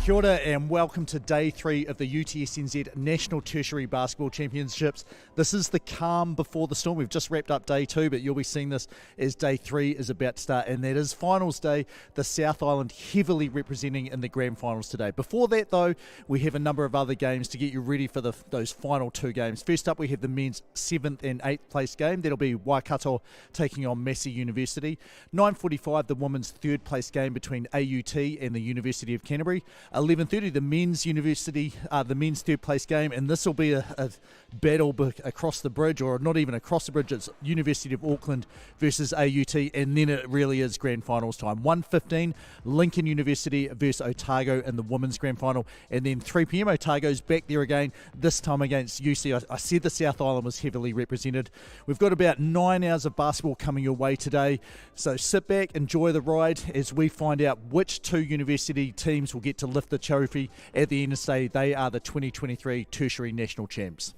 Kia ora and welcome to Day 3 of the UTSNZ National Tertiary Basketball Championships. This is the calm before the storm. We've just wrapped up Day 2, but you'll be seeing this as Day 3 is about to start, and that is Finals Day, the South Island heavily representing in the Grand Finals today. Before that, though, we have a number of other games to get you ready for those final two games. First up, we have the men's 7th and 8th place game. That'll be Waikato taking on Massey University. 9:45, the women's 3rd place game between AUT and the University of Canterbury. 11:30, the men's 3rd place game, and this will be a battle across the bridge, or not even across the bridge. It's University of Auckland versus AUT, and then it really is grand finals time. 1:15, Lincoln University versus Otago in the women's grand final, and then 3 p.m, Otago's back there again, this time against UC. I said the South Island was heavily represented. We've got about 9 hours of basketball coming your way today, so sit back, enjoy the ride as we find out which two university teams will get to lift the trophy at the end of the day. They are the 2023 Tertiary National Champs.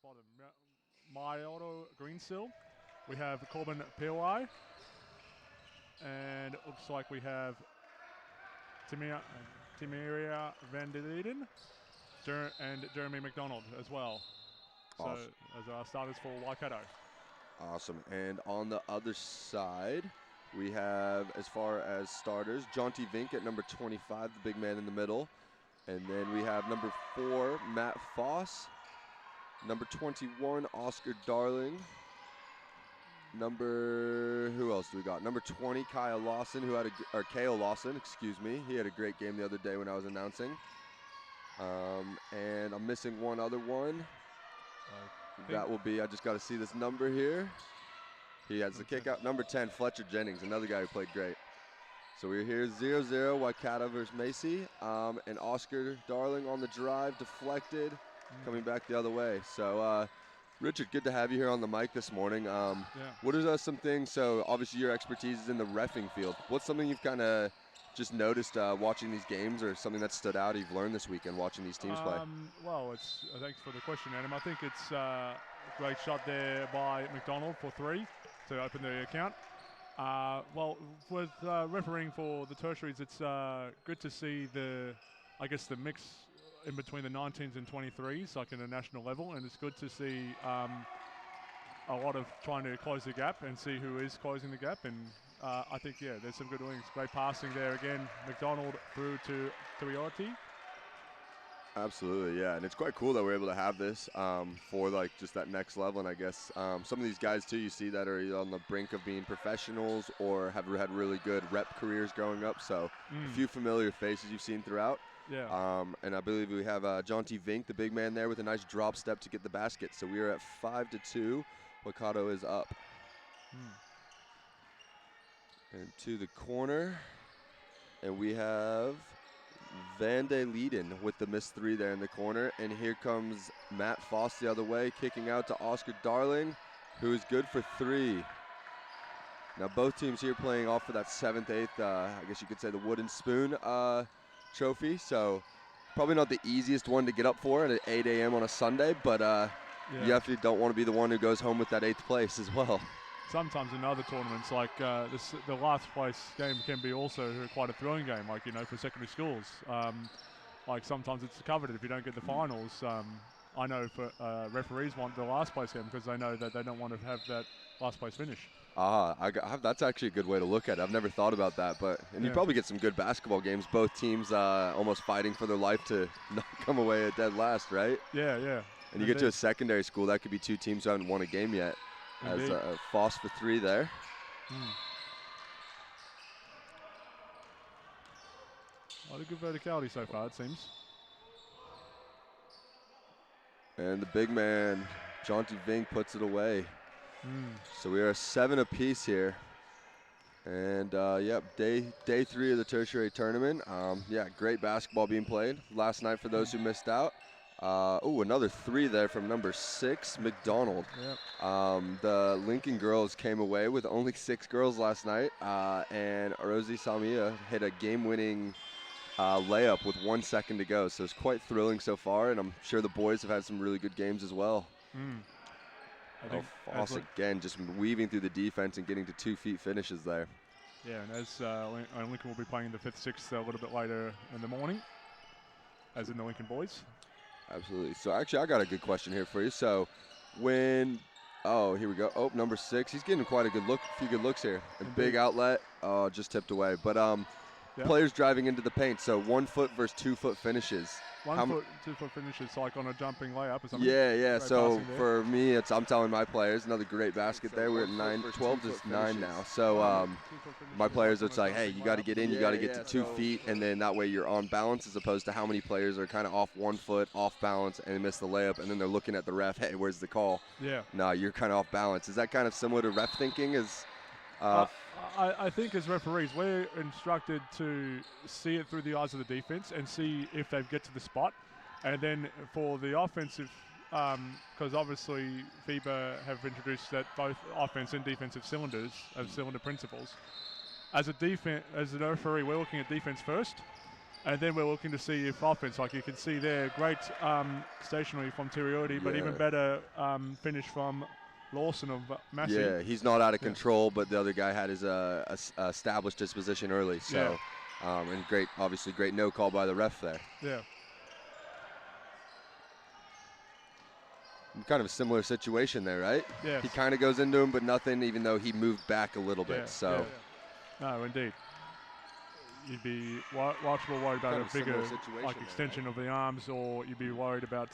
spotted. Maioto Greensill. We have Corbin Piwai. And it looks like we have Timeria Van der Leiden and Jeremy McDonald as well. Awesome. So as our starters for Waikato. Awesome. And on the other side, we have, as far as starters, Jonty Vink at number 25, the big man in the middle. And then we have number 4, Matt Foss. Number 21, Oscar Darling. Who else do we got? Number 20, Kyle Lawson, Kale Lawson, excuse me. He had a great game the other day when I was announcing. And I'm missing one other one. That will be, I just got to see this number here. He has the kick out. Number 10, Fletcher Jennings, another guy who played great. So we're here 0-0, Waikato versus Massey. And Oscar Darling on the drive, deflected, coming back the other way. So, Richard, good to have you here on the mic this morning. What are some things, so obviously your expertise is in the reffing field. What's something you've kind of just noticed watching these games, or something that stood out you've learned this weekend watching these teams play? Well, thanks for the question, Adam. I think it's a great shot there by McDonald for 3 to open the account. Well, with refereeing for the tertiaries, it's good to see the mix in between the 19s and 23s, like in a national level, and it's good to see a lot of trying to close the gap and see who is closing the gap. And I think, there's some good wings. Great passing there again. McDonald through to Tuioti. Absolutely, yeah, and it's quite cool that we're able to have this for like just that next level. And I guess some of these guys too, you see that are either on the brink of being professionals or have had really good rep careers growing up. So a few familiar faces you've seen throughout. Yeah. And I believe we have Jonty Vink, the big man there, with a nice drop step to get the basket. So we are at 5-2. Waikato is up. And to the corner, and we have Van der Leiden with the missed 3 there in the corner. And here comes Matt Foss the other way, kicking out to Oscar Darling, who is good for 3. Now both teams here playing off for that 7th, 8th, I guess you could say the wooden spoon trophy. So probably not the easiest one to get up for at 8 a.m. on a Sunday, but you definitely don't want to be the one who goes home with that 8th place as well. Sometimes in other tournaments, like the last place game can be also quite a thrilling game, like, for secondary schools. Like sometimes it's covered if you don't get the finals. I know for referees want the last place game because they know that they don't want to have that last place finish. That's actually a good way to look at it. I've never thought about that, and you probably get some good basketball games. Both teams almost fighting for their life to not come away at dead last, right? Yeah. And you get to a secondary school, that could be 2 teams who haven't won a game yet. As Foss for 3 there. A lot of good verticality so far, it seems. And the big man, Jonty Vink, puts it away. So we are 7 apiece here. And, day 3 of the tertiary tournament. Great basketball being played last night for those who missed out. Another 3 there from number 6, McDonald. The Lincoln girls came away with only 6 girls last night, and Rosie Samia hit a game-winning layup with 1 second to go. So it's quite thrilling so far, and I'm sure the boys have had some really good games as well. Foss again just weaving through the defense and getting to 2-feet finishes there. Yeah, and as Lincoln will be playing the 5th, 6th a little bit later in the morning, as in the Lincoln boys. Absolutely. So actually, I got a good question here for you. So here we go. Number 6. He's getting quite a few good looks here. A big outlet. Just tipped away. But players driving into the paint. So 1 foot versus 2 foot finishes. 1 foot, 2 foot finishes, like on a jumping layup or something. Yeah. So for me, I'm telling my players, another great basket there. We're at 12 to 9 now. So my players, it's like, hey, you got to get in, you got to get to 2 feet, and then that way you're on balance, as opposed to how many players are kind of off 1 foot, off balance, and they miss the layup, and then they're looking at the ref, hey, where's the call? Yeah. No, you're kind of off balance. Is that kind of similar to ref thinking? I think as referees, we're instructed to see it through the eyes of the defense and see if they get to the spot. And then for the offensive, because obviously FIBA have introduced that both offense and defensive cylinders have cylinder principles. As a referee, we're looking at defense first, And then we're looking to see if offense, like you can see there, great stationary from Tertiary, but even better finish from Lawson of Massey. Yeah, he's not out of control, but the other guy had his established his position early. So, and great, obviously great no call by the ref there. Yeah. Kind of a similar situation there, right? Yeah. He kind of goes into him, but nothing, even though he moved back a little bit. So. Yeah. No, indeed. You'd be watchable worried about a bigger extension of the arms, or you'd be worried about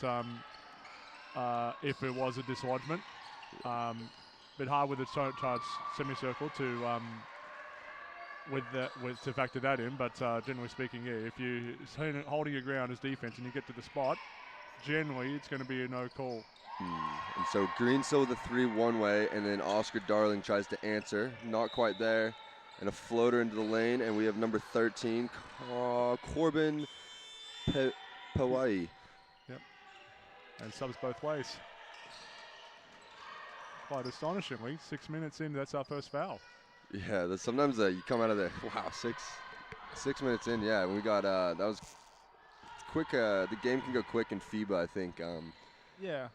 if it was a dislodgement. Bit hard with the charge semicircle to to factor that in, but generally speaking, yeah, if you're holding your ground as defense and you get to the spot, generally it's going to be a no call. And so Green still with a 3 one-way, and then Oscar Darling tries to answer, not quite there. And a floater into the lane, and we have number 13, Corbin Pawai. Yep. And subs both ways. Quite astonishingly, 6 minutes in, that's our first foul. Yeah, sometimes you come out of there, wow, six minutes in, yeah. We got, that was quick, the game can go quick in FIBA, I think. Yeah.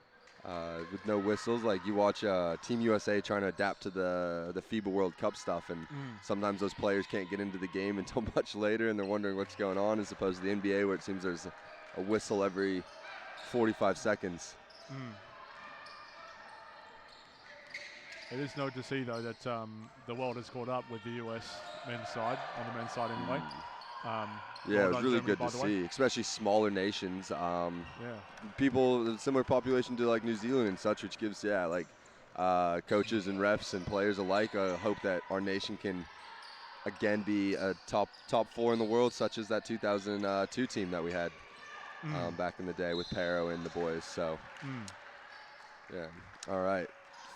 With no whistles, like you watch Team USA trying to adapt to the FIBA World Cup stuff, and sometimes those players can't get into the game until much later, and they're wondering what's going on, as opposed to the NBA, where it seems there's a whistle every 45 seconds. It is note to see, though, that the world has caught up with the US men's side, on the men's side anyway. Yeah, it was really good to see, especially smaller nations. People, similar population to like New Zealand and such, which gives, coaches and refs and players alike hope that our nation can again be a top 4 in the world, such as that 2002 team that we had back in the day with Pero and the boys. So, yeah, all right.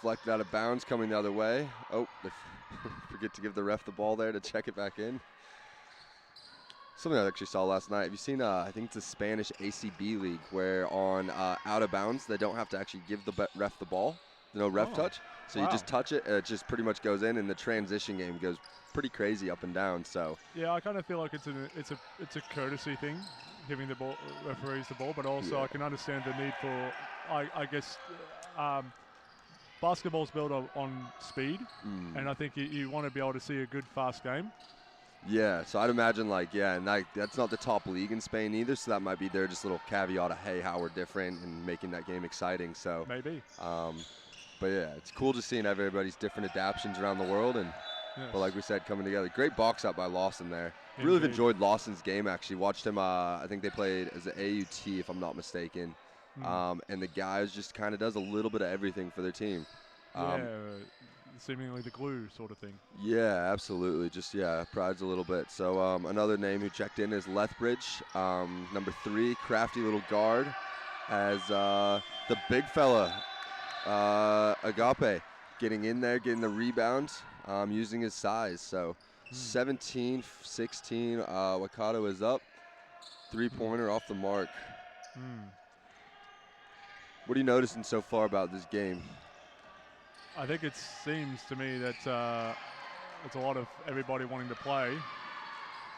Deflected out of bounds, coming the other way. Oh, forget to give the ref the ball there to check it back in. Something I actually saw last night. Have you seen, I think it's the Spanish ACB league, where on out of bounds, they don't have to actually give the ref the ball. No ref touch. So you just touch it, and it just pretty much goes in, and the transition game goes pretty crazy up and down. So yeah, I kind of feel like it's a courtesy thing, giving the referees the ball, but also I can understand the need for, I guess, basketball's built on speed, and I think you want to be able to see a good, fast game. Yeah, so I'd imagine and that's not the top league in Spain either, so that might be their just little caveat of, hey, how we're different and making that game exciting. So maybe. But yeah, it's cool just seeing everybody's different adaptations around the world, and but like we said, coming together. Great box out by Lawson there. Indeed. Really enjoyed Lawson's game actually. Watched him. I think they played as an AUT if I'm not mistaken, and the guy just kind of does a little bit of everything for their team. Seemingly the glue sort of thing. Yeah, absolutely. Just, prides a little bit. So another name who checked in is Lethbridge, number 3, crafty little guard, as the big fella, Agape, getting in there, getting the rebounds, using his size. So 17-16, Waikato is up. 3-pointer off the mark. What are you noticing so far about this game? I think it seems to me that it's a lot of everybody wanting to play.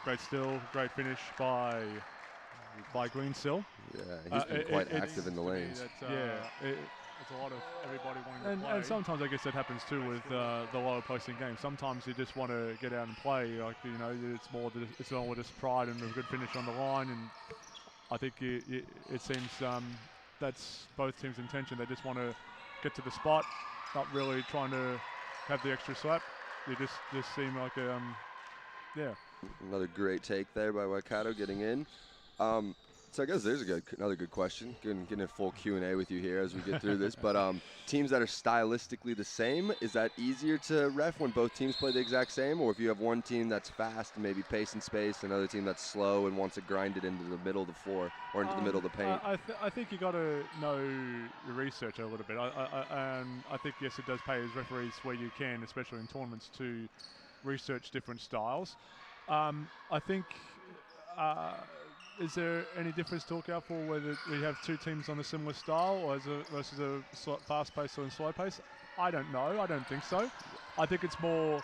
Great steal, great finish by Greensill. Yeah, he's been quite active in the lanes. It's a lot of everybody wanting to play. And sometimes I guess that happens too with the lower posting game. Sometimes you just want to get out and play. It's more just pride and a good finish on the line. And I think it seems that's both teams' intention. They just want to get to the spot. Not really trying to have the extra slap. They just seem like Another great take there by Waikato getting in. So I guess there's another good question. Getting a full Q&A with you here as we get through this. But teams that are stylistically the same, is that easier to ref when both teams play the exact same? Or if you have one team that's fast and maybe pace and space, another team that's slow and wants to grind it into the middle of the floor or into the middle of the paint? I think you got to know your research a little bit. And I think, yes, it does pay as referees where you can, especially in tournaments, to research different styles. I think... is there any difference to look out for whether we have two teams on a similar style or versus a fast pace or a slow pace? I don't know. I don't think so. I think it's more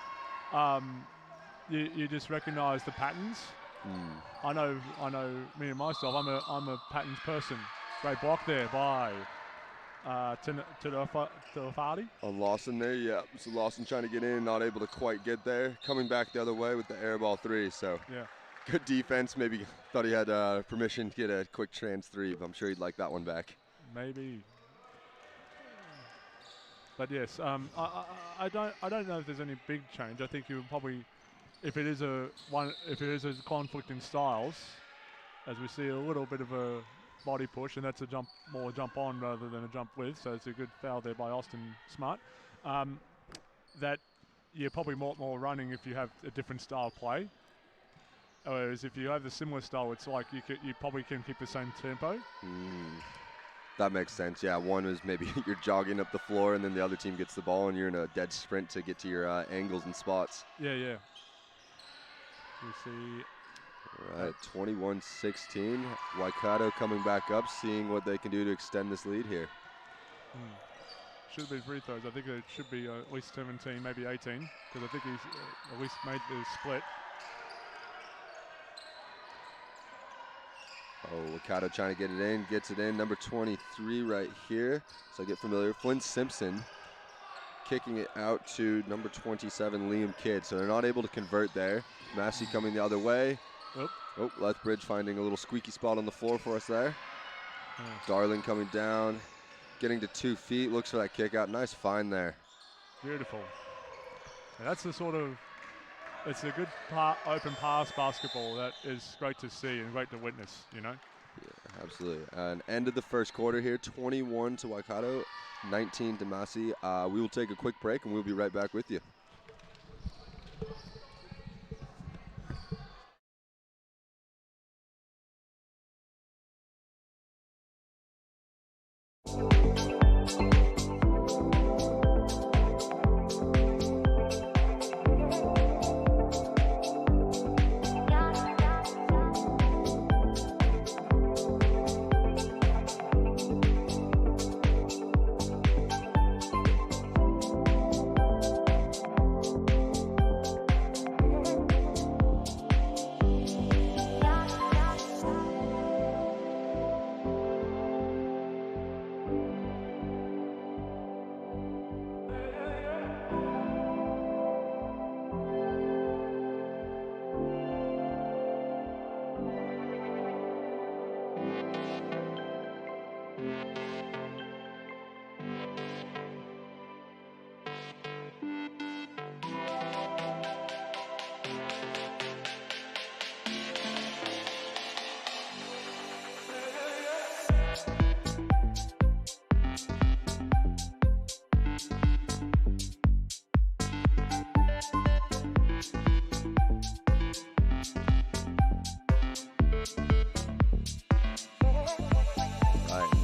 you just recognise the patterns I know. Me and myself. I'm a patterns person. Great block there by Tilafari. On Lawson there, yeah. So Lawson trying to get in, not able to quite get there. Coming back the other way with the air ball 3. So yeah, good defense. Maybe thought he had permission to get a quick trans 3, but I'm sure he'd like that one back. Maybe. But yes, I don't know if there's any big change. I think you would probably, if it is a conflict in styles, as we see a little bit of a body push, and that's a more jump on rather than a jump with. So it's a good foul there by Austin Smart. That you're probably more running if you have a different style play. Whereas if you have the similar style, it's like you probably can keep the same tempo. That makes sense. Yeah, one is maybe you're jogging up the floor, and then the other team gets the ball, and you're in a dead sprint to get to your angles and spots. Yeah. You see. All right, 21-16. Waikato coming back up, seeing what they can do to extend this lead here. Should be free throws. I think it should be at least 17, maybe 18, because I think he's at least made the split. Oh, Waikato trying to get it in, gets it in. Number 23 right here. So get familiar. Flynn Simpson kicking it out to number 27, Liam Kidd. So they're not able to convert there. Massey coming the other way. Oh, Lethbridge finding a little squeaky spot on the floor for us there. Darling coming down, getting to 2 feet, looks for that kick out. Nice find there. Beautiful. And that's the sort of, it's a good open pass basketball that is great to see and great to witness, you know? Yeah, absolutely. And end of the first quarter here, 21 to Waikato, 19 to Massey. We will take a quick break and we'll be right back with you.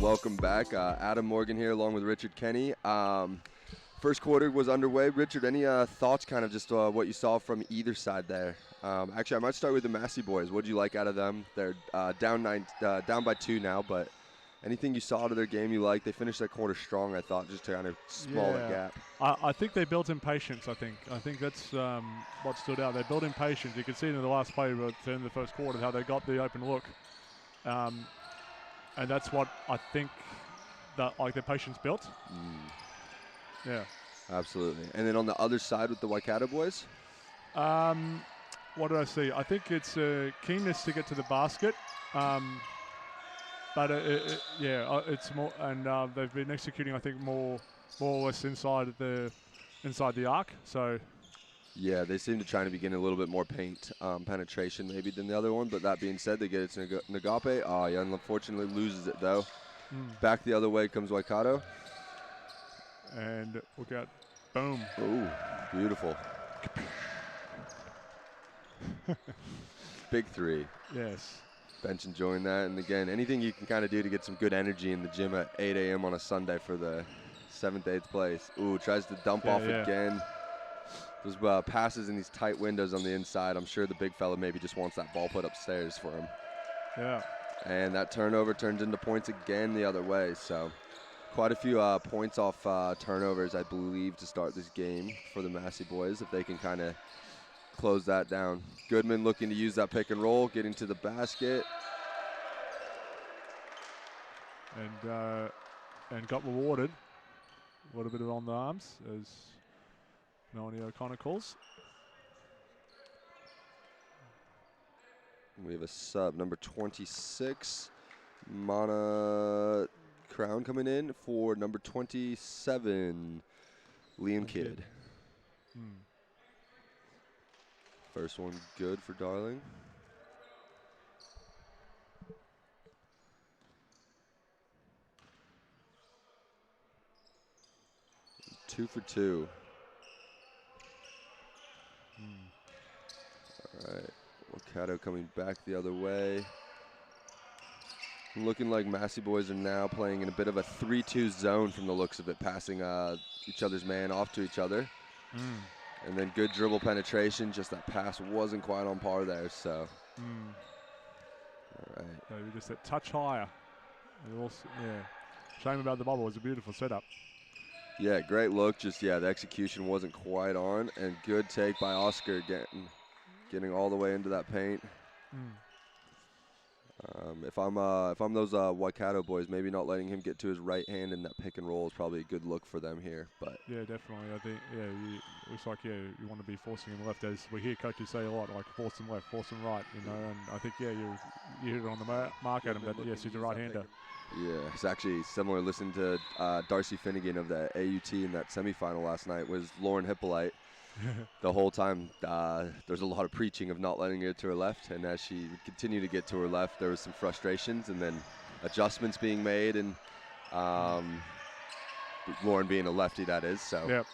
Welcome back. Adam Morgan here along with Richard Kenny. First quarter was underway. Richard, any thoughts kind of just what you saw from either side there? Actually, I might start with the Massey boys. What did you like out of them? They're down by 2 now, but anything you saw out of their game you liked? They finished that quarter strong, I thought, just to kind of small the gap. I think they built in patience, I think that's what stood out. They built in patience. You can see in the last play at the end of the first quarter how they got the open look. And that's what I think that their patience built. Yeah. Absolutely. And then on the other side with the Waikato boys? What did I see? I think it's a keenness to get to the basket. But it's more, and they've been executing, I think, more or less inside the arc. So. Yeah, they seem to try to begin a little bit more paint penetration maybe than the other one. But that being said, they get it to Nagape. Yeah, unfortunately loses it though. Back the other way comes Waikato. And look out. Boom. Ooh, beautiful. Big 3. Yes. Bench enjoying that. And again, anything you can kind of do to get some good energy in the gym at 8 a.m. on a Sunday for the 7th, 8th place. Ooh, tries to dump off again. Those passes in these tight windows on the inside. I'm sure the big fella maybe just wants that ball put upstairs for him. Yeah. And that turnover turns into points again the other way. So quite a few points off turnovers, I believe, to start this game for the Massey boys. If they can kind of close that down. Goodman looking to use that pick and roll, getting to the basket. And got rewarded. A little bit of on the arms, as Melanie O'Connor calls. We have a sub, number 26, Mana Crown coming in for number 27, Liam Kidd. First one good for Darling. Two for two. All right, Waikato coming back the other way. Looking like Massey boys are now playing in a bit of a 3-2 zone from the looks of it, passing each other's man off to each other. And then good dribble penetration, just that pass wasn't quite on par there, so. All right. Maybe just a touch higher. And also, yeah, shame about the bubble, it was a beautiful setup. Yeah, great look, just, yeah, the execution wasn't quite on, and good take by Oscar getting all the way into that paint. If I'm those Waikato boys, maybe not letting him get to his right hand in that pick and roll is probably a good look for them here. But yeah, definitely. I think it's like you want to be forcing him left, as we hear coaches say a lot, like force him left, force him right. You know, and I think you hit it on the mark at him that yes, he's a right-hander. Yeah, it's actually similar. Listening to Darcy Finnegan of the AUT in that semifinal last night was Lauren Hippolyte. The whole time, there's a lot of preaching of not letting her to her left, and as she would continue to get to her left, there was some frustrations, and then adjustments being made, and Lauren being a lefty, that is. So. Yep.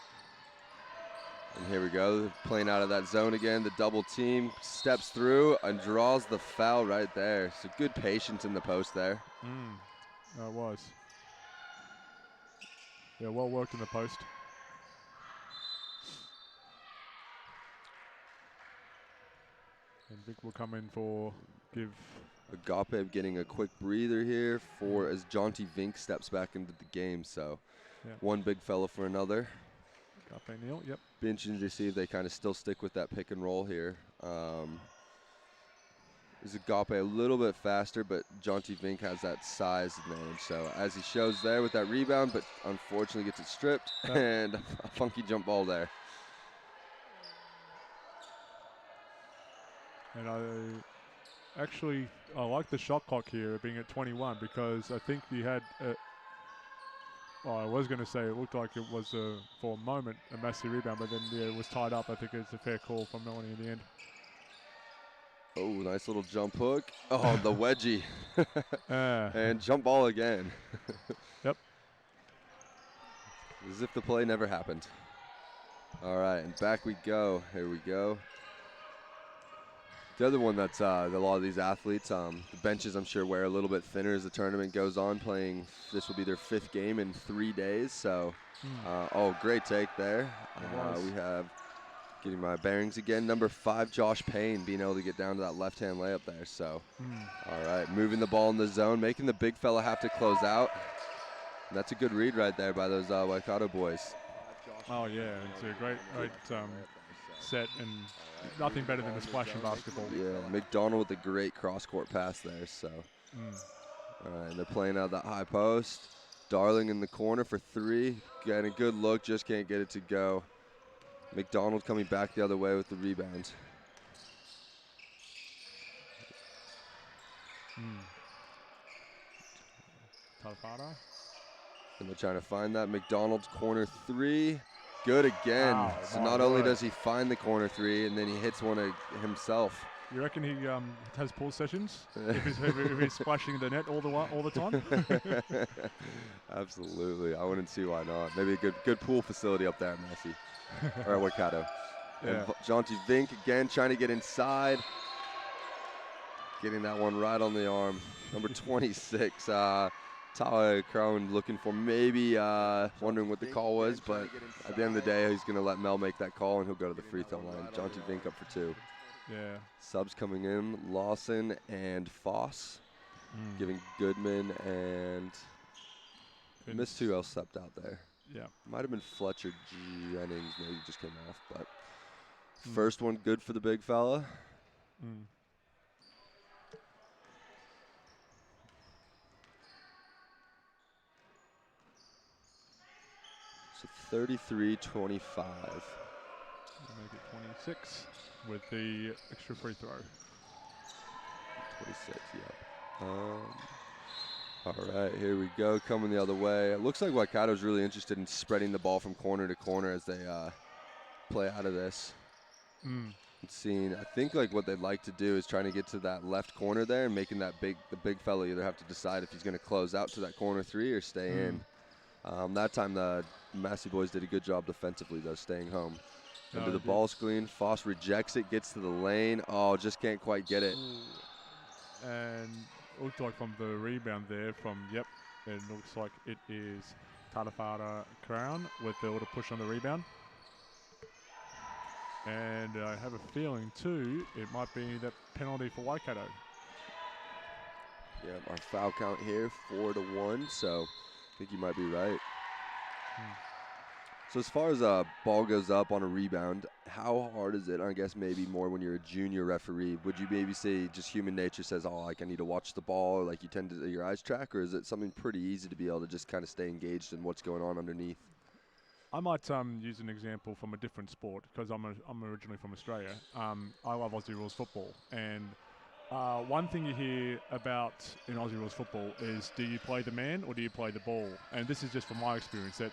And here we go, playing out of that zone again. The double team steps through and draws the foul right there. So good patience in the post there. It was. Yeah, well worked in the post. And Vic will come in give. Agape getting a quick breather here as Jonty Vink steps back into the game. So one big fella for another. Agape Neal, yep. Be interesting to see if they kind of still stick with that pick and roll here. Is Agape a little bit faster, but Jonty Vink has that size advantage. So as he shows there with that rebound, but unfortunately gets it stripped, and a funky jump ball there. And I like the shot clock here being at 21, because I think he had, I was going to say it looked like it was for a moment a Massey rebound, but then it was tied up. I think it's a fair call from Melanie in the end. Oh, nice little jump hook. Oh, the wedgie. And jump ball again. Yep. As if the play never happened. All right, and back we go. Here we go. The other one that's a lot of these athletes, the benches I'm sure wear a little bit thinner as the tournament goes on, this will be their 5th game in 3 days. So, great take there. We have, getting my bearings again, number 5, Josh Payne, being able to get down to that left-hand layup there. So, all right, moving the ball in the zone, making the big fella have to close out. And that's a good read right there by those Waikato boys. Oh, yeah, it's a great set, and nothing better than a splash in basketball. Yeah, McDonald with a great cross-court pass there. So, all right, they're playing out that high post. Darling in the corner for 3. Getting a good look, just can't get it to go. McDonald coming back the other way with the rebound. Talafada. And they're trying to find that. McDonald's corner 3. Good again. Wow, so not only does he find the corner 3, and then he hits one himself. You reckon he has pool sessions if he's splashing the net all the time? Absolutely. I wouldn't see why not. Maybe a good pool facility up there at Massey. Or at Waikato. Yeah. And Jonty Vink again trying to get inside. Getting that one right on the arm. Number 26. Tawa Crown looking for maybe wondering what the call was, but at the end of the day, he's going to let Mel make that call, and he'll go to the free throw line. Jonty Vink up for 2. Yeah. Subs coming in, Lawson and Foss, giving Goodman and missed who else stepped out there. Yeah. Might have been Fletcher Jennings, maybe just came off, but First one good for the big fella. So 33-25. Make it 26 with the extra free throw. 26, yep. All right, here we go, coming the other way. It looks like Waikato's really interested in spreading the ball from corner to corner as they play out of this. I think like what they'd like to do is trying to get to that left corner there and making the big fella either have to decide if he's going to close out to that corner three or stay in. That time the Massey boys did a good job defensively though, staying home. Into the ball screen, Foss rejects it, gets to the lane. Oh, just can't quite get it. And looked like from the rebound there it looks like it is Tatafara Crown with the little push on the rebound. And I have a feeling too, it might be that penalty for Waikato. Yeah, our foul count here, 4-1, so I think you might be right. So as far as a ball goes up on a rebound, how hard is it? I guess maybe more when you're a junior referee. Would you maybe say just human nature says, oh, like I need to watch the ball, or like you tend to your eyes track, or is it something pretty easy to be able to just kind of stay engaged in what's going on underneath? I might use an example from a different sport because I'm originally from Australia. I love Aussie rules football, and one thing you hear about in Aussie rules football is, do you play the man or do you play the ball? And this is just from my experience that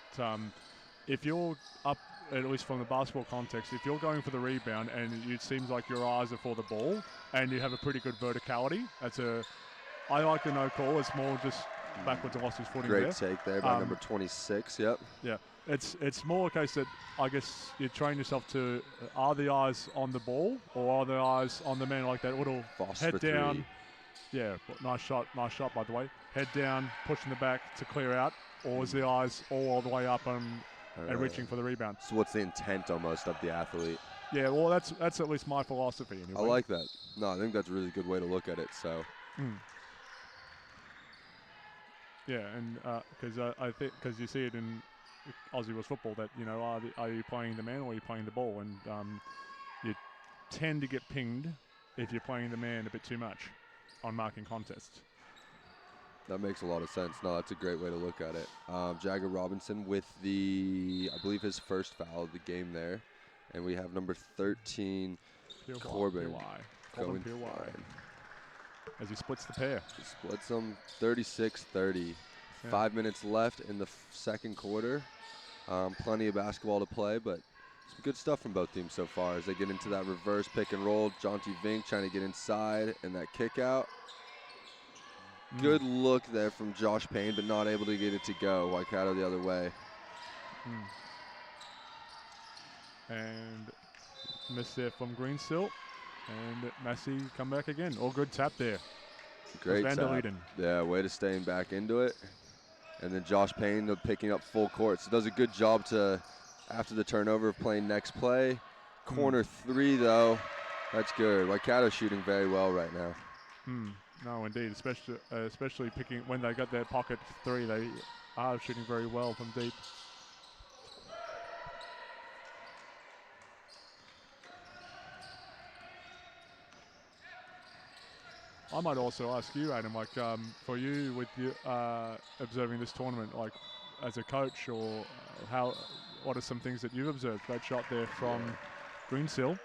if you're up, at least from the basketball context, if you're going for the rebound and it seems like your eyes are for the ball and you have a pretty good verticality, I like the no call. It's more just backwards and lost his footing. Great take there by number 26. Yep. Yeah. It's more a case that I guess you train yourself to, are the eyes on the ball or are the eyes on the man, like that little Foss head for down. three. Yeah, nice shot by the way. Head down, pushing the back to clear out, or is the eyes all the way up and reaching for the rebound? So what's the intent almost of the athlete? Yeah, well that's at least my philosophy anyway. I like that. No, I think that's a really good way to look at it. So. Yeah, and because I think because you see it in Aussie rules football that are you playing the man or are you playing the ball, and you tend to get pinged if you're playing the man a bit too much on marking contests. That makes a lot of sense. No, that's a great way to look at it. Jagger Robinson with I believe his first foul of the game there, and we have number 13 Corbin going fine. As he splits the pair. He splits them 36-30. 5 minutes left in the second quarter. Plenty of basketball to play, but some good stuff from both teams so far as they get into that reverse pick and roll. Jonty Vink trying to get inside and that kick out. Good look there from Josh Payne, but not able to get it to go. Waikato the other way. And missed there from Greensill. And Massey come back again. All good tap there. Great tap. Yeah, way to staying back into it. And then Josh Payne picking up full court. So does a good job after the turnover of playing next play. Corner three, though. That's good. Waikato shooting very well right now. No, indeed. Especially picking when they got their pocket three. They are shooting very well from deep. I might also ask you, Adam, like for you with you observing this tournament, like as a coach, or what are some things that you've observed? Great shot there from Greensill.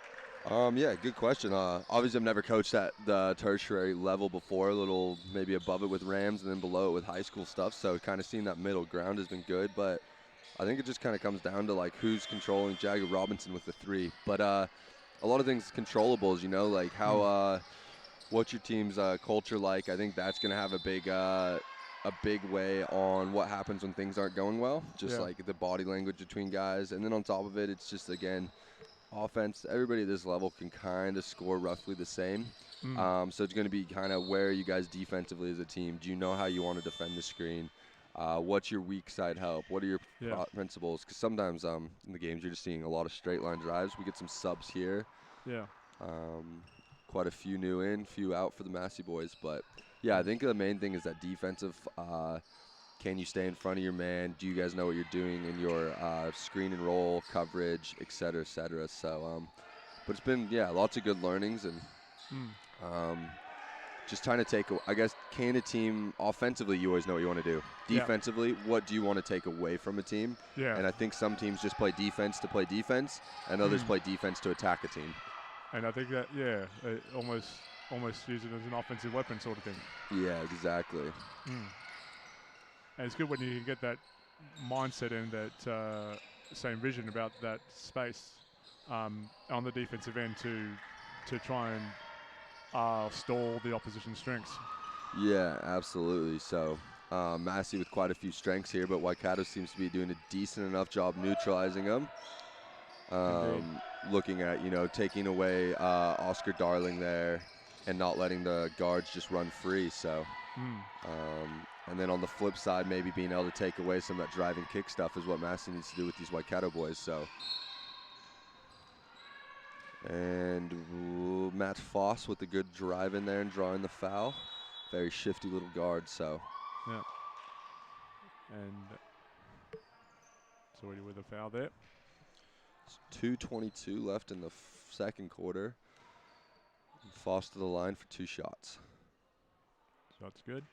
Yeah, good question. Obviously, I've never coached at the tertiary level before, a little maybe above it with Rams and then below it with high school stuff. So kind of seeing that middle ground has been good, but I think it just kind of comes down to like who's controlling Jagger Robinson with the three. But a lot of things controllables, like how what's your team's culture like. I think that's going to have a big way on what happens when things aren't going well, just like the body language between guys. And then on top of it, it's just, again, offense. Everybody at this level can kind of score roughly the same. So it's going to be kind of where are you guys defensively as a team? Do you know how you want to defend the screen? What's your weak side help? What are your principles? Because sometimes in the games you're just seeing a lot of straight line drives. We get some subs here. Yeah. Quite a few new in, few out for the Massey boys. But, yeah, I think the main thing is that defensive, can you stay in front of your man? Do you guys know what you're doing in your screen and roll coverage, et cetera, et cetera? So but it's been, yeah, lots of good learnings and just trying to take, I guess, can a team, offensively, you always know what you want to do. Defensively, what do you want to take away from a team? Yeah. And I think some teams just play defense to play defense, and others play defense to attack a team. And I think that, almost use it as an offensive weapon sort of thing. Yeah, exactly. And it's good when you can get that mindset and that same vision about that space on the defensive end to try and stall the opposition's strengths. Yeah, absolutely. So Massey with quite a few strengths here, but Waikato seems to be doing a decent enough job neutralizing them. Looking at, taking away Oscar Darling there and not letting the guards just run free. So, and then on the flip side, maybe being able to take away some of that driving kick stuff is what Massey needs to do with these Waikato boys. So, and Matt Foss with a good drive in there and drawing the foul. Very shifty little guard. So, yeah. And it's already with a foul there. 2:22 left in the second quarter. Foss to the line for 2 shots. So that's good.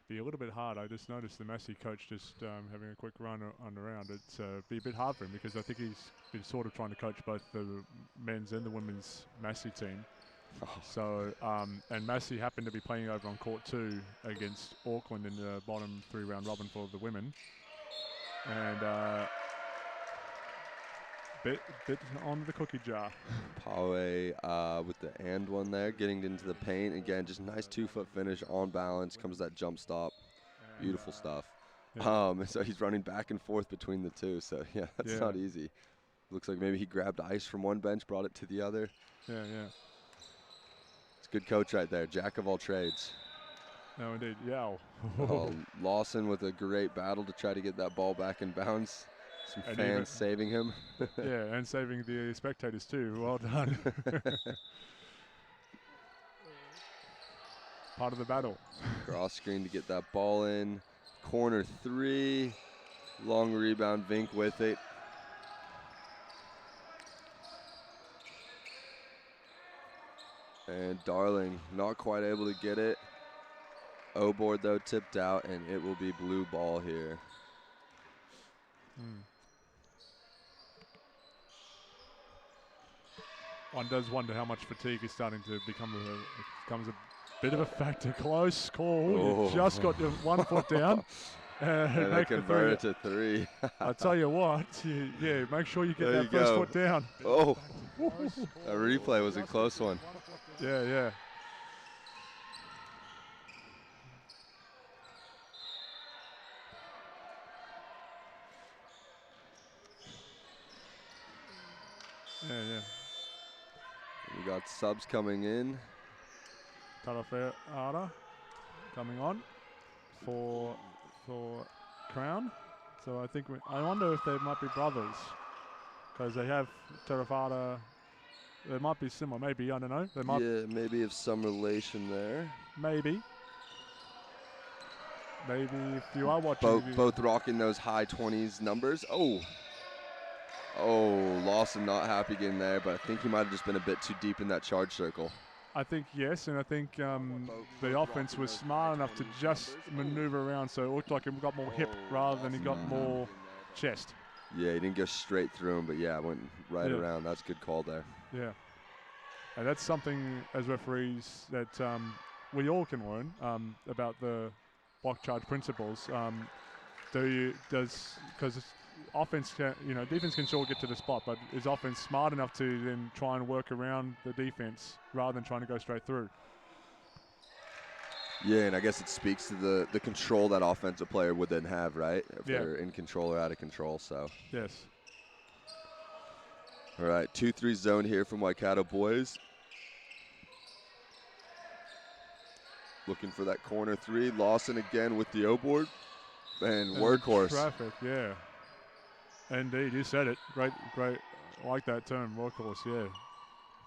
Be a little bit hard. I just noticed the Massey coach just having a quick run around. It's be a bit hard for him because I think he's been sort of trying to coach both the men's and the women's Massey team. So, and Massey happened to be playing over on court 2 against Auckland in the bottom 3-round robin for the women. And bit on the cookie jar. Pawe with the and one there, getting into the paint. Again, just nice 2-foot finish on balance. Comes that jump stop. Beautiful stuff. Yeah. So he's running back and forth between the two. So, yeah, that's not easy. Looks like maybe he grabbed ice from one bench, brought it to the other. Yeah. It's a good coach right there. Jack of all trades. No, indeed. Yeah. Lawson with a great battle to try to get that ball back in bounds. Some and fans saving him. Yeah, and saving the spectators too. Well done. Part of the battle. Cross screen to get that ball in. Corner 3. Long rebound. Vink with it. And Darling not quite able to get it. O-board though tipped out, and it will be blue ball here. One does wonder how much fatigue is starting to becomes a bit of a factor. Close call. You just got your 1 foot down. And they convert it to 3. I tell you what, make sure you get that first foot down. Oh, a replay was a close one. Yeah. Yeah, we got subs coming in. Tarafeara coming on for Crown. So I think I wonder if they might be brothers because they have Tarafeara. They might be similar, maybe, I don't know. They might Maybe of some relation there. Maybe if you are watching. Both rocking those high 20s numbers. Oh, Lawson not happy getting there, but I think he might have just been a bit too deep in that charge circle. I think yes, and I think the offense was smart enough to just maneuver around, so it looked like he got more hip rather than he got more chest. Yeah, he didn't go straight through him, but went right around. That's a good call there. Yeah, and that's something as referees that we all can learn about the block charge principles. Because offense can, defense can sure get to the spot, but is offense smart enough to then try and work around the defense rather than trying to go straight through? Yeah, and I guess it speaks to the control that offensive player would then have, right? If they're in control or out of control, so. Yes. All right, 2-3 zone here from Waikato boys. Looking for that corner 3. Lawson again with the O-board. And workhorse. Traffic, yeah. Indeed, you said it. Great. I like that term, workhorse, yeah.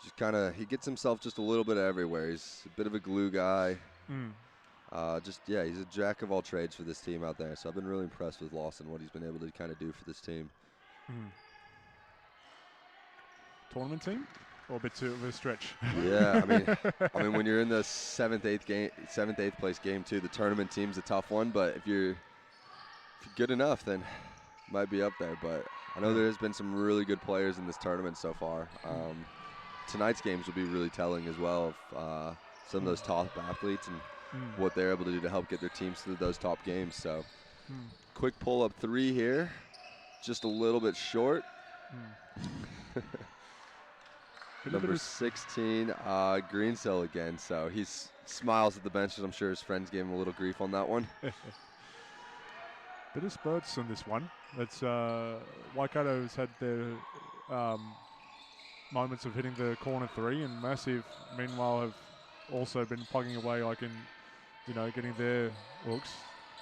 Just he gets himself just a little bit everywhere. He's a bit of a glue guy. Yeah, he's a jack of all trades for this team out there. So I've been really impressed with Lawson, what he's been able to kind of do for this team. Tournament team, or a bit too of a stretch? Yeah, I mean, when you're in the seventh, eighth place game too, the tournament team's a tough one. But if you're good enough, then might be up there. But I know there has been some really good players in this tournament so far. Tonight's games will be really telling as well of some of those top athletes and what they're able to do to help get their teams through those top games. So quick pull-up 3 here, just a little bit short. Number 16, Greensill again. So he smiles at the benches. I'm sure his friends gave him a little grief on that one. Bit of spurts on this one. It's Waikato's had their moments of hitting the corner 3, and Massey, meanwhile, have also been plugging away, like in, getting their hooks.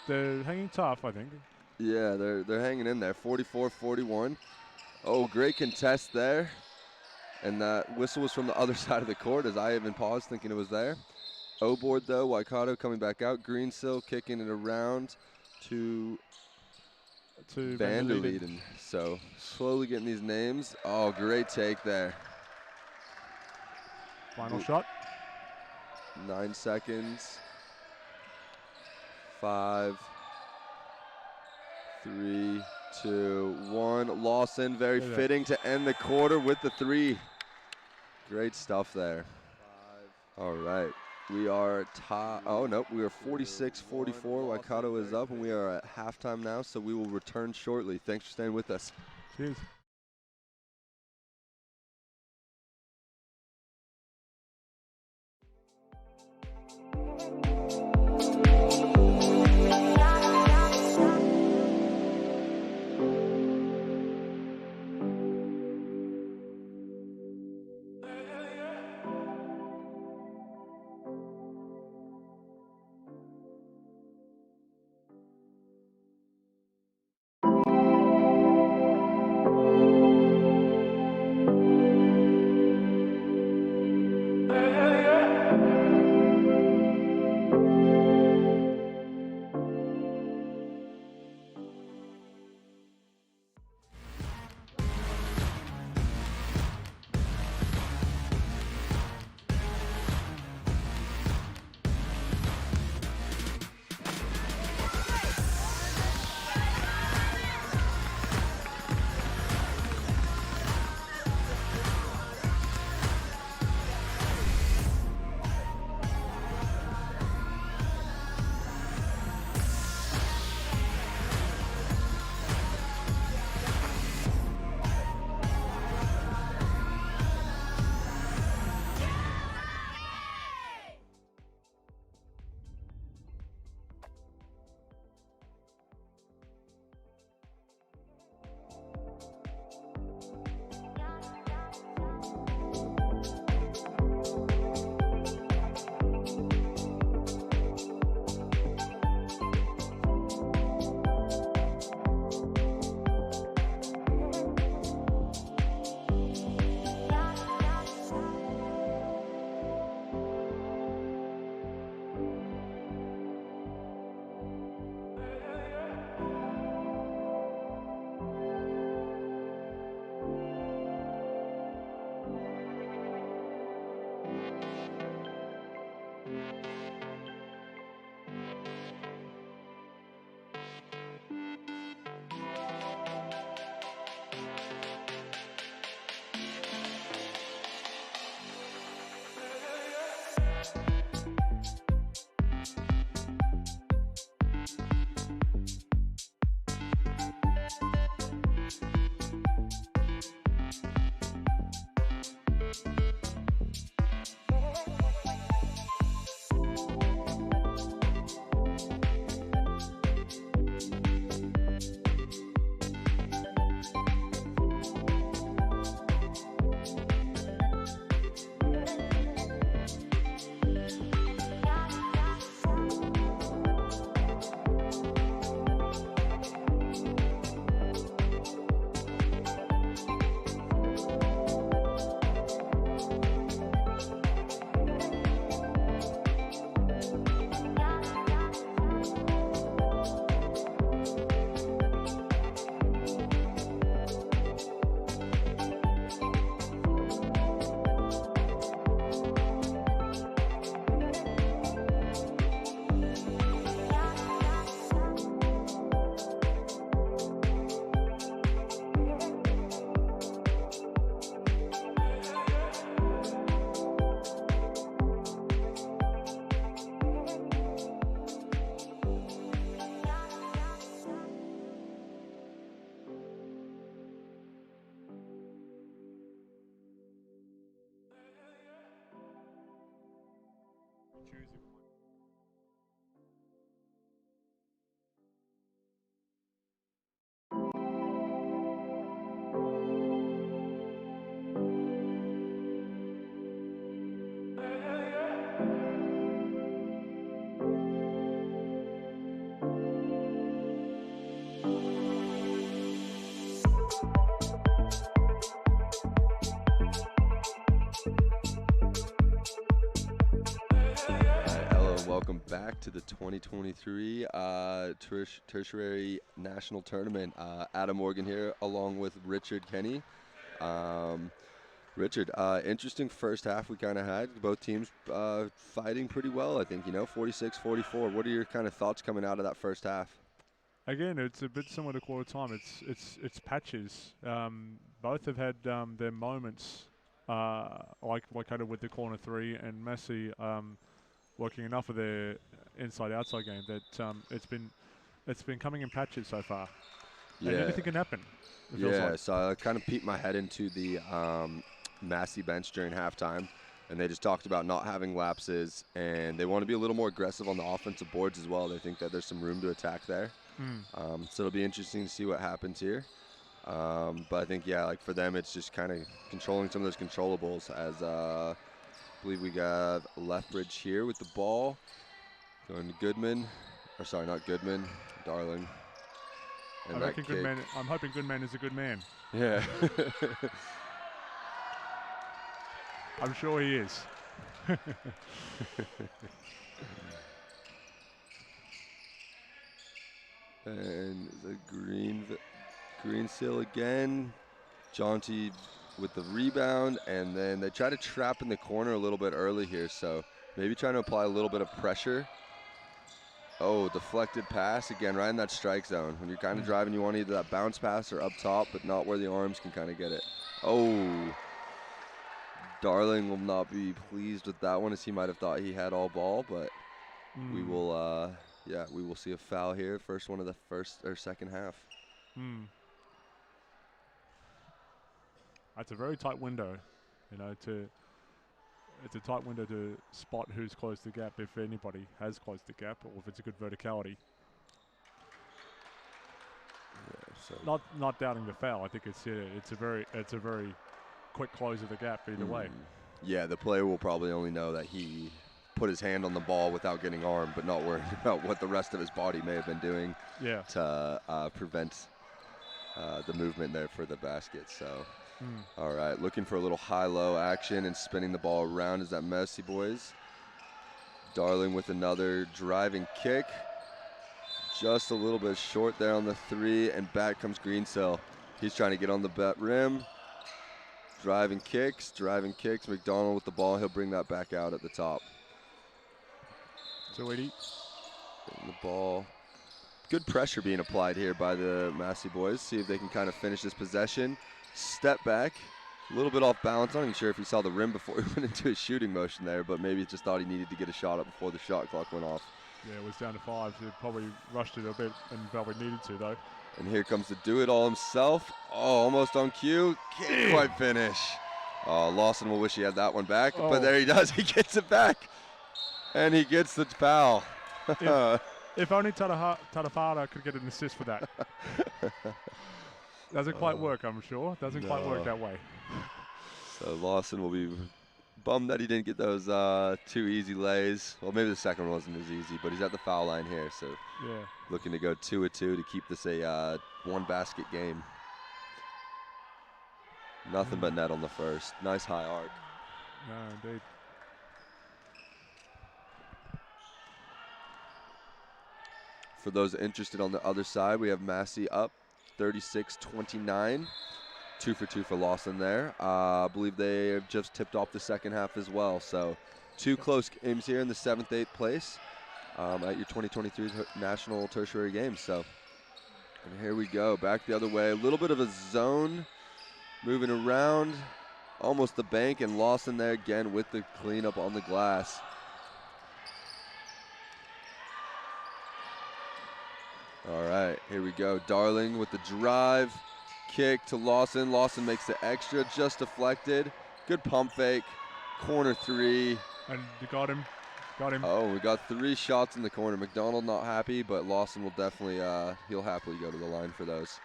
They're hanging tough, I think. Yeah, they're hanging in there. 44-41. Oh, great contest there. And that whistle was from the other side of the court, as I even paused thinking it was there. O-board though, Waikato coming back out. Greensill kicking it around to Vanderleiden. So slowly getting these names. Oh, great take there. Final shot. 9 seconds. 5, 3, 2, 1. Lawson, very fitting to end the quarter with the 3. Great stuff there. All right. We are we are 46-44. Waikato is up, and we are at halftime now, so we will return shortly. Thanks for staying with us. Cheers. choose. Welcome back to the 2023 Tertiary National Tournament. Adam Morgan here, along with Richard Kenny. Richard, interesting first half we kind of had. Both teams fighting pretty well, I think, 46-44. What are your kind of thoughts coming out of that first half? Again, it's a bit similar to quarter time. It's patches. Both have had their moments, like Waikato with the corner three and Massey working enough of their inside-outside game that it's been coming in patches so far. Yeah. And anything can happen. Yeah, so I kind of peeked my head into the Massey bench during halftime, and they just talked about not having lapses, and they want to be a little more aggressive on the offensive boards as well. They think that there's some room to attack there. So it'll be interesting to see what happens here. But I think, yeah, like for them, it's just kind of controlling some of those controllables as I believe we got Lethbridge here with the ball. Going to Goodman. Or sorry, not Goodman. Darling. And I'm hoping Goodman is a good man. Yeah. I'm sure he is. And the green seal again. Jaunty with the rebound, and then they try to trap in the corner a little bit early here, so maybe trying to apply a little bit of pressure. Oh, deflected pass again, right in that strike zone. When you're kind of driving, you want either that bounce pass or up top, but not where the arms can kind of get it. Oh, Darling will not be pleased with that one, as he might have thought he had all ball, but we will, we will see a foul here. First one of the second half. That's a very tight window, it's a tight window to spot who's closed the gap, if anybody has closed the gap, or if it's a good verticality. Yeah, so not doubting the foul. I think it's a very quick close of the gap either way. Yeah, the player will probably only know that he put his hand on the ball without getting armed, but not worrying about what the rest of his body may have been doing to prevent the movement there for the basket. So. All right, looking for a little high-low action and spinning the ball around is that Massey boys. Darling with another driving kick. Just a little bit short there on the three, and back comes Greensill. He's trying to get on the rim. Driving kicks. McDonald with the ball. He'll bring that back out at the top. 280. Getting the ball. Good pressure being applied here by the Massey boys. See if they can kind of finish this possession. Step back, a little bit off balance. I'm not even sure if he saw the rim before he went into his shooting motion there, but maybe he just thought he needed to get a shot up before the shot clock went off. Yeah, it was down to 5. So he probably rushed it a bit and probably needed to, though. And here comes the do-it-all himself. Oh, almost on cue. Can't quite finish. Oh, Lawson will wish he had that one back, but there he does. He gets it back, and he gets the foul. If only Tadafara could get an assist for that. Doesn't quite work, I'm sure. Doesn't quite work that way. So Lawson will be bummed that he didn't get those 2 easy lays. Well, maybe the second one wasn't as easy, but he's at the foul line here, so looking to go 2-2 to keep this a one-basket game. Nothing but net on the first. Nice high arc. No, indeed. For those interested on the other side, we have Massey up 36-29. 2 for 2 for Lawson there. I believe they have just tipped off the second half as well. So 2 close games here in the 7th, 8th place at your 2023 National Tertiary Games. So, and here we go. Back the other way. A little bit of a zone moving around. Almost the bank, and Lawson there again with the cleanup on the glass. All right, here we go. Darling with the drive. Kick to Lawson. Lawson makes the extra, just deflected. Good pump fake. Corner 3. And you got him. Got him. Oh, we got 3 shots in the corner. McDonald not happy, but Lawson will definitely, he'll happily go to the line for those.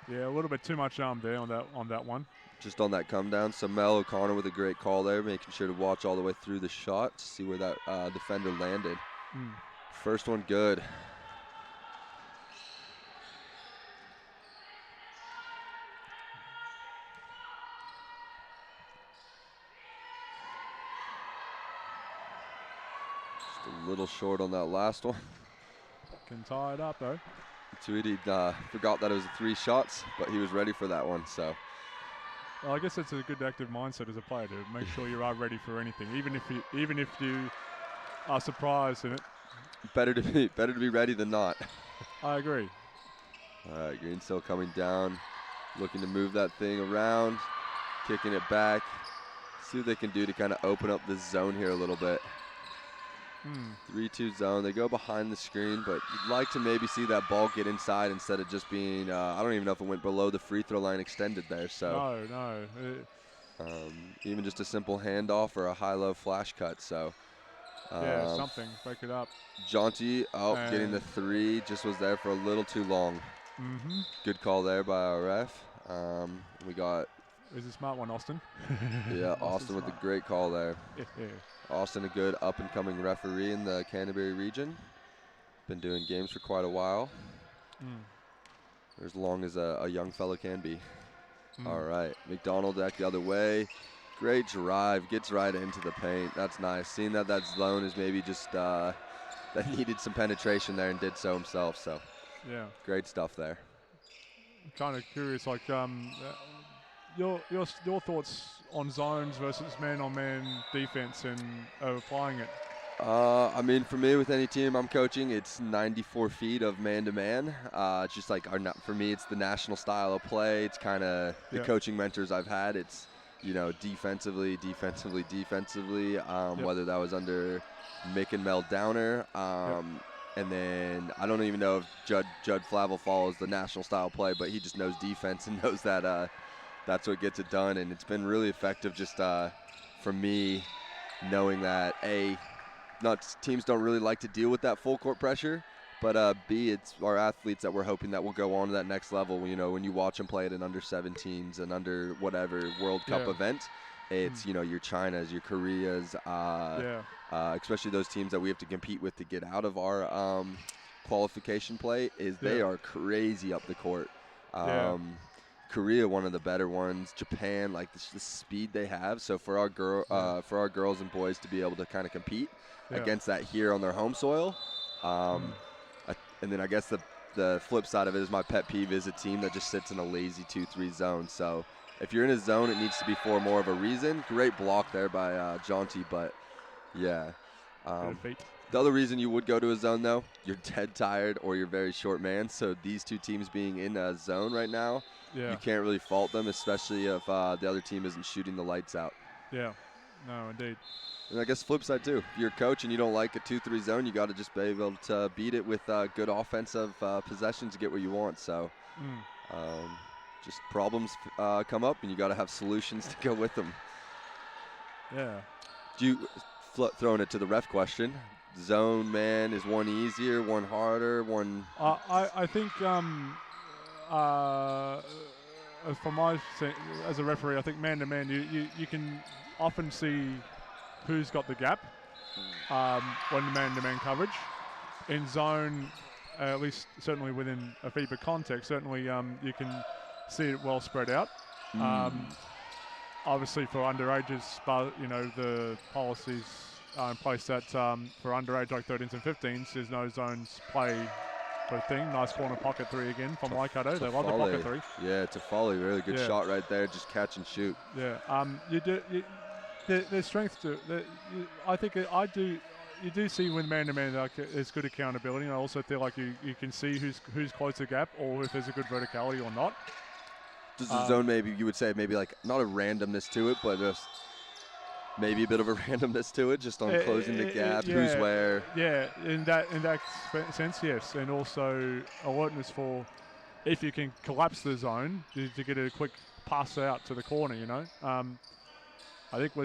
Yeah, a little bit too much arm there on that one. Just on that come down. So Mel O'Connor with a great call there, making sure to watch all the way through the shot to see where that defender landed. First one good. Just a little short on that last one. Can tie it up though. Tweedy forgot that it was 3 shots, but he was ready for that one. So. Well, I guess it's a good active mindset as a player to make sure you are ready for anything, even if you are surprised in it. Better to be ready than not. I agree. All right, Green still coming down, looking to move that thing around, kicking it back. See what they can do to kind of open up the zone here a little bit. 3-2 zone. They go behind the screen, but you'd like to maybe see that ball get inside instead of just being, I don't even know if it went below the free throw line extended there. So No. Even just a simple handoff or a high-low flash cut. So yeah, something. Break it up. Jaunty, getting the 3, just was there for a little too long. Good call there by our ref. We got... Is a smart one, Austin. Yeah, Austin with a great call there. Yeah. Austin, a good up-and-coming referee in the Canterbury region. Been doing games for quite a while. As long as a young fellow can be. All right, McDonald back the other way. Great drive, gets right into the paint. That's nice. Seeing that zone is maybe just that needed some penetration there and did so himself. So yeah, great stuff there. I'm kind of curious, like your thoughts on zones versus man-on-man defense and applying it. I mean, for me, with any team I'm coaching, it's 94 feet of man-to-man. It's just like for me, it's the national style of play. It's kind of the coaching mentors I've had. It's defensively, whether that was under Mick and Mel Downer. And then I don't even know if Judd Flavel follows the national style play, but he just knows defense and knows that that's what gets it done. And it's been really effective just for me knowing that, A, teams don't really like to deal with that full court pressure, but B, it's our athletes that we're hoping that will go on to that next level. When you watch them play at an under 17s and under whatever World Cup event, it's your Chinas, your Koreas, especially those teams that we have to compete with to get out of our qualification play. They are crazy up the court. Korea, one of the better ones. Japan, like the speed they have. So for our girls and boys to be able to kind of compete against that here on their home soil. And then I guess the flip side of it is my pet peeve is a team that just sits in a lazy 2-3 zone. So if you're in a zone, it needs to be for more of a reason. Great block there by Jaunty, but yeah. The other reason you would go to a zone, though, you're dead tired or you're very short man. So these two teams being in a zone right now, you can't really fault them, especially if the other team isn't shooting the lights out. Yeah, no, indeed. And I guess flip side, too. If you're a coach and you don't like a 2-3 zone, you got to just be able to beat it with good offensive possession to get what you want. So just problems come up, and you got to have solutions to go with them. Yeah. Do you throwing it to the ref question? Zone man, is one easier, one harder, one? I think from my as a referee, I think man to man, you can often see who's got the gap when man to man coverage. In zone, at least certainly within a FIBA context, certainly you can see it well spread out. Obviously for underages, the policies in place that for underage like 13s and 15s, there's no zones play sort of thing. Nice corner pocket 3 again from Waikato. They love the pocket 3. Yeah, it's a volley. Really good shot right there. Just catch and shoot. Yeah. There's strength to it. I think you do see with man-to-man like there's good accountability. And I also feel like you can see who's close to gap or if there's a good verticality or not. Does the zone maybe, you would say, maybe like not a randomness to it, but just maybe a bit of a randomness to it, just on closing the gap, who's where. Yeah, in that sense, yes. And also alertness for if you can collapse the zone to get a quick pass out to the corner, I think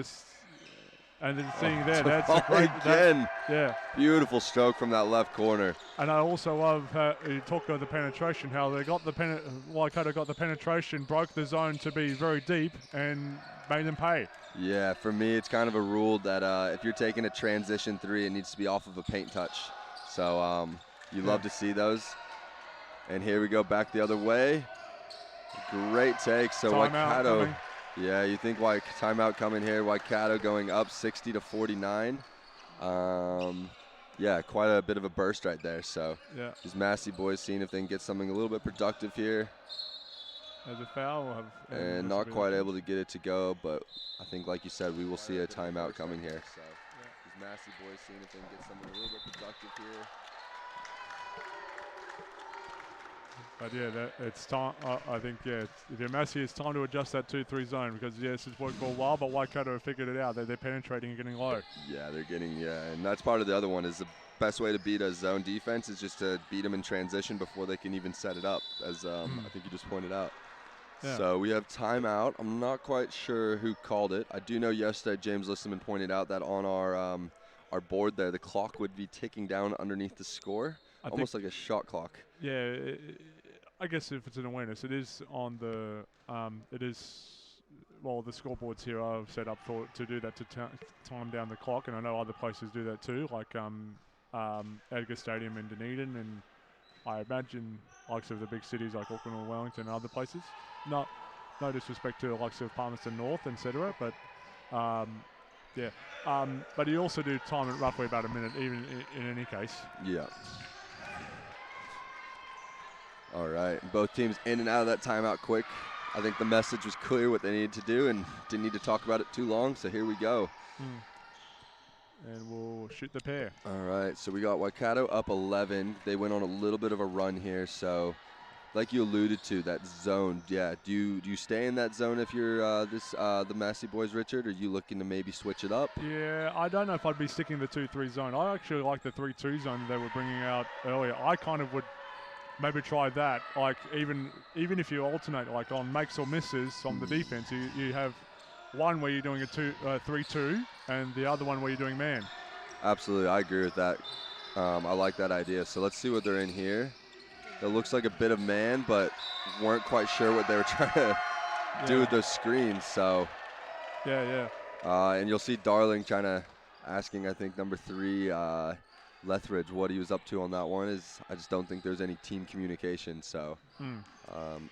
And then seeing there, that's a great again. Yeah. Beautiful stroke from that left corner. And I also love you talk about the penetration, how they got the Waikato got the penetration, broke the zone to be very deep, and made them pay. Yeah, for me, it's kind of a rule that if you're taking a transition three, it needs to be off of a paint touch. So you love to see those. And here we go back the other way. Great take. So Waikato. Yeah, you think timeout coming here. Waikato going up 60-49. Yeah, quite a bit of a burst right there. So these Massey boys seeing if they can get something a little bit productive here. As a foul. And not quite able to get it to go, but I think, like you said, we will see a timeout coming here. So these Massey boys seeing if they can get something a little bit productive here. But yeah, it's time. I think if you're Massey, it's time to adjust that 2-3 zone because yes, it's worked for a while, but Waikato have figured it out. They're penetrating and getting low. Yeah, they're getting and that's part of the other one is the best way to beat a zone defense is just to beat them in transition before they can even set it up, as I think you just pointed out. Yeah. So we have timeout. I'm not quite sure who called it. I do know yesterday James Listerman pointed out that on our board there, the clock would be ticking down underneath the score, almost like a shot clock. Yeah. I guess if it's an awareness, it is on the, the scoreboards here are set up to do that to time down the clock, and I know other places do that too, like Edgar Stadium in Dunedin, and I imagine likes of the big cities like Auckland or Wellington and other places. No disrespect to the likes of Palmerston North, etc., but but you also do time it roughly about a minute, even in any case. Yeah. All right, both teams in and out of that timeout quick. I think the message was clear what they needed to do and didn't need to talk about it too long, so here we go. And we'll shoot the pair. All right, so we got Waikato up 11. They went on a little bit of a run here, so like you alluded to, that zone, do you stay in that zone if you're the Massey boys, Richard, or are you looking to maybe switch it up? Yeah, I don't know if I'd be sticking the 2-3 zone. I actually like the 3-2 zone they were bringing out earlier. I kind of would maybe try that, like even if you alternate, like on makes or misses on the defense, you have one where you're doing a 3-2 and the other one where you're doing man. Absolutely, I agree with that. I like that idea. So let's see what they're in here. It looks like a bit of man, but weren't quite sure what they were trying to do with those screens. So and you'll see Darling asking, I think, number 3, Lethbridge, what he was up to on that one. Is I just don't think there's any team communication. So, and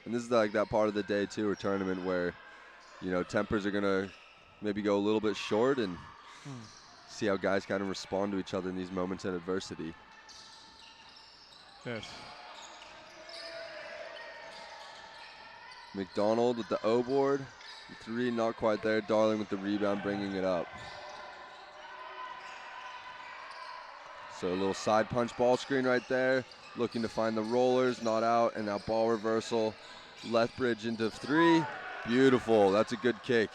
this is like that part of the day too, or tournament where, tempers are gonna maybe go a little bit short and see how guys kind of respond to each other in these moments of adversity. Yes. McDonald with the O board, 3 not quite there. Darling with the rebound, bringing it up. So a little side punch ball screen right there. Looking to find the rollers, not out, and now ball reversal. Lethbridge into 3. Beautiful, that's a good kick.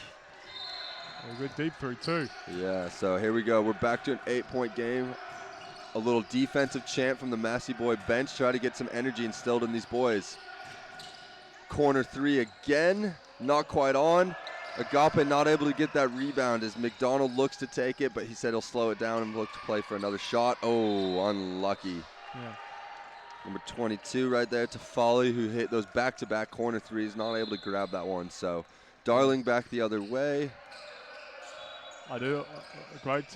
A good deep 3 too. Yeah, so here we go. We're back to an 8-point game. A little defensive chant from the Massey boy bench. Try to get some energy instilled in these boys. Corner 3 again, not quite on. Agape not able to get that rebound as McDonald looks to take it, but he said he'll slow it down and look to play for another shot. Oh, unlucky. Yeah. Number 22 right there, Tafali, who hit those back-to-back corner 3s, not able to grab that one. So Darling back the other way. I do. Great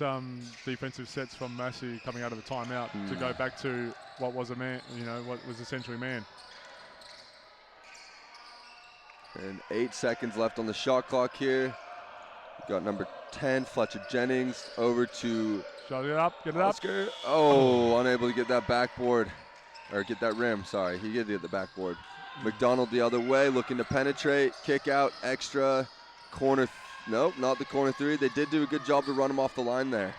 defensive sets from Massey coming out of the timeout to go back to what was a man, what was essentially man. And 8 seconds left on the shot clock here. We've got number 10, Fletcher Jennings, over to Shut it up, get it Oscar. Up. Oh, unable to get that backboard, or get that rim, sorry. He did get the backboard. McDonald the other way, looking to penetrate, kick out, extra, corner, nope, not the corner 3. They did do a good job to run him off the line there.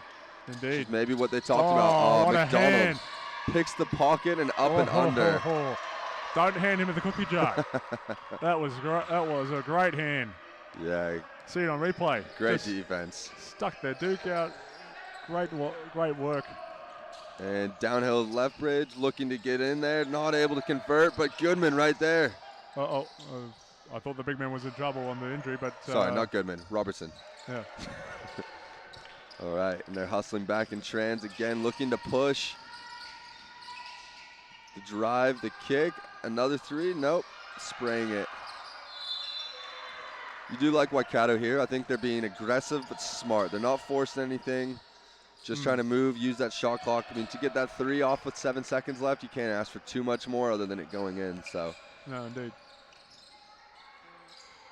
Indeed. Maybe what they talked about. What McDonald picks the pocket and up and under. Don't hand him the cookie jar. That was a great hand. Yeah. See it on replay. Great defense. Stuck their Duke out. Great work. And downhill Lethbridge looking to get in there. Not able to convert, but Goodman right there. I thought the big man was in trouble on the injury, but... Sorry, not Goodman. Robertson. Yeah. All right, and they're hustling back in trans again, looking to push. The drive, the kick, another three, nope, spraying it. You do like Waikato here. I think they're being aggressive but smart. They're not forcing anything, just trying to move, use that shot clock. I mean, to get that three off with 7 seconds left, you can't ask for too much more other than it going in, so. No, indeed.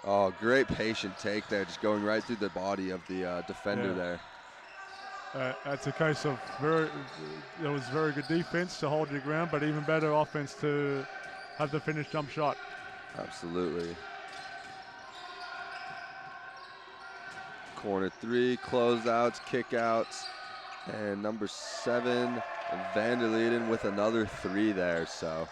Oh, great patient take there, just going right through the body of the defender there. That's a case of there was very good defense to hold your ground, but even better offense to have the finished jump shot. Absolutely. Corner three, closeouts, kickouts, and number 7, Van der Leiden with another 3 there, so.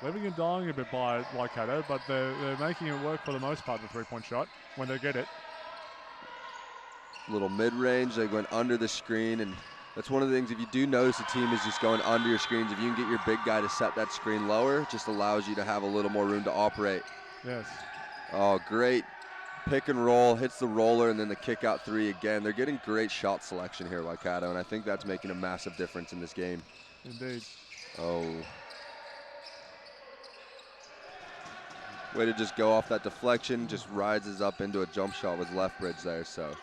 Living and dying a bit by Waikato, but they're making it work for the most part, the three-point shot, when they get it. Little mid-range, they went under the screen, and that's one of the things, if you do notice a team is just going under your screens, if you can get your big guy to set that screen lower, it just allows you to have a little more room to operate. Yes. Oh, great pick and roll, hits the roller, and then the kick out 3 again. They're getting great shot selection here, Waikato, and I think that's making a massive difference in this game. Indeed. Oh. Way to just go off that deflection, just rises up into a jump shot with left bridge there, so.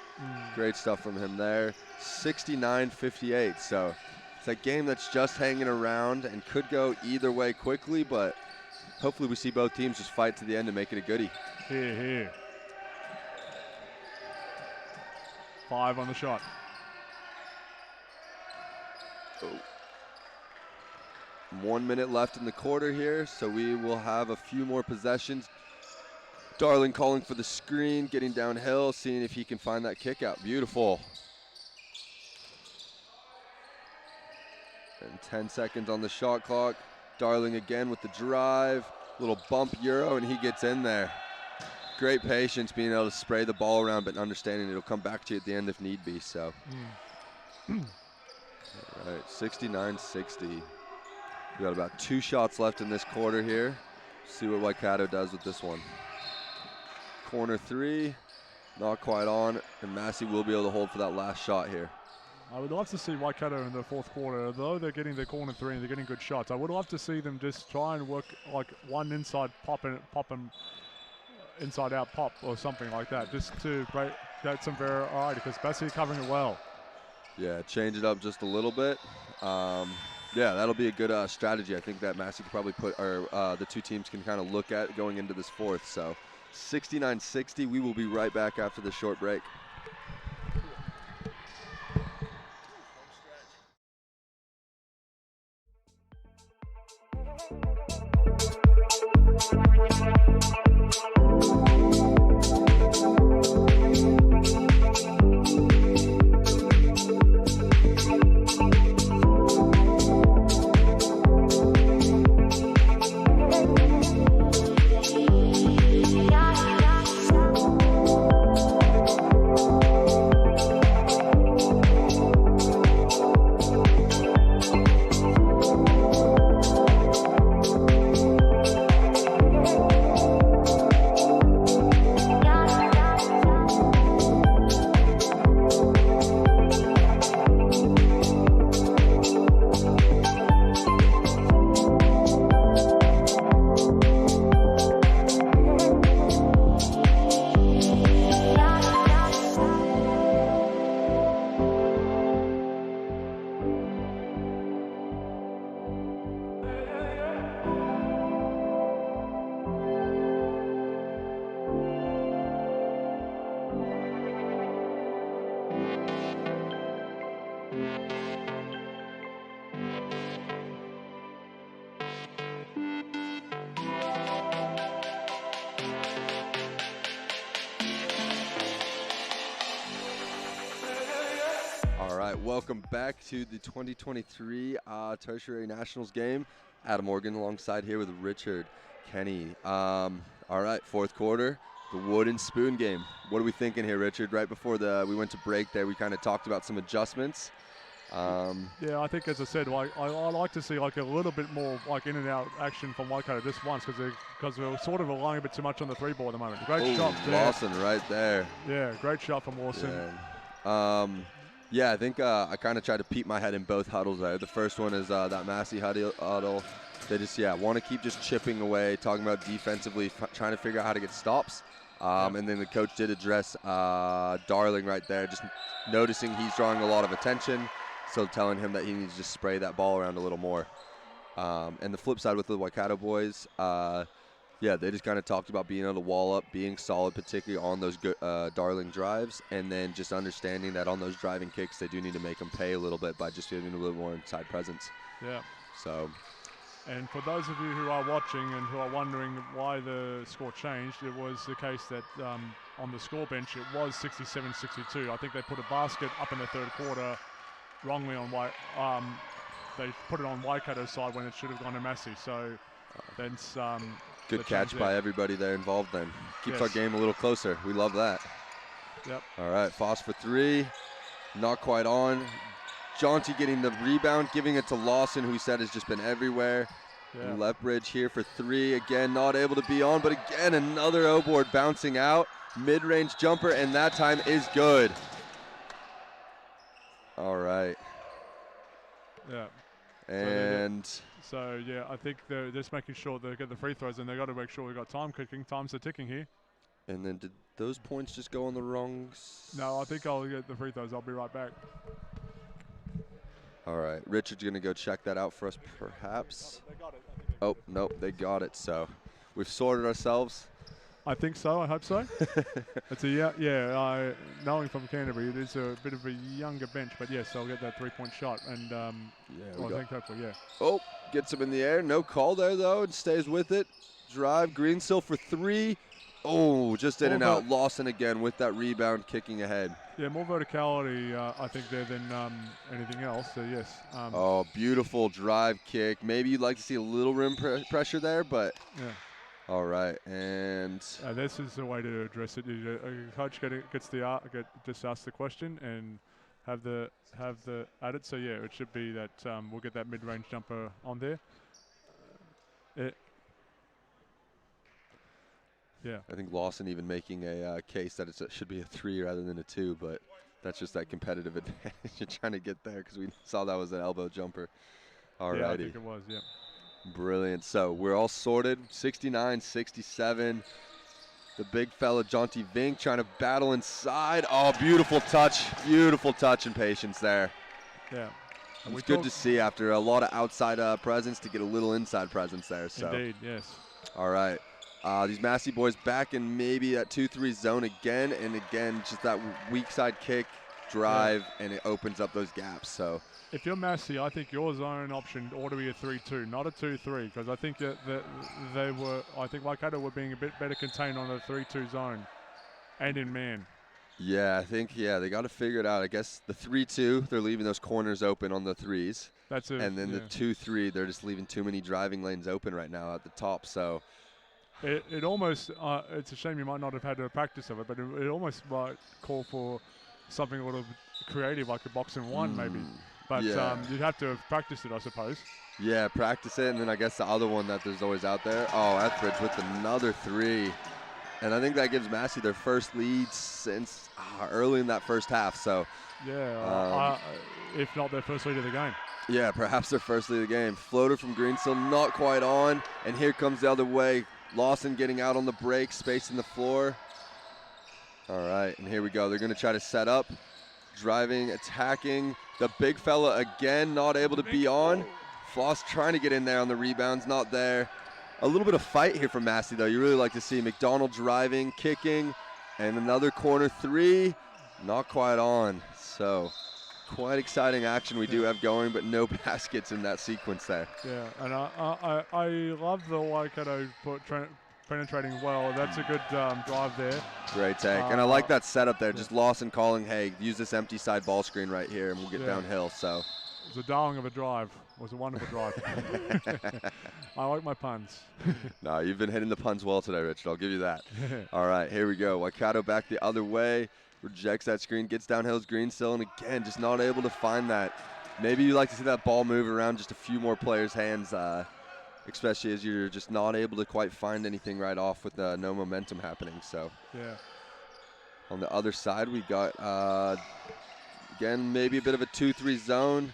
Great stuff from him there. 69-58, so it's that game that's just hanging around and could go either way quickly, but hopefully we see both teams just fight to the end and make it a goodie. Here. 5 on the shot. Oh. 1 minute left in the quarter here, so we will have a few more possessions. Darling calling for the screen, getting downhill, seeing if he can find that kick out. Beautiful. And 10 seconds on the shot clock. Darling again with the drive. Little bump Euro, and he gets in there. Great patience being able to spray the ball around, but understanding it'll come back to you at the end if need be, so. All right, 69-60. We got about 2 shots left in this quarter here. See what Waikato does with this one. Corner 3, not quite on, and Massey will be able to hold for that last shot here. I would love to see Waikato in the fourth quarter, although they're getting their corner 3 and they're getting good shots. I would love to see them just try and work like one inside pop and inside out pop or something like that, just to get some variety, because Massey covering it well. Yeah, change it up just a little bit. Yeah, that'll be a good strategy. I think that Massey could probably put, or the two teams can kind of look at going into this fourth. So 69-60, we will be right back after the short break. Welcome back to the 2023 Tertiary Nationals game. Adam Morgan alongside here with Richard Kenny. All right, fourth quarter, the wooden spoon game. What are we thinking here, Richard? Right before we went to break there, we kind of talked about some adjustments. Yeah, I think, as I said, like I like to see like a little bit more like in and out action from Waikato just once, because we're sort of relying a bit too much on the 3 ball at the moment. Great shot there. Lawson right there. Yeah, great shot from Lawson. Yeah. Yeah, I think I kind of tried to peep my head in both huddles there. The first one is that Massey huddle. They just, want to keep just chipping away, talking about defensively, trying to figure out how to get stops. And then the coach did address Darling right there, just noticing he's drawing a lot of attention, so telling him that he needs to just spray that ball around a little more. And the flip side with the Waikato boys, they just kind of talked about being able to wall up, being solid, particularly on those good Darling drives, and then just understanding that on those driving kicks, they do need to make them pay a little bit by just giving a little more inside presence. Yeah. So. And for those of you who are watching and who are wondering why the score changed, it was the case that on the score bench it was 67-62. I think they put a basket up in the third quarter wrongly on they put it on Waikato's side when it should have gone to Massey. So that's good catch by everybody there involved then. Keeps our game a little closer. We love that. Yep. All right, Foss for three. Not quite on. Jaunty getting the rebound, giving it to Lawson, who he said has just been everywhere. And Lethbridge here for three. Again, not able to be on, but again, another O-board bouncing out. Mid-range jumper, and that time is good. All right. Yeah. And I think they're just making sure they get the free throws, and they've got to make sure we've got time clicking. Times are ticking here. And then did those points just go on the wrong No, I think I'll get the free throws. I'll be right back. All right, Richard's going to go check that out for us, perhaps. They got it. Oh, nope, they got it. So we've sorted ourselves. I think so. I hope so. It's knowing from Canterbury, it is a bit of a younger bench, but yes, I'll get that three-point shot. And I think hopefully, Oh, gets him in the air. No call there, though, and stays with it. Drive, Greensill for three. Oh, just in and out. Lawson again with that rebound, kicking ahead. Yeah, more verticality, I think, there than anything else. So, yes. Beautiful drive kick. Maybe you'd like to see a little rim pressure there, but. Yeah. All right, and. This is the way to address it. A coach just ask the question and have the added. So, yeah, it should be that we'll get that mid-range jumper on there. Yeah. I think Lawson even making a case that it should be a three rather than a two, but that's just that competitive advantage you're trying to get there because we saw that was an elbow jumper. All righty. Yeah, I think it was, yeah. Brilliant. So we're all sorted, 69-67. The big fella, Jaunty Vink, trying to battle inside. Oh, beautiful touch and patience there. Yeah. It's good to see after a lot of outside presence to get a little inside presence there. So. Indeed, yes. All right. These Massey boys back in maybe that 2-3 zone again, and again, just that weak side kick, drive, and it opens up those gaps. So, if you're Massey, I think your zone option ought to be a 3-2, not a 2-3, because I think that I think Waikato were being a bit better contained on the 3-2 zone and in man. Yeah, I think, they got to figure it out. I guess the 3-2, they're leaving those corners open on the threes. And then the 2-3, they're just leaving too many driving lanes open right now at the top. So. It almost, it's a shame you might not have had a practice of it, but it almost might call for something a little creative, like a box and one maybe. But you'd have to have practiced it, I suppose. Yeah, practice it, and then I guess the other one that there's always out there. Oh, Etheridge with another three. And I think that gives Massey their first lead since early in that first half. So, if not their first lead of the game. Yeah, perhaps their first lead of the game. Floater from Greensill, not quite on, and here comes the other way. Lawson getting out on the break, spacing the floor. All right, and here we go. They're going to try to set up. Driving, attacking. The big fella again, not able to be on. Floss trying to get in there on the rebounds, not there. A little bit of fight here from Massey, though. You really like to see McDonald driving, kicking, and another corner three. Not quite on. So, quite exciting action we do have going, but no baskets in that sequence there. Yeah, and I love the Waikato penetrating well. That's a good drive there. Great take. And I like that setup there. Just Lawson calling, hey, use this empty side ball screen right here, and we'll get downhill. So it was a darling of a drive. It was a wonderful drive. I like my puns. No, you've been hitting the puns well today, Richard. I'll give you that. All right, here we go. Waikato back the other way. Rejects that screen, gets downhill as Greensill, and again, just not able to find that. Maybe you like to see that ball move around just a few more players' hands, especially as you're just not able to quite find anything right off with no momentum happening. So. Yeah. On the other side, we got, again, maybe a bit of a 2-3 zone.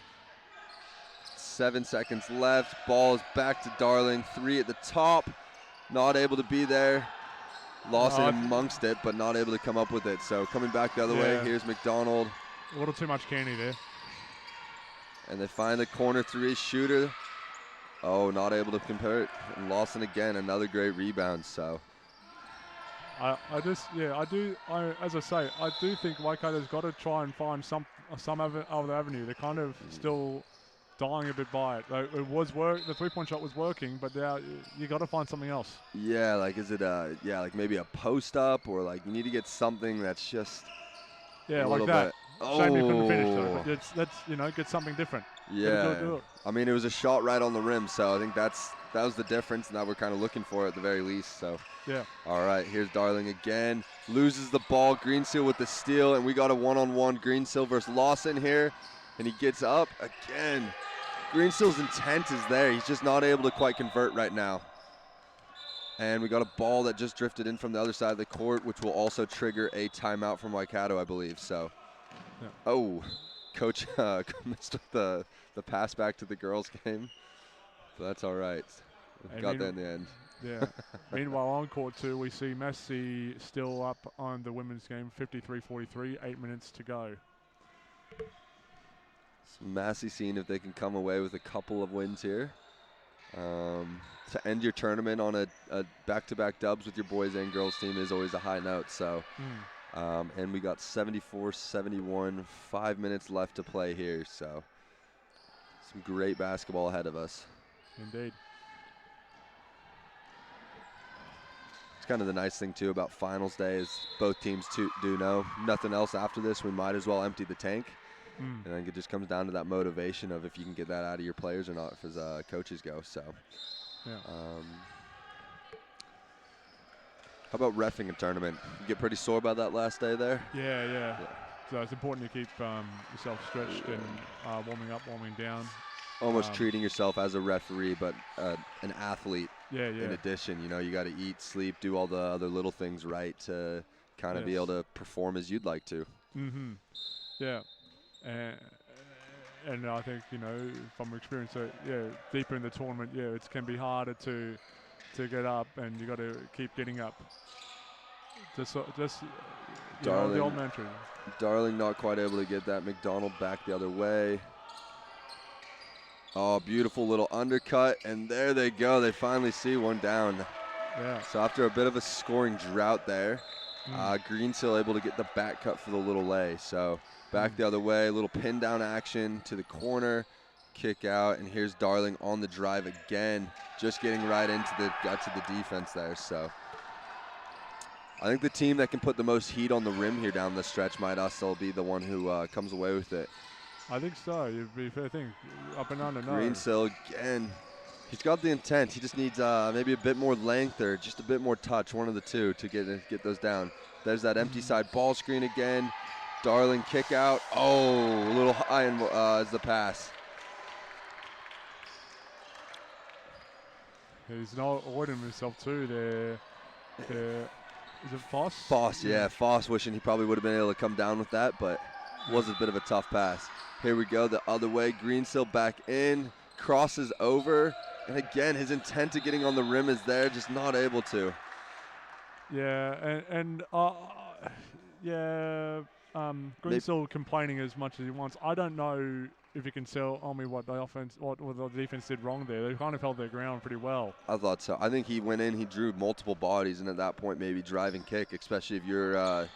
7 seconds left. Ball is back to Darling. 3 at the top. Not able to be there. Lost it amongst it, but not able to come up with it. So coming back the other way, here's McDonald. A little too much candy there. And they find the corner 3 shooter. Oh, not able to convert. And Lawson again, another great rebound. So as I say, I do think Waikato's got to try and find some other avenue. They're kind of still dying a bit by it. Like, the 3-point shot was working, but now you got to find something else. Yeah, like is it like maybe a post up, or like you need to get something that's just like that. Shame you couldn't finish though, but let's get something different. Yeah, do it. I mean it was a shot right on the rim, so I think that was the difference, and that we're kind of looking for at the very least. So yeah. All right, here's Darling again, loses the ball. Greensill with the steal, and we got a one-on-one Greensill versus Lawson here, and he gets up again. Greensill's intent is there. He's just not able to quite convert right now. And we got a ball that just drifted in from the other side of the court, which will also trigger a timeout from Waikato, I believe. So, Coach missed the pass back to the girls' game. But that's all right. We got there in the end. Yeah. Meanwhile, on court 2, we see Massey still up on the women's game, 53-43, 8 minutes to go. Massey seeing if they can come away with a couple of wins here to end your tournament on a back-to-back dubs with your boys and girls team is always a high note. So, and we got 74-71, 5 minutes left to play here. So, some great basketball ahead of us. Indeed. It's kind of the nice thing too about finals day is both teams do know nothing else after this. We might as well empty the tank. And I think it just comes down to that motivation of if you can get that out of your players or not, as coaches go. So, how about reffing a tournament? You get pretty sore about that last day there? Yeah. So it's important to keep yourself stretched and warming up, warming down. Almost treating yourself as a referee, but an athlete. Yeah. In addition, you got to eat, sleep, do all the other little things right to kind of be able to perform as you'd like to. Yeah. And I think, from experience, deeper in the tournament, it can be harder to get up, and you got to keep getting up. Darling, the old mantra. Darling not quite able to get that. McDonald back the other way. Oh, beautiful little undercut, and there they go. They finally see one down. Yeah. So after a bit of a scoring drought there, Greensill able to get the back cut for the little lay. So back the other way, little pin down action to the corner, kick out, and here's Darling on the drive again, just getting right into the guts of the defense there. So I think the team that can put the most heat on the rim here down the stretch might also be the one who comes away with it. I think so. It'd be a fair thing. Up and under. Greensill again. He's got the intent. He just needs maybe a bit more length or just a bit more touch, one of the two, to get those down. There's that empty side ball screen again. Darling kick out. Oh, a little high as the pass. He's not avoiding himself too there. Is it Foss? Foss, yeah. Foss wishing he probably would have been able to come down with that, but was a bit of a tough pass. Here we go, the other way. Greensill back in, crosses over, and again, his intent to getting on the rim is there, just not able to. Yeah, Greensill complaining as much as he wants. I don't know if you can tell me what the defense did wrong there. They kind of held their ground pretty well. I thought so. I think he went in, he drew multiple bodies, and at that point maybe drive and kick, especially if your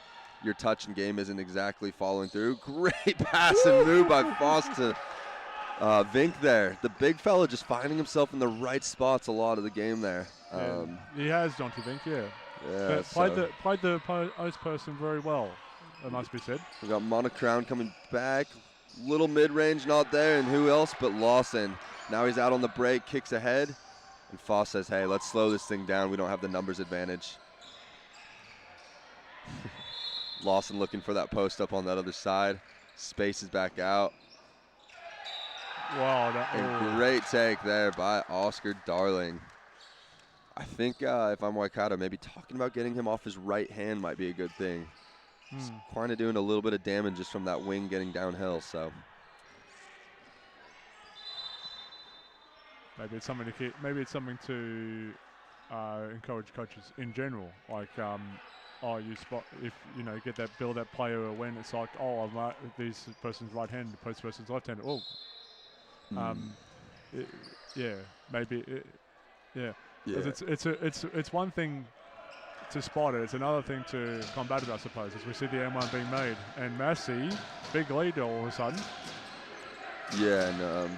touch and game isn't exactly following through. Great pass and move by Foss to Vink there. The big fella just finding himself in the right spots a lot of the game there. He has, Jonty Vink, Yeah, played the post person very well, it must be said. We got Monocrown coming back. Little mid-range not there, and who else but Lawson. Now he's out on the break, kicks ahead, and Foss says, hey, let's slow this thing down. We don't have the numbers advantage. Lawson looking for that post up on that other side. Space is back out. Wow. Great take there by Oscar Darling. I think if I'm Waikato, maybe talking about getting him off his right hand might be a good thing. He's kind of doing a little bit of damage just from that wing getting downhill, so. Maybe it's something to keep, maybe it's something to encourage coaches in general. Like, oh, you spot if you know get that build that player when it's like, oh, I'm right, this person's right-handed, this person's left-handed. Oh, yeah, maybe, yeah. Because it's one thing to spot it. It's another thing to combat it, I suppose, as we see the M1 being made. And Massey, big lead all of a sudden. Yeah, and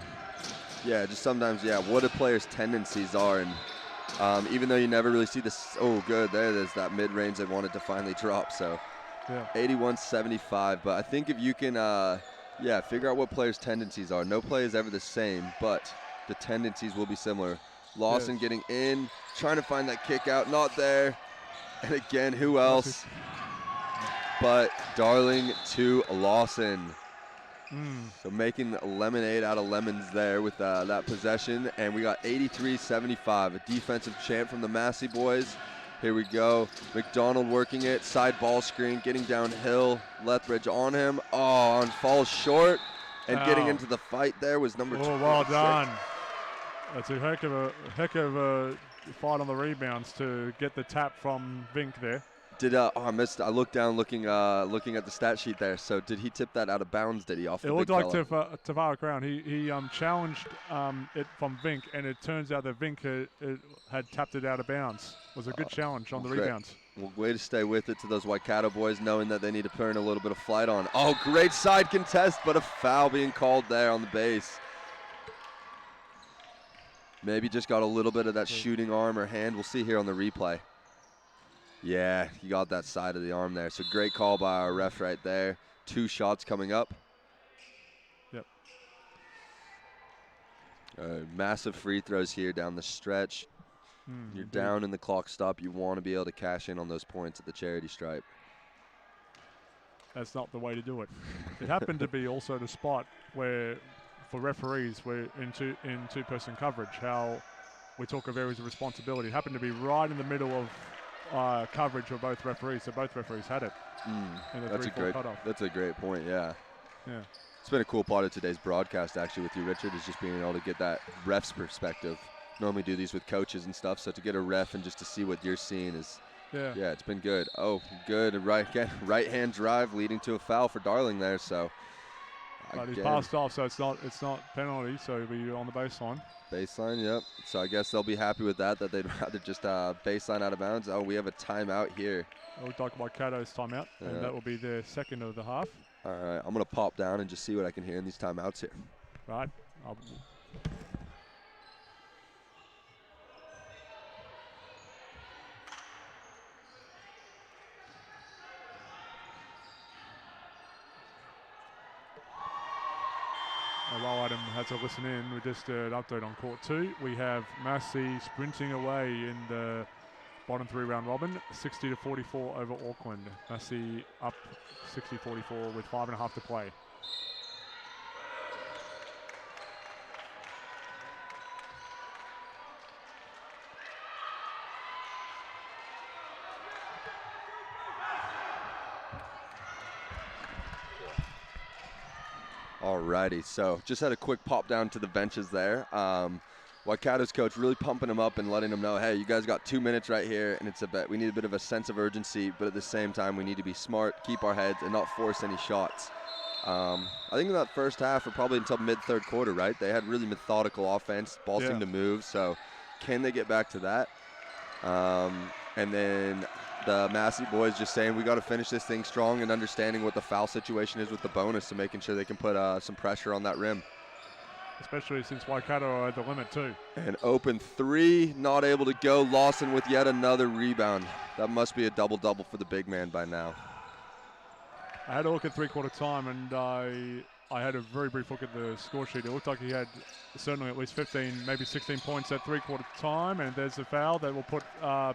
yeah, just sometimes, yeah, what a player's tendencies are. And even though you never really see this, oh, good, there's that mid-range that wanted to finally drop. So, yeah. 81-75. But I think if you can, yeah, figure out what players' tendencies are. No play is ever the same, but the tendencies will be similar. Lawson getting in, trying to find that kick out, not there. And again, who else but Darling to Lawson. So making lemonade out of lemons there with that possession. And we got 83-75, a defensive champ from the Massey boys. Here we go. McDonald working it, side ball screen, getting downhill. Lethbridge on him. Oh, and falls short. And getting into the fight there was number 2. Oh, well done. That's a heck of a fight on the rebounds to get the tap from Vink there. Oh, I missed. I looked down, looking at the stat sheet there. So did he tip that out of bounds? Did he off? It looked like Tavara Crown. He challenged it from Vink, and it turns out that Vink had tapped it out of bounds. It was a good challenge on the rebounds. Well, way to stay with it to those Waikato boys, knowing that they need to put a little bit of flight on. Oh, great side contest, but a foul being called there on the base. Maybe just got a little bit of that shooting arm or hand. We'll see here on the replay. Yeah, he got that side of the arm there. So great call by our ref right there. 2 shots coming up. Yep. Massive free throws here down the stretch. You're down in the clock stop. You want to be able to cash in on those points at the charity stripe. That's not the way to do it. It happened to be also the spot where, for referees, we're in two-person coverage, how we talk of areas of responsibility. It happened to be right in the middle of coverage for both referees, so both referees had it. That's a great point, yeah. Yeah. It's been a cool part of today's broadcast, actually, with you, Richard, is just being able to get that ref's perspective. Normally do these with coaches and stuff, so to get a ref and just to see what you're seeing is, yeah, it's been good. Oh, good, right-hand drive leading to a foul for Darling there, so. But he's passed off, so it's not penalty, so he'll be on the baseline. Baseline, yep. So I guess they'll be happy with that they'd rather just baseline out of bounds. Oh, we have a timeout here. We'll talk about Waikato's timeout, and that will be their second of the half. All right, I'm going to pop down and just see what I can hear in these timeouts here. Right. While Adam has to listen in, we just an update on Court 2. We have Massey sprinting away in the bottom 3 round robin, 60-44 over Auckland. Massey up 60-44 with 5.5 to play. Alrighty, so just had a quick pop down to the benches there. Waikato's coach really pumping them up and letting them know, hey, you guys got 2 minutes right here, and we need a bit of a sense of urgency, but at the same time, we need to be smart, keep our heads, and not force any shots. I think in that first half, or probably until mid-third quarter, right, they had really methodical offense, ball seemed to move, so can they get back to that? And then the Massey boys just saying we got to finish this thing strong and understanding what the foul situation is with the bonus and making sure they can put some pressure on that rim. Especially since Waikato are at the limit too. And open 3, not able to go. Lawson with yet another rebound. That must be a double-double for the big man by now. I had a look at three-quarter time, and I had a very brief look at the score sheet. It looked like he had certainly at least 15, maybe 16 points at three-quarter time, and there's the foul that will put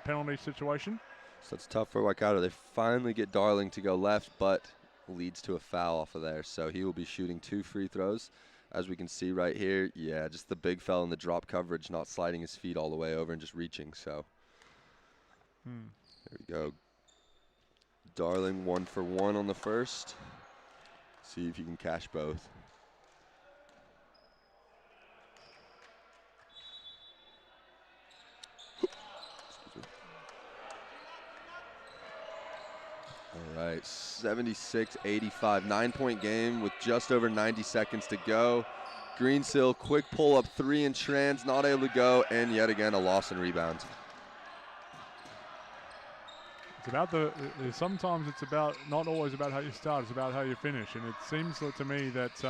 penalty situation. So it's tough for Waikato. They finally get Darling to go left, but leads to a foul off of there. So he will be shooting 2 free throws. As we can see right here, yeah, just the big fella in the drop coverage, not sliding his feet all the way over and just reaching. So there we go. Darling 1 for 1 on the first. See if you can cash both. All right, 76-85, 9-point game with just over 90 seconds to go. Greensill, quick pull up 3 in trans, not able to go, and yet again a loss in rebounds. It's about sometimes it's about, not always about how you start, it's about how you finish. And it seems to me that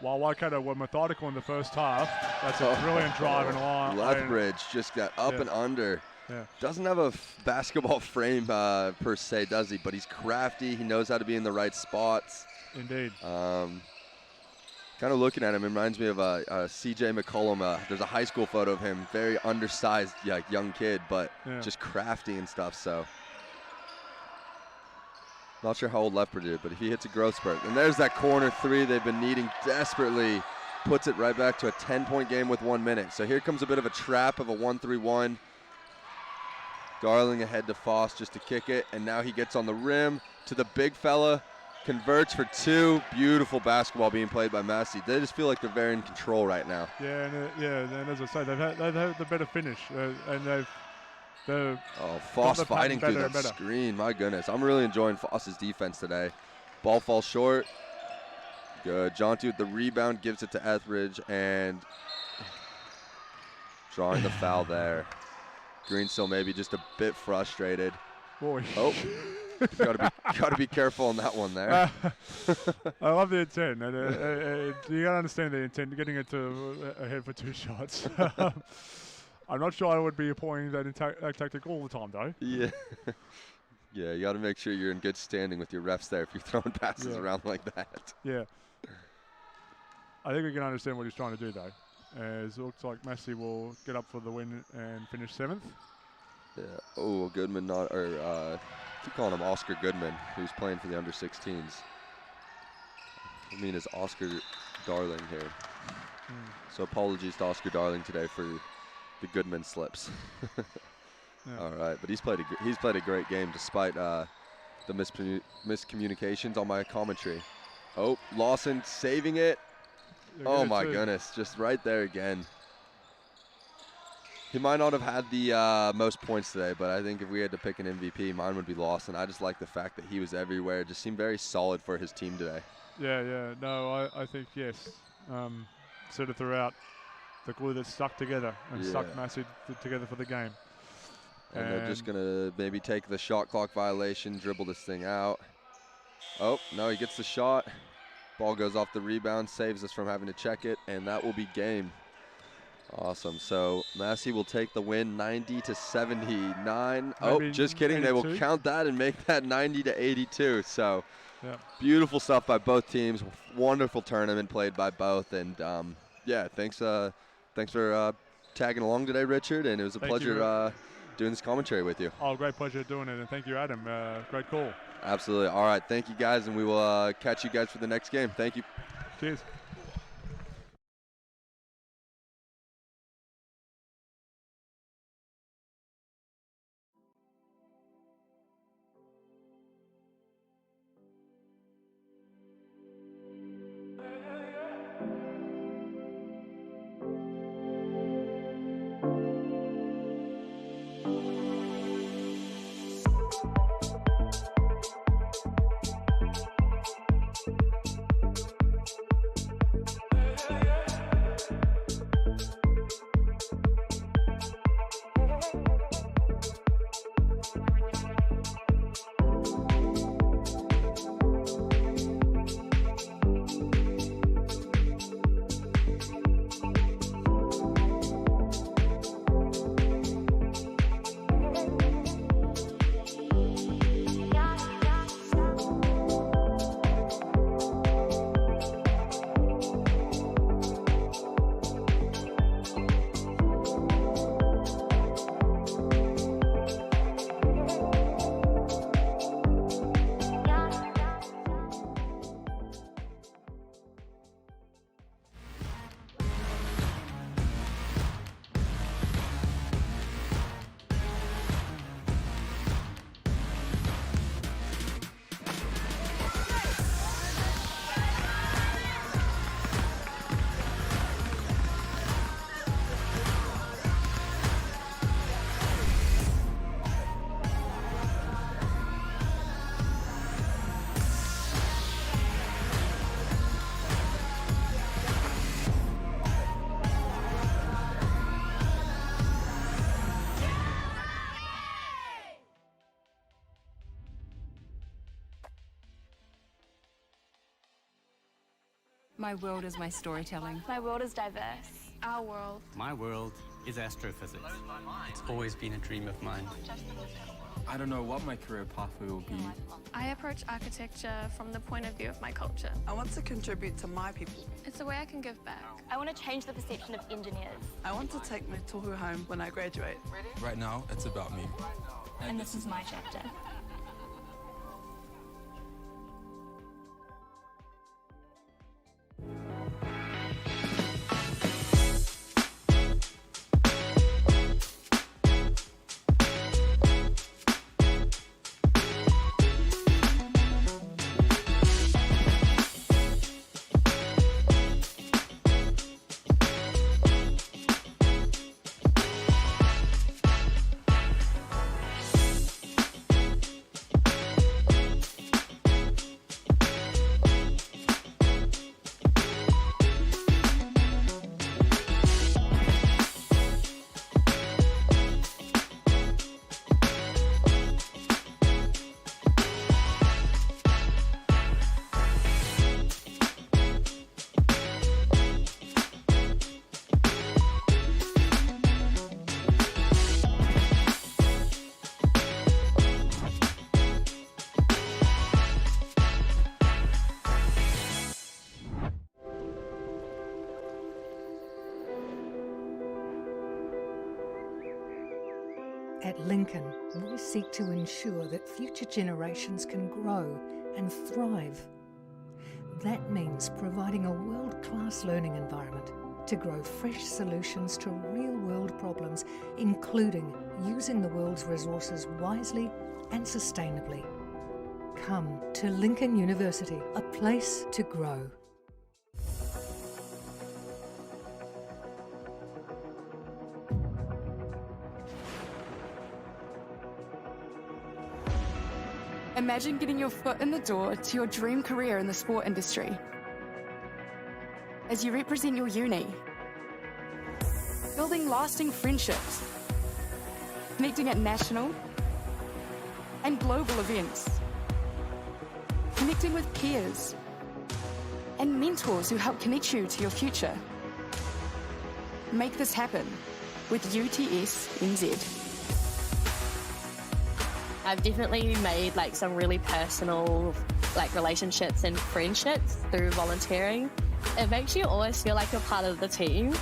while Waikato were methodical in the first half, that's a brilliant drive and line. Lethbridge just got up and under. Yeah. Doesn't have a basketball frame per se, does he? But he's crafty. He knows how to be in the right spots. Indeed. Kind of looking at him, it reminds me of CJ McCollum. There's a high school photo of him, very undersized young kid, but just crafty and stuff. So not sure how old Lethbridge is, but if he hits a growth spurt. And there's that corner 3 they've been needing desperately. Puts it right back to a 10-point game with 1 minute. So here comes a bit of a trap of a 1-3-1. Darling ahead to Foss just to kick it, and now he gets on the rim to the big fella, converts for 2. Beautiful basketball being played by Massey. They just feel like they're very in control right now. Yeah, and as I say, they've had the better finish, and they've Foss fighting through that screen. My goodness, I'm really enjoying Foss's defense today. Ball falls short. Good. Jonty with the rebound, gives it to Etheridge, and drawing the foul there. Greensill maybe just a bit frustrated. Boy. Oh, gotta be careful on that one there. I love the intent. You gotta understand the intent. Getting it to ahead for 2 shots. I'm not sure I would be employing that tactic all the time, though. Yeah. Yeah, you gotta make sure you're in good standing with your refs there if you're throwing passes around like that. Yeah. I think we can understand what he's trying to do, though. As it looks like Massey will get up for the win and finish 7th. Yeah. Oh, Goodman I keep calling him Oscar Goodman, who's playing for the under-16s. I mean, it's Oscar Darling here. So apologies to Oscar Darling today for the Goodman slips. All right, but he's played a great game despite the miscommunications on my commentary. Oh, Lawson saving it. Oh my goodness, just right there again. He might not have had the most points today, but I think if we had to pick an MVP, mine would be Lawson. I just like the fact that he was everywhere. It just seemed very solid for his team today. Yeah. No, I think, yes. Sort of throughout the glue that stuck together and stuck Massey together for the game. And they're just going to maybe take the shot clock violation, dribble this thing out. Oh, no, he gets the shot. Ball goes off the rebound, saves us from having to check it, and that will be game. Awesome. So Massey will take the win 90-79. Oh, just kidding. 82. They will count that and make that 90-82. So beautiful stuff by both teams. Wonderful tournament played by both. And thanks for tagging along today, Richard. And it was a pleasure doing this commentary with you. Oh, great pleasure doing it. And thank you, Adam. Great call. Absolutely. All right. Thank you, guys. And we will catch you guys for the next game. Thank you. Cheers. My world is my storytelling. My world is diverse. Our world. My world is astrophysics. It's always been a dream of mine. I don't know what my career pathway will be. I approach architecture from the point of view of my culture. I want to contribute to my people. It's a way I can give back. I want to change the perception of engineers. I want to take my tohu home when I graduate. Right now, it's about me. And this is my chapter. At Lincoln, we seek to ensure that future generations can grow and thrive. That means providing a world-class learning environment to grow fresh solutions to real-world problems, including using the world's resources wisely and sustainably. Come to Lincoln University, a place to grow. Imagine getting your foot in the door to your dream career in the sport industry. As you represent your uni, building lasting friendships, connecting at national and global events, connecting with peers and mentors who help connect you to your future. Make this happen with UTS NZ. I've definitely made some really personal relationships and friendships through volunteering. It makes you always feel like you're part of the team.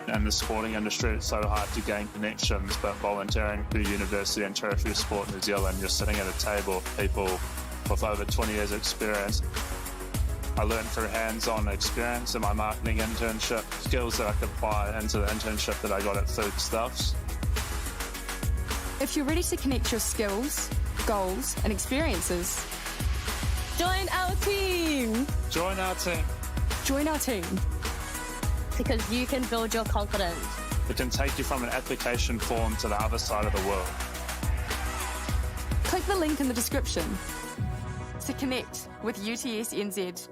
In the sporting industry, it's so hard to gain connections, but volunteering through university and Tertiary Sport New Zealand, you're sitting at a table with people with over 20 years experience. I learned through hands-on experience in my marketing internship, skills that I could apply into the internship that I got at Foodstuffs. If you're ready to connect your skills, goals, and experiences, join our team! Join our team! Join our team. Because you can build your confidence. It can take you from an application form to the other side of the world. Click the link in the description to connect with UTS NZ.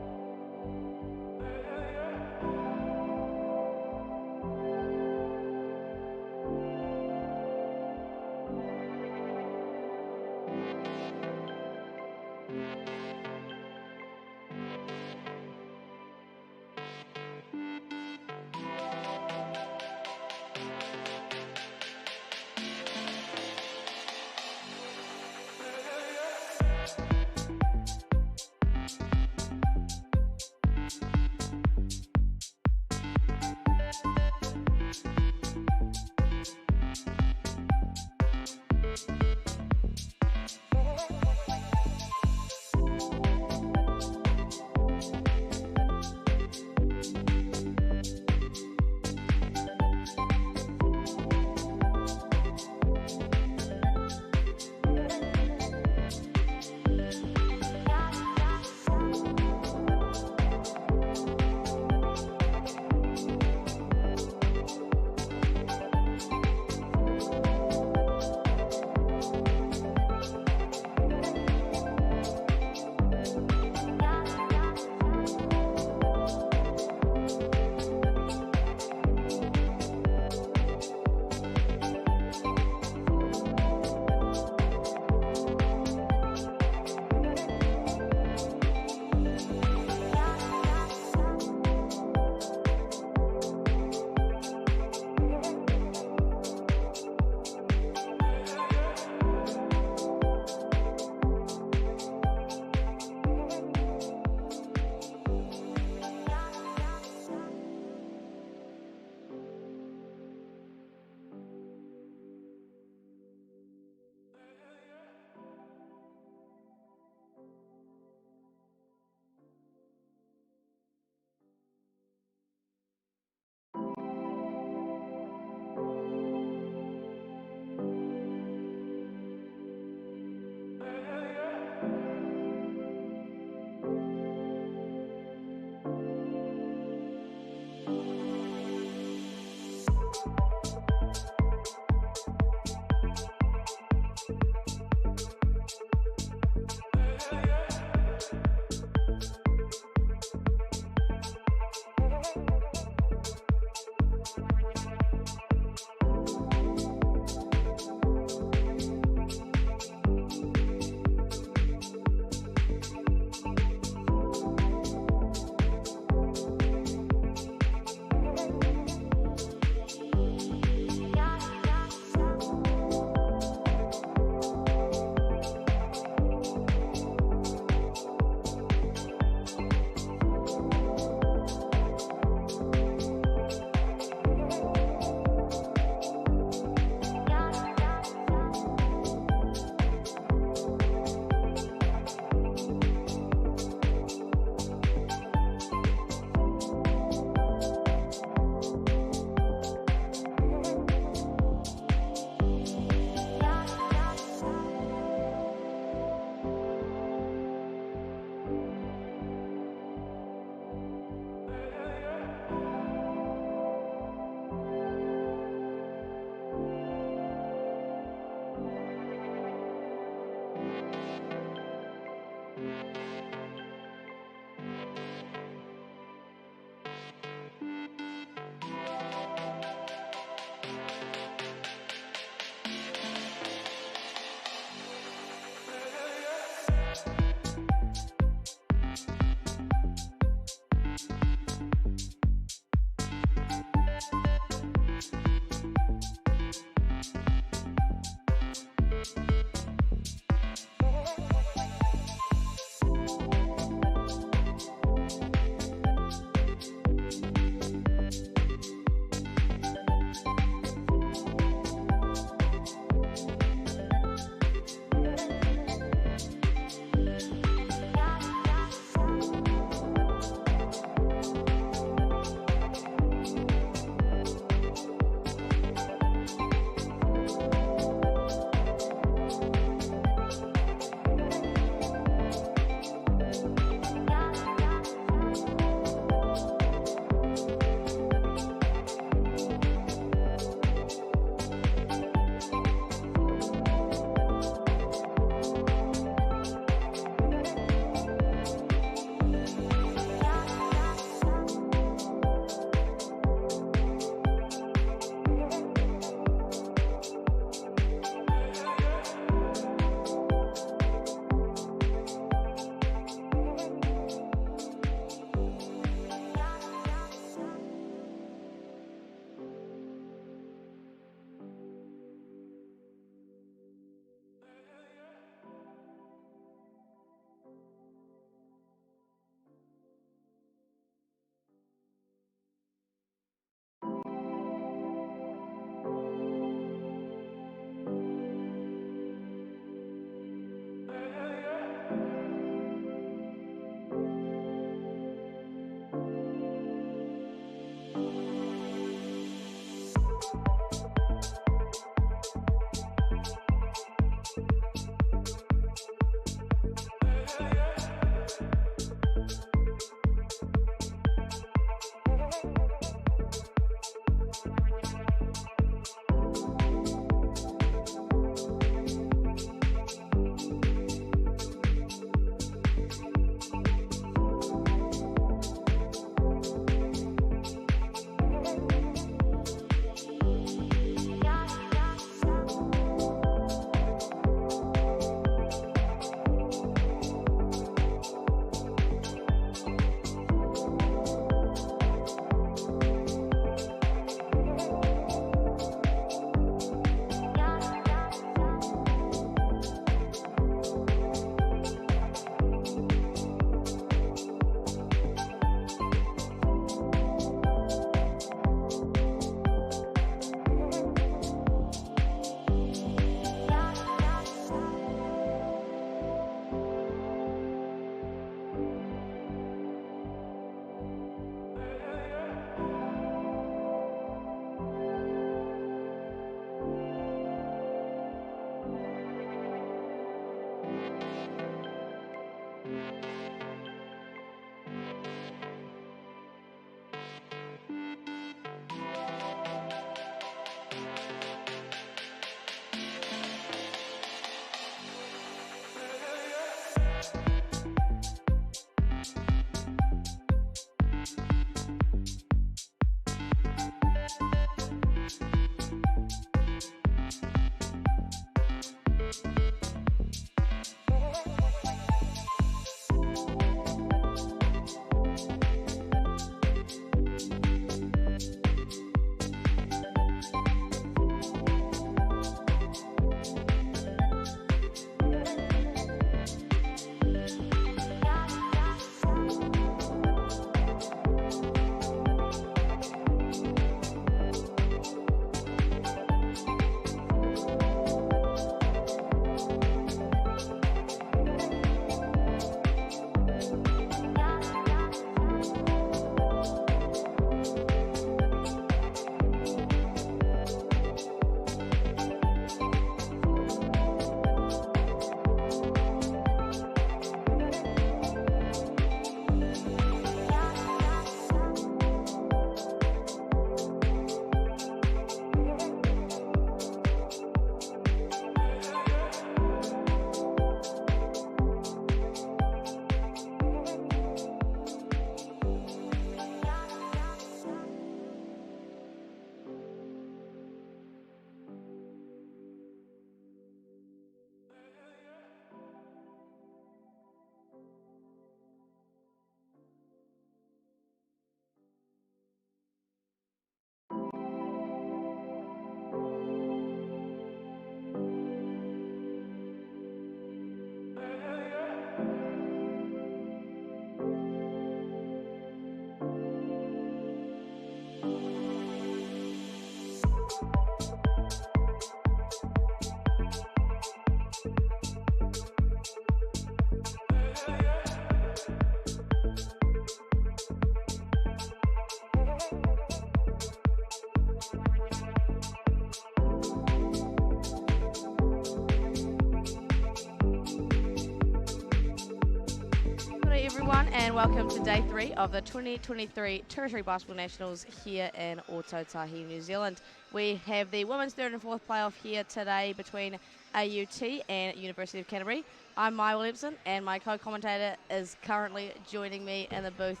everyone, and welcome to day 3 of the 2023 Tertiary Basketball Nationals here in Otago, New Zealand. We have the women's 3rd and 4th playoff here today between AUT and University of Canterbury. I'm Maya Williamson, and my co-commentator is currently joining me in the booth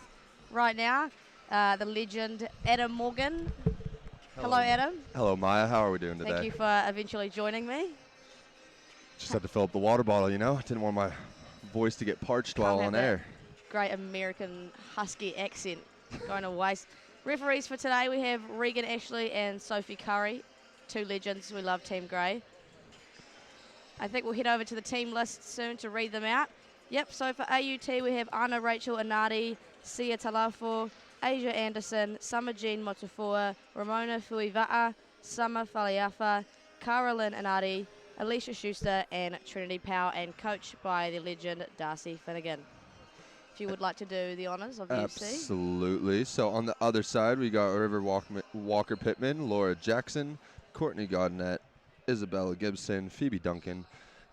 right now, the legend Adam Morgan. Hello, Adam. Hello, Maya. How are we doing today? Thank you for eventually joining me. Just had to fill up the water bottle, you know? Didn't want my voice to get parched while on air. Great American husky accent going to waste. Referees for today, we have Regan Ashley and Sophie Curry, 2 legends. We love Team Grey. I think we'll head over to the team list soon to read them out. Yep, so for AUT, we have Anna Rachel Anadi, Sia Talafo, Asia Anderson, Summer Jean Motufua, Ramona Fuiva'a, Summer Faliafa, Carolyn Anadi, Alicia Schuster, and Trinity Powell, and coached by the legend Darcy Finnegan. If you would like to do the honours of the UC. Absolutely. So on the other side, we got River Walker Pittman, Laura Jackson, Courtney Godnett, Isabella Gibson, Phoebe Duncan,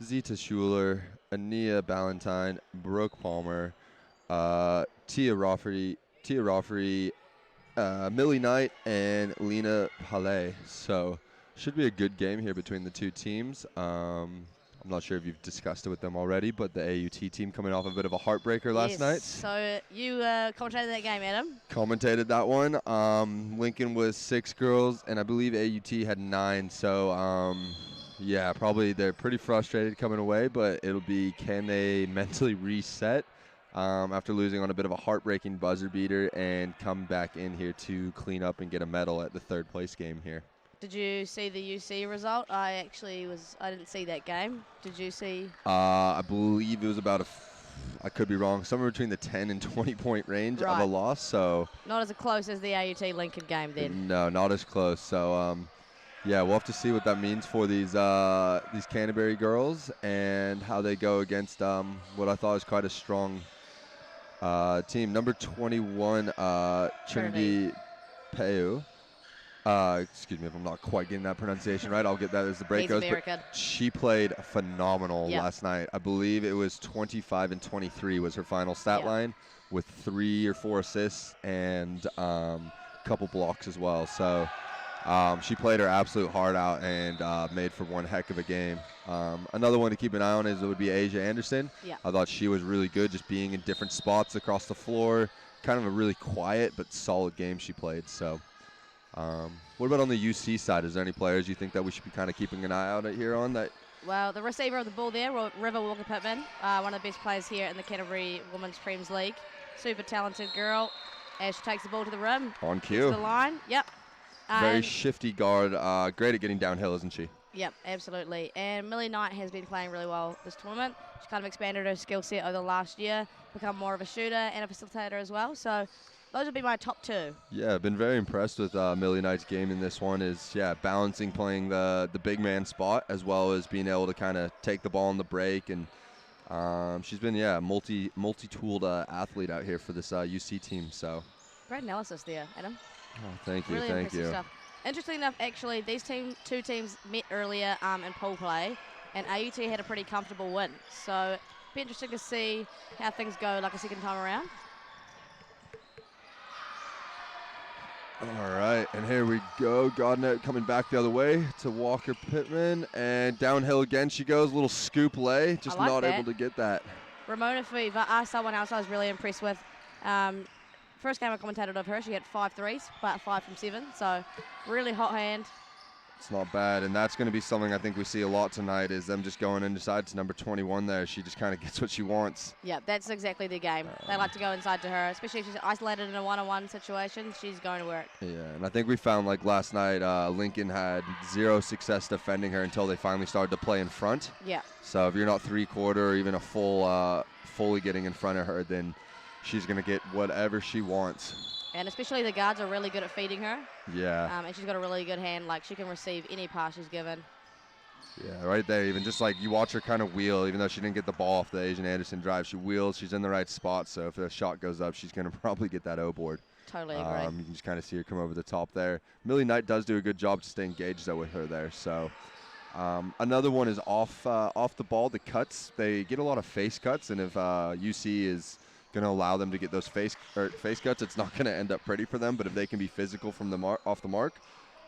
Zita Schuler, Ania Ballantyne, Brooke Palmer, Tia Rafferty, Millie Knight, and Lena Palais. So should be a good game here between the 2 teams. I'm not sure if you've discussed it with them already, but the AUT team coming off a bit of a heartbreaker last night. So you commentated that game, Adam? Commentated that one. Lincoln was 6 girls, and I believe AUT had 9. So, yeah, probably they're pretty frustrated coming away, but it'll be, can they mentally reset after losing on a bit of a heartbreaking buzzer beater and come back in here to clean up and get a medal at the 3rd place game here? Did you see the UC result? I didn't see that game. Did you see? I believe it was about I could be wrong, somewhere between the 10 and 20 point range of a loss. So not as close as the AUT Lincoln game then. No, not as close. So yeah, we'll have to see what that means for these Canterbury girls and how they go against what I thought was quite a strong team. Number 21, Trinity Peu. Excuse me if I'm not quite getting that pronunciation right. I'll get that as the break goes. But she played phenomenal last night. I believe it was 25 and 23 was her final stat line, with 3 or 4 assists and a couple blocks as well. So she played her absolute heart out and made for one heck of a game. Another one to keep an eye on would be Asia Anderson. I thought she was really good, just being in different spots across the floor. Kind of a really quiet but solid game she played. So. What about on the UC side? Is there any players you think that we should be kind of keeping an eye out here on that? Well, the receiver of the ball there, River Walker Pittman, one of the best players here in the Canterbury Women's Prems League. Super talented girl as she takes the ball to the rim. On cue. To the line, yep. Very shifty guard, great at getting downhill, isn't she? Yep, absolutely. And Millie Knight has been playing really well this tournament. She's kind of expanded her skill set over the last year, become more of a shooter and a facilitator as well. So those would be my top 2. Yeah, I've been very impressed with Millie Knight's game in this one. Is balancing playing the big man spot as well as being able to kind of take the ball on the break, and she's been multi-tooled athlete out here for this UC team. So great analysis there, Adam. Oh, thank you, really thank you. Stuff. Interesting enough, actually, these 2 teams met earlier in pool play, and AUT had a pretty comfortable win. So it'd be interesting to see how things go like a second time around. All right, and here we go. Godnett coming back the other way to Walker Pittman, and downhill again she goes. Little scoop lay, just not able to get that. Ramona Fuiva'a, someone else I was really impressed with. First game I commentated of her, she had 5 threes, but 5 from 7, so really hot hand. It's not bad, and that's going to be something I think we see a lot tonight, is them just going inside to number 21 there. She just kind of gets what she wants. Yeah, that's exactly the game. They like to go inside to her, especially if she's isolated in a one-on-one situation. She's going to work. Yeah, and I think we found, like last night, Lincoln had 0 success defending her until they finally started to play in front. Yeah. So if you're not 3/4 or even a fully getting in front of her, then she's going to get whatever she wants. And especially the guards are really good at feeding her. Yeah. And she's got a really good hand. Like, she can receive any pass she's given. Yeah, right there. Even just like you watch her kind of wheel, even though she didn't get the ball off the Asian Anderson drive, she wheels. She's in the right spot. So if the shot goes up, she's going to probably get that O board. Totally agree. You can just kind of see her come over the top there. Millie Knight does do a good job to stay engaged though with her there. So another one is off the ball. The cuts, they get a lot of face cuts, and if UC is going to allow them to get those face cuts. It's not going to end up pretty for them, but if they can be physical from the off the mark,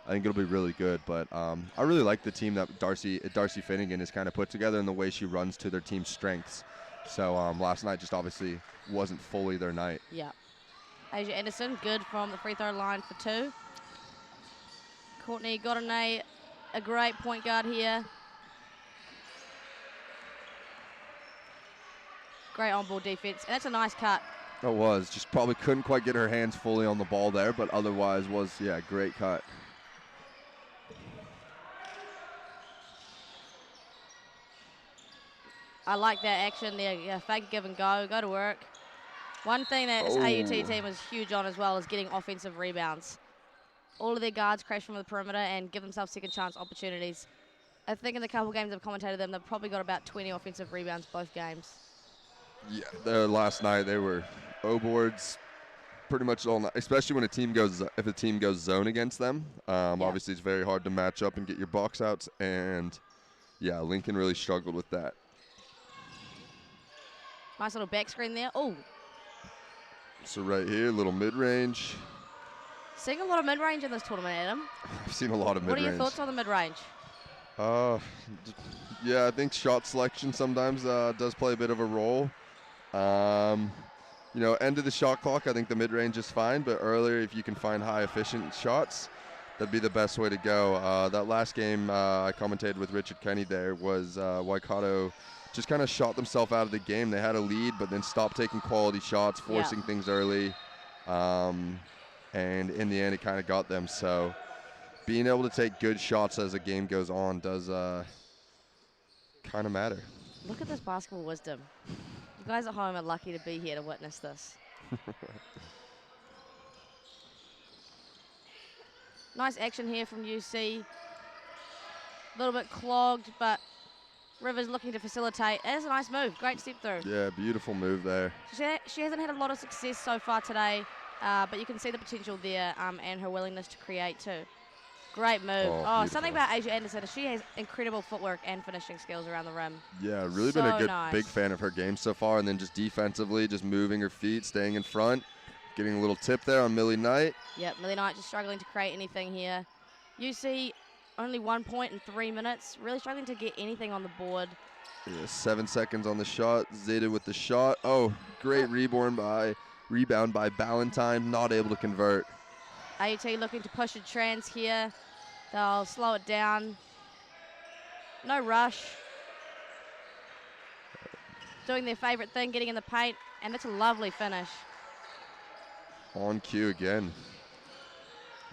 I think it'll be really good. But I really like the team that Darcy Finnegan has kind of put together and the way she runs to their team's strengths. So last night just obviously wasn't fully their night. Yeah. Asia Anderson, good from the free throw line for 2. Courtney Godinay, a great point guard here. Great on-ball defense, and that's a nice cut. It was. Just probably couldn't quite get her hands fully on the ball there, but otherwise was, yeah, great cut. I like that action there. Yeah, fake it, give and go to work. One thing that this AUT team was huge on as well is getting offensive rebounds. All of their guards crash from the perimeter and give themselves second chance opportunities. I think in the couple games I've commentated them, they've probably got about 20 offensive rebounds both games. Yeah, last night they were O-boards pretty much all night, especially when if a team goes zone against them. Obviously, it's very hard to match up and get your box outs, and yeah, Lincoln really struggled with that. Nice little back screen there. Oh. So right here, little mid-range. Seeing a lot of mid-range in this tournament, Adam. I've seen a lot of mid-range. What are your thoughts on the mid-range? Yeah, I think shot selection sometimes does play a bit of a role. End of the shot clock, I think the mid-range is fine, but earlier if you can find high efficient shots, that'd be the best way to go. That last game I commentated with Richard Kenny there was Waikato just kind of shot themselves out of the game. They had a lead, but then stopped taking quality shots, forcing things early. And in the end, it kind of got them. So being able to take good shots as the game goes on does kind of matter. Look at this basketball wisdom. You guys at home are lucky to be here to witness this. Nice action here from UC. A little bit clogged, but Rivers looking to facilitate. It is a nice move. Great step through. Yeah, beautiful move there. She hasn't had a lot of success so far today, but you can see the potential there and her willingness to create too. Great move. Oh, something about Asia Anderson. She has incredible footwork and finishing skills around the rim. Yeah, really been a big fan of her game so far. And then just defensively, just moving her feet, staying in front, getting a little tip there on Millie Knight. Yep, Millie Knight just struggling to create anything here. UC only 1 point in 3 minutes. Really struggling to get anything on the board. Yeah, 7 seconds on the shot. Zeta with the shot. Oh, great rebound by Ballantyne. Not able to convert. AUT looking to push a trans here. They'll slow it down. No rush. Doing their favorite thing, getting in the paint, and it's a lovely finish. On cue again.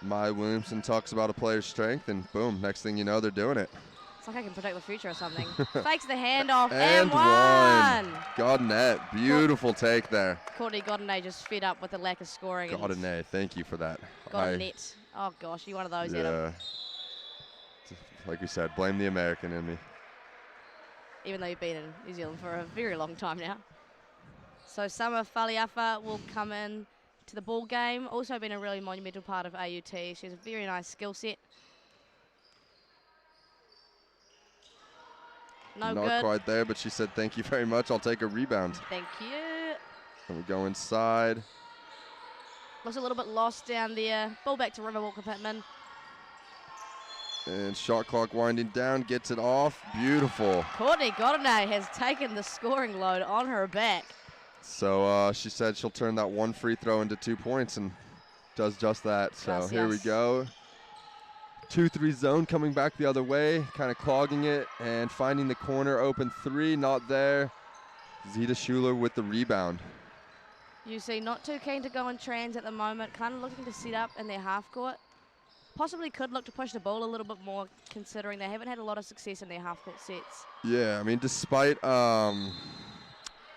Maya Williamson talks about a player's strength, and boom, next thing you know, they're doing it. It's like I can predict the future or something. Fakes the handoff, and one. Godinay, beautiful take there. Courtney Godinay just fed up with the lack of scoring. Godinay, thank you for that. Godinay. Oh gosh, you're one of those, yeah. Adam. Like we said, blame the American in me. Even though you've been in New Zealand for a very long time now. So Summer Faliafa will come in to the ball game. Also been a really monumental part of AUT. She has a very nice skill set. Not quite there, but she said, thank you very much. I'll take a rebound. Thank you. And we go inside. Looks a little bit lost down there. Ball back to River Walker-Pittman. And shot clock winding down, gets it off. Beautiful. Courtney Godinay has taken the scoring load on her back. So she said she'll turn that one free throw into 2 points and does just that. So here we go. 2-3 zone coming back the other way, kind of clogging it and finding the corner open three, not there. Zeta Schuler with the rebound. UC not too keen to go in trans at the moment, kind of looking to set up in their half court. Possibly could look to push the ball a little bit more considering they haven't had a lot of success in their half court sets. Yeah, I mean, despite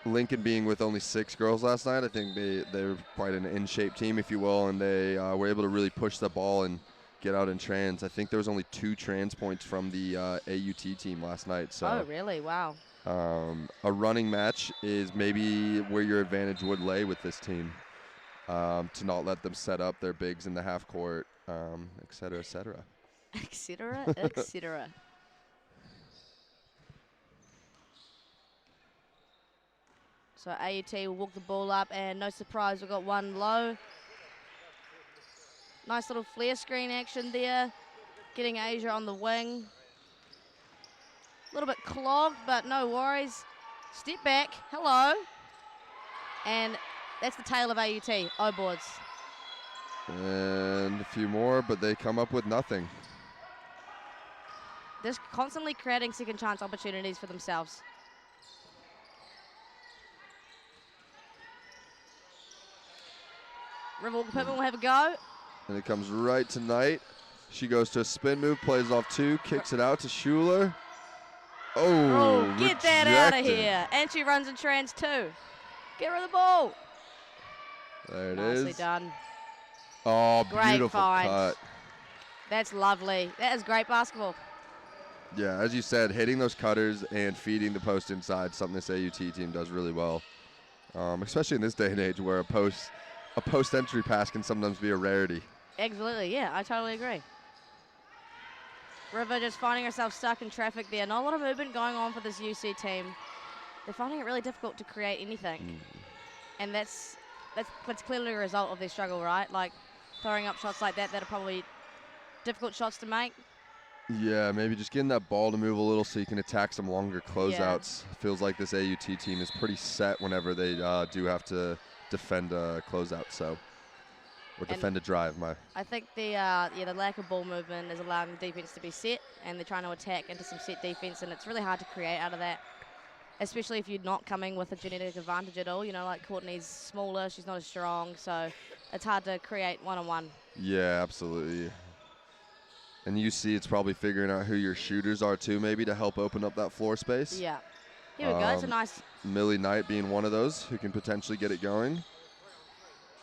Lincoln being with only 6 girls last night, I think they're quite an in-shape team, if you will, and they were able to really push the ball and get out in trans. I think there was only 2 trans points from the AUT team last night. So, oh, really? Wow. A running match is maybe where your advantage would lay with this team, to not let them set up their bigs in the half court, et cetera, et cetera. Et cetera, et cetera. So AUT will walk the ball up, and no surprise, we've got one low. Nice little flare screen action there, getting Asia on the wing. A little bit clogged, but no worries. Step back, hello. And that's the tail of AUT, O-boards. And a few more, but they come up with nothing. Just constantly creating second chance opportunities for themselves. River Walker Pittman will have a go. And it comes right to Knight. She goes to a spin move, plays off 2, kicks it out to Schuler. Oh, get that out of here. And she runs in trans too. Get rid of the ball. There it Nicely is. done. Oh, Great beautiful find. cut. That's lovely. That is great basketball. Yeah, as you said, hitting those cutters and feeding the post inside, something this AUT team does really well. Especially in this day and age where a post entry pass can sometimes be a rarity. Absolutely, yeah, I totally agree. River just finding herself stuck in traffic there. Not a lot of movement going on for this UC team. They're finding it really difficult to create anything. And that's clearly a result of their struggle, right? Like throwing up shots like that are probably difficult shots to make. Yeah, maybe just getting that ball to move a little so you can attack some longer closeouts. Feels like this AUT team is pretty set whenever they do have to defend a closeout, or defend a drive. I think the lack of ball movement is allowing the defense to be set, and they're trying to attack into some set defense, and it's really hard to create out of that, especially if you're not coming with a genetic advantage at all. You know, like Courtney's smaller, she's not as strong, so it's hard to create one-on-one. Yeah, absolutely. And you see it's probably figuring out who your shooters are too, maybe to help open up that floor space. Yeah. Here we go. It's a nice... Millie Knight being one of those who can potentially get it going.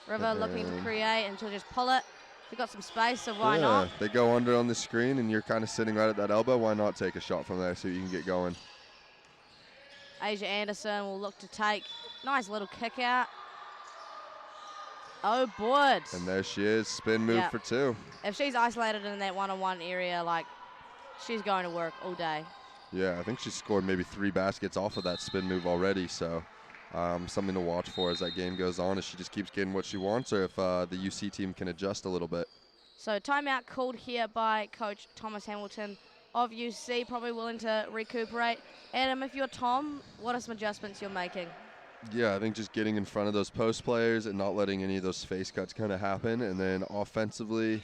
River looking to create, and she'll just pull it. We've got some space, so why not? They go under on the screen, and you're kind of sitting right at that elbow. Why not take a shot from there so you can get going? Asia Anderson will look to take. Nice little kick out. Oh, boy. And there she is, spin move for 2. If she's isolated in that one-on-one area, like, she's going to work all day. Yeah, I think she scored maybe 3 baskets off of that spin move already, so something to watch for as that game goes on, if she just keeps getting what she wants, or if the UC team can adjust a little bit. So timeout called here by Coach Thomas Hamilton of UC, probably willing to recuperate. Adam, if you're Tom, what are some adjustments you're making? Yeah, I think just getting in front of those post players and not letting any of those face cuts kind of happen. And then offensively,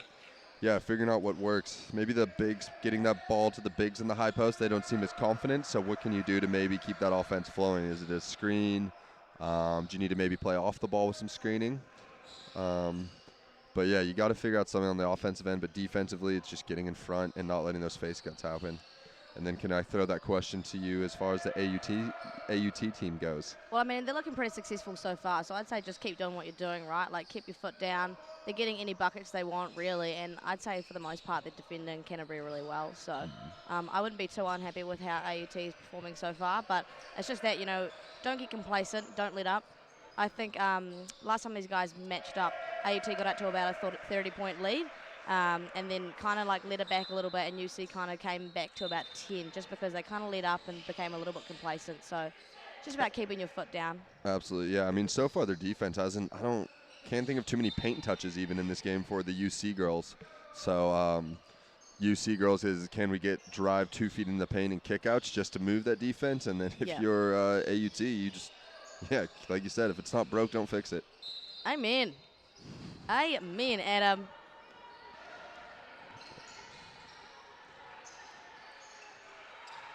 yeah, figuring out what works. Maybe the bigs, getting that ball to the bigs in the high post, they don't seem as confident. So what can you do to maybe keep that offense flowing? Is it a screen? Do you need to maybe play off the ball with some screening? But yeah, you got to figure out something on the offensive end. But defensively, it's just getting in front and not letting those face cuts happen. And then can I throw that question to you as far as the AUT team goes? Well, I mean, they're looking pretty successful so far, so I'd say just keep doing what you're doing, right? Like, keep your foot down. They're getting any buckets they want, really, and I'd say for the most part they're defending Canterbury really well. So I wouldn't be too unhappy with how AUT is performing so far, but it's just that, you know, don't get complacent, don't let up. I think last time these guys matched up, AUT got up to about a 30-point lead. And then kind of like let it back a little bit, and UC kind of came back to about 10 just because they kind of let up and became a little bit complacent. So just about keeping your foot down. Absolutely, yeah. I mean, so far their defense can't think of too many paint touches even in this game for the UC girls. So UC girls can we get drive 2 feet in the paint and kickouts just to move that defense? And then if you're AUT, you just, like you said, if it's not broke, don't fix it. Amen. Amen, Adam.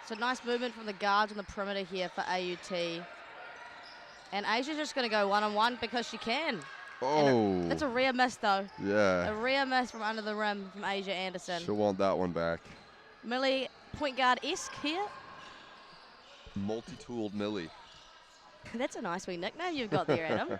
So nice movement from the guards on the perimeter here for AUT. And Asia's just going to go one-on-one because she can. Oh. That's a rare miss, though. Yeah. A rare miss from under the rim from Asia Anderson. She'll want that one back. Millie, point guard-esque here. Multi-tooled Millie. That's a nice wee nickname you've got there, Adam.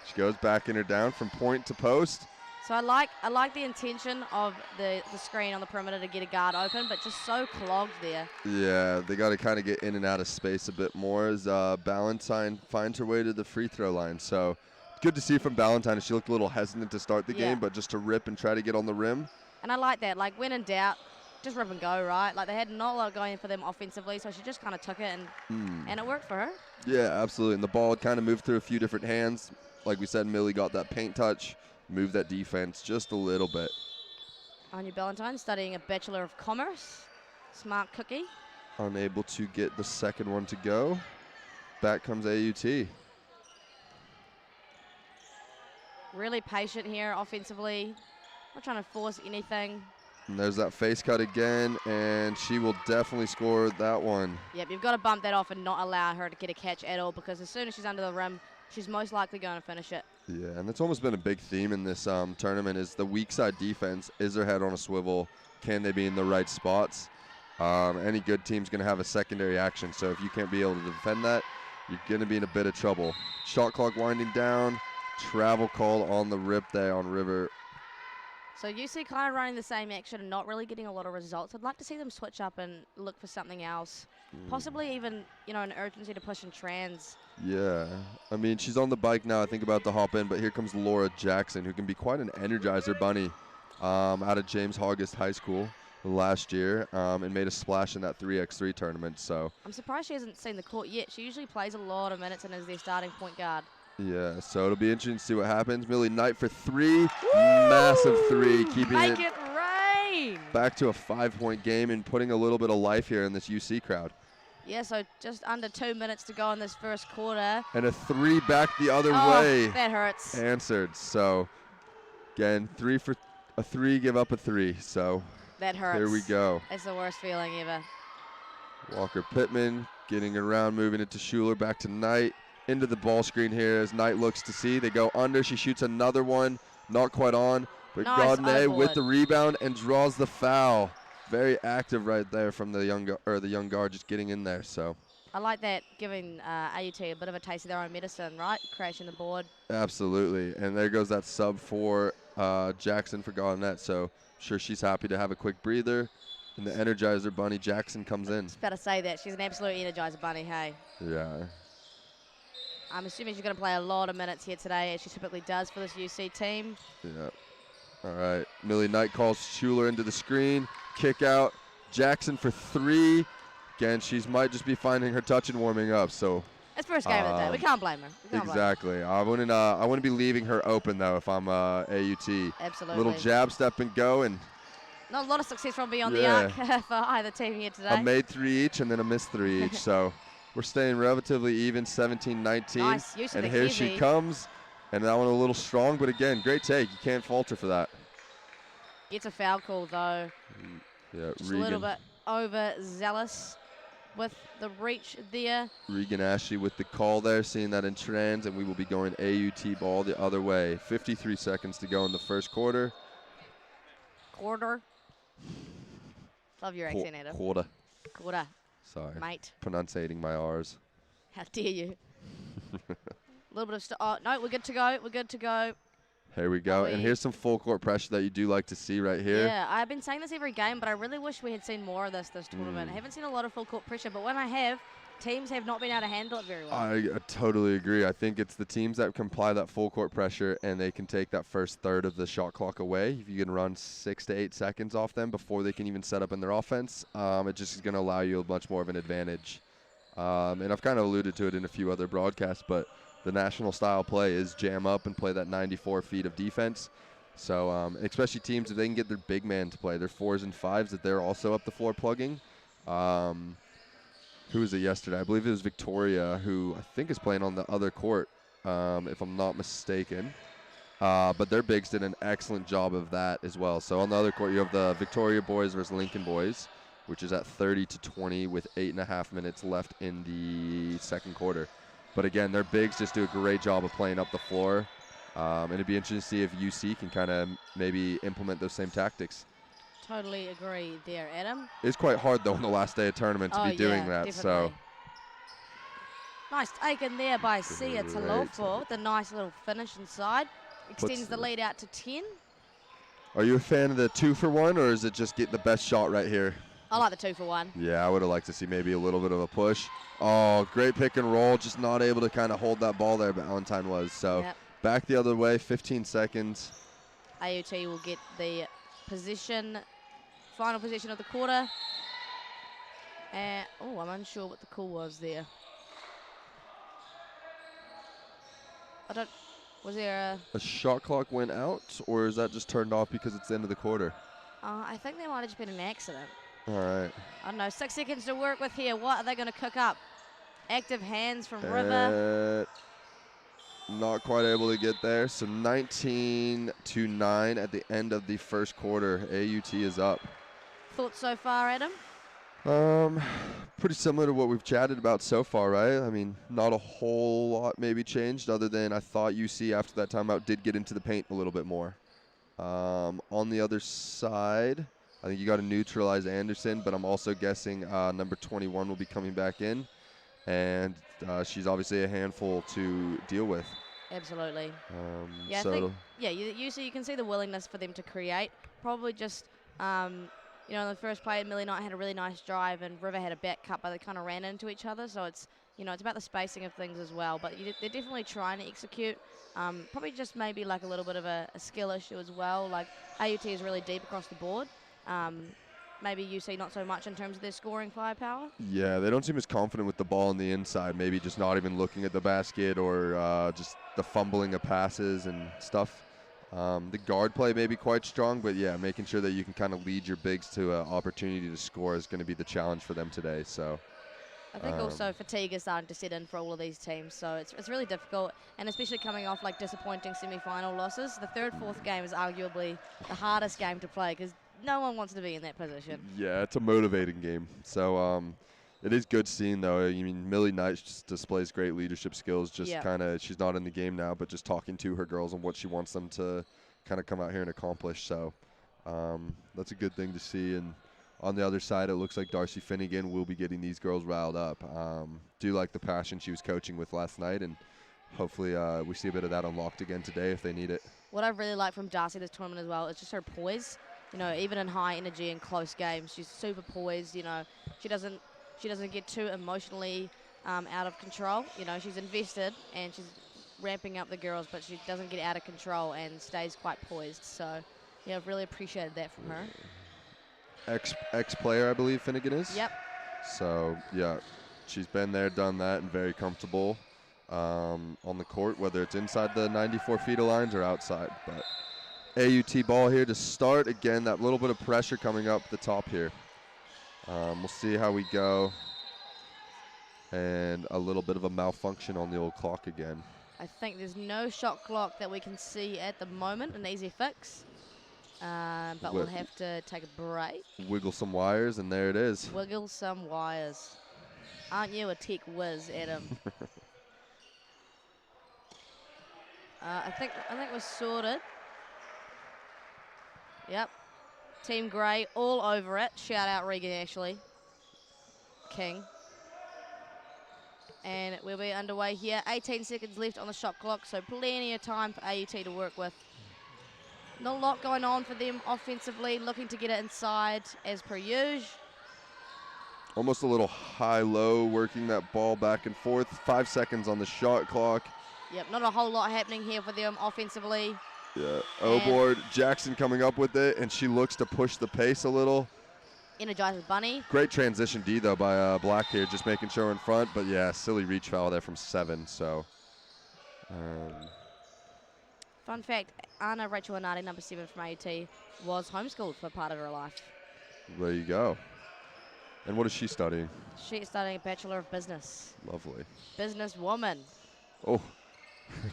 She goes back in her down from point to post. So I like the intention of the screen on the perimeter to get a guard open, but just so clogged there. Yeah, they got to kind of get in and out of space a bit more as Ballantyne finds her way to the free throw line. So good to see from Ballantyne. She looked a little hesitant to start the game, but just to rip and try to get on the rim. And I like that. Like, when in doubt, just rip and go, right? Like, they had not a lot going for them offensively, so she just kind of took it, and it worked for her. Yeah, absolutely. And the ball kind of moved through a few different hands. Like we said, Millie got that paint touch, moved that defense just a little bit. Anya Ballantyne studying a Bachelor of Commerce. Smart cookie. Unable to get the second one to go. Back comes AUT. Really patient here offensively. Not trying to force anything. And there's that face cut again, and she will definitely score that one. Yep, you've got to bump that off and not allow her to get a catch at all, because as soon as she's under the rim, she's most likely going to finish it. Yeah, and that's almost been a big theme in this tournament is the weak side defense. Is their head on a swivel? Can they be in the right spots? Any good team's going to have a secondary action, so if you can't be able to defend that, you're going to be in a bit of trouble. Shot clock winding down. Travel call on the rip there on River. So UC kind of running the same action and not really getting a lot of results. I'd like to see them switch up and look for something else. Possibly even, an urgency to push in trans. Yeah. I mean, she's on the bike now. I think about to hop in, but here comes Laura Jackson, who can be quite an energizer bunny out of James August High School last year and made a splash in that 3x3 tournament. So I'm surprised she hasn't seen the court yet. She usually plays a lot of minutes and is their starting point guard. Yeah, so it'll be interesting to see what happens. Millie Knight for 3. Woo! Massive 3, keeping Make it rain! Back to a 5-point game and putting a little bit of life here in this UC crowd. Yeah, so just under 2 minutes to go in this first quarter. And a 3 back the other way. That hurts. Answered. So, again, 3 for a 3, give up a 3. So, that hurts. Here we go. It's the worst feeling ever. Walker Pittman getting it around, moving it to Schuler, back to Knight. Into the ball screen here as Knight looks to see. They go under. She shoots another one. Not quite on. But nice Gaudinay with the rebound and draws the foul. Very active right there from the young guard just getting in there. So I like that, giving AUT a bit of a taste of their own medicine, right? Crashing the board. Absolutely. And there goes that sub for Jackson for Gaudinay. So I'm sure she's happy to have a quick breather. And the Energizer Bunny Jackson comes in. I was about to say that. She's an absolute Energizer Bunny, hey? Yeah. I'm assuming she's going to play a lot of minutes here today, as she typically does for this UC team. Yeah. All right. Millie Knight calls Schuler into the screen. Kick out. Jackson for 3. Again, she might just be finding her touch and warming up. So it's first game of the day. We can't blame her. Exactly. I wouldn't be leaving her open though if I'm AUT. Absolutely. Little jab, step and go, and not a lot of success from beyond the arc for either team here today. I made 3 each and then a missed 3 each. So we're staying relatively even, 17-19. Nice use of and the here Kiwi. she comes, and that one a little strong, but again, great take. You can't falter for that. Gets a foul call though. Yeah, Just Regan. a little bit overzealous with the reach there. Regan Ashley with the call there, seeing that in trans, and we will be going AUT ball the other way. 53 seconds to go in the first quarter. Quarter. Love your accent, Adam. Quarter. Quarter. Sorry. Mate. Pronunciating my R's. How dare you? A little bit of oh, no, we're good to go. We're good to go. Here we go. And here's some full court pressure that you do like to see right here. Yeah, I've been saying this every game, but I really wish we had seen more of this tournament. I haven't seen a lot of full court pressure, but when I have, teams have not been able to handle it very well. I totally agree. I think it's the teams that can apply that full court pressure and they can take that first third of the shot clock away. If you can run 6 to 8 seconds off them before they can even set up in their offense, it just is going to allow you much more of an advantage. And I've kind of alluded to it in a few other broadcasts, but the national style play is jam up and play that 94 feet of defense. So especially teams, if they can get their big man to play, their 4s and 5s that they're also up the floor plugging. Who was it yesterday? I believe it was Victoria, who I think is playing on the other court, if I'm not mistaken. But their bigs did an excellent job of that as well. So on the other court, you have the Victoria boys versus Lincoln boys, which is at 30-20 with 8.5 minutes left in the second quarter. But again, their bigs just do a great job of playing up the floor. And it'd be interesting to see if UC can kind of maybe implement those same tactics. Totally agree there, Adam. It's quite hard, though, on the last day of tournament to be doing that. Definitely. So nice taken there by Sia Talofo. The nice little finish inside. Extends the lead out to 10. Are you a fan of the 2-for-1, or is it just get the best shot right here? I like the 2-for-1. Yeah, I would have liked to see maybe a little bit of a push. Oh, great pick and roll. Just not able to kind of hold that ball there, but Valentine was. So back the other way, 15 seconds. AUT will get the position final possession of the quarter. And, oh, I'm unsure what the call was there. Was there a shot clock went out, or is that just turned off because it's the end of the quarter? I think there might have just been an accident. All right. I don't know, 6 seconds to work with here. What are they going to cook up? Active hands from River. Not quite able to get there. So 19-9 at the end of the first quarter. AUT is up. Thoughts so far, Adam? Pretty similar to what we've chatted about so far, right? I mean, not a whole lot maybe changed, other than I thought UC after that timeout did get into the paint a little bit more. On the other side, I think you got to neutralize Anderson, but I'm also guessing number 21 will be coming back in, and she's obviously a handful to deal with. Absolutely. Yeah, so I think, you can see the willingness for them to create. Probably just, you know, in the first play, Millie Knight had a really nice drive, and River had a back cut, but they kind of ran into each other. So it's, you know, it's about the spacing of things as well. But they're definitely trying to execute. Probably just maybe like a little bit of a skill issue as well. Like AUT is really deep across the board. Maybe UC not so much in terms of their scoring firepower. Yeah, they don't seem as confident with the ball on the inside. Maybe just not even looking at the basket, or just the fumbling of passes and stuff. The guard play may be quite strong, but yeah, making sure that you can kind of lead your bigs to an opportunity to score is going to be the challenge for them today. So I think also fatigue is starting to set in for all of these teams, so it's really difficult, and especially coming off like disappointing semi-final losses. The third, fourth game is arguably the hardest game to play because no one wants to be in that position. Yeah, it's a motivating game. So it is good seeing, though. I mean, Millie Knight just displays great leadership skills. Just kind of, she's not in the game now, but just talking to her girls and what she wants them to kind of come out here and accomplish. So that's a good thing to see. And on the other side, it looks like Darcy Finnegan will be getting these girls riled up. Do like the passion she was coaching with last night, and hopefully we see a bit of that unlocked again today if they need it. What I really like from Darcy this tournament as well is just her poise. You know, even in high energy and close games, she's super poised. You know, she doesn't get too emotionally out of control. You know, she's invested and she's ramping up the girls, but she doesn't get out of control and stays quite poised. So, yeah, I've really appreciated that from her. Ex-player, I believe Finnegan is. Yep. So, yeah, she's been there, done that, and very comfortable on the court, whether it's inside the 94 feet of lines or outside. But AUT ball here to start. Again, that little bit of pressure coming up the top here. We'll see how we go. And a little bit of a malfunction on the old clock again. I think there's no shot clock that we can see at the moment, an easy fix. But we'll have to take a break. Wiggle some wires, and there it is. Wiggle some wires. Aren't you a tech whiz, Adam? I think we're sorted. Yep. Team Grey all over it. Shout out Regan Ashley. King. And we'll be underway here. 18 seconds left on the shot clock, so plenty of time for AUT to work with. Not a lot going on for them offensively, looking to get it inside as per usual. Almost a little high-low, working that ball back and forth. 5 seconds on the shot clock. Yep, not a whole lot happening here for them offensively. Yeah, O-board, Jackson coming up with it, and she looks to push the pace a little. Energizes Bunny. Great transition D, though, by Black here, just making sure in front. But, yeah, silly reach foul there from 7, so. Fun fact, Anna Rachel Anati, number 7 from AUT, was homeschooled for part of her life. There you go. And what is she studying? She's studying a Bachelor of Business. Lovely. Business woman. Oh.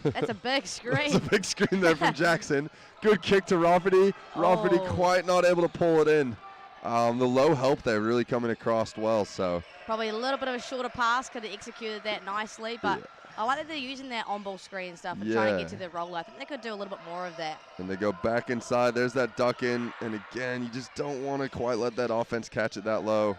That's a big screen. That's a big screen there from Jackson. Good kick to Rafferty. Rafferty quite not able to pull it in. The low help there really coming across well. So probably a little bit of a shorter pass, could have executed that nicely, but I like that they're using that on-ball screen and stuff and trying to get to the roller. I think they could do a little bit more of that. And they go back inside. There's that duck in. And again, you just don't want to quite let that offense catch it that low.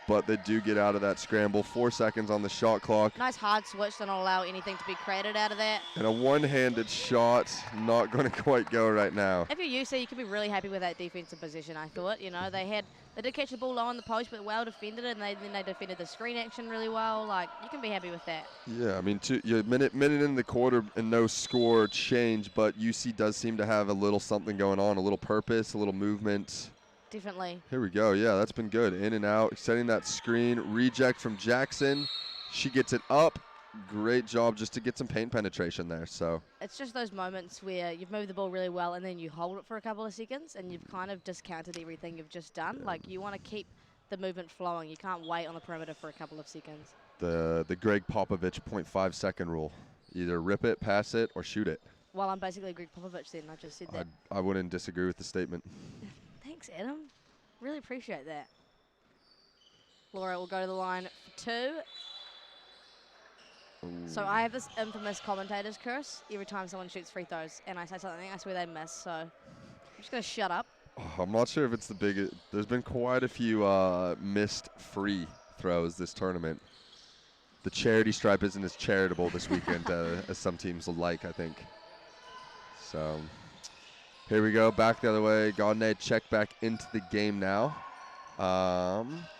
But they do get out of that scramble. 4 seconds on the shot clock. Nice hard switch to not allow anything to be created out of that. And a one-handed shot, not going to quite go right now. If you're UC, you could be really happy with that defensive position, I thought. You know, they did catch the ball low on the post, but well defended it, and then they defended the screen action really well. Like, you can be happy with that. Yeah, I mean, you're minute in the quarter and no score change, but UC does seem to have a little something going on, a little purpose, a little movement. Definitely. Here we go. Yeah, that's been good. In and out, setting that screen. Reject from Jackson. She gets it up. Great job just to get some paint penetration there. So It's just those moments where you've moved the ball really well and then you hold it for a couple of seconds and you've kind of discounted everything you've just done. Like, you want to keep the movement flowing. You can't wait on the perimeter for a couple of seconds. the Greg Popovich 0.5 second rule. Either rip it, pass it, or shoot it. Well, I'm basically Greg Popovich then. I just said that. I wouldn't disagree with the statement. Thanks, Adam. Really appreciate that. Laura will go to the line for 2. Ooh. So I have this infamous commentator's curse every time someone shoots free throws and I say something, I swear they miss. So I'm just going to shut up. Oh, I'm not sure if it's the biggest. There's been quite a few missed free throws this tournament. The charity stripe isn't as charitable this weekend as some teams would like, I think. So here we go, back the other way. Gardner check back into the game now.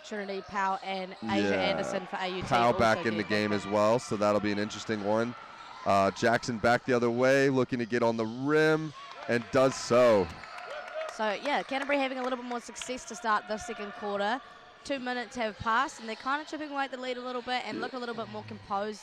Trinity Powell and Asia Anderson for AUT. Powell back in the game as well, so that'll be an interesting one. Jackson back the other way, looking to get on the rim, and does so. So, yeah, Canterbury having a little bit more success to start the second quarter. 2 minutes have passed, and they're kind of chipping away at the lead a little bit and look a little bit more composed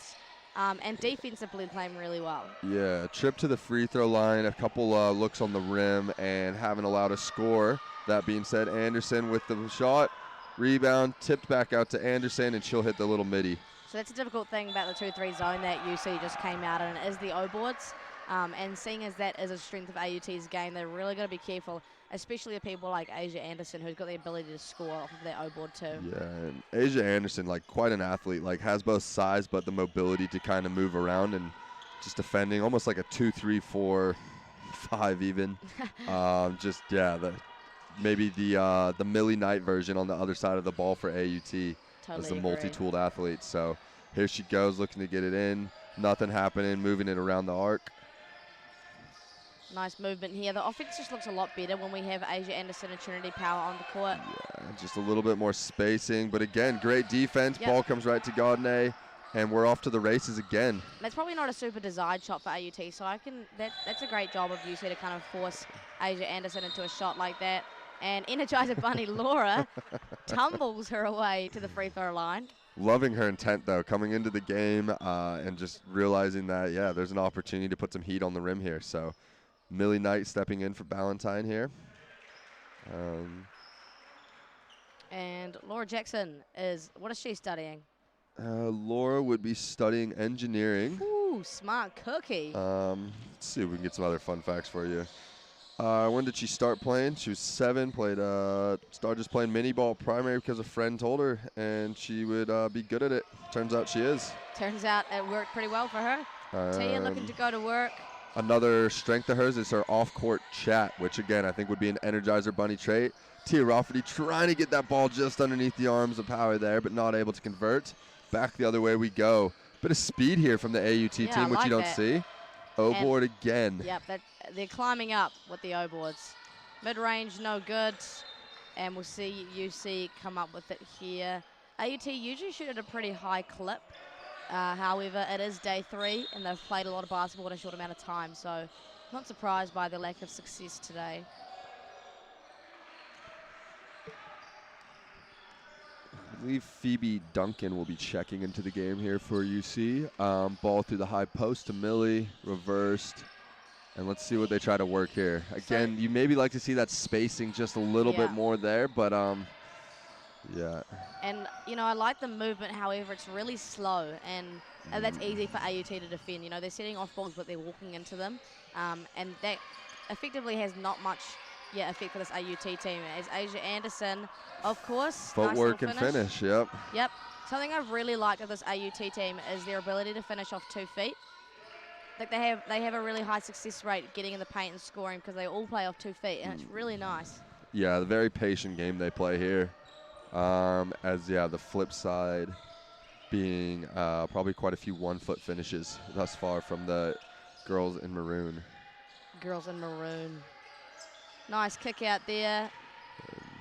and defensively playing really well. Yeah, trip to the free throw line, a couple looks on the rim, and haven't allowed a score. That being said, Anderson with the shot, rebound, tipped back out to Anderson, and she'll hit the little midi. So that's a difficult thing about the 2-3 zone that UC just came out in, is the O-boards. And seeing as that is a strength of AUT's game, they're really going to be careful, especially with people like Asia Anderson, who's got the ability to score off of their O-board too. Yeah, and Asia Anderson, like quite an athlete, like has both size but the mobility to kind of move around and just defending, almost like a 2-3-4-5 even. Maybe the Millie Knight version on the other side of the ball for AUT as the multi-tooled athlete. So here she goes, looking to get it in. Nothing happening, moving it around the arc. Nice movement here. The offense just looks a lot better when we have Asia Anderson and Trinity Power on the court. Yeah, just a little bit more spacing. But again, great defense. Ball comes right to Gardner, and we're off to the races again. That's probably not a super desired shot for AUT, so that's a great job of UC to kind of force Asia Anderson into a shot like that. And Energizer Bunny Laura tumbles her away to the free throw line. Loving her intent, though, coming into the game and just realizing that, yeah, there's an opportunity to put some heat on the rim here. So Millie Knight stepping in for Ballantyne here. And Laura Jackson what is she studying? Laura would be studying engineering. Ooh, smart cookie. Let's see if we can get some other fun facts for you. When did she start playing? She was 7, started just playing mini ball primary because a friend told her, and she would be good at it. Turns out she is. Turns out it worked pretty well for her. Tia looking to go to work. Another strength of hers is her off-court chat, which again I think would be an Energizer Bunny trait. Tia Rafferty trying to get that ball just underneath the arms of Power there, but not able to convert. Back the other way we go. Bit of speed here from the AUT team, which you don't see. O-board again. Yep, they're climbing up with the O-boards. Mid-range, no good. And we'll see UC come up with it here. AUT usually shoot at a pretty high clip. However, it is day 3, and they've played a lot of basketball in a short amount of time. So not surprised by the lack of success today. I believe Phoebe Duncan will be checking into the game here for UC. Ball through the high post to Millie, reversed. And let's see what they try to work here. Again, you maybe like to see that spacing just a little bit more there, but yeah. And, I like the movement, however, it's really slow, and that's easy for AUT to defend. They're setting off balls, but they're walking into them. And that effectively has not much effect for this AUT team. As Asia Anderson, of course. Footwork and finish, yep. Yep. Something I've really liked of this AUT team is their ability to finish off 2 feet. Like they have a really high success rate getting in the paint and scoring because they all play off 2 feet, and it's really nice. Yeah, the very patient game they play here. The flip side being probably quite a few 1-foot finishes thus far from the girls in maroon. Girls in maroon. Nice kick out there.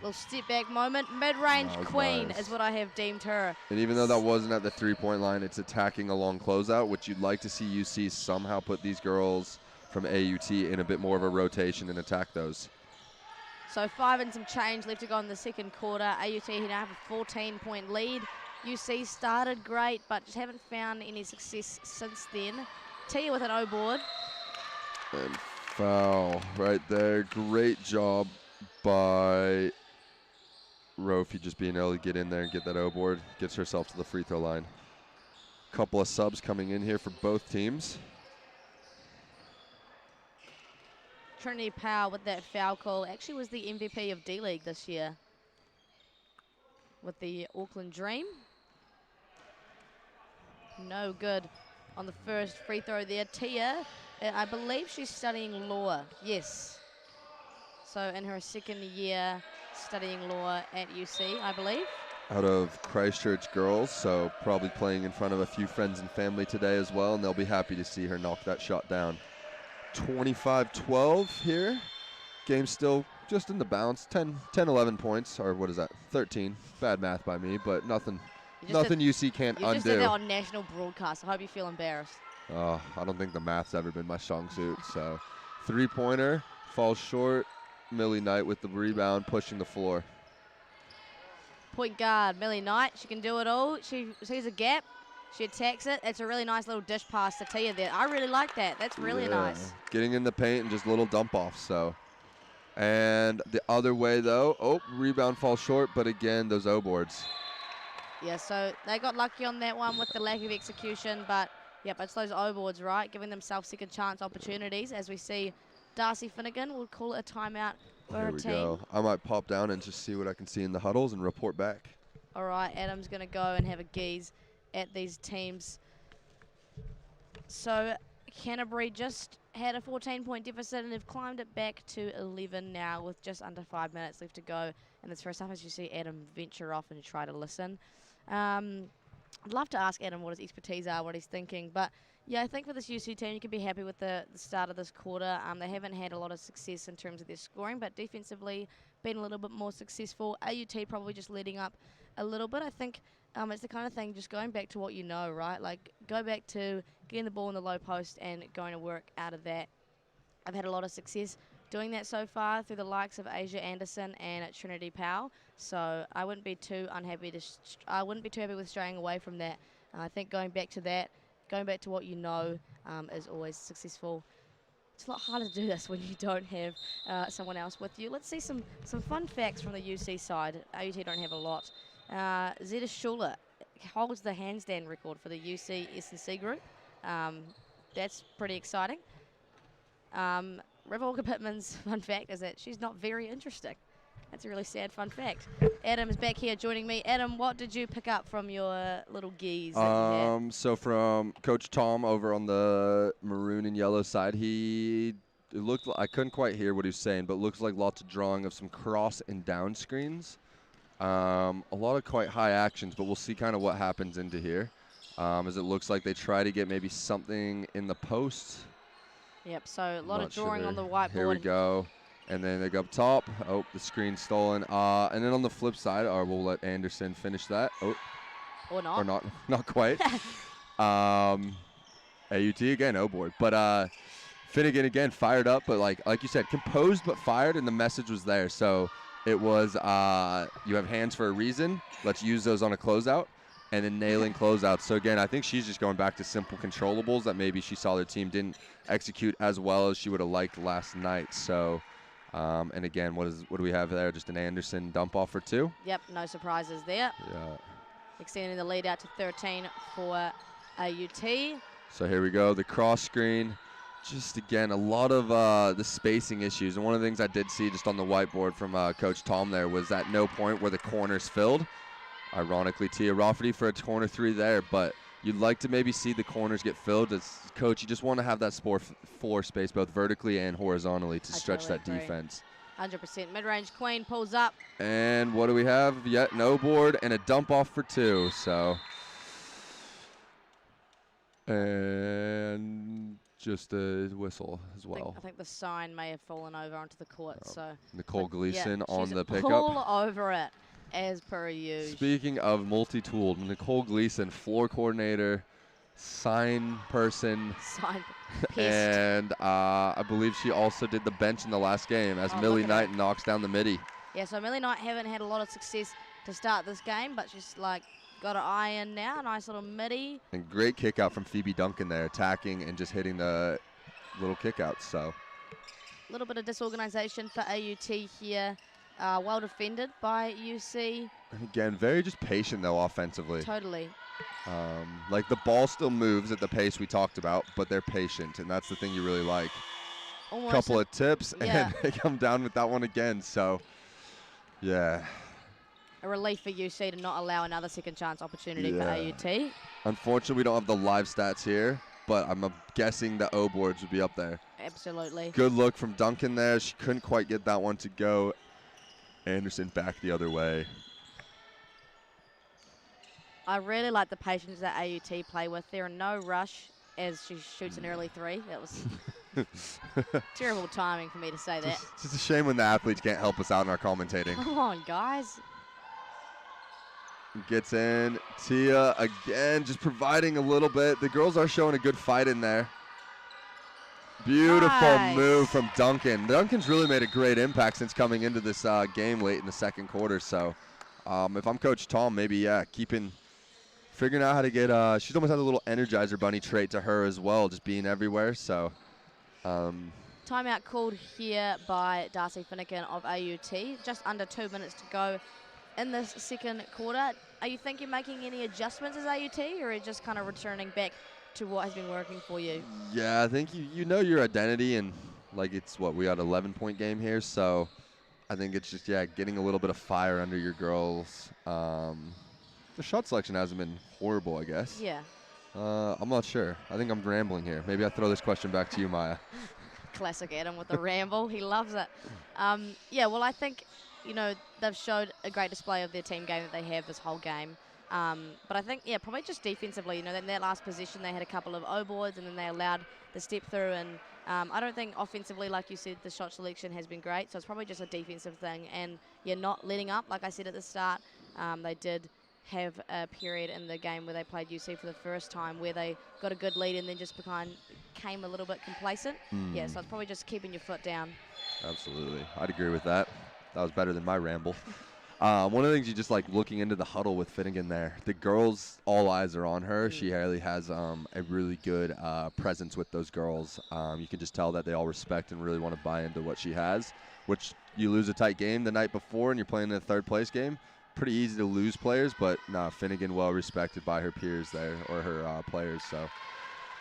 Little step back moment. Mid-range queen is what I have deemed her. And even though that wasn't at the 3-point line, it's attacking a long closeout, which you'd like to see UC somehow put these girls from AUT in a bit more of a rotation and attack those. So 5 and some change left to go in the second quarter. AUT now have a 14-point lead. UC started great, but just haven't found any success since then. Tia with an O board. And foul right there. Great job by Rofi just being able to get in there and get that O board. Gets herself to the free throw line. Couple of subs coming in here for both teams. Trinity Power with that foul call actually was the MVP of D-League this year with the Auckland Dream. No good on the first free throw there. Tia, I believe she's studying law. Yes. So in her second year studying law at UC, I believe. Out of Christchurch girls, so probably playing in front of a few friends and family today as well, and they'll be happy to see her knock that shot down. 25-12 here. Game still just in the bounce. 10-11 points, or what is that? 13. Bad math by me, but nothing UC can't undo. You just did that on national broadcast. I hope you feel embarrassed. I don't think the math's ever been my strong suit. So, three-pointer falls short. Millie Knight with the rebound, pushing the floor. Point guard Millie Knight. She can do it all. She sees a gap. She attacks it. It's a really nice little dish pass to Tia there. I really like that. That's really nice. Getting in the paint and just little dump offs. So, and the other way though, rebound falls short, but again those O boards. Yeah, so they got lucky on that one with the lack of execution, but yep, it's those O boards, right? Giving themselves second chance opportunities. As we see, Darcy Finnegan will call it a timeout for her team. There we go. I might pop down and just see what I can see in the huddles and report back. All right, Adam's going to go and have a gaze at these teams. So Canterbury just had a 14-point deficit and they've climbed it back to 11 now with just under 5 minutes left to go. And this first half, as you see Adam venture off and try to listen. I'd love to ask Adam what his expertise are, what he's thinking. But yeah, I think for this UC team, you can be happy with the start of this quarter. They haven't had a lot of success in terms of their scoring, but defensively been a little bit more successful. AUT probably just letting up a little bit. I think it's the kind of thing, just going back to what you know, right? Like, go back to getting the ball in the low post and going to work out of that. I've had a lot of success doing that so far through the likes of Asia Anderson and Trinity Powell. So I wouldn't be too unhappy with straying away from that. I think going back to that, going back to what you know, is always successful. It's a lot harder to do this when you don't have someone else with you. Let's see some fun facts from the UC side. AUT don't have a lot. Zeta Schuler holds the handstand record for the UC S&C group. That's pretty exciting. River Walker Pittman's fun fact is that she's not very interesting. That's a really sad fun fact. Adam is back here joining me. Adam, what did you pick up from your little geese that you had? So from Coach Tom over on the maroon and yellow side, it looked like, I couldn't quite hear what he was saying, but looks like lots of drawing of some cross and down screens. A lot of quite high actions, but we'll see kind of what happens into here. As it looks like they try to get maybe something in the post. Yep, so a lot of drawing on the whiteboard. Here we go. And then they go up top. Oh, the screen's stolen. And then on the flip side, we'll let Anderson finish that. Oh. Or not. Or not quite. AUT again, oh boy. But Finnegan again fired up, but like you said, composed but fired, and the message was there. So it was you have hands for a reason. Let's use those on a closeout. And then nailing closeouts. So again, I think she's just going back to simple controllables that maybe she saw their team didn't execute as well as she would have liked last night. So, and again, what do we have there? Just an Anderson dump off for 2. Yep, no surprises there. Yeah. Extending the lead out to 13 for AUT. So here we go, the cross screen. Just again, a lot of the spacing issues. And one of the things I did see just on the whiteboard from Coach Tom there was that no point where the corner's filled. Ironically, Tia Rafferty for a corner 3 there, but you'd like to maybe see the corners get filled. As coach, you just want to have that floor space both vertically and horizontally to stretch that defense. 100%. Mid-range queen pulls up. And what do we have? Yet no board and a dump off for 2. So, and just a whistle as well. I think the sign may have fallen over onto the court. So Nicole Gleason on the pickup. All over it. As per usual. Speaking of multi-tooled, Nicole Gleason, floor coordinator, sign person. Sign pest. And I believe she also did the bench in the last game as Millie Knight knocks down the midi. Yeah, so Millie Knight haven't had a lot of success to start this game, but she's like got her eye in now. Nice little midi. And great kick out from Phoebe Duncan there, attacking and just hitting the little kick outs. So a little bit of disorganization for AUT here. Well defended by UC. And again, very just patient though offensively. Totally. Like the ball still moves at the pace we talked about, but they're patient, and that's the thing you really like. Almost Couple of tips, and they come down with that one again. So, yeah. A relief for UC to not allow another second chance opportunity for AUT. Unfortunately, we don't have the live stats here, but I'm guessing the O boards would be up there. Absolutely. Good look from Duncan there. She couldn't quite get that one to go. Anderson back the other way. I really like the patience that AUT play with. They're in no rush as she shoots an early three. That was terrible timing for me to say that. It's just a shame when the athletes can't help us out in our commentating. Come on, guys. Gets in. Tia again, just providing a little bit. The girls are showing a good fight in there. Beautiful move from Duncan. Duncan's really made a great impact since coming into this game late in the second quarter. So if I'm Coach Tom, maybe, figuring out how to get, she's almost had a little Energizer Bunny trait to her as well, just being everywhere. So timeout called here by Darcy Finnegan of AUT. Just under 2 minutes to go in this second quarter. Are you think you're making any adjustments as AUT, or are you just kind of returning back to what has been working for you? Yeah, I think you know your identity, and like it's what, we got an 11-point game here, so I think it's just, getting a little bit of fire under your girls. The shot selection hasn't been horrible, I guess. Yeah. I'm not sure. I think I'm rambling here. Maybe I throw this question back to you, Maya. Classic Adam with the ramble. He loves it. Well, I think, they've showed a great display of their team game that they have this whole game. But I think, probably just defensively, in that last position, they had a couple of O-boards and then they allowed the step through. And I don't think offensively, like you said, the shot selection has been great. So it's probably just a defensive thing. And you're not letting up, like I said at the start. They did have a period in the game where they played UC for the first time where they got a good lead and then just became a little bit complacent. Yeah, so it's probably just keeping your foot down. Absolutely. I'd agree with that. That was better than my ramble. One of the things you just like looking into the huddle with Finnegan there, the girls, all eyes are on her. She really has a really good presence with those girls. You can just tell that they all respect and really want to buy into what she has, which you lose a tight game the night before and you're playing in a third place game. Pretty easy to lose players, but Finnegan well respected by her peers there, or her players. So.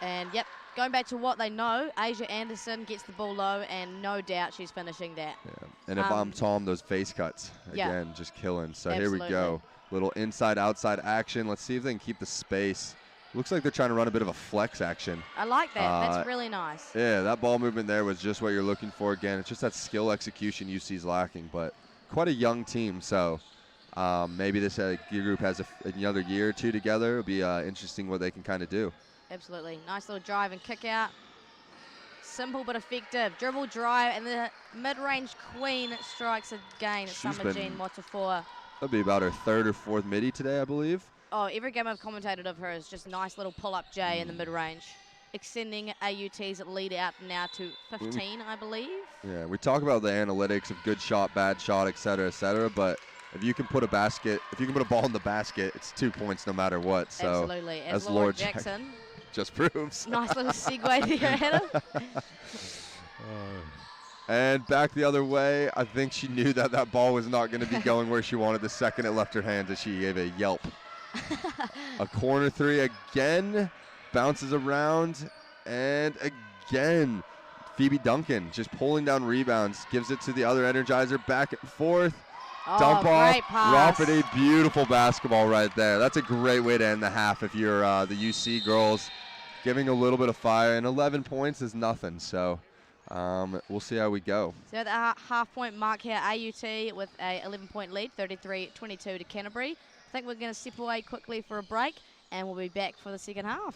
And going back to what they know, Asia Anderson gets the ball low, and no doubt she's finishing that. Yeah. And if I'm Tom, those face cuts, again, just killing. So absolutely. Here we go. Little inside-outside action. Let's see if they can keep the space. Looks like they're trying to run a bit of a flex action. I like that. That's really nice. Yeah, that ball movement there was just what you're looking for. Again, it's just that skill execution UC's lacking, but quite a young team. So maybe this group has another year or two together. It'll be interesting what they can kind of do. Absolutely. Nice little drive and kick out. Simple but effective. Dribble drive, and the mid-range queen strikes again. Summer Jean Motafoa. That'll be about her third or fourth midi today, I believe. Oh, every game I've commentated of her is just nice little pull-up J in the mid-range. Extending AUT's lead out now to 15, I believe. Yeah, we talk about the analytics of good shot, bad shot, et cetera, but if you can put a ball in the basket, it's 2 points no matter what. So absolutely. As Laura Jackson just proves. Nice little segue there, Adam. And back the other way. I think she knew that ball was not going to be going where she wanted the second it left her hands, as she gave a yelp. A corner three again. Bounces around. And again, Phoebe Duncan just pulling down rebounds. Gives it to the other Energizer. Back and forth. Dump off. Rafferty. Beautiful basketball right there. That's a great way to end the half if you're the UC girls. Giving a little bit of fire. And 11 points is nothing. So we'll see how we go. So at the half-point mark here, AUT with a 11-point lead, 33-22 to Canterbury. I think we're going to step away quickly for a break, and we'll be back for the second half.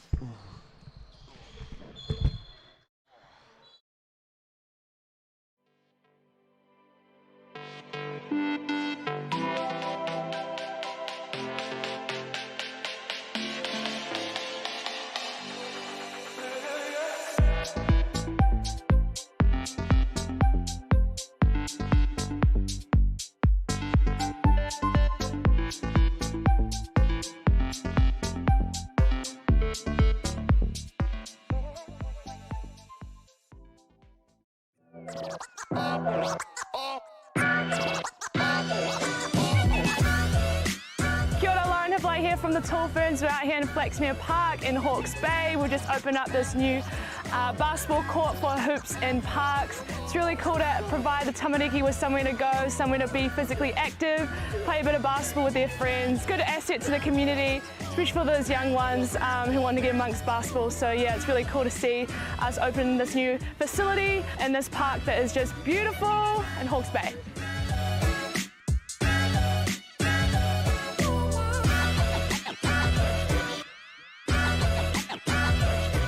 Kia ora, Lauren Hiblay here from the Tall Ferns. We're out here in Flaxmere Park in Hawke's Bay. We've just opened up this new basketball court for hoops and parks. It's really cool to provide the tamariki with somewhere to go, somewhere to be physically active, play a bit of basketball with their friends. Good asset to the community, especially for those young ones who want to get amongst basketball. So yeah, it's really cool to see us open this new facility in this park that is just beautiful in Hawke's Bay.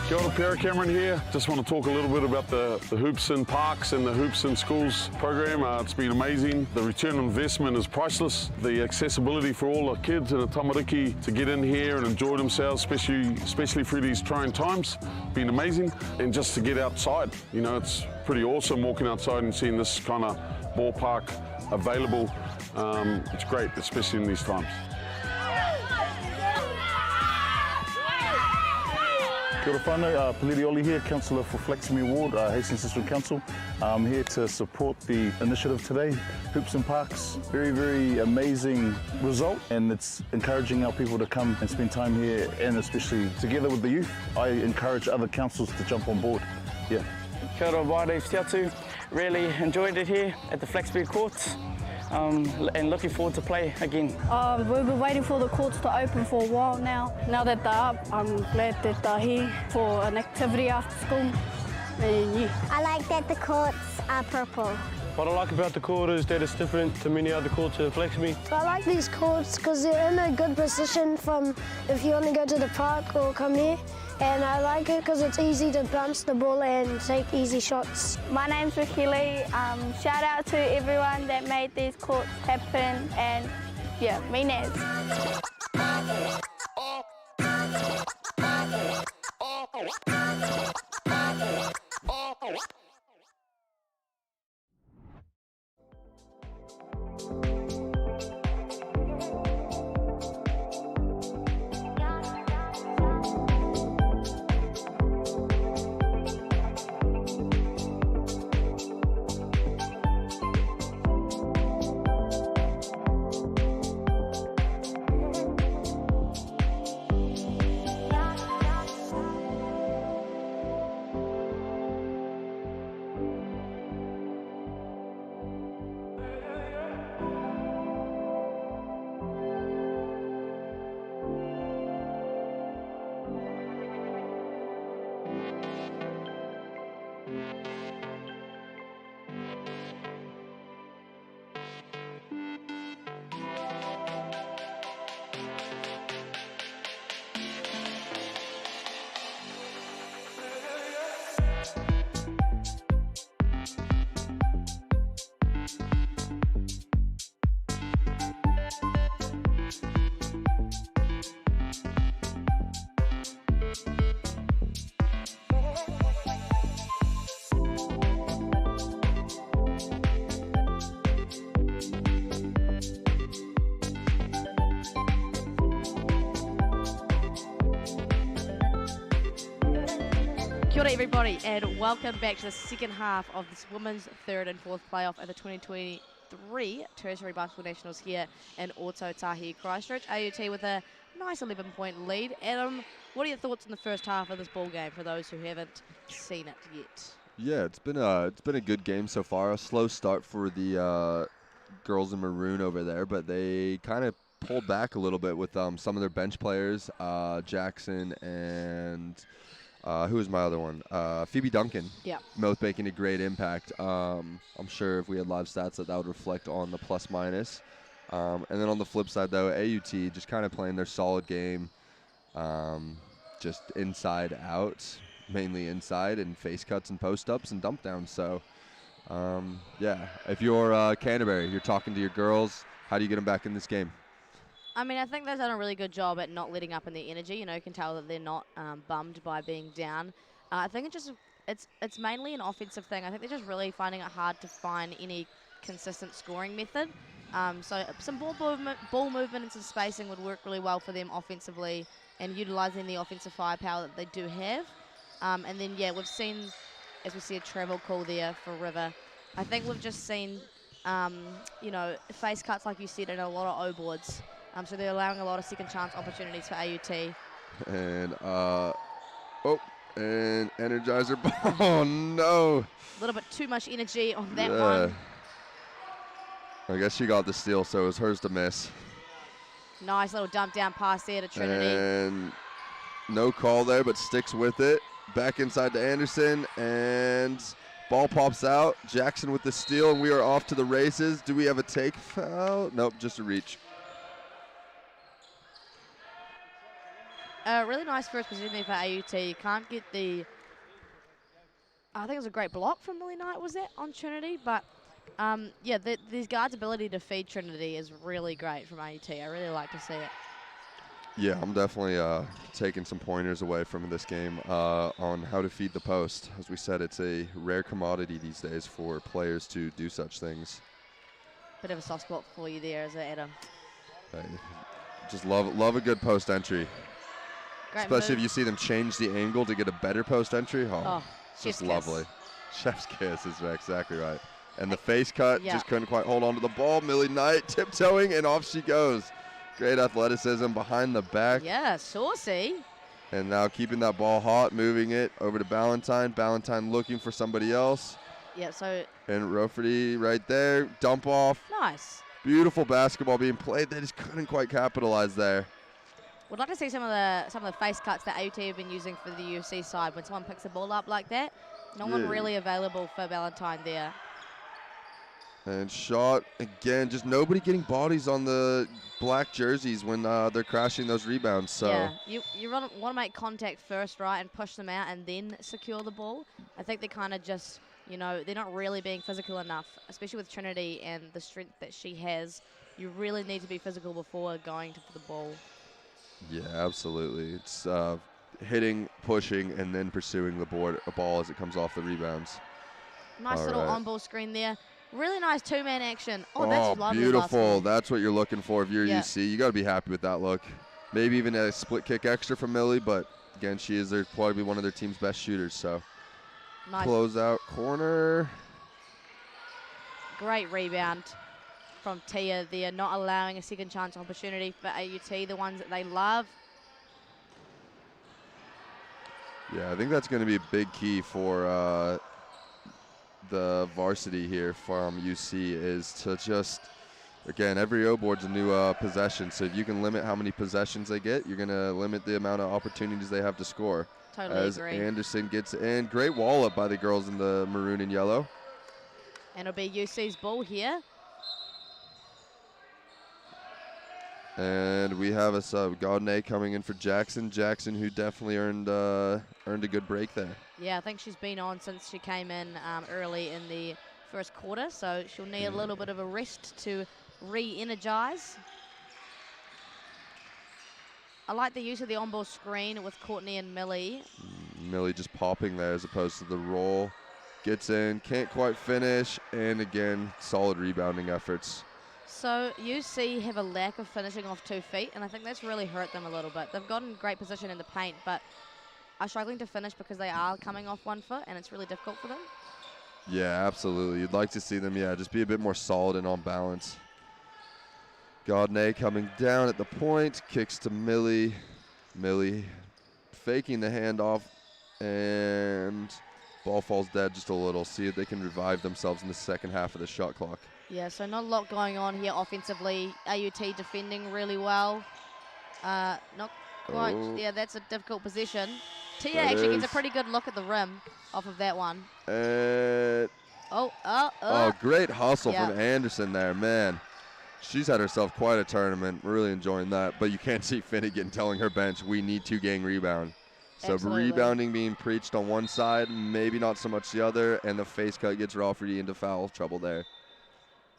Kia ora, Pierre Cameron here. Just want to talk a little bit about the Hoops in Parks and the Hoops in Schools program. It's been amazing. The return on investment is priceless. The accessibility for all the kids and the tamariki to get in here and enjoy themselves, especially through these trying times, been amazing. And just to get outside, you know, it's pretty awesome walking outside and seeing this kind of ballpark available. It's great, especially in these times. Kia ora whānau, Peliri Oli here, Councillor for Flaxmere Ward, Hastings District Council. I'm here to support the initiative today, Hoops and Parks. Very, very amazing result, and it's encouraging our people to come and spend time here, and especially together with the youth. I encourage other councils to jump on board. Yeah. Kia ora, wāre Tiatu. Really enjoyed it here at the Flaxmere Courts. And looking forward to play again. We've been waiting for the courts to open for a while now. Now that they're up, I'm glad that they're here for an activity after school. And yeah. I like that the courts are purple. What I like about the court is that it's different to many other courts in Flaxmere. I like these courts because they're in a good position from if you want to go to the park or come here. And I like it because it's easy to bounce the ball and take easy shots. My name's Ricky Lee. Shout out to everyone that made these courts happen, and yeah, me Naz. Kia ora everybody, and welcome back to the second half of this women's third and fourth playoff at the 2023 Tertiary Basketball Nationals here in Otago, Christchurch. AUT with a nice 11-point lead. Adam, what are your thoughts on the first half of this ball game for those who haven't seen it yet? Yeah, it's been a good game so far. A slow start for the girls in maroon over there, but they kind of pulled back a little bit with some of their bench players, Jackson and who was my other one? Phoebe Duncan. Yeah. Both making a great impact. I'm sure if we had live stats that would reflect on the plus minus. And then on the flip side, though, AUT just kind of playing their solid game, just inside out, mainly inside, and face cuts and post ups and dump downs. So, yeah, if you're Canterbury, you're talking to your girls, how do you get them back in this game? I mean, I think they've done a really good job at not letting up in their energy. You know, you can tell that they're not bummed by being down. I think it's mainly an offensive thing. I think they're just really finding it hard to find any consistent scoring method. So some ball movement and some spacing would work really well for them offensively, and utilising the offensive firepower that they do have. And then, yeah, we've seen, as we see, a travel call there for River. I think we've just seen, you know, face cuts, like you said, in a lot of O boards. So they're allowing a lot of second chance opportunities for AUT. And, and Energizer. Oh, no. A little bit too much energy on that one. I guess she got the steal, so it was hers to miss. Nice little dump down pass there to Trinity. And no call there, but sticks with it. Back inside to Anderson, and ball pops out. Jackson with the steal, and we are off to the races. Do we have a take foul? Nope, just a reach. Really nice first position there for AUT. You can't get the... I think it was a great block from Millie Knight, was that, on Trinity? But, yeah, these guards' ability to feed Trinity is really great from AUT. I really like to see it. Yeah, I'm definitely taking some pointers away from this game on how to feed the post. As we said, it's a rare commodity these days for players to do such things. Bit of a soft spot for you there, is it, Adam? Just love a good post entry. Great Especially move. if you see them change the angle to get a better post entry. Oh, it's just chef's lovely. Chef's kiss is exactly right. And the face cut yeah. just couldn't quite hold on to the ball. Millie Knight tiptoeing, and off she goes. Great athleticism behind the back. Yeah, saucy. And now keeping that ball hot, moving it over to Ballantyne. Ballantyne looking for somebody else. Yeah, so... And Rafferty right there. Dump off. Nice. Beautiful basketball being played. They just couldn't quite capitalize there. Would like to see some of the face cuts that AUT have been using for the UFC side. When someone picks the ball up like that, no one really available for Ballantyne there. And shot again, just nobody getting bodies on the black jerseys when they're crashing those rebounds. So yeah, you want to make contact first, right, and push them out and then secure the ball. I think they kind of just, you know, they're not really being physical enough, especially with Trinity and the strength that she has. You really need to be physical before going for the ball. yeah, absolutely. It's hitting, pushing, and then pursuing the ball as it comes off the rebounds. Nice All little right. on-ball screen there. Really nice two-man action. Oh, that's lovely. Beautiful. That's what you're looking for if you're Yeah. UC. You got to be happy with that look. Maybe even a split kick extra from Millie, but again, she is probably one of their team's best shooters. So Nice. close out corner. Great rebound from Tia there, not allowing a second chance opportunity for AUT, the ones that they love. Yeah, I think that's going to be a big key for the varsity here from UC is to just, again, every O board's a new possession. So if you can limit how many possessions they get, you're going to limit the amount of opportunities they have to score. Totally As agree. Anderson gets in. Great wall up by the girls in the maroon and yellow. And it'll be UC's ball here. And we have a sub, Gaudinay coming in for Jackson. Jackson, who definitely earned a good break there. Yeah, I think she's been on since she came in early in the first quarter, so she'll need a little bit of a rest to re-energize. I like the use of the on-ball screen with Courtney and Millie. Millie just popping there as opposed to the roll. Gets in, can't quite finish, and again, solid rebounding efforts. So UC have a lack of finishing off 2 feet, and I think that's really hurt them a little bit. They've gotten great position in the paint, but are struggling to finish because they are coming off 1 foot, and it's really difficult for them. Yeah, absolutely. You'd like to see them, just be a bit more solid and on balance. Gaudinay coming down at the point, kicks to Millie. Millie faking the handoff, and ball falls dead just a little. See if they can revive themselves in the second half of the shot clock. Yeah, so not a lot going on here offensively. AUT defending really well. Not quite. Oh. Yeah, that's a difficult position. Tia That actually gets a is. pretty good look at the rim off of that one. Oh, Oh, great hustle Yeah. from Anderson there, man. She's had herself quite a tournament. We're really enjoying that. But you can't see Finnegan telling her bench, we need to gang rebound. So Absolutely. rebounding being preached on one side, maybe not so much the other, and the face cut gets Rafferty into foul trouble there.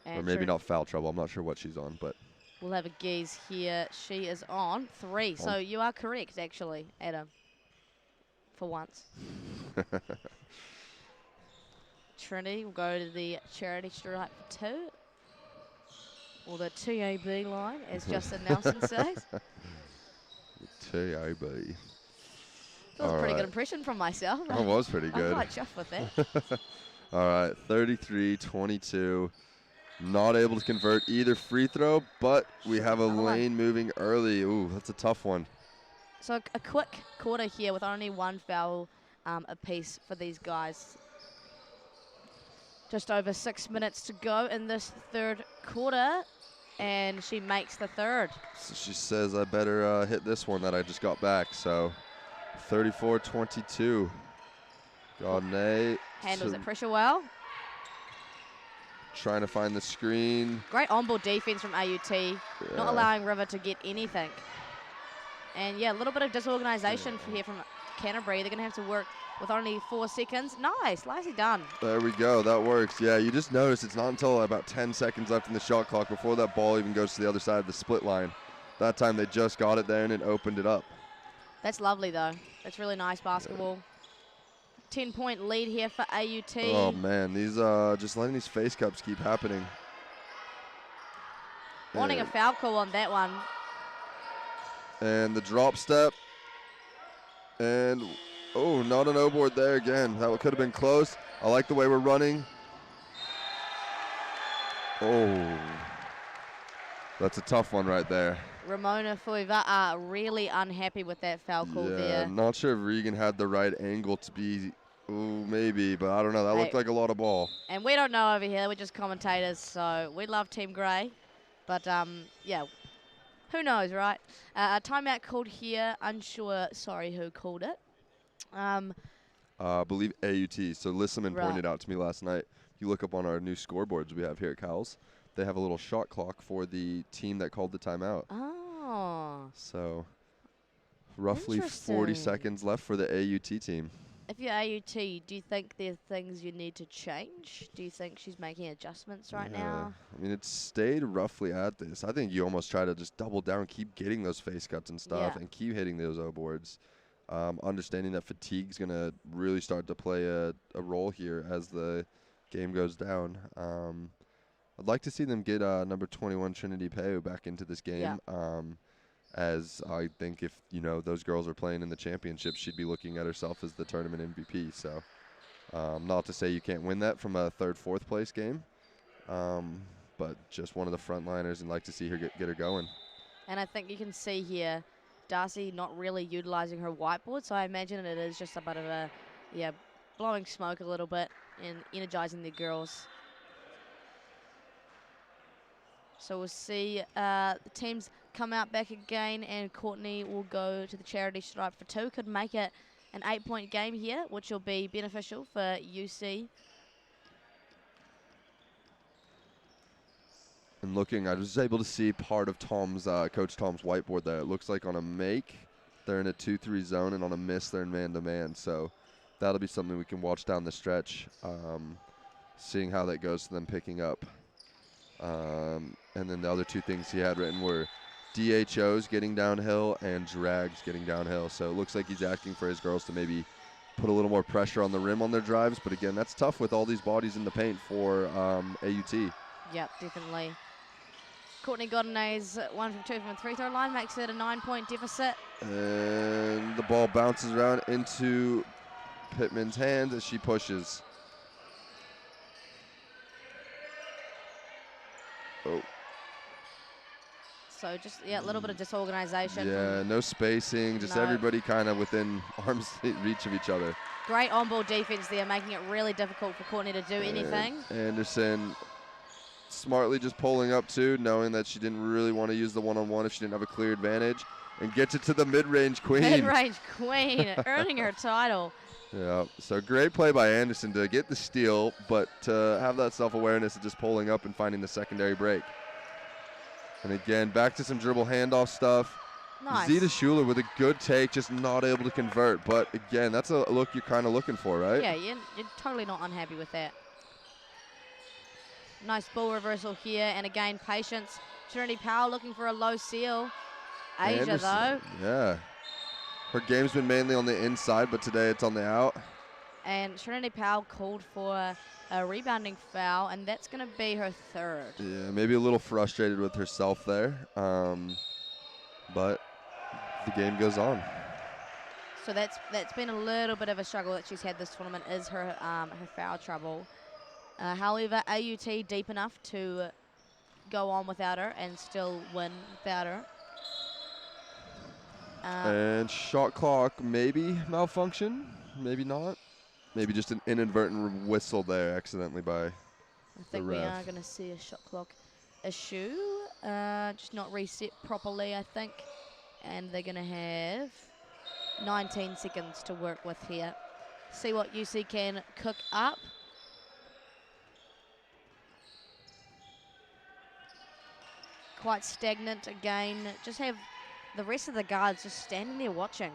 And or maybe Trin- not foul trouble. I'm not sure what she's on, but We'll have a gaze here. She is on 3. So you are correct, actually, Adam. For once. Trinity will go to the charity stripe for 2. Or the TAB line, as Justin Nelson says. TAB. That was a pretty good impression from myself. That was pretty good. I'm quite chuffed with that. All right, 33-22. Not able to convert either free throw, but we have a lane moving early. Ooh, that's a tough one. So a quick quarter here with only one foul apiece for these guys. Just over 6 minutes to go in this third quarter, and she makes the third. So she says, I better hit this one that I just got back. So 34-22. Gardner handles it pressure well. Trying to find the screen. Great on-ball defense from AUT, not allowing River to get anything. And yeah, a little bit of disorganization here from Canterbury. They're going to have to work with only 4 seconds. Nice, nicely done. There we go, that works. Yeah, you just notice it's not until about 10 seconds left in the shot clock before that ball even goes to the other side of the split line. That time they just got it there and it opened it up. That's lovely though. That's really nice basketball. 10-point lead here for AUT. Oh man, these just letting these face cups keep happening. Wanting a foul call on that one. And the drop step. And, oh, not an O-board there again. That could have been close. I like the way we're running. Oh, that's a tough one right there. Ramona Fuiva are really unhappy with that foul call there. Not sure if Regan had the right angle to be, maybe, but I don't know. That looked like a lot of ball. And we don't know over here. We're just commentators, so we love Team Grey. But, yeah, who knows, right? A timeout called here. Unsure, sorry, who called it. I believe AUT. So Lissaman pointed out to me last night. You look up on our new scoreboards we have here at Cowles. They have a little shot clock for the team that called the timeout. Oh. So roughly 40 seconds left for the AUT team. If you're AUT, do you think there are things you need to change? Do you think she's making adjustments right now? I mean, it's stayed roughly at this. I think you almost try to just double down, keep getting those face cuts and stuff, and keep hitting those O-boards. Understanding that fatigue's going to really start to play a role here as the game goes down. I'd like to see them get number 21 Trinity Peu back into this game. As I think if, those girls are playing in the championship, she'd be looking at herself as the tournament MVP. So not to say you can't win that from a third, fourth place game, but just one of the frontliners and like to see her get her going. And I think you can see here, Darcy not really utilizing her whiteboard. So I imagine it is just a bit of a, blowing smoke a little bit and energizing the girls. So we'll see the teams come out back again, and Courtney will go to the charity stripe for 2. Could make it an 8-point game here, which will be beneficial for UC. And looking, I was able to see part of Coach Tom's whiteboard there. It looks like on a make, they're in a 2-3 zone, and on a miss, they're in man-to-man. So that'll be something we can watch down the stretch, seeing how that goes to them picking up. And then the other 2 things he had written were DHOs getting downhill and drags getting downhill. So it looks like he's asking for his girls to maybe put a little more pressure on the rim on their drives. But again, that's tough with all these bodies in the paint for AUT. Yep, definitely. Courtney Godinez 1 from 2 from the 3-throw line, makes it a 9-point deficit. And the ball bounces around into Pittman's hands as she pushes. Oh. So just, a little bit of disorganization. Yeah, no spacing, just everybody kind of within arm's reach of each other. Great on-ball defense there, making it really difficult for Courtney to do anything. Anderson smartly just pulling up too, knowing that she didn't really want to use the one-on-one if she didn't have a clear advantage, and gets it to the mid-range queen. Mid-range queen, earning her title. Yeah, so great play by Anderson to get the steal, but to have that self-awareness of just pulling up and finding the secondary break. And again, back to some dribble handoff stuff. Nice. Zeta Schuler with a good take, just not able to convert. But again, that's a look you're kind of looking for, right? Yeah, you're totally not unhappy with that. Nice ball reversal here, and again, patience. Trinity Powell looking for a low seal. Asia, though. Yeah. Her game's been mainly on the inside, but today it's on the out. And Trinity Powell called for a rebounding foul, and that's going to be her 3rd. Yeah, maybe a little frustrated with herself there, but the game goes on. So that's been a little bit of a struggle that she's had this tournament, is her her foul trouble. However, AUT deep enough to go on without her and still win without her. And shot clock maybe malfunction, maybe not. Maybe just an inadvertent whistle there accidentally by I think the we ref. are going to see a shot clock issue. Just not reset properly, I think. And they're going to have 19 seconds to work with here. See what UC can cook up. Quite stagnant again. Just have the rest of the guards just standing there watching.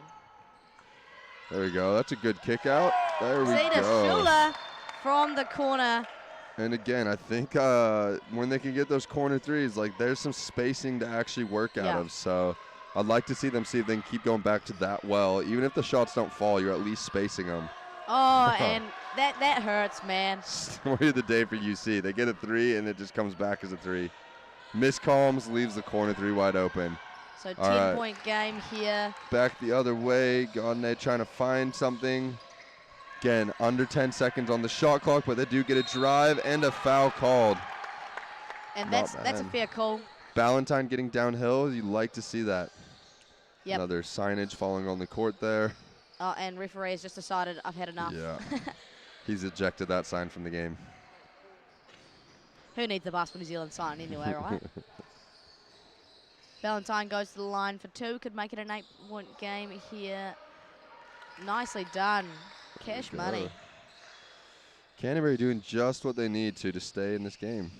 There we go. That's a good kick out. There we Zeta go. Schuler from the corner. And again, I think when they can get those corner threes, like there's some spacing to actually work out of. So I'd like to see them see if they can keep going back to that well. Even if the shots don't fall, you're at least spacing them. Oh, and that hurts, man. Story of the day for UC. They get a three, and it just comes back as a three. Miss Calms leaves the corner three wide open. So 10-point game here. Back the other way. Gaudinay trying to find something. Again, under 10 seconds on the shot clock, but they do get a drive and a foul called. And that's a fair call. Ballantyne getting downhill. You like to see that. Yep. Another signage falling on the court there. And referee has just decided I've had enough. Yeah. He's ejected that sign from the game. Who needs the Basketball New Zealand sign anyway, right? Ballantyne goes to the line for two. Could make it an 8-point game here. Nicely done. Cash money. Canterbury doing just what they need to stay in this game.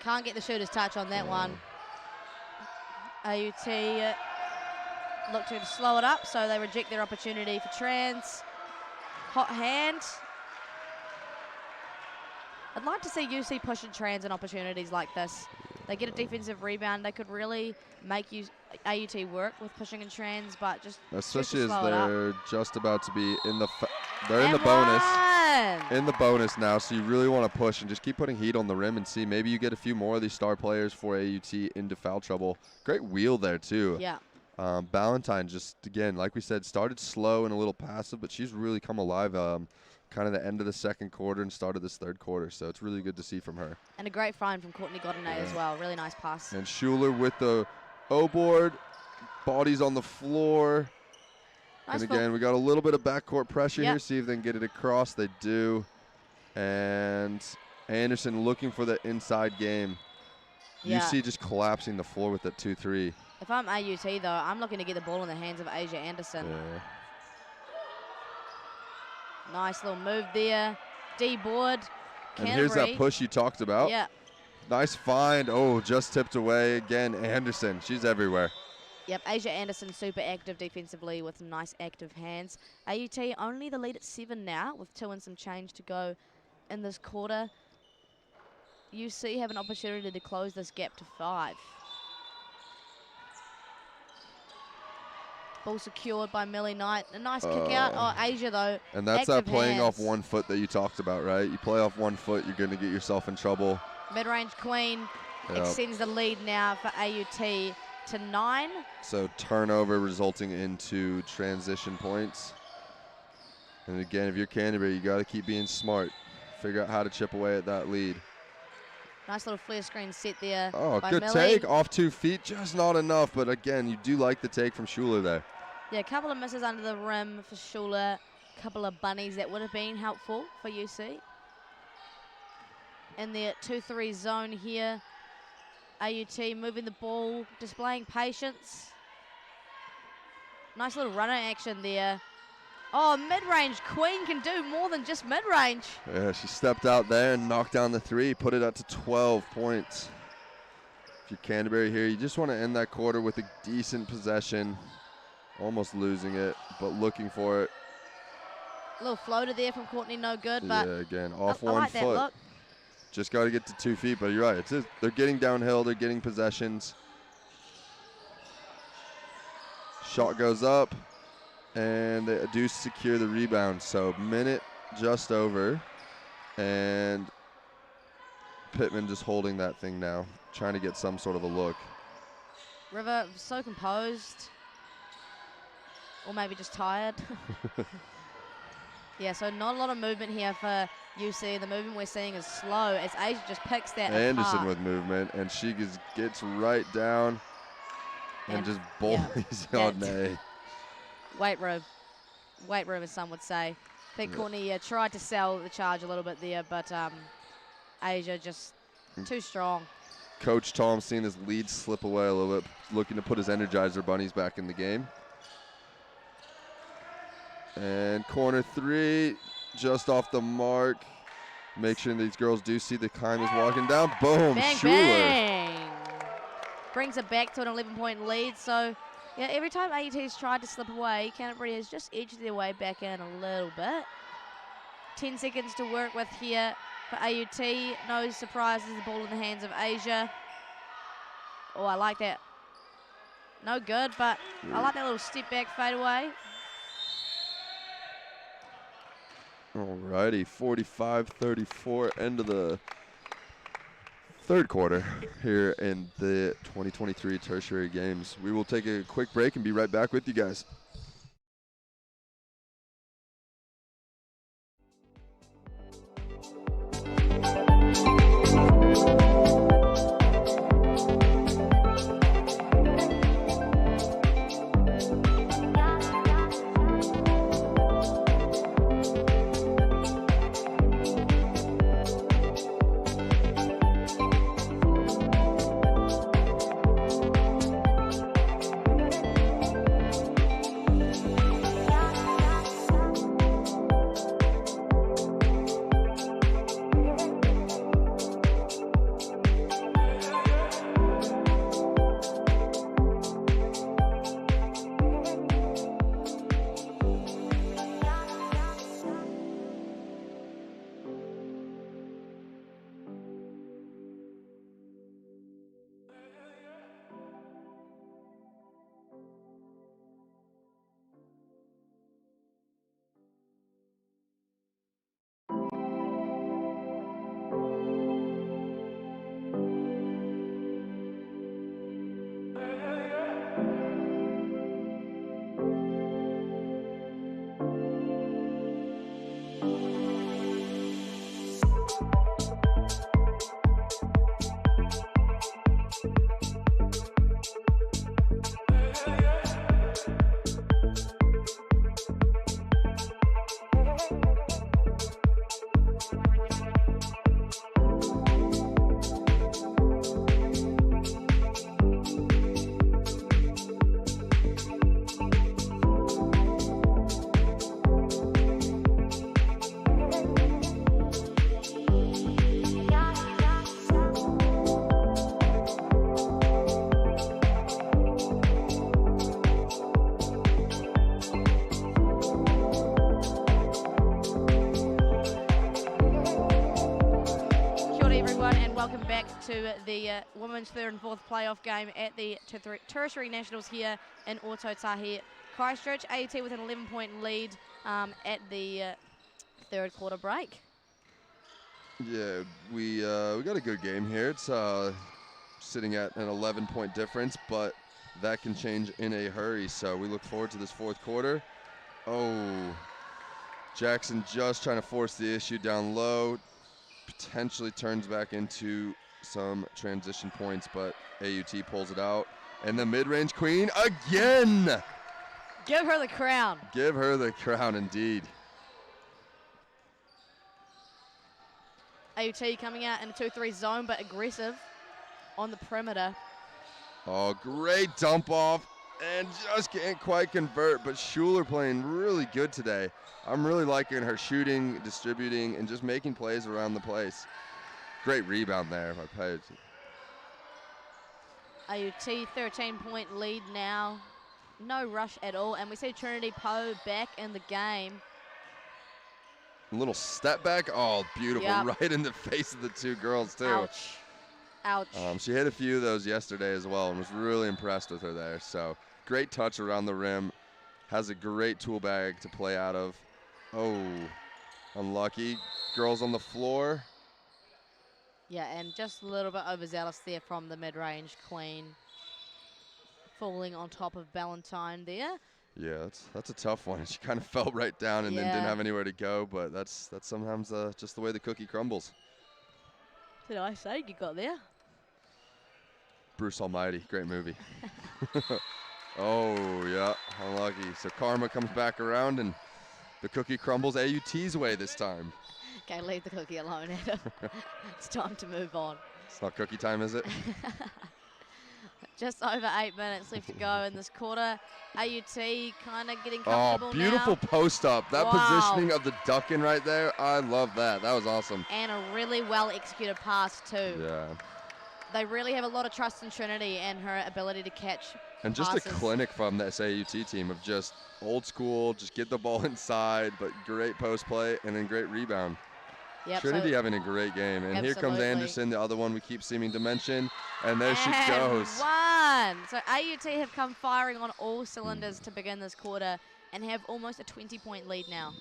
Can't get the shooter's touch on that one. AUT look to slow it up, so they reject their opportunity for trans. Hot hand. I'd like to see UC pushing trans in opportunities like this. They get a defensive rebound. They could really make AUT work with pushing and trans, but just especially as slow they're just about to be in the they're in the bonus. In the bonus now, so you really want to push and just keep putting heat on the rim and see maybe you get a few more of these star players for AUT into foul trouble. Great wheel there too. Yeah. Ballantyne just, again, like we said, started slow and a little passive, but she's really come alive kind of the end of the second quarter and started this third quarter, so it's really good to see from her. And a great find from Courtney Gaudinay as well. Really nice pass. And Schuler with the O-board, bodies on the floor. Nice and again, we got a little bit of backcourt pressure Yep. here. See if they can get it across. They do. And Anderson looking for the inside game. Yeah. UC just collapsing the floor with that 2-3. If I'm AUT, though, I'm looking to get the ball in the hands of Asia Anderson. Yeah. Nice little move there. D-board. And here's that push you talked about. Yeah. Nice find. Oh, just tipped away again. Anderson, she's everywhere. Yep, Asia Anderson super active defensively with some nice active hands. AUT only the lead at 7 now with 2 and some change to go in this quarter. UC have an opportunity to close this gap to 5. Ball secured by Millie Knight. A nice kick out. Oh, Asia though. And that's that active playing hands. off 1 foot that you talked about, right? You play off 1 foot, you're going to get yourself in trouble. Mid-range queen Yep. extends the lead now for AUT to 9. So turnover resulting into transition points. And again, if you're Canterbury, you got to keep being smart. Figure out how to chip away at that lead. Nice little flare screen set there. Oh, by good Millie. take off 2 feet, just not enough. But again, you do like the take from Schuler there. Yeah, a couple of misses under the rim for Schuler. A couple of bunnies that would have been helpful for UC. In the 2-3 zone here. AUT moving the ball, displaying patience. Nice little runner action there. Oh, mid-range queen can do more than just mid-range. Yeah, she stepped out there and knocked down the 3, put it up to 12 points. If you're Canterbury here, you just want to end that quarter with a decent possession. Almost losing it, but looking for it. A little floater there from Courtney, no good, but Yeah, again, off I 1 like that foot. look. Just got to get to 2 feet, but you're right. It's just, they're getting downhill. They're getting possessions. Shot goes up, and they do secure the rebound. So minute just over, and Pittman just holding that thing now, trying to get some sort of a look. River so composed. or maybe just tired. Yeah, so not a lot of movement here for UC. The movement we're seeing is slow as Asia just picks that Anderson apart. with movement, and she gets right down and just bullies on A. Weight room, as some would say. I think Courtney tried to sell the charge a little bit there, but Asia just too strong. Coach Tom seeing his lead slip away a little bit, looking to put his Energizer bunnies back in the game. And corner 3, just off the mark. Make sure these girls do see the time is walking down. Boom, Bang, Schuler. bang. Brings it back to an 11-point lead. So, yeah, every time AUT's tried to slip away, Canterbury has just edged their way back in a little bit. 10 seconds to work with here for AUT. No surprises, the ball in the hands of Asia. Oh, I like that. No good, but I like that little step back fade away. Alrighty, 45-34, end of the third quarter here in the 2023 Tertiary Games. We will take a quick break and be right back with you guys. To the women's third and fourth playoff game at the Tertiary Nationals here in Otago, Christchurch. AUT with an 11-point lead at the third quarter break. Yeah, we got a good game here. It's sitting at an 11-point difference, but that can change in a hurry. So we look forward to this fourth quarter. Oh, Jackson just trying to force the issue down low. Potentially turns back into some transition points, but AUT pulls it out. And the mid-range queen again. Give her the crown. Give her the crown, indeed. AUT coming out in a 2-3 zone, but aggressive on the perimeter. Oh, great dump off, and just can't quite convert, but Schuler playing really good today. I'm really liking her shooting, distributing, and just making plays around the place. Great rebound there by Page. AUT 13-point lead now. No rush at all, and we see Trinity Poe back in the game. A little step back. Oh, beautiful. Yep. Right in the face of the two girls, too. Ouch. Ouch. She hit a few of those yesterday as well and was really impressed with her there. So great touch around the rim. Has a great tool bag to play out of. Oh, unlucky. Girls on the floor. Yeah, and just a little bit overzealous there from the mid-range queen. Falling on top of Valentine there. Yeah, that's a tough one. She kind of fell right down and then didn't Yeah. have anywhere to go, but that's sometimes just the way the cookie crumbles. Did I say you got there? Bruce Almighty, great movie. Oh, yeah, unlucky. So karma comes back around and the cookie crumbles AUT's way this time. Okay, leave the cookie alone, Adam. It's time to move on. It's not cookie time, is it? Just over 8 minutes left to go in this quarter. AUT kind of getting comfortable Oh, beautiful now. post up. That Wow. positioning of the ducking right there, I love that. That was awesome. And a really well executed pass too. Yeah. They really have a lot of trust in Trinity and her ability to catch And just a passes. clinic from this AUT team of just old school, just get the ball inside, but great post play and then great rebound. Yep, Trinity so having a great game. And here comes Absolutely. Anderson, the other one we keep seeming to mention. And there she And goes. one. So AUT have come firing on all cylinders to begin this quarter and have almost a 20-point lead now.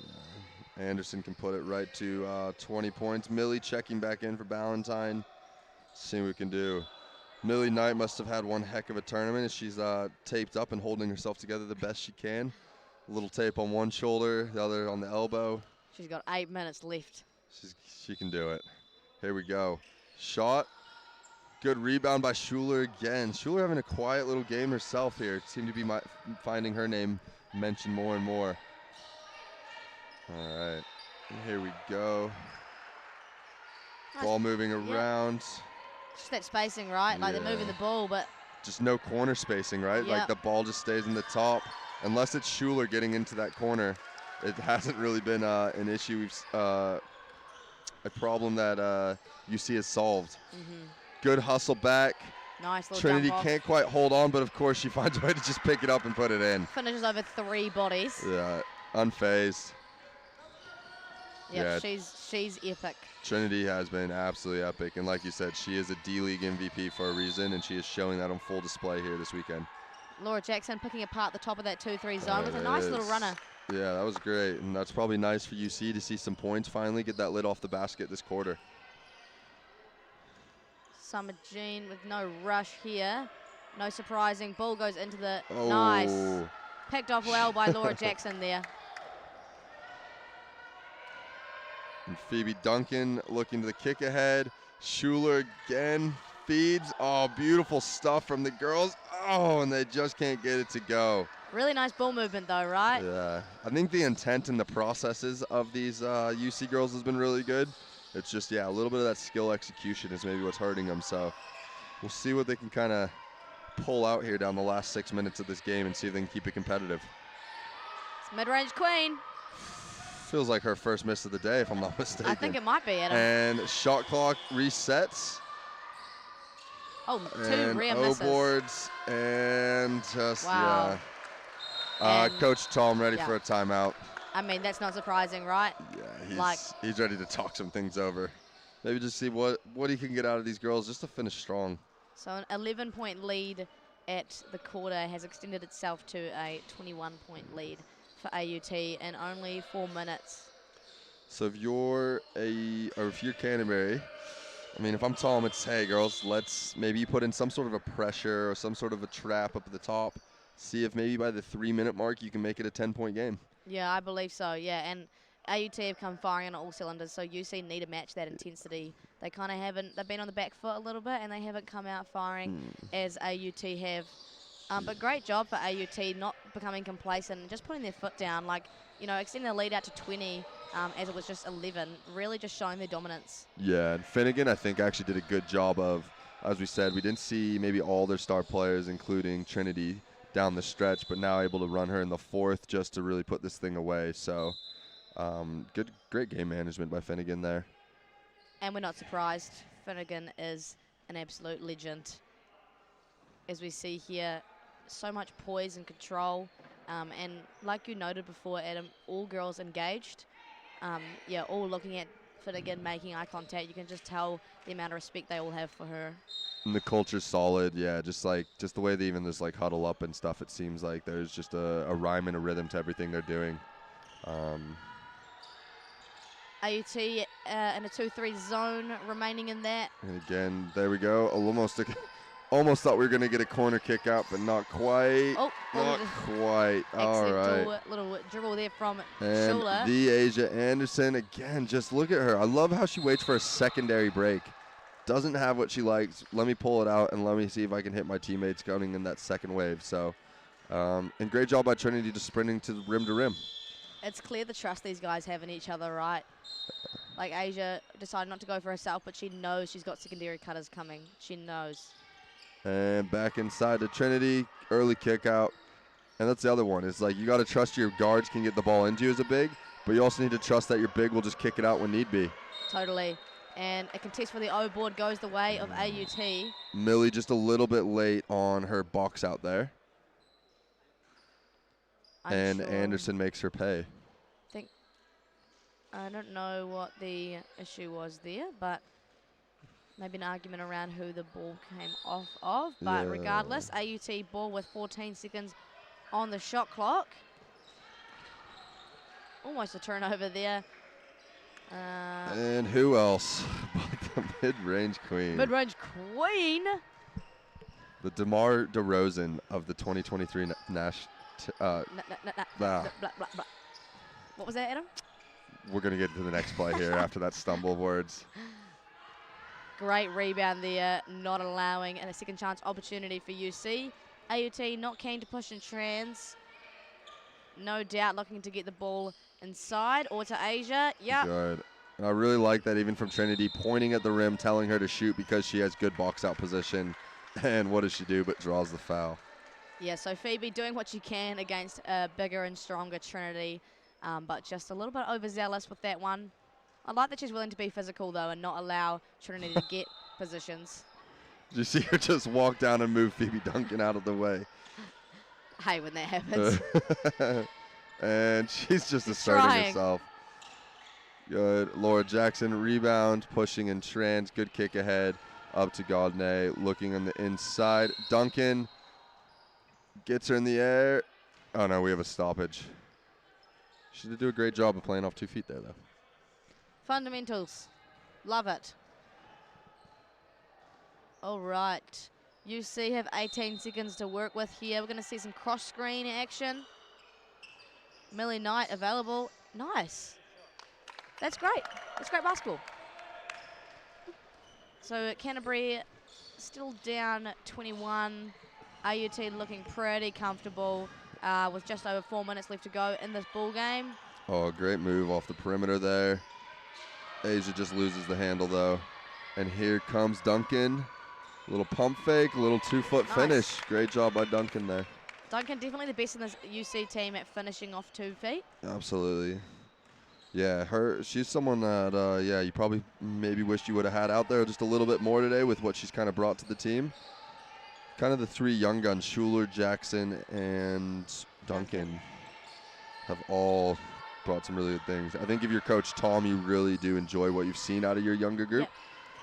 Anderson can put it right to 20 points. Millie checking back in for Ballantyne. See what we can do. Millie Knight must have had one heck of a tournament. She's taped up and holding herself together the best she can. A little tape on one shoulder, the other on the elbow. She's got 8 minutes left. She can do it. Here we go. Shot. Good rebound by Schuler again. Schuler having a quiet little game herself here. Seemed to be finding her name mentioned more and more. All right. Here we go. Nice. Ball moving Yep. around. Just that spacing, right? Like they're moving the ball, but Just no corner spacing, right? Like Yep. the ball just stays in the top. Unless it's Schuler getting into that corner, it hasn't really been an issue. A problem that UC has solved. Good hustle back. nice little Trinity jump off. can't quite hold on, but of course she finds a way to just pick it up and put it in. Finishes over 3 bodies. Yeah, unfazed. Yep, she's epic. Trinity has been absolutely epic, and like you said, she is a D-League MVP for a reason, and she is showing that on full display here this weekend. Laura Jackson picking apart the top of that 2-3 zone with a There nice it little is. runner. Yeah, that was great, and that's probably nice for UC to see some points finally, get that lid off the basket this quarter. Summer Jean with no rush here. No surprising. Ball goes into the Oh. nice. Picked off well by Laura Jackson there. And Phoebe Duncan looking to the kick ahead. Schuler again feeds. Oh, beautiful stuff from the girls. Oh, and they just can't get it to go. Really nice ball movement though, right? Yeah, I think the intent and the processes of these UC girls has been really good. It's just, yeah, a little bit of that skill execution is maybe what's hurting them. So we'll see what they can kind of pull out here down the last 6 minutes of this game and see if they can keep it competitive. It's mid-range queen. Feels like her first miss of the day, if I'm not mistaken. I think it might be, Adam. And shot clock resets. Oh, 2 And rear O misses. boards and just, Wow. yeah. And- Coach Tom ready yeah. for a timeout. I mean, that's not surprising, right? Yeah, he's ready to talk some things over. Maybe just see what he can get out of these girls just to finish strong. So an 11-point lead at the quarter has extended itself to a 21-point lead for AUT in only 4 minutes. So if you're Canterbury, I mean, if I'm Tom, it's, hey, girls, let's maybe put in some sort of a pressure or some sort of a trap up at the top. See if maybe by the 3-minute mark you can make it a 10-point game. Yeah, I believe so, yeah. And AUT have come firing on all cylinders, so UC need to match that intensity. They kind of haven't, they've been on the back foot a little bit, and they haven't come out firing as AUT have. But great job for AUT not becoming complacent and just putting their foot down, like, you know, extending the lead out to 20 as it was just 11, really just showing their dominance. Yeah, and Finnegan, I think, actually did a good job of, as we said, we didn't see maybe all their star players, including Trinity, down the stretch, but now able to run her in the 4th just to really put this thing away. So great game management by Finnegan there. And we're not surprised. Finnegan is an absolute legend. As we see here, so much poise and control. And like you noted before, Adam, all girls engaged. Yeah, all looking at Finnegan, making eye contact. You can just tell the amount of respect they all have for her. And the culture's solid, yeah, just the way they even just like huddle up and stuff, it seems like there's just a rhyme and a rhythm to everything they're doing. AUT in a 2-3 zone remaining in that. And again, there we go, almost Almost thought we were going to get a corner kick out, but not quite. Oh, not quite. All right. Little dribble there from And Shula. the Asia Anderson, again, just look at her. I love how she waits for a secondary break. Doesn't have what she likes. Let me pull it out and let me see if I can hit my teammates going in that second wave. So, and great job by Trinity just sprinting to rim. It's clear the trust these guys have in each other, right? Like Asia decided not to go for herself, but she knows she's got secondary cutters coming. She knows. And back inside to Trinity, early kick out. And that's the other one. It's like you got to trust your guards can get the ball into you as a big, but you also need to trust that your big will just kick it out when need be. Totally. And a contest for the O board goes the way of AUT. Millie just a little bit late on her box out there. And sure. Anderson makes her pay. I don't know what the issue was there, but maybe an argument around who the ball came off of. But Yeah. regardless, AUT ball with 14 seconds on the shot clock. Almost a turnover there. And who else but the mid-range queen? Mid-range queen. The DeMar DeRozan of the 2023 Nash. What was that, Adam? We're going to get to the next play here after that stumble of words. Great rebound there, not allowing and a second chance opportunity for UC. AUT not keen to push in trans. No doubt looking to get the ball inside or to Asia. Yeah. Good. And I really like that even from Trinity, pointing at the rim, telling her to shoot because she has good box out position. And what does she do but draws the foul? Yeah, so Phoebe doing what she can against a bigger and stronger Trinity, but just a little bit overzealous with that one. I like that she's willing to be physical, though, and not allow Trinity to get positions. Did you see her just walk down and move Phoebe Duncan out of the way? Hey, when that happens. And she's just asserting herself. Good. Laura Jackson, rebound, pushing in trans. Good kick ahead. Up to Gaudnay, looking on the inside. Duncan gets her in the air. Oh, no, we have a stoppage. She did do a great job of playing off 2 feet there, though. Fundamentals. Love it. All right. UC have 18 seconds to work with here. We're going to see some cross-screen action. Millie Knight available. Nice. That's great. That's great basketball. So Canterbury still down 21. AUT looking pretty comfortable with just over 4 minutes left to go in this ball game. Oh, great move off the perimeter there. Asia just loses the handle, though. And here comes Duncan. Little pump fake, little 2-foot finish. Great job by Duncan there. Duncan definitely the best in this UC team at finishing off 2 feet. Absolutely. Yeah, she's someone that, yeah, you probably maybe wished you would have had out there just a little bit more today with what she's kind of brought to the team. Kind of the 3 young guns, Schuler, Jackson, and Duncan, have all brought some really good things. I think if you're Coach Tom, you really do enjoy what you've seen out of your younger group,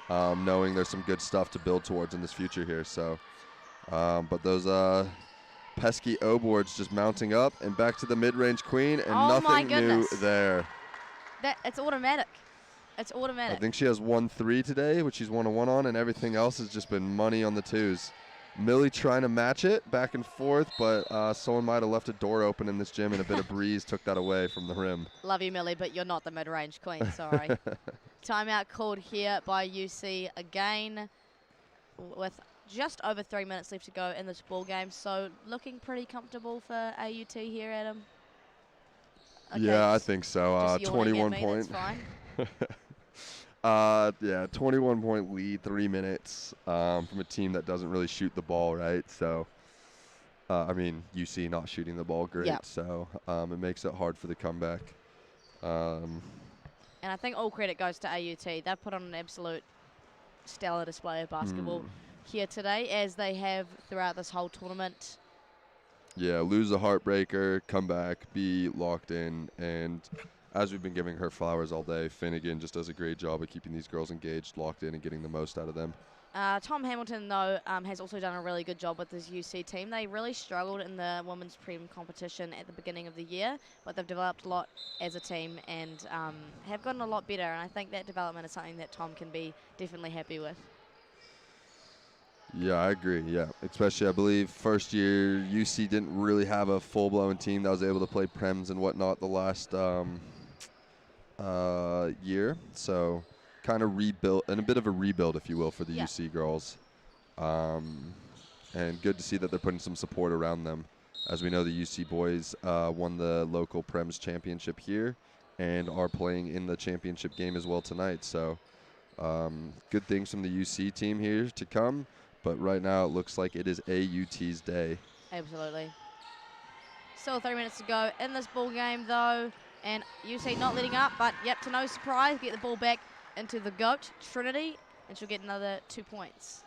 knowing there's some good stuff to build towards in this future here. So, but those pesky O boards just mounting up and back to the mid-range queen, and nothing new there. It's automatic. It's automatic. I think she has 1-3 today, which she's 1-1 on, and everything else has just been money on the 2s. Millie trying to match it back and forth, but someone might have left a door open in this gym, and a bit of breeze took that away from the rim. Love you, Millie, but you're not the mid-range queen, sorry. Timeout called here by UC again with just over 3 minutes left to go in this ball game. So looking pretty comfortable for AUT here, Adam. Okay, yeah, I think so. 21 point. Yeah, 21 point lead, 3 minutes from a team that doesn't really shoot the ball, right? So, I mean, UC not shooting the ball great, so it makes it hard for the comeback. And I think all credit goes to AUT. They've put on an absolute stellar display of basketball here today, as they have throughout this whole tournament. Yeah, lose a heartbreaker, come back, be locked in, and as we've been giving her flowers all day, Finnegan just does a great job of keeping these girls engaged, locked in, and getting the most out of them. Tom Hamilton, though, has also done a really good job with his UC team. They really struggled in the women's prelim competition at the beginning of the year, but they've developed a lot as a team and have gotten a lot better, and I think that development is something that Tom can be definitely happy with. Yeah, I agree. Yeah, especially I believe first year UC didn't really have a full-blown team that was able to play prems and whatnot the last year. So kind of rebuilt, and a bit of a rebuild, if you will, for the UC girls. And good to see that they're putting some support around them. As we know, the UC boys won the local prems championship here and are playing in the championship game as well tonight. So good things from the UC team here to come. But right now it looks like it is AUT's day. Absolutely. Still 3 minutes to go in this ball game, though. And UC not letting up, but yep, to no surprise, get the ball back into the GOAT, Trinity, and she'll get another 2 points.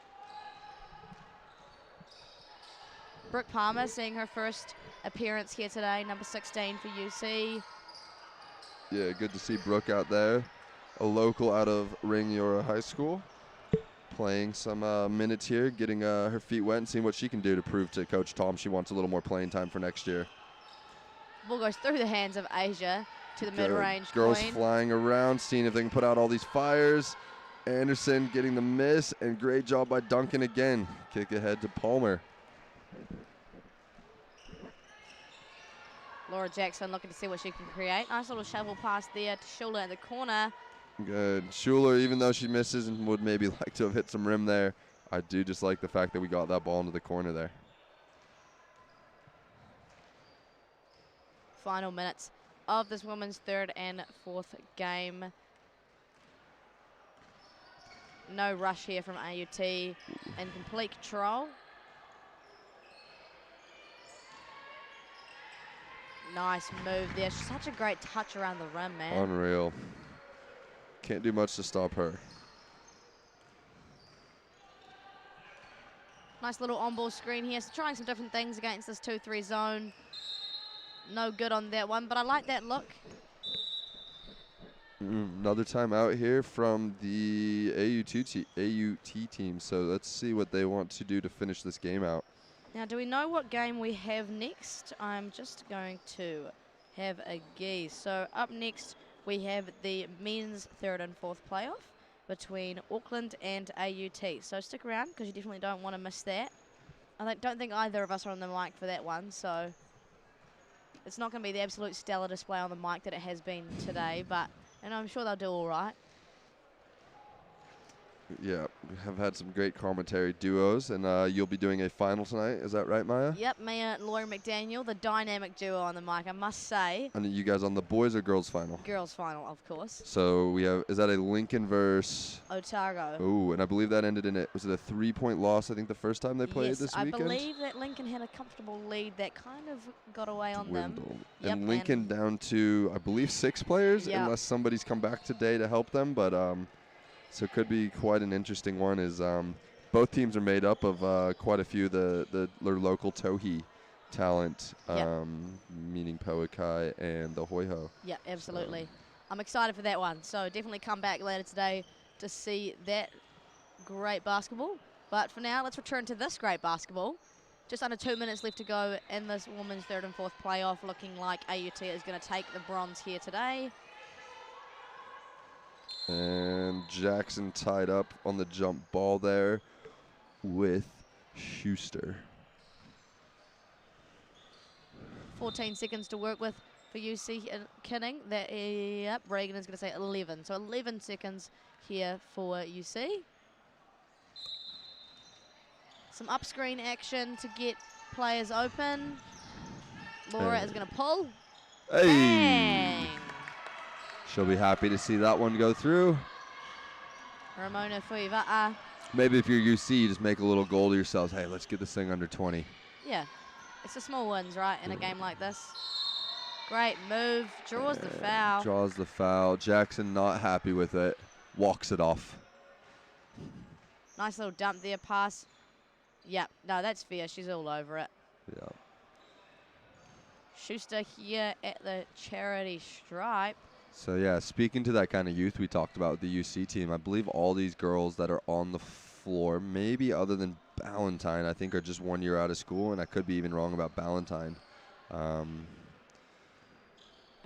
Brooke Palmer seeing her first appearance here today, number 16 for UC. Yeah, good to see Brooke out there, a local out of Rangiora High School, playing some minutes here, getting her feet wet and seeing what she can do to prove to Coach Tom she wants a little more playing time for next year. Ball goes through the hands of Asia to the mid-range Girls queen. flying around, seeing if they can put out all these fires. Anderson getting the miss, and great job by Duncan again. Kick ahead to Palmer. Laura Jackson looking to see what she can create. Nice little shovel pass there to Schuler in the corner. Good. Schuler, even though she misses and would maybe like to have hit some rim there, I do just like the fact that we got that ball into the corner there. Final minutes of this women's third and fourth game. No rush here from AUT in complete control. Nice move there. Such a great touch around the rim, man. Unreal. Can't do much to stop her. Nice little on-ball screen here. So trying some different things against this 2-3 zone. No good on that one, but I like that look. Another time out here from the AUT team. So let's see what they want to do to finish this game out. Now, do we know what game we have next? I'm just going to have a guess. So up next, we have the men's third and fourth playoff between Auckland and AUT. So stick around because you definitely don't want to miss that. I don't think either of us are on the mic for that one, so it's not going to be the absolute stellar display on the mic that it has been today, but and I'm sure they'll do all right. Yeah, we have had some great commentary duos, and you'll be doing a final tonight. Is that right, Maya? Yep, Mia and Laurie McDaniel, the dynamic duo on the mic, I must say. And you guys on the boys or girls final? Girls final, of course. So we have, is that a Lincoln versus Otago? Oh, and I believe that ended in it. Was it a 3-point loss, I think, the first time they played yes, this I weekend? believe that Lincoln had a comfortable lead that kind of got away on them. Yep, and Lincoln down to, I believe, 6 players, yep. Unless somebody's come back today to help them. But so it could be quite an interesting one. Is both teams are made up of quite a few of their local Tohi talent, meaning Pauakai and the Hoiho. Yeah, absolutely. So I'm excited for that one. So definitely come back later today to see that great basketball. But for now, let's return to this great basketball. Just under 2 minutes left to go in this women's third and fourth playoff, looking like AUT is going to take the bronze here today. And Jackson tied up on the jump ball there with Schuster. 14 seconds to work with for UC. Kidding. Yep, Reagan is going to say 11. So 11 seconds here for UC. Some up-screen action to get players open. Laura is going to pull. Hey! Bang! She'll be happy to see that one go through. Ramona Fuiva'a. Maybe if you're UC, you just make a little goal to yourselves. Hey, let's get this thing under 20. Yeah, it's the small ones, right, in a game like this. Great move, draws the foul. Draws the foul. Jackson not happy with it. Walks it off. Nice little dump there, pass. Yep, no, that's fair. She's all over it. Yeah. Schuster here at the charity stripe. So, yeah, speaking to that kind of youth we talked about with the UC team, I believe all these girls that are on the floor, maybe other than Ballantyne, I think are just 1 year out of school, and I could be even wrong about Ballantyne. I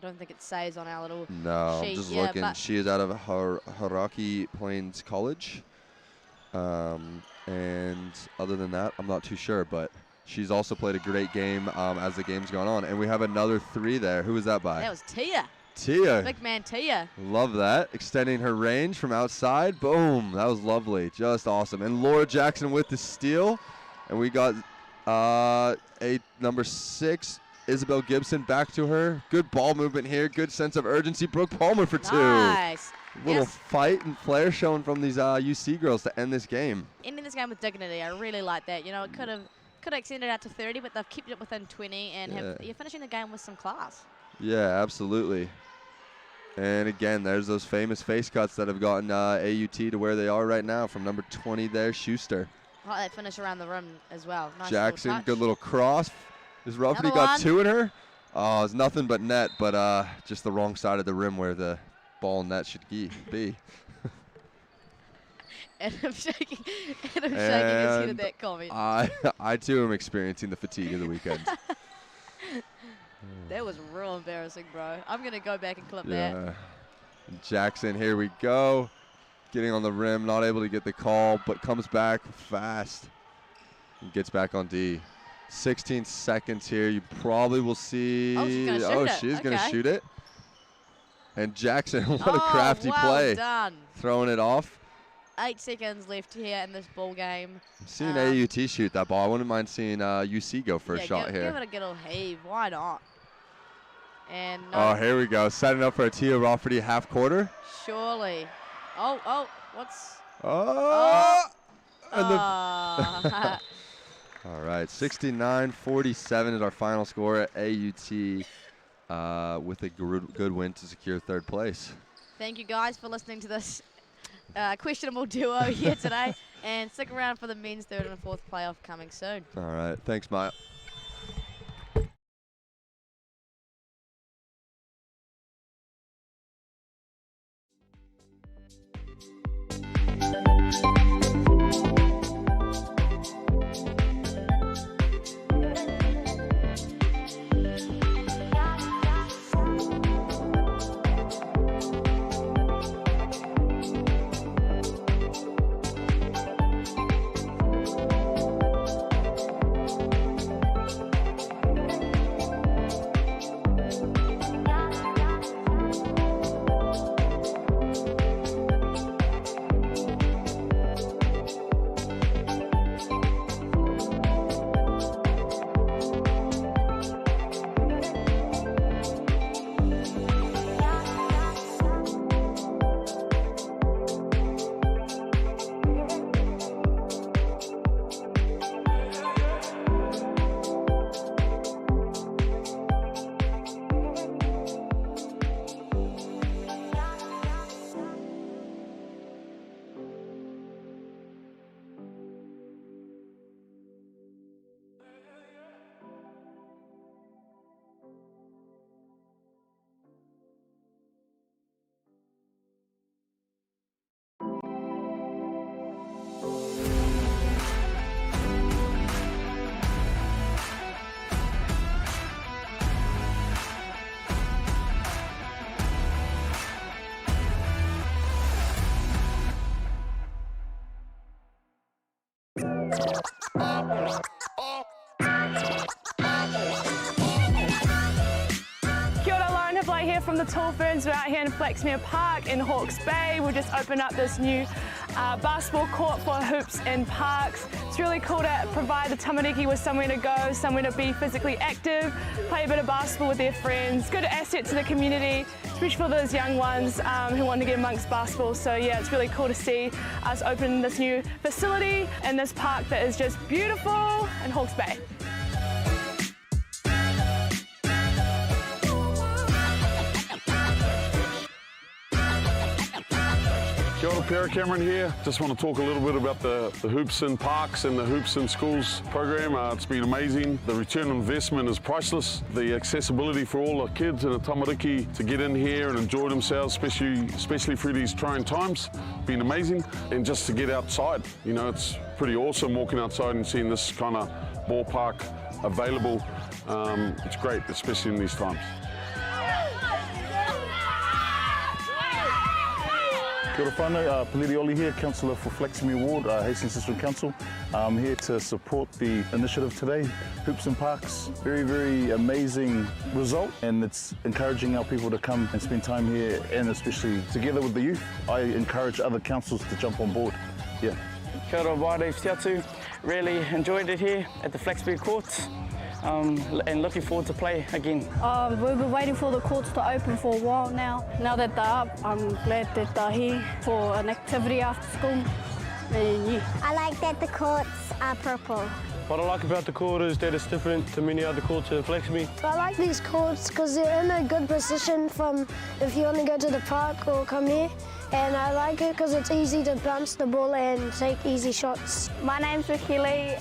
don't think it says on our little No, sheet. I'm just yeah, looking. She is out of Hauraki Plains College. And other than that, I'm not too sure, but she's also played a great game as the game's gone on. And we have another 3 there. Who was that by? That was Tia. Tia. Big man Tia. Love that. Extending her range from outside. Boom. That was lovely. Just awesome. And Laura Jackson with the steal. And we got number 6, Isabel Gibson, back to her. Good ball movement here. Good sense of urgency. Brooke Palmer for 2. Nice. Little fight and flair showing from these UC girls to end this game. Ending this game with dignity. I really like that. You know, it could have extended out to 30, but they've kept it within 20, and you're finishing the game with some class. Yeah, absolutely. And again, there's those famous face cuts that have gotten AUT to where they are right now from number 20 there, Schuster. I like that finish around the rim as well. Nice Jackson, little touch. good little cross. Is Rafferty got 2 in her? Oh, it's nothing but net, but just the wrong side of the rim where the ball net should be. And I'm shaking his head at that comment. I too am experiencing the fatigue of the weekend. That was real embarrassing, bro. I'm going to go back and clip that. Jackson, here we go. Getting on the rim, not able to get the call, but comes back fast. And gets back on D. 16 seconds here. You probably will see. Oh, she's going to shoot it. She's going to shoot it. And Jackson, what a crafty well play. Done. Throwing it off. 8 seconds left here in this ball game. I'm seeing AUT shoot that ball. I wouldn't mind seeing UC go for a shot here. Give it a good old heave. Why not? And oh, here we go. Setting up for a Tia Rafferty half quarter. Surely. Oh, what's... Oh! And Oh. all right, 69-47 is our final score at AUT with a good win to secure 3rd place. Thank you guys for listening to this questionable duo here today. And stick around for the men's 3rd and 4th playoff coming soon. All right, thanks, Maya. From the Tall Ferns, we're out here in Flaxmere Park in Hawke's Bay. We've just opened up this new basketball court for hoops and parks. It's really cool to provide the tamariki with somewhere to go, somewhere to be physically active, play a bit of basketball with their friends. Good asset to the community, especially for those young ones who want to get amongst basketball. So yeah, it's really cool to see us open this new facility in this park that is just beautiful in Hawke's Bay. Kia ora, Pierre Cameron here. Just want to talk a little bit about the Hoops in Parks and the Hoops in Schools program. It's been amazing. The return on investment is priceless. The accessibility for all the kids and the tamariki to get in here and enjoy themselves, especially through these trying times, been amazing. And just to get outside, you know, it's pretty awesome walking outside and seeing this kind of ballpark available. It's great, especially in these times. Kia ora whānau, Peliri Oli here, Councillor for Flaxmere Ward, Hastings District Council. I'm here to support the initiative today, Hoops and Parks. Very, very amazing result, and it's encouraging our people to come and spend time here, and especially together with the youth. I encourage other councils to jump on board. Yeah. Kia ora, wāre, te atu. Really enjoyed it here at the Flaxmere Courts. And looking forward to play again. We've been waiting for the courts to open for a while now. Now that they're up, I'm glad that they're here for an activity after school. And yeah. I like that the courts are purple. What I like about the court is that it's different to many other courts in Flaxmere. I like these courts because they're in a good position from if you want to go to the park or come here. And I like it because it's easy to bounce the ball and take easy shots. My name's Ricky Lee.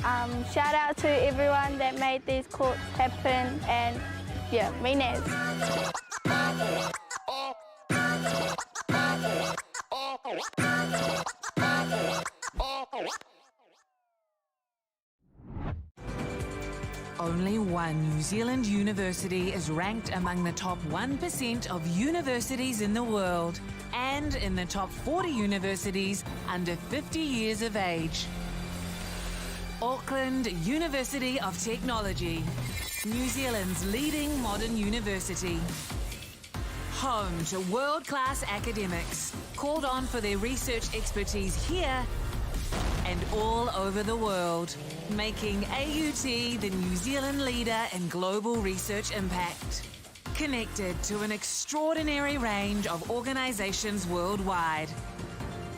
Shout out to everyone that made these courts happen, and yeah, me Naz. Only one New Zealand university is ranked among the top 1% of universities in the world and in the top 40 universities under 50 years of age. Auckland University of Technology, New Zealand's leading modern university. Home to world-class academics, called on for their research expertise here and all over the world, making AUT the New Zealand leader in global research impact. Connected to an extraordinary range of organisations worldwide.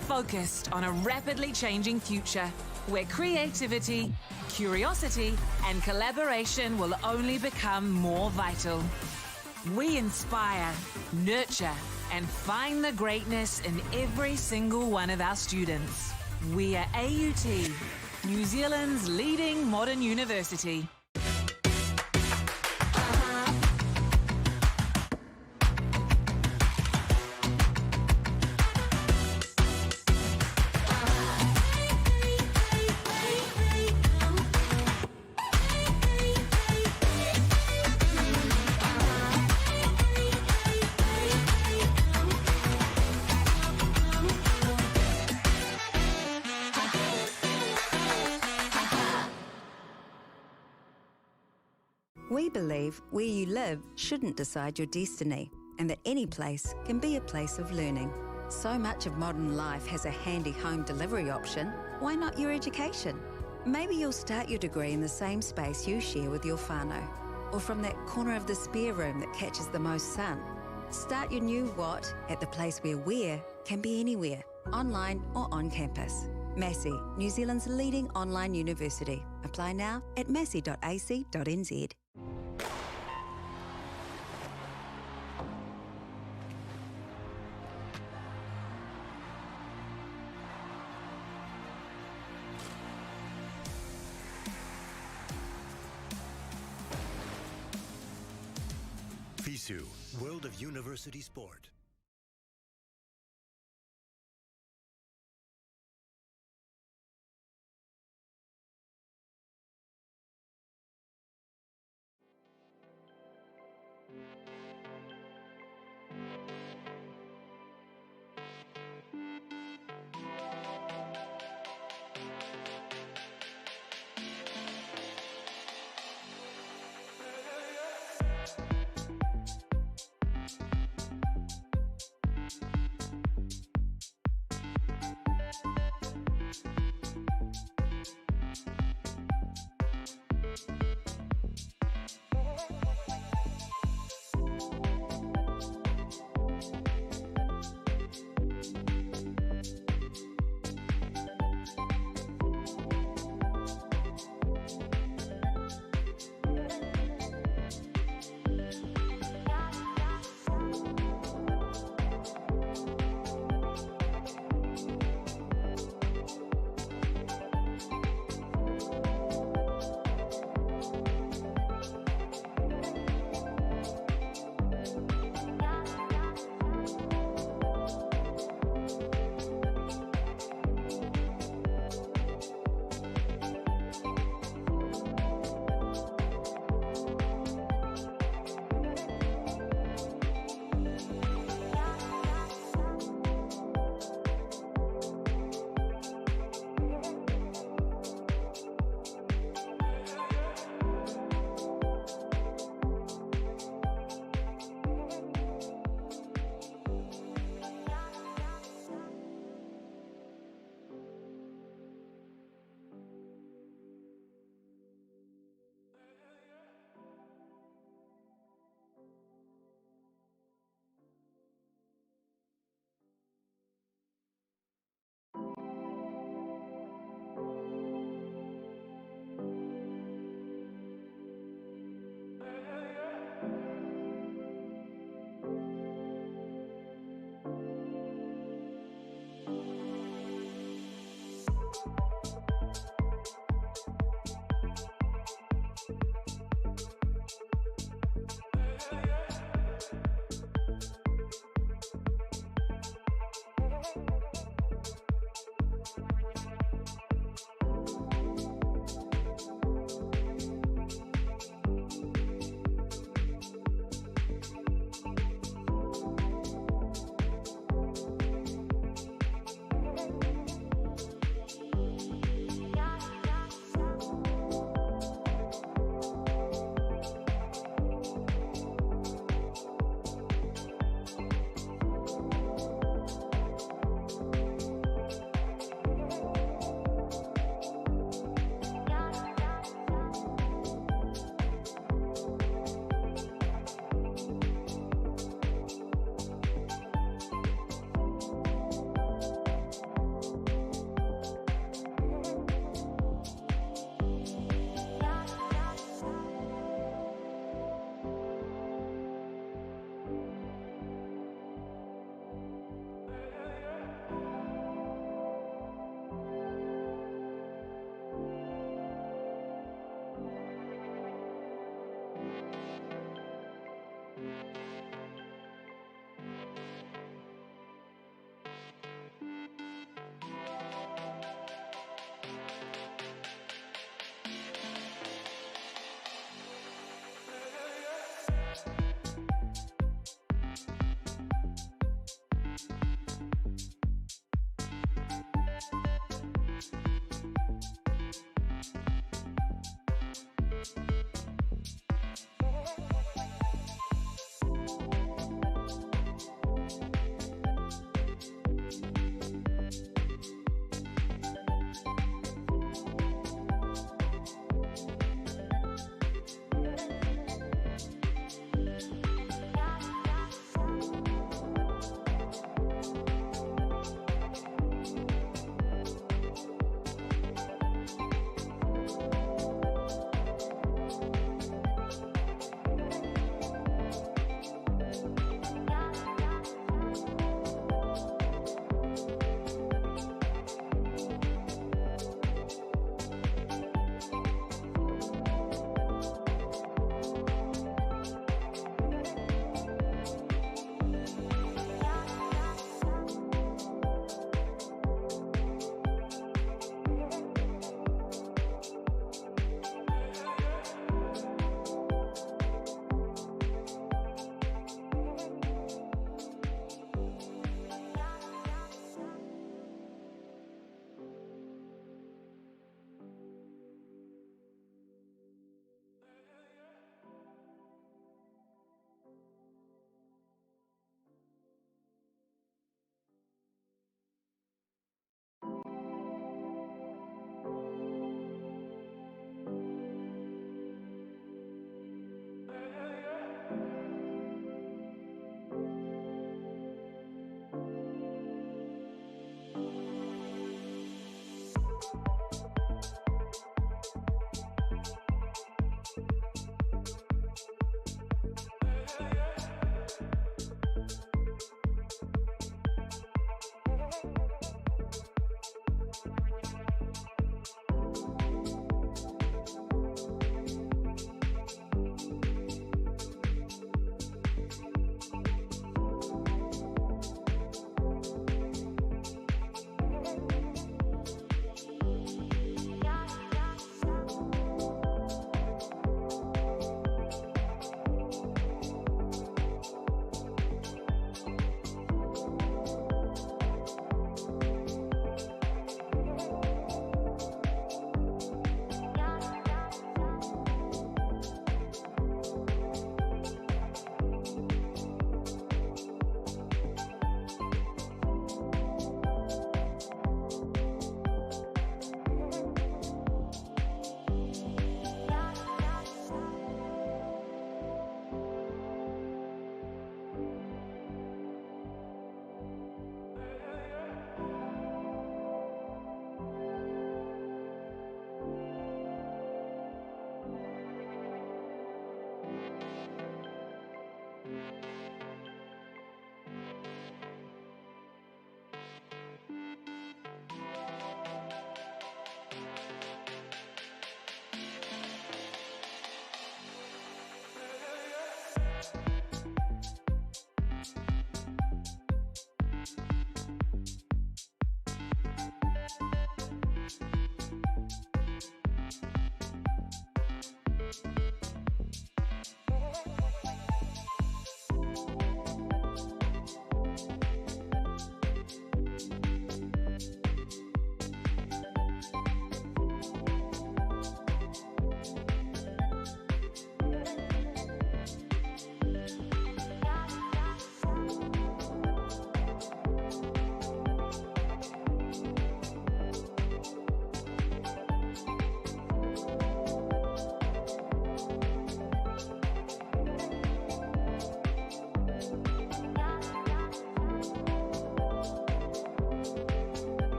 Focused on a rapidly changing future where creativity, curiosity and collaboration will only become more vital. We inspire, nurture and find the greatness in every single one of our students. We are AUT, New Zealand's leading modern university. We believe where you live shouldn't decide your destiny, and that any place can be a place of learning. So much of modern life has a handy home delivery option. Why not your education? Maybe you'll start your degree in the same space you share with your whānau, or from that corner of the spare room that catches the most sun. Start your new what at the place where can be anywhere, online or on campus. Massey, New Zealand's leading online university. Apply now at massey.ac.nz. FISU, World of University Sport.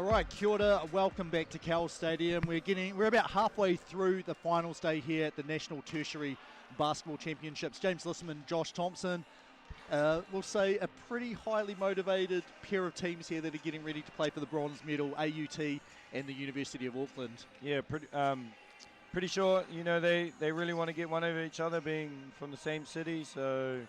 All right, kia ora, welcome back to Cowell Stadium. We're about halfway through the finals day here at the National Tertiary Basketball Championships. James Lisserman, Josh Thompson. We'll say a pretty highly motivated pair of teams here that are getting ready to play for the bronze medal, AUT and the University of Auckland. Yeah, pretty sure, you know, they really want to get one over each other, being from the same city, so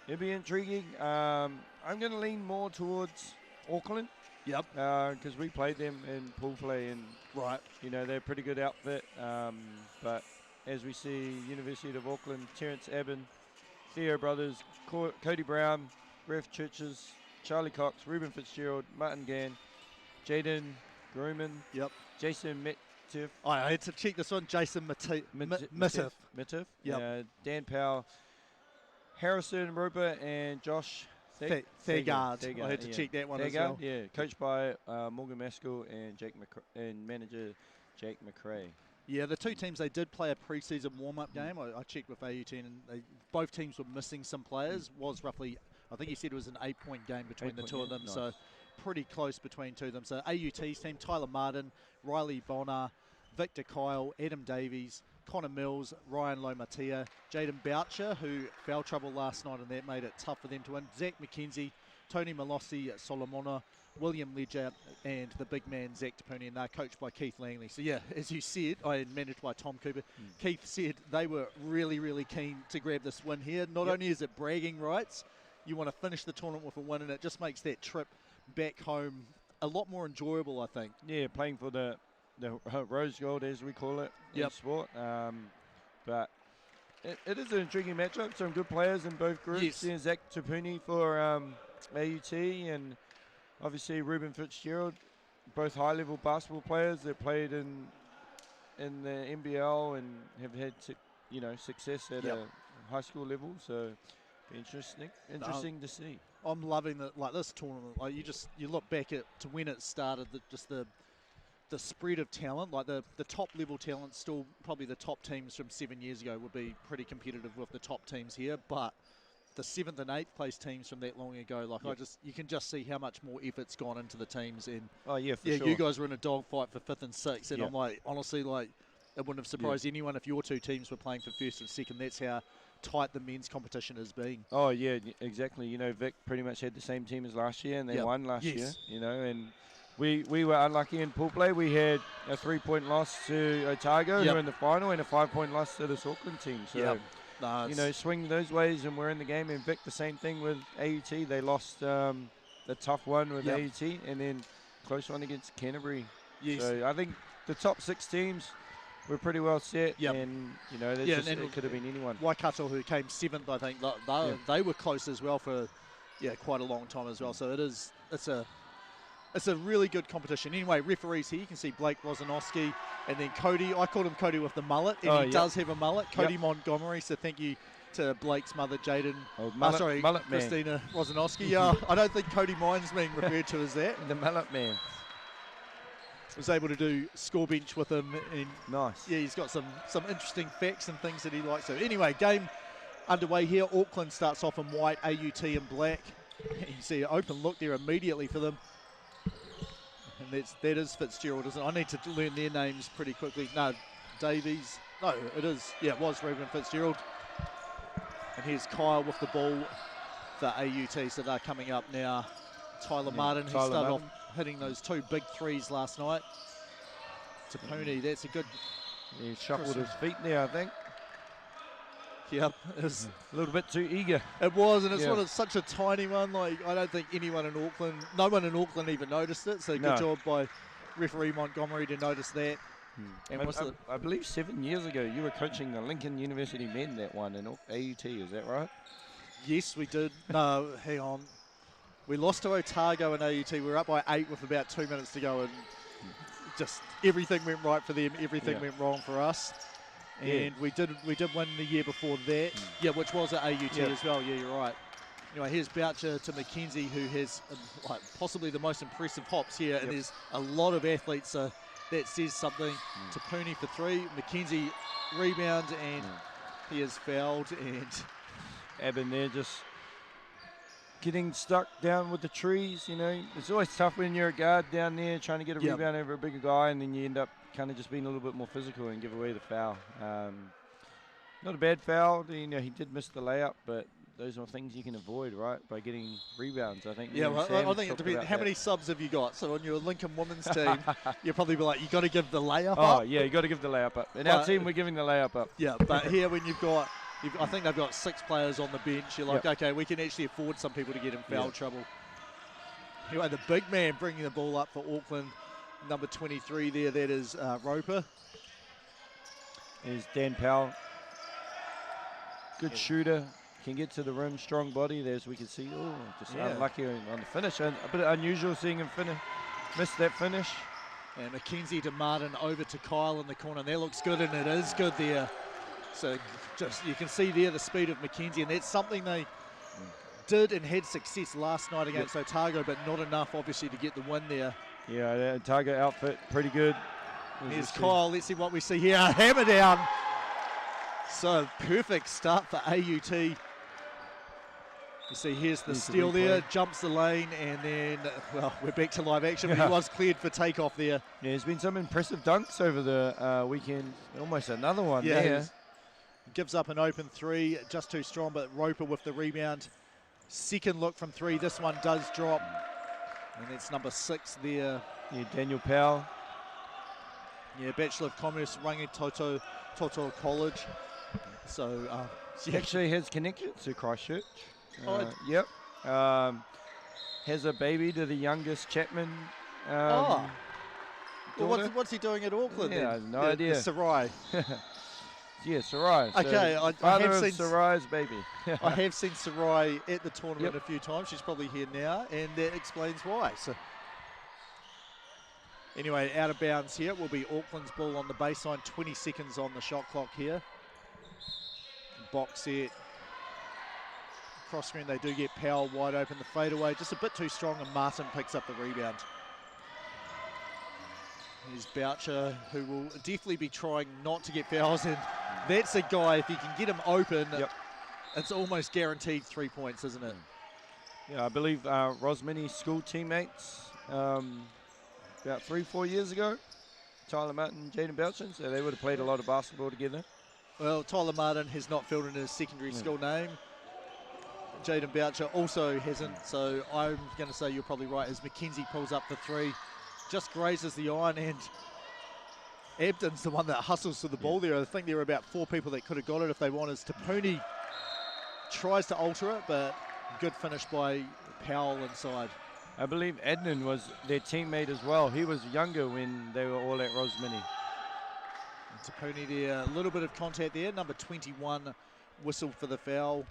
it'll be intriguing. I'm going to lean more towards Auckland. Yep. Because we played them in pool play, and right, you know, they're a pretty good outfit. But as we see, University of Auckland, Terrence Abbin, Theo Brothers, Cody Brown, Ref Churches, Charlie Cox, Ruben Fitzgerald, Martin Gann, Jaden Gruman, Jason Mitif. I had to check this one, Jason Mitif. Yep. Dan Powell, Harrison Roper, and Josh Thagard. I had to check that one as well. Yeah, coached by Morgan Maskell and manager Jake McRae. Yeah, the two teams, they did play a pre-season warm-up game. I checked with AUT, and both teams were missing some players. Was roughly, I think he said it was an 8-point game between the two of them, so pretty close between two of them. So AUT's team, Tyler Martin, Riley Bonner, Victor Kyle, Adam Davies, Connor Mills, Ryan Lomatia, Jaden Boucher, who foul trouble last night and that made it tough for them to win, Zach McKenzie, Tony Malossi, Solomona, William Ledger, and the big man Zach Tapuni, and they're coached by Keith Langley. So yeah, as you said, managed by Tom Cooper. Keith said they were really, really keen to grab this win here. Not only is it bragging rights, you want to finish the tournament with a win, and it just makes that trip back home a lot more enjoyable, I think. Yeah, playing for the Rose Gold, as we call it in sport. But it is an intriguing matchup. Some good players in both groups. Yeah, Zach Tapuni for AUT, and obviously Ruben Fitzgerald, both high-level basketball players that played in the NBL and have had success at a high school level. So interesting to see. I'm loving that. Like this tournament, like you look back at to when it started, the spread of talent, like the top level talent, still probably the top teams from 7 years ago would be pretty competitive with the top teams here, but the 7th and 8th place teams from that long ago, like you can just see how much more effort's gone into the teams. And for sure. You guys were in a dogfight for 5th and 6th, and I'm like, honestly, like it wouldn't have surprised anyone if your two teams were playing for 1st and 2nd. That's how tight the men's competition has been. Oh yeah, exactly. You know, Vic pretty much had the same team as last year, and they won last year. You know, and we were unlucky in pool play. We had a 3-point loss to Otago, who were in the final, and a 5-point loss to this Auckland team. So, you know, swing those ways, and we're in the game. And Vic, the same thing with AUT. They lost the tough one with AUT, and then close one against Canterbury. So I think the top 6 teams were pretty well set, and you know, it could have been anyone. Waikato, who came 7th, I think, they were close as well for quite a long time as well. So it's a really good competition. Anyway, referees here, you can see Blake Rosanowski and then Cody. I called him Cody with the mullet, and he does have a mullet. Cody Montgomery, so thank you to Blake's mother, Jaden. Christina Rosanowski. I don't think Cody minds being referred to as that. The mullet man. Was able to do score bench with him. And nice. Yeah, he's got some interesting facts and things that he likes. So anyway, game underway here. Auckland starts off in white, AUT in black. You see an open look there immediately for them. And that is Fitzgerald, isn't it? I need to learn their names pretty quickly. No, Davies. No, it is. Yeah, it was Ruben Fitzgerald. And here's Kyle with the ball for AUT. So they're coming up now. Tyler Martin, who started off hitting those 2 big threes last night. Tapuni, that's a good... He shuffled his feet there, I think. Yep. It was a little bit too eager. It was, and it's such a tiny one. Like, I don't think anyone in Auckland, no one in Auckland even noticed it. So good job by referee Montgomery to notice that. And I believe 7 years ago you were coaching the Lincoln University men that one in AUT, is that right? Yes, we did. No, hang on. We lost to Otago in AUT. We were up by 8 with about 2 minutes to go, and just everything went right for them. Everything went wrong for us. And we did win the year before that. Which was at AUT as well. Yeah, you're right. Anyway, here's Boucher to McKenzie, who has possibly the most impressive hops here. And there's a lot of athletes, so that says something. Tapuni for 3. McKenzie rebound, and he is fouled. And Abbin there just getting stuck down with the trees, you know. It's always tough when you're a guard down there trying to get a rebound over a bigger guy, and then you end up kind of just being a little bit more physical and give away the foul. Not a bad foul. You know, he did miss the layup, but those are things you can avoid, right, by getting rebounds, I think. Yeah, well, I think it depends. How many subs have you got? So on your Lincoln women's team, you'll probably be like, you got to give the layup up. Oh, yeah, you got to give the layup up. In our team, we're giving the layup up. Yeah, but here when you've got, I think they've got 6 players on the bench, you're like, okay, we can actually afford some people to get in foul trouble. Anyway, the big man bringing the ball up for Auckland, number 23 there, that is Roper. There's Dan Powell. Good shooter. Can get to the rim, strong body. There's we can see. Oh, just unlucky on the finish. And a bit unusual seeing him miss that finish. And Mackenzie to Martin over to Kyle in the corner. And that looks good, and it is good there. So just you can see there the speed of Mackenzie, and that's something they did and had success last night against Otago, but not enough obviously to get the win there. Yeah, the Otago outfit pretty good. Here's Kyle. Let's see what we see here. Hammer down. So perfect start for AUT. You see, here's the steal there, jumps the lane, and then, well, we're back to live action. But he was cleared for takeoff there. Yeah, there's been some impressive dunks over the weekend. Almost another one there. Gives up an open 3, just too strong, but Roper with the rebound. Second look from 3, this one does drop. And that's number 6 there. Yeah, Daniel Powell. Yeah, Bachelor of Commerce, Rangitoto College. So, he actually has connected to Christchurch. Yep. Has a baby to the youngest Chapman. Well, what's he doing at Auckland? Yeah, I have no idea. Sarai. Yeah, Sarai. Okay, so I have seen Sarai's baby. I have seen Sarai at the tournament a few times. She's probably here now, and that explains why. So, anyway, out of bounds here. It will be Auckland's ball on the baseline. 20 seconds on the shot clock here. Box set. Cross screen, they do get Powell wide open. The fadeaway just a bit too strong, and Martin picks up the rebound. Here's Boucher, who will definitely be trying not to get fouls, and that's a guy, if you can get him open, it's almost guaranteed 3 points, isn't it? Yeah, I believe Rosmini's school teammates about 3-4 years ago, Tyler Martin and Jaden Boucher, so they would have played a lot of basketball together. Well, Tyler Martin has not filled in his secondary school name. Jaden Boucher also hasn't, so I'm going to say you're probably right as Mackenzie pulls up the 3, just grazes the iron, and Abden's the one that hustles to the ball there. I think there were about 4 people that could have got it if they wanted. Tapuni tries to alter it, but good finish by Powell inside. I believe Adnan was their teammate as well. He was younger when they were all at Rosmini. Tapuni there, a little bit of contact there. Number 21 whistled for the foul.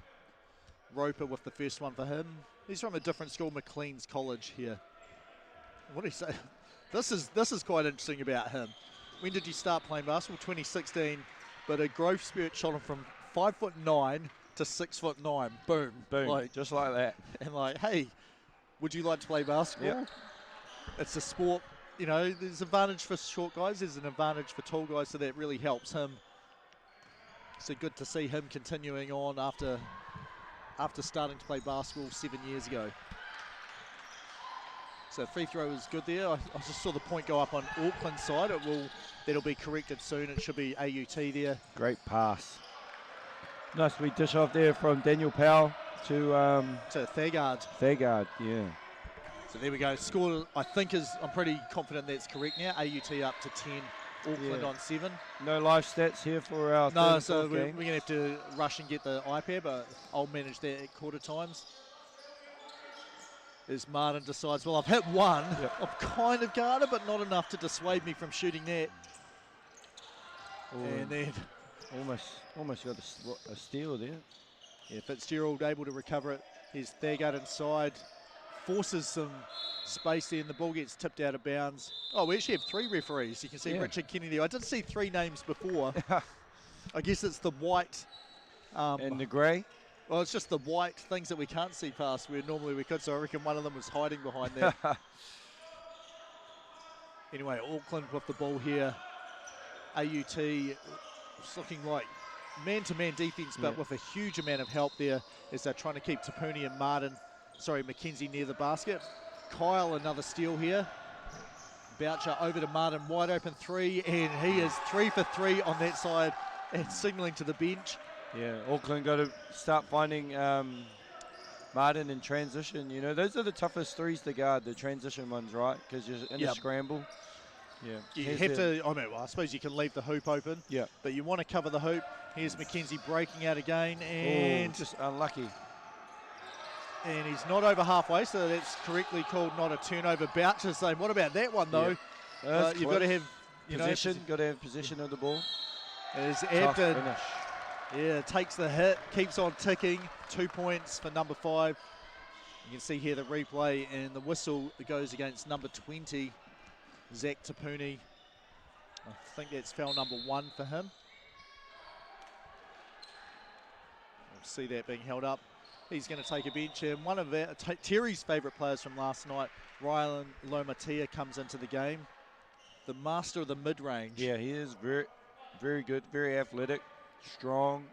Roper with the first one for him. He's from a different school, McLean's College here. What do you say? This is quite interesting about him. When did you start playing basketball? 2016, but a growth spurt shot him from 5'9" to 6'9". Boom. Boom, just like that. And like, hey, would you like to play basketball? Yep. It's a sport, you know, there's an advantage for short guys, there's an advantage for tall guys, so that really helps him. So good to see him continuing on after starting to play basketball 7 years ago. So free throw is good there. I just saw the point go up on Auckland's side. That'll be corrected soon. It should be AUT there. Great pass. Nice sweet dish off there from Daniel Powell to Thagard. Thagard, yeah. So there we go. Score, I think, I'm pretty confident that's correct now. AUT up to 10. Auckland on 7. No live stats here for our No, so we're going to have to rush and get the iPad, but I'll manage that at quarter times. As Martin decides, well, I've hit one. I've kind of guarded, but not enough to dissuade me from shooting that. And then almost got a steal there. Yeah, Fitzgerald able to recover it. Here's Thagard inside, forces some space there, and the ball gets tipped out of bounds. Oh, we actually have 3 referees. You can see Richard Kenny there. I did see 3 names before. I guess it's the white. And the grey? Well, it's just the white things that we can't see past where normally we could, so I reckon one of them was hiding behind that. Anyway, Auckland with the ball here. AUT it's looking like man-to-man defense, but with a huge amount of help there as they're trying to keep Tapuni and Martin Mackenzie near the basket. Kyle, another steal here. Boucher over to Martin, wide open three, and he is 3 for 3 on that side and signalling to the bench. Yeah, Auckland got to start finding Martin in transition. You know, those are the toughest threes to guard, the transition ones, right? Because you're in a scramble. Yeah. You have to, I suppose you can leave the hoop open. Yeah. But you want to cover the hoop. Here's Mackenzie breaking out again, and just unlucky. And he's not over halfway, so that's correctly called not a turnover. Boucher saying, what about that one, though? You've got to have possession. Got to have possession of the ball. As Abden, takes the hit, keeps on ticking. 2 points for number 5. You can see here the replay, and the whistle goes against number 20, Zach Tapuni. I think that's foul number 1 for him. We'll see that being held up. He's going to take a bench, and one of Terry's favourite players from last night, Rylan Lomatia, comes into the game. The master of the mid-range. Yeah, he is very, very good, very athletic, strong.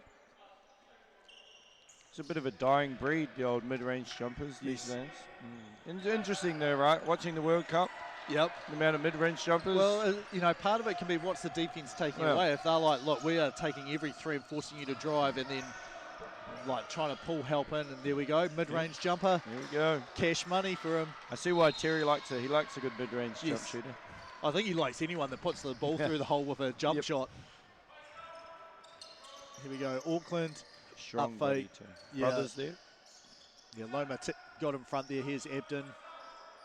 It's a bit of a dying breed, the old mid-range jumpers these days. Interesting though, right? Watching the World Cup. Yep. The amount of mid-range jumpers. Well, part of it can be what's the defence taking away. If they're like, look, we are taking every three and forcing you to drive, and then like trying to pull help in, and there we go, mid-range jumper. There we go. Cash money for him. I see why Terry likes it. He likes a good mid-range jump shooter. I think he likes anyone that puts the ball through the hole with a jump shot. Here we go, Auckland. Strong up body fake. Brothers there. Yeah, Loma got in front there. Here's Abden.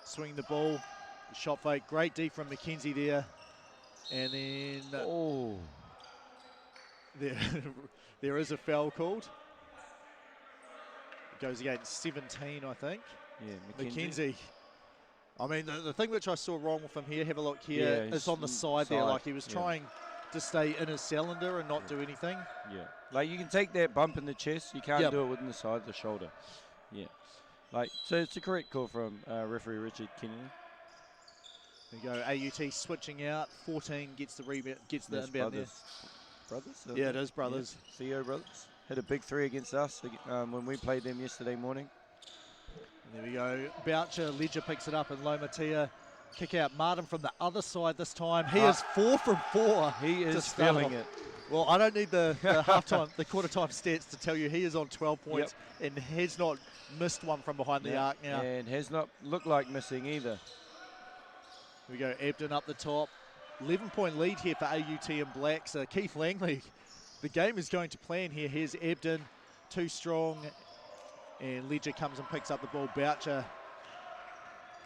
Swinging the ball. Shot fake. Great D from Mackenzie there. And then... there is a foul called. It goes against 17, I think. Yeah, Mackenzie. I mean, the thing which I saw wrong with him here, have a look here, is on the side there. Like he was trying to stay in his cylinder and not do anything. Yeah. Like you can take that bump in the chest, you can't do it within the side of the shoulder. Yeah. Like, so it's a correct call from referee Richard Kennedy. There we go, AUT switching out, 14 gets the rebound, gets the inbound brothers. there. Brothers? Yeah, it is brothers. Yeah. Theo brothers. Had a big 3 against us when we played them yesterday morning. And there we go, Boucher, Ledger picks it up, and Lomatia kick out. Martin from the other side this time. He is 4 from 4. He is feeling it. Well, I don't need the halftime, the quarter time stats to tell you he is on 12 points and has not missed one from behind the arc now. And has not looked like missing either. Here we go, Abden up the top. 11-point lead here for AUT and Blacks. Keith Langley, the game is going to plan here. Here's Abden, too strong. And Ledger comes and picks up the ball. Boucher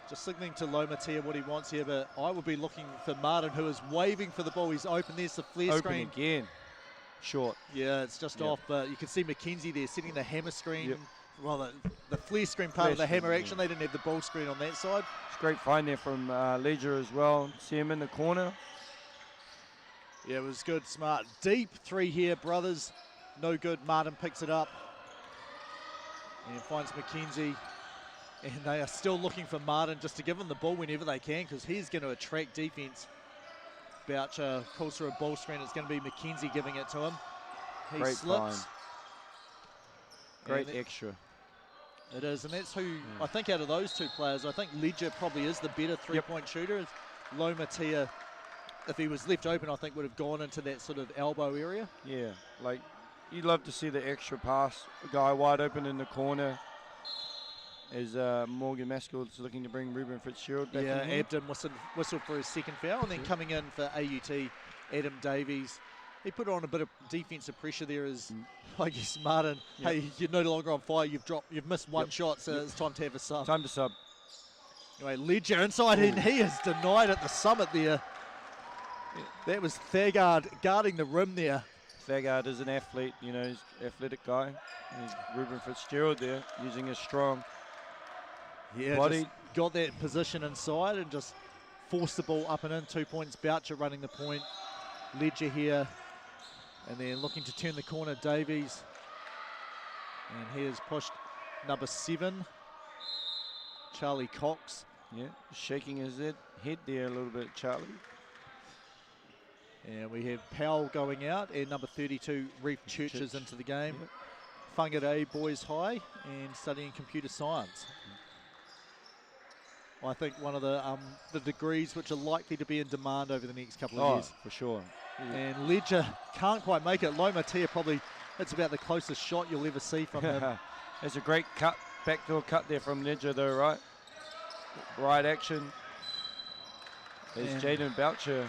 just signaling to Lomatia what he wants here, but I would be looking for Martin, who is waving for the ball. He's open. There's the flare screen. Open again. Short. Yeah, it's just off, but you can see Mackenzie there setting the hammer screen. Well, the flare screen part of the hammer action. They didn't have the ball screen on that side. It's a great find there from Ledger as well. See him in the corner. Yeah, it was good, smart. Deep 3 here, brothers. No good. Martin picks it up and finds Mackenzie. And they are still looking for Martin just to give him the ball whenever they can, because he's going to attract defense. Boucher calls for a ball screen. It's going to be Mackenzie giving it to him. He Great slips. find. Great extra. It is, and that's who, I think out of those two players, I think Ledger probably is the better three-point shooter. Lomatia, if he was left open, I think would have gone into that sort of elbow area. Yeah, like you'd love to see the extra pass. A guy wide open in the corner as Morgan Maskell's looking to bring Ruben Fitzgerald back in. Yeah, Abden whistled for his second foul, and then coming in for AUT, Adam Davies. He put on a bit of defensive pressure there as, I guess, Martin, hey, you're no longer on fire, you've missed one shot, so it's time to have a sub. Time to sub. Anyway, Ledger inside, and he is denied at the summit there. That was Thagard guarding the rim there. Thagard is an athlete, you know, he's an athletic guy. He's Ruben Fitzgerald there, using his strong body. Just got that position inside and just forced the ball up and in. 2 points, Boucher running the point. Ledger here. And then looking to turn the corner, Davies. And he has pushed number 7, Charlie Cox. Yeah, shaking his head there a little bit, Charlie. And we have Powell going out, and number 32, Reef Churches into the game. Whangarei Boys High, and studying computer science. I think one of the degrees which are likely to be in demand over the next couple of years. For sure. And Ledger can't quite make it. Lomatia probably, it's about the closest shot you'll ever see from him. There's a great cut, backdoor cut there from Ledger though, right? Right action. There's Jaden Boucher.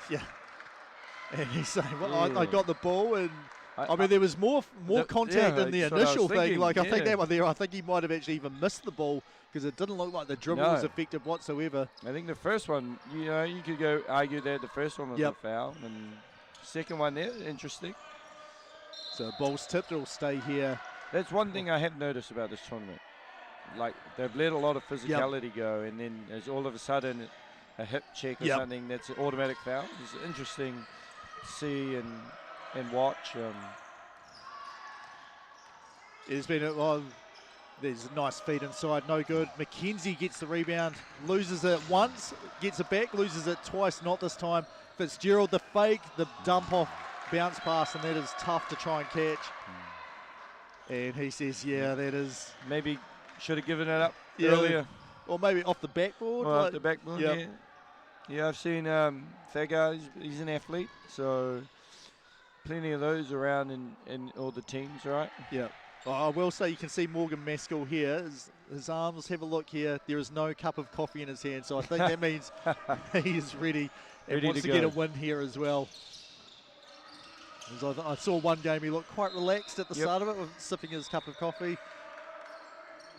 Yeah. And he's saying, well, I got the ball, and I mean, there was more contact in the initial thing. Like, I think that one there, I think he might have actually even missed the ball because it didn't look like the dribble was effective whatsoever. I think the first one, you know, you could go argue that the first one was a foul, and second one there, interesting. So ball's tipped, it'll stay here. That's one thing I have noticed about this tournament. Like, they've let a lot of physicality go, and then there's all of a sudden a hip check or something that's an automatic foul. It's interesting to see and watch. There's been there's a nice feed inside, no good. McKenzie gets the rebound, loses it once, gets it back, loses it twice, not this time. Fitzgerald, the fake, the dump off, bounce pass, and that is tough to try and catch. And he says, yeah, that is... Maybe should have given it up earlier. Or maybe off the backboard. Off the backboard, Yeah, I've seen Thagar, he's an athlete, so plenty of those around in all the teams, right? Yeah. I will say you can see Morgan Maskell here. His arms, have a look here. There is no cup of coffee in his hand, so I think that means he is ready and wants to get a win here as well. I saw one game he looked quite relaxed at the start of it, with sipping his cup of coffee.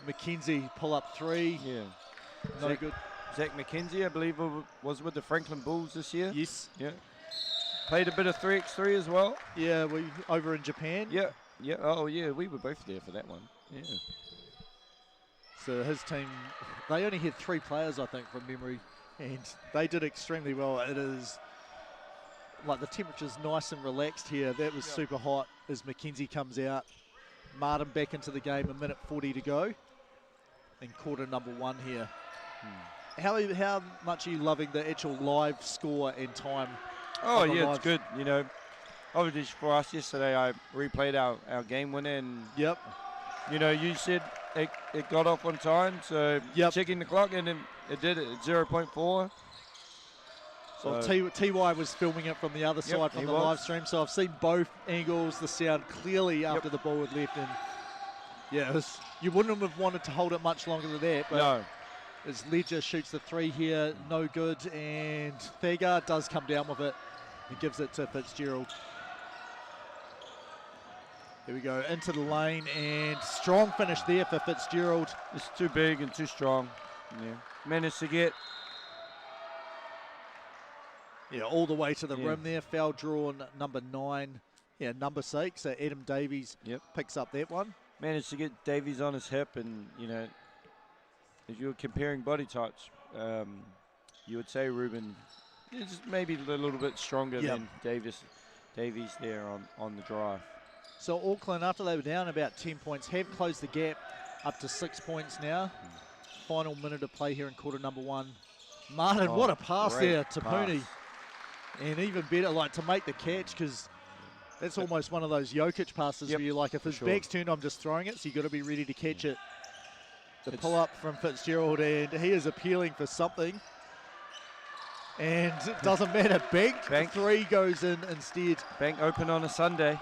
McKenzie pull up three. Yeah. No good. Zach McKenzie, I believe, was with the Franklin Bulls this year. Yes. Yeah. Played a bit of 3x3 as well. Yeah, we over in Japan. Yeah. Yeah. Oh, yeah. We were both there for that one. Yeah. So his team, they only had 3 players, I think, from memory, and they did extremely well. It is like the temperature's nice and relaxed here. That was super hot as McKenzie comes out. Martin back into the game, 1:40 to go, in quarter number 1 here. How much are you loving the actual live score and time? Oh, yeah, it's good. You know, obviously for us yesterday, I replayed our game winner, and you know, you said it got off on time, so checking the clock, and it did it at 0.4. So TY was filming it from the other side from the live stream, so I've seen both angles, the sound clearly after the ball had left, and you wouldn't have wanted to hold it much longer than that, but as Ledger shoots the 3 here, no good, and Thagar does come down with it and gives it to Fitzgerald. Here we go, into the lane, and strong finish there for Fitzgerald. It's too big and too strong. Yeah, managed to get all the way to the rim there. Foul drawn number 9. Yeah, number 6. So Adam Davies picks up that one. Managed to get Davies on his hip, and you know, if you were comparing body types, you would say Ruben is maybe a little bit stronger than Davies there on the drive. So Auckland, after they were down about 10 points, have closed the gap up to 6 points now. Final minute of play here in quarter number 1. Martin, what a pass there to Pooney. And even better, like, to make the catch, because that's almost one of those Jokic passes where you're like, if his back's turned, I'm just throwing it, so you've got to be ready to catch it. The pull-up from Fitzgerald, and he is appealing for something. And it doesn't matter. Bank 3 goes in instead. Bank open on a Sunday.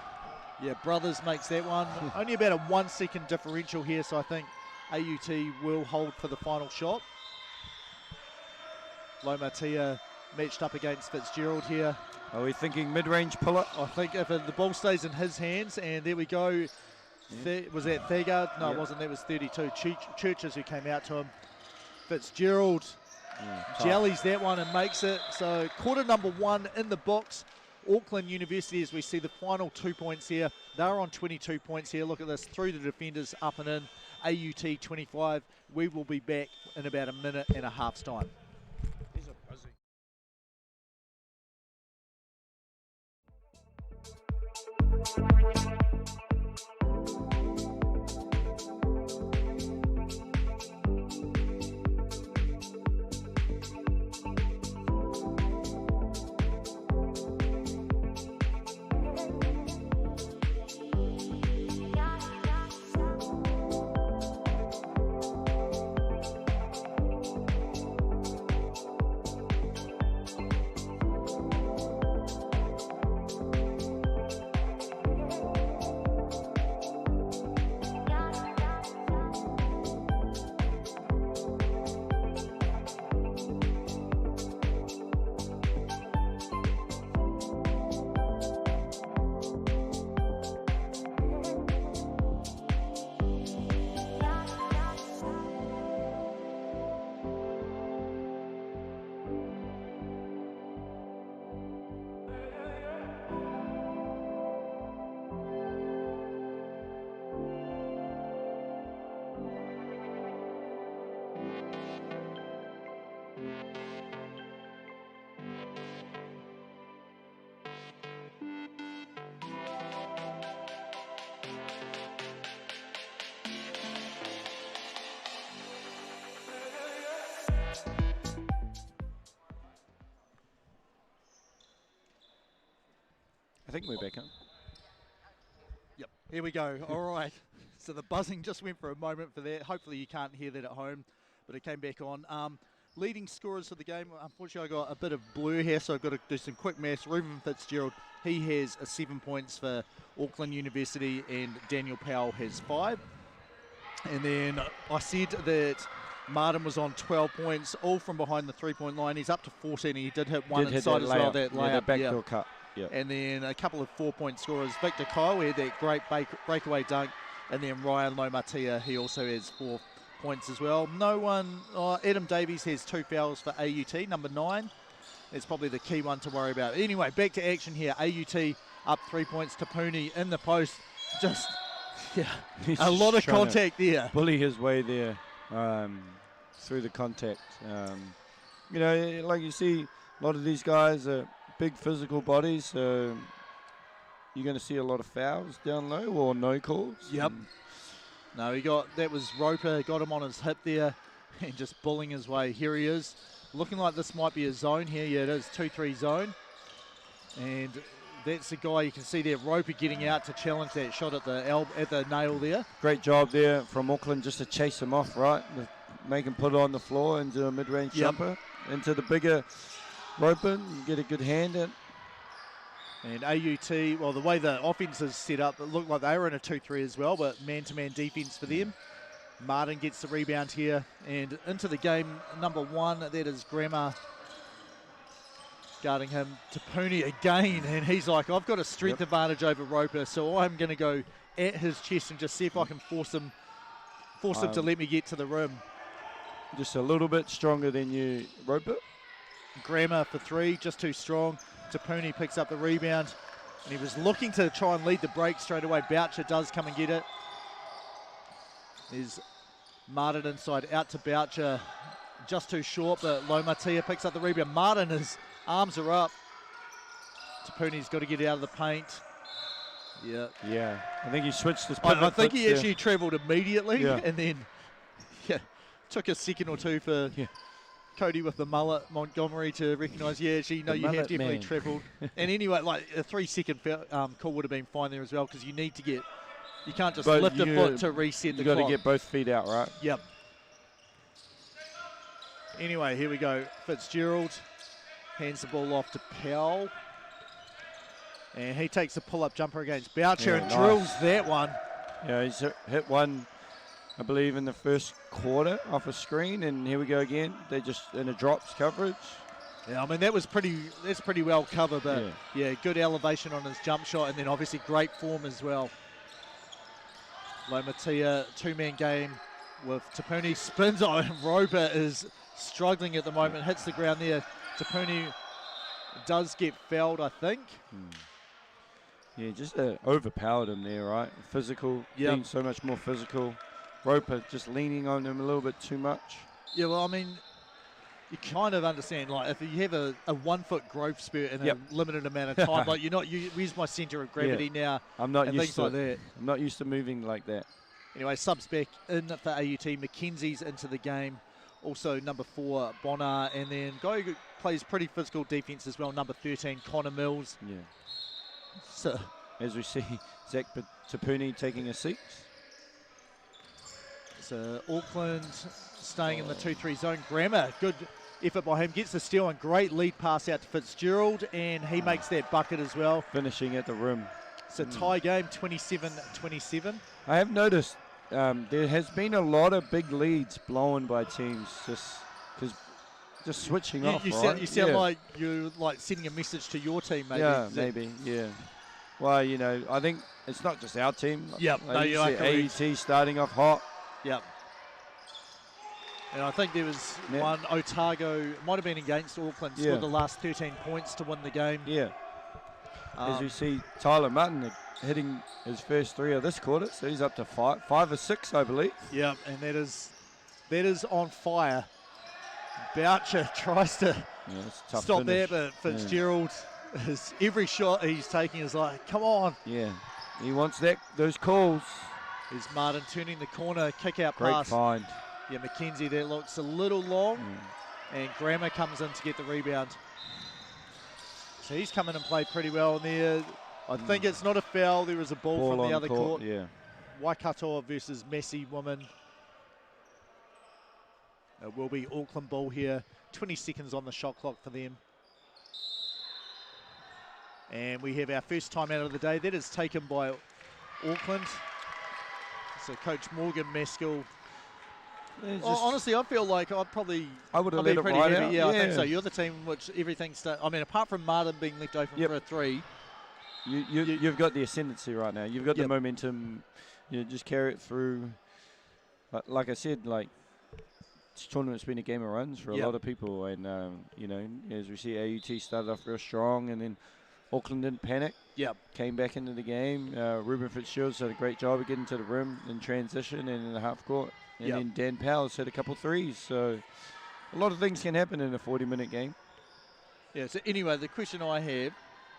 Yeah, Brothers makes that one. Only about a 1 second differential here, so I think AUT will hold for the final shot. Lomatia matched up against Fitzgerald here. Are we thinking mid-range pull-up? I think if the ball stays in his hands, and there we go. Was that Thagar? No, it wasn't. That was 32. Churches who came out to him. Fitzgerald jellies that one and makes it. So quarter number 1 in the books. Auckland University, as we see the final 2 points here. They're on 22 points here. Look at this, through the defenders, up and in. AUT 25. We will be back in about a minute and a half's time. think we're back on. Yep, here we go. All right. So the buzzing just went for a moment for that. Hopefully you can't hear that at home, but it came back on. Leading scorers for the game, unfortunately I got a bit of blur here, so I've got to do some quick maths. Reuben Fitzgerald, he has 7 points for Auckland University, and Daniel Powell has 5. And then I said that Martin was on 12 points, all from behind the 3-point line. He's up to 14. He did hit one inside as well, that layup. Yeah, the backdoor cut. Yep. And then a couple of 4-point scorers. Victor Kyle had that great breakaway dunk. And then Ryan Lomatia, he also has 4 points as well. No one, Adam Davies has 2 fouls for AUT, number 9. It's probably the key one to worry about. Anyway, back to action here. AUT up 3 points. Tapuni in the post. Just, a lot of contact there. Bully his way there through the contact. You know, like you see, a lot of these guys are big physical bodies, so you're going to see a lot of fouls down low or no calls. Yep. No, that was Roper, got him on his hip there and just bullying his way. Here he is. Looking like this might be a zone here. Yeah, it is 2-3 zone. And that's the guy you can see there, Roper getting out to challenge that shot at the nail there. Great job there from Auckland just to chase him off, right? Make him put it on the floor into a mid-range jumper. Into the bigger Roper, you get a good hand in. And AUT, well, the way the offense is set up, it looked like they were in a 2-3 as well, but man-to-man defense for them. Martin gets the rebound here, and into the game, number 1, that is Grammar guarding him. Tapuni again, and he's like, I've got a strength advantage over Roper, so I'm going to go at his chest and just see if I can force him to let me get to the rim. Just a little bit stronger than you, Roper. Grammar for 3, just too strong. Tapuni picks up the rebound, and he was looking to try and lead the break straight away. Boucher does come and get it. There's Martin inside, out to Boucher, just too short, but Lomatia picks up the rebound. Martin, his arms are up. Tapuni's got to get out of the paint. Yeah, I think he switched his I think he actually travelled immediately, and then took a second or two for Cody with the mullet, Montgomery, to recognise, actually, no, you have definitely travelled. And anyway, like a 3-second call would have been fine there as well, because you need to get, you can't just lift a foot to reset the clock. You got to get both feet out, right? Yep. Anyway, here we go. Fitzgerald hands the ball off to Powell. And he takes a pull-up jumper against Boucher and drills that one. Yeah, he's hit one, I believe, in the first quarter off a screen, and here we go again. They're just in a drops coverage. Yeah, I mean, that's pretty well covered, but good elevation on his jump shot, and then obviously great form as well. Lomatia, 2-man game with Tapuni, spins on, and Roper is struggling at the moment, hits the ground there. Tapuni does get fouled, I think. Yeah, just overpowered him there, right? Physical, being so much more physical. Roper just leaning on him a little bit too much. Yeah, well, I mean, you kind of understand, like, if you have a 1-foot growth spurt in a limited amount of time, like, where's my centre of gravity now? I'm not used to that. I'm not used to moving like that. Anyway, subs back in for AUT. McKenzie's into the game. Also, number 4, Bonner, and then guy who plays pretty physical defence as well, number 13, Connor Mills. Yeah. So, as we see, Zach Tapuni taking a 6. So Auckland staying in the 2-3 zone. Grammar, good effort by him, gets the steal and great lead pass out to Fitzgerald, and he makes that bucket as well. Finishing at the rim. It's a tie game, 27-27. I have noticed there has been a lot of big leads blown by teams just switching off, you right? sound like you're like sending a message to your team, maybe. Yeah, maybe, yeah. Well, you know, I think it's not just our team. Yep, no, you are correct. AUT starting off hot. Yep. And I think there was one, Otago, might have been against Auckland, scored the last 13 points to win the game. Yeah. As we see Tyler Martin hitting his first 3 of this quarter, so he's up to 5 or 6, I believe. Yep, and that is on fire. Boucher tries to stop there, but Fitzgerald, every shot he's taking is like, come on. Yeah, he wants those calls. Here's Martin turning the corner, kick out Great pass. find. Yeah, McKenzie there looks a little long, and Grammar comes in to get the rebound. So he's come in and played pretty well there. I think it's not a foul. There is a ball from the other court. Yeah. Waikato versus Massey women. It will be Auckland ball here. 20 seconds on the shot clock for them. And we have our first time out of the day. That is taken by Auckland. So Coach Morgan Maskell. Honestly, I feel like I would have let it right out. Yeah, I think so. You're the team in which everything's. I mean, apart from Martin being left open for a 3. You've got the ascendancy right now. You've got the momentum. You just carry it through. Like I said, like this tournament's been a game of runs for a lot of people, and as we see, AUT started off real strong, and then Auckland didn't panic. Came back into the game. Ruben Fitzgerald's did a great job of getting to the rim in transition and in the half court, and then Dan Powell's hit a couple threes. So a lot of things can happen in a 40-minute game. Yeah. So anyway, the question I have.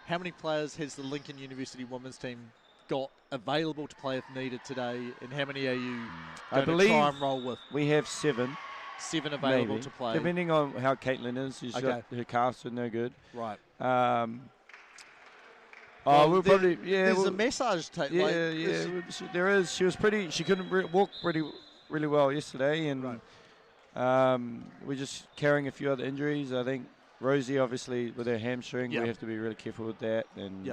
How many players has the Lincoln University women's team got available to play if needed today, and how many are you going to try and roll with? We have 7. 7 available to play. Depending on how Caitlin is. She's got her calves are no good. Right. We'll probably, there's a massage tape. There is. She was pretty, she couldn't walk really well yesterday, and we're just carrying a few other injuries. I think Rosie, obviously, with her hamstring, we have to be really careful with that. And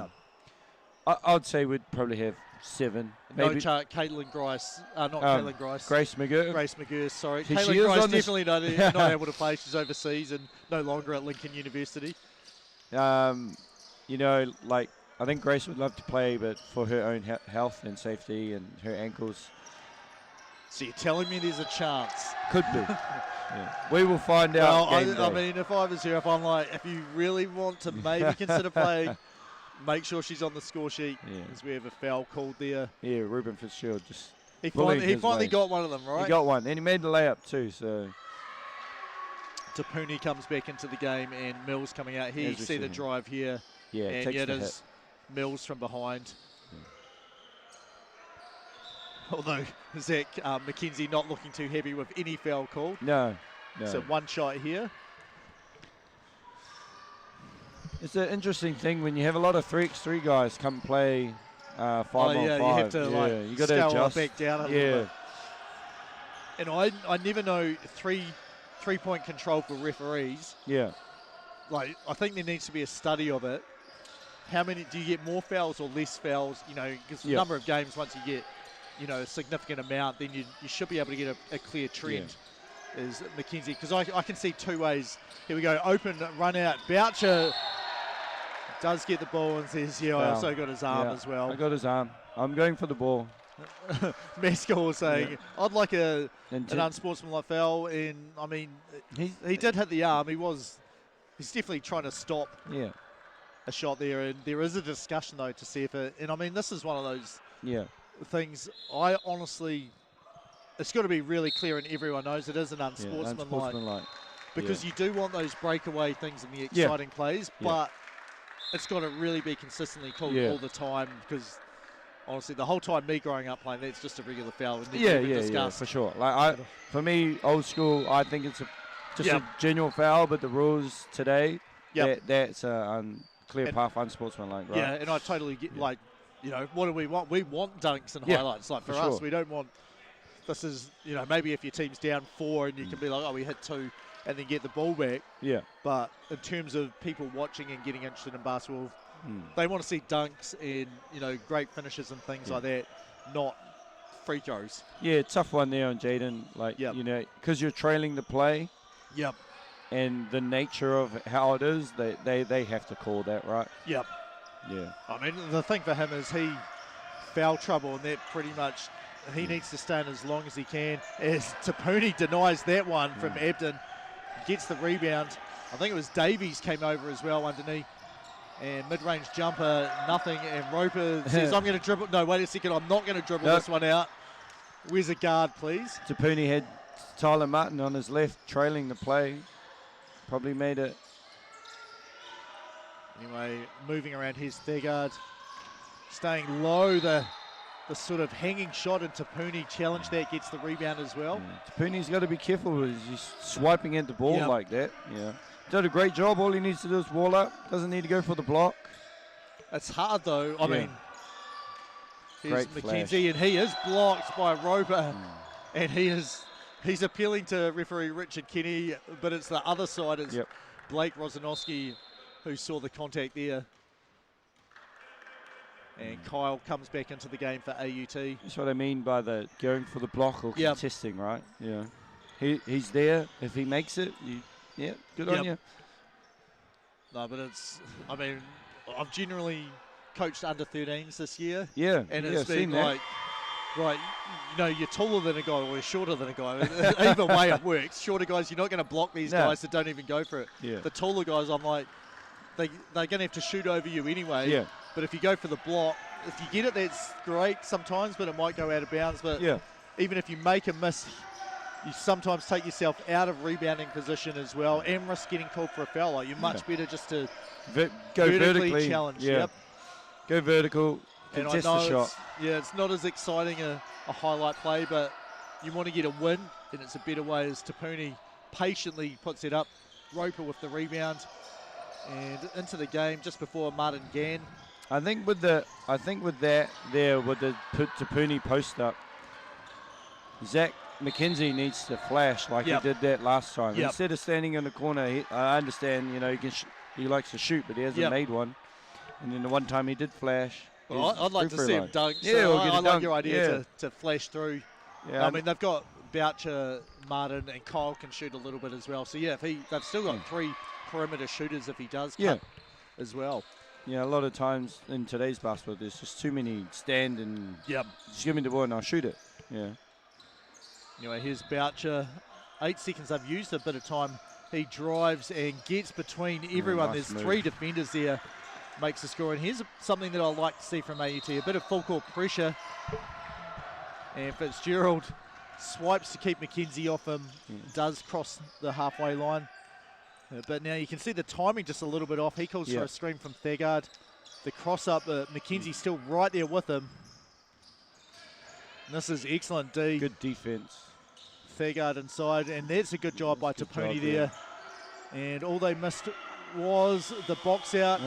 I'd say we'd probably have 7. No chart, Caitlin Grice, not Caitlin Grice. Grace McGurk. Grace McGurk, sorry. She Caitlin Grice definitely not able to play. She's overseas and no longer at Lincoln University. I think Grace would love to play, but for her own health and safety and her ankles. So you're telling me there's a chance? Could be. We will find out. I mean, if I was here, if I'm like, if you really want to maybe consider playing, make sure she's on the score sheet, because we have a foul called there. Yeah, Ruben Fitzgerald just. He finally got one of them, right? He got one, and he made the layup too. So. Tapuni comes back into the game, and Mills coming out here. You see the drive here. Yeah, and it is Mills from behind. Although Zach McKenzie not looking too happy with any foul call. No. So one shot here. It's an interesting thing when you have a lot of 3x3 guys come play 5 on 5. You have to you got to adjust. Back down a little bit. And I never know three-point control for referees. Yeah. Like, I think there needs to be a study of it. How many, do you get more fouls or less fouls? Because the number of games, once you get, a significant amount, then you should be able to get a clear trend, is McKenzie. Because I can see 2 ways. Here we go, open, run out. Boucher does get the ball and says, I also got his arm as well. I got his arm. I'm going for the ball. Maskell was saying, I'd like an unsportsmanlike foul. And, I mean, he did hit the arm. He's definitely trying to stop a shot there. And there is a discussion, though, to see if it... And, I mean, this is one of those things. I honestly... It's got to be really clear and everyone knows it is an unsportsmanlike. Because you do want those breakaway things in the exciting plays, but it's got to really be consistently called all the time, because... Honestly, the whole time me growing up playing, that's just a regular foul. Yeah, for sure. For me, old school, I think it's just a genuine foul, but the rules today, that's a clear path unsportsmanlike, right? Yeah, and I totally get, what do we want? We want dunks and highlights. Like, for us, we don't want, this is, maybe if your team's down 4 and you can be like, we hit 2 and then get the ball back. Yeah. But in terms of people watching and getting interested in basketball, they want to see dunks and, great finishes and things like that, not free throws. Yeah, tough one there on Jaden. Because you're trailing the play. Yep. And the nature of how it is, they have to call that, right? Yep. Yeah. I mean, the thing for him is he foul trouble, and that pretty much he needs to stay in as long as he can. As Tapuni denies that one from Abden, gets the rebound. I think it was Davies came over as well underneath. And mid-range jumper, nothing. And Roper says, I'm going to dribble. No, wait a second. I'm not going to dribble this one out. Where's a guard, please? Tapuni had Tyler Martin on his left, trailing the play. Probably made it. Anyway, moving around his guard. Staying low, the sort of hanging shot, and Tapuni challenged that, gets the rebound as well. Tapuni's got to be careful with he's swiping at the ball like that. Yeah. Did a great job. All he needs to do is wall up. Doesn't need to go for the block. It's hard though. I mean, here's Great McKenzie, and he is blocked by Roper, and he's appealing to referee Richard Kenny, but it's the other side. It's Blake Rosanowski who saw the contact there. And Kyle comes back into the game for AUT. That's what I mean by the going for the block or contesting, right? Yeah. He's there. If he makes it, good on you. No, but it's, I mean, I've generally coached under 13s this year. Yeah. And it's been like, right, you know, you're taller than a guy or you're shorter than a guy. Either way it works. Shorter guys, you're not going to block these guys that don't even go for it. Yeah. The taller guys, I'm like, they're going to have to shoot over you anyway. Yeah. But if you go for the block, if you get it, that's great sometimes, but it might go out of bounds. But even if you make a miss, you sometimes take yourself out of rebounding position as well and risk getting called for a foul. Like, you're much better just to go vertically challenge. Go vertical, contest the shot. It's not as exciting a highlight play, but you want to get a win, and it's a better way as Tapuni patiently puts it up. Roper with the rebound, and into the game just before Martin Gann. I think with the Tapuni post up, Zach McKenzie needs to flash like he did that last time. Instead of standing in the corner, I understand, you know, he likes to shoot, but he hasn't made one. And then the one time he did flash. Well, I'd like to see him dunk. Yeah, so we'll I get like your idea to flash through. Yeah, I mean, they've got Boucher, Martin, and Kyle can shoot a little bit as well. So yeah, they've still got 3 perimeter shooters if he does cut as well. Yeah, a lot of times in today's basketball, there's just too many stand and just give me the ball and I'll shoot it. Yeah. Anyway, here's Boucher. 8 seconds. I've used a bit of time. He drives and gets between everyone. Nice There's move. 3 defenders there. Makes the score. And here's something that I like to see from AUT. A bit of full court pressure. And Fitzgerald swipes to keep McKenzie off him. Does cross the halfway line. But now you can see the timing just a little bit off. He calls for a screen from Thagard. The cross up, McKenzie's still right there with him. And this is excellent D. Good defense. Thagard inside, and that's a good job by Tapuni there. And all they missed was the box out.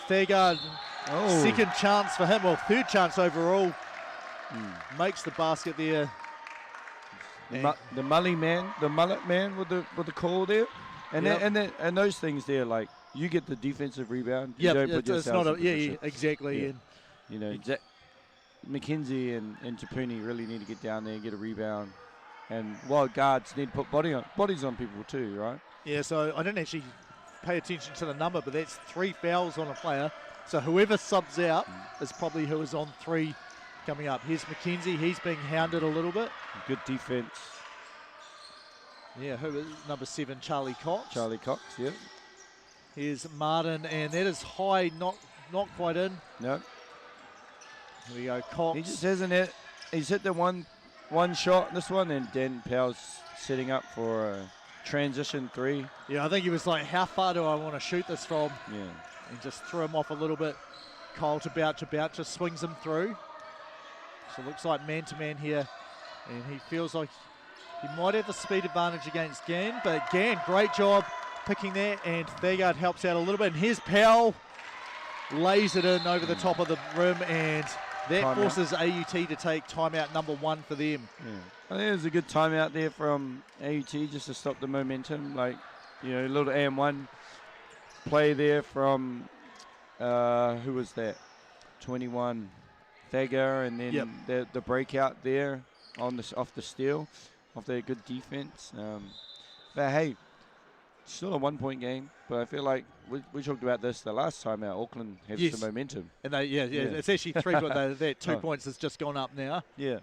Thagard, second chance for him, or third chance overall. Makes the basket there. The mullet man with the call there. And and those things there, like, you get the defensive rebound. You don't put yourself in position. Exactly. Yeah. And you know, McKenzie and Tapuni really need to get down there and get a rebound. And wild guards need to put bodies on people too, right? Yeah, so I didn't actually pay attention to the number, but that's 3 fouls on a player. So whoever subs out is probably who is on 3 coming up. Here's McKenzie. He's being hounded a little bit. Good defense. Yeah, who is number 7, Charlie Cox? Charlie Cox, yep. Here's Martin, and that is high, not quite in. No. Here we go, Cox. He just hasn't hit. He's hit the one shot, this one, and Dan Powell's setting up for a transition 3. Yeah, I think he was like, how far do I want to shoot this from? Yeah. And just threw him off a little bit. Kyle to Boucher. Boucher swings him through. So it looks like man-to-man here. And he feels like he might have the speed advantage against Gann, but Gann, great job picking that, and Thagard helps out a little bit. And here's Powell, lays it in over the top of the rim, and that forces AUT to take timeout number 1 for them. Yeah. I think it was a good timeout there from AUT just to stop the momentum. Like, you know, a little AM1 play there from, who was that? 21, Thagard, and then the breakout there off the steal. Off their good defense. But hey, still a 1-point game. But I feel like we talked about this the last time out. Auckland has the momentum. And they, it's actually 3 points. That 2 points has just gone up now. Yeah.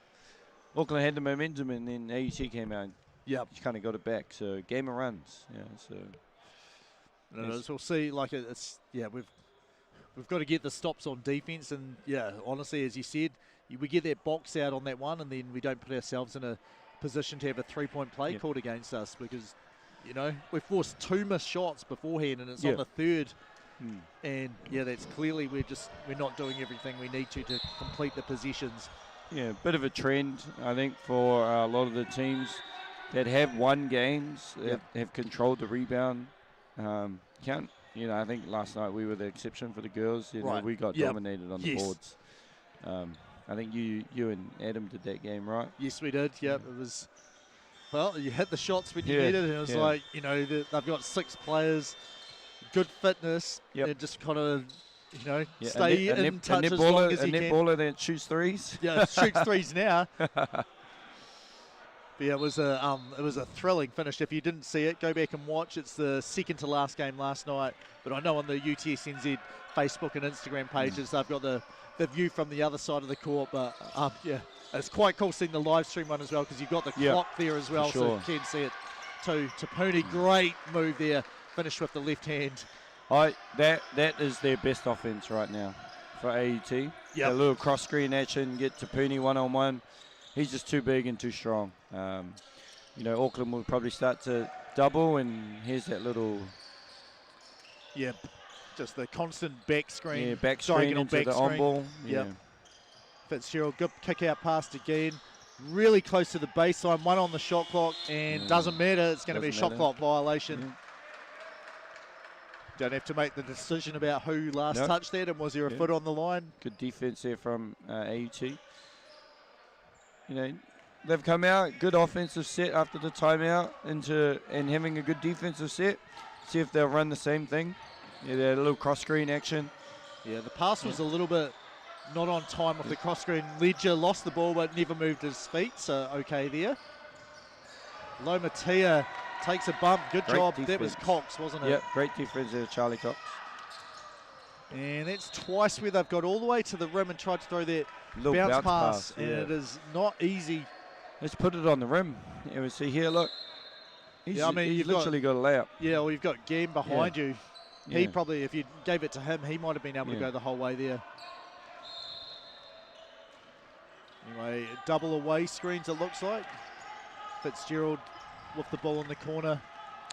Auckland had the momentum, and then AUT came out. Yep. Just kind of got it back. So game of runs. Yeah. So. We'll see. Like we've got to get the stops on defense, and honestly, as you said, we get that box out on that one, and then we don't put ourselves in a position to have a 3-point play called against us, because, you know, we've forced 2 missed shots beforehand, and it's on the 3rd. And that's clearly we're not doing everything we need to complete the possessions. Yeah, bit of a trend, I think, for a lot of the teams that have won games, that have controlled the rebound. you know, I think last night we were the exception for the girls. You know, we got dominated on the boards. I think you and Adam did that game, right? Yes, we did. Yep, it was. Well, you hit the shots when you needed, and it was like, you know, they've got 6 players, good fitness, and just kind of, you know, stay in touch as long as you can. A netballer that shoots threes. Yeah, shoots threes now. But yeah, it was a thrilling finish. If you didn't see it, go back and watch. It's the second to last game last night. But I know on the UTSNZ Facebook and Instagram pages, they've got the view from the other side of the court. But yeah, it's quite cool seeing the live stream one as well, because you've got the clock there as well, so you can see it too. Tapuni, great move there. Finished with the left hand. That is their best offense right now for AUT. A little cross screen action, get Tapuni one-on-one. He's just too big and too strong. You know, Auckland will probably start to double, and here's that little... Yeah, just the constant back screen. Yeah, back screen into the on-ball. Yeah. Fitzgerald, good kick-out pass again. Really close to the baseline, one on the shot clock, and doesn't matter. It's going to be a shot clock violation. Don't have to make the decision about who last touched that, and was there a foot on the line. Good defense there from AUT. You know, they've come out, good offensive set after the timeout, and having a good defensive set. See if they'll run the same thing. Yeah, they're a little cross screen action. Yeah, the pass was a little bit not on time with the cross screen. Ledger lost the ball but never moved his feet, so okay there. Lomatia takes a bump. Good job. Defense. That was Cox, wasn't it? Yep, great defense there, Charlie Cox. And that's twice where they've got all the way to the rim and tried to throw that bounce pass, and it is not easy. Let's put it on the rim. And we see here, look. He's literally got a layup. Yeah, well, you've got Gam behind you. He probably, if you gave it to him, he might have been able to go the whole way there. Anyway, double away screens, it looks like. Fitzgerald with the ball in the corner.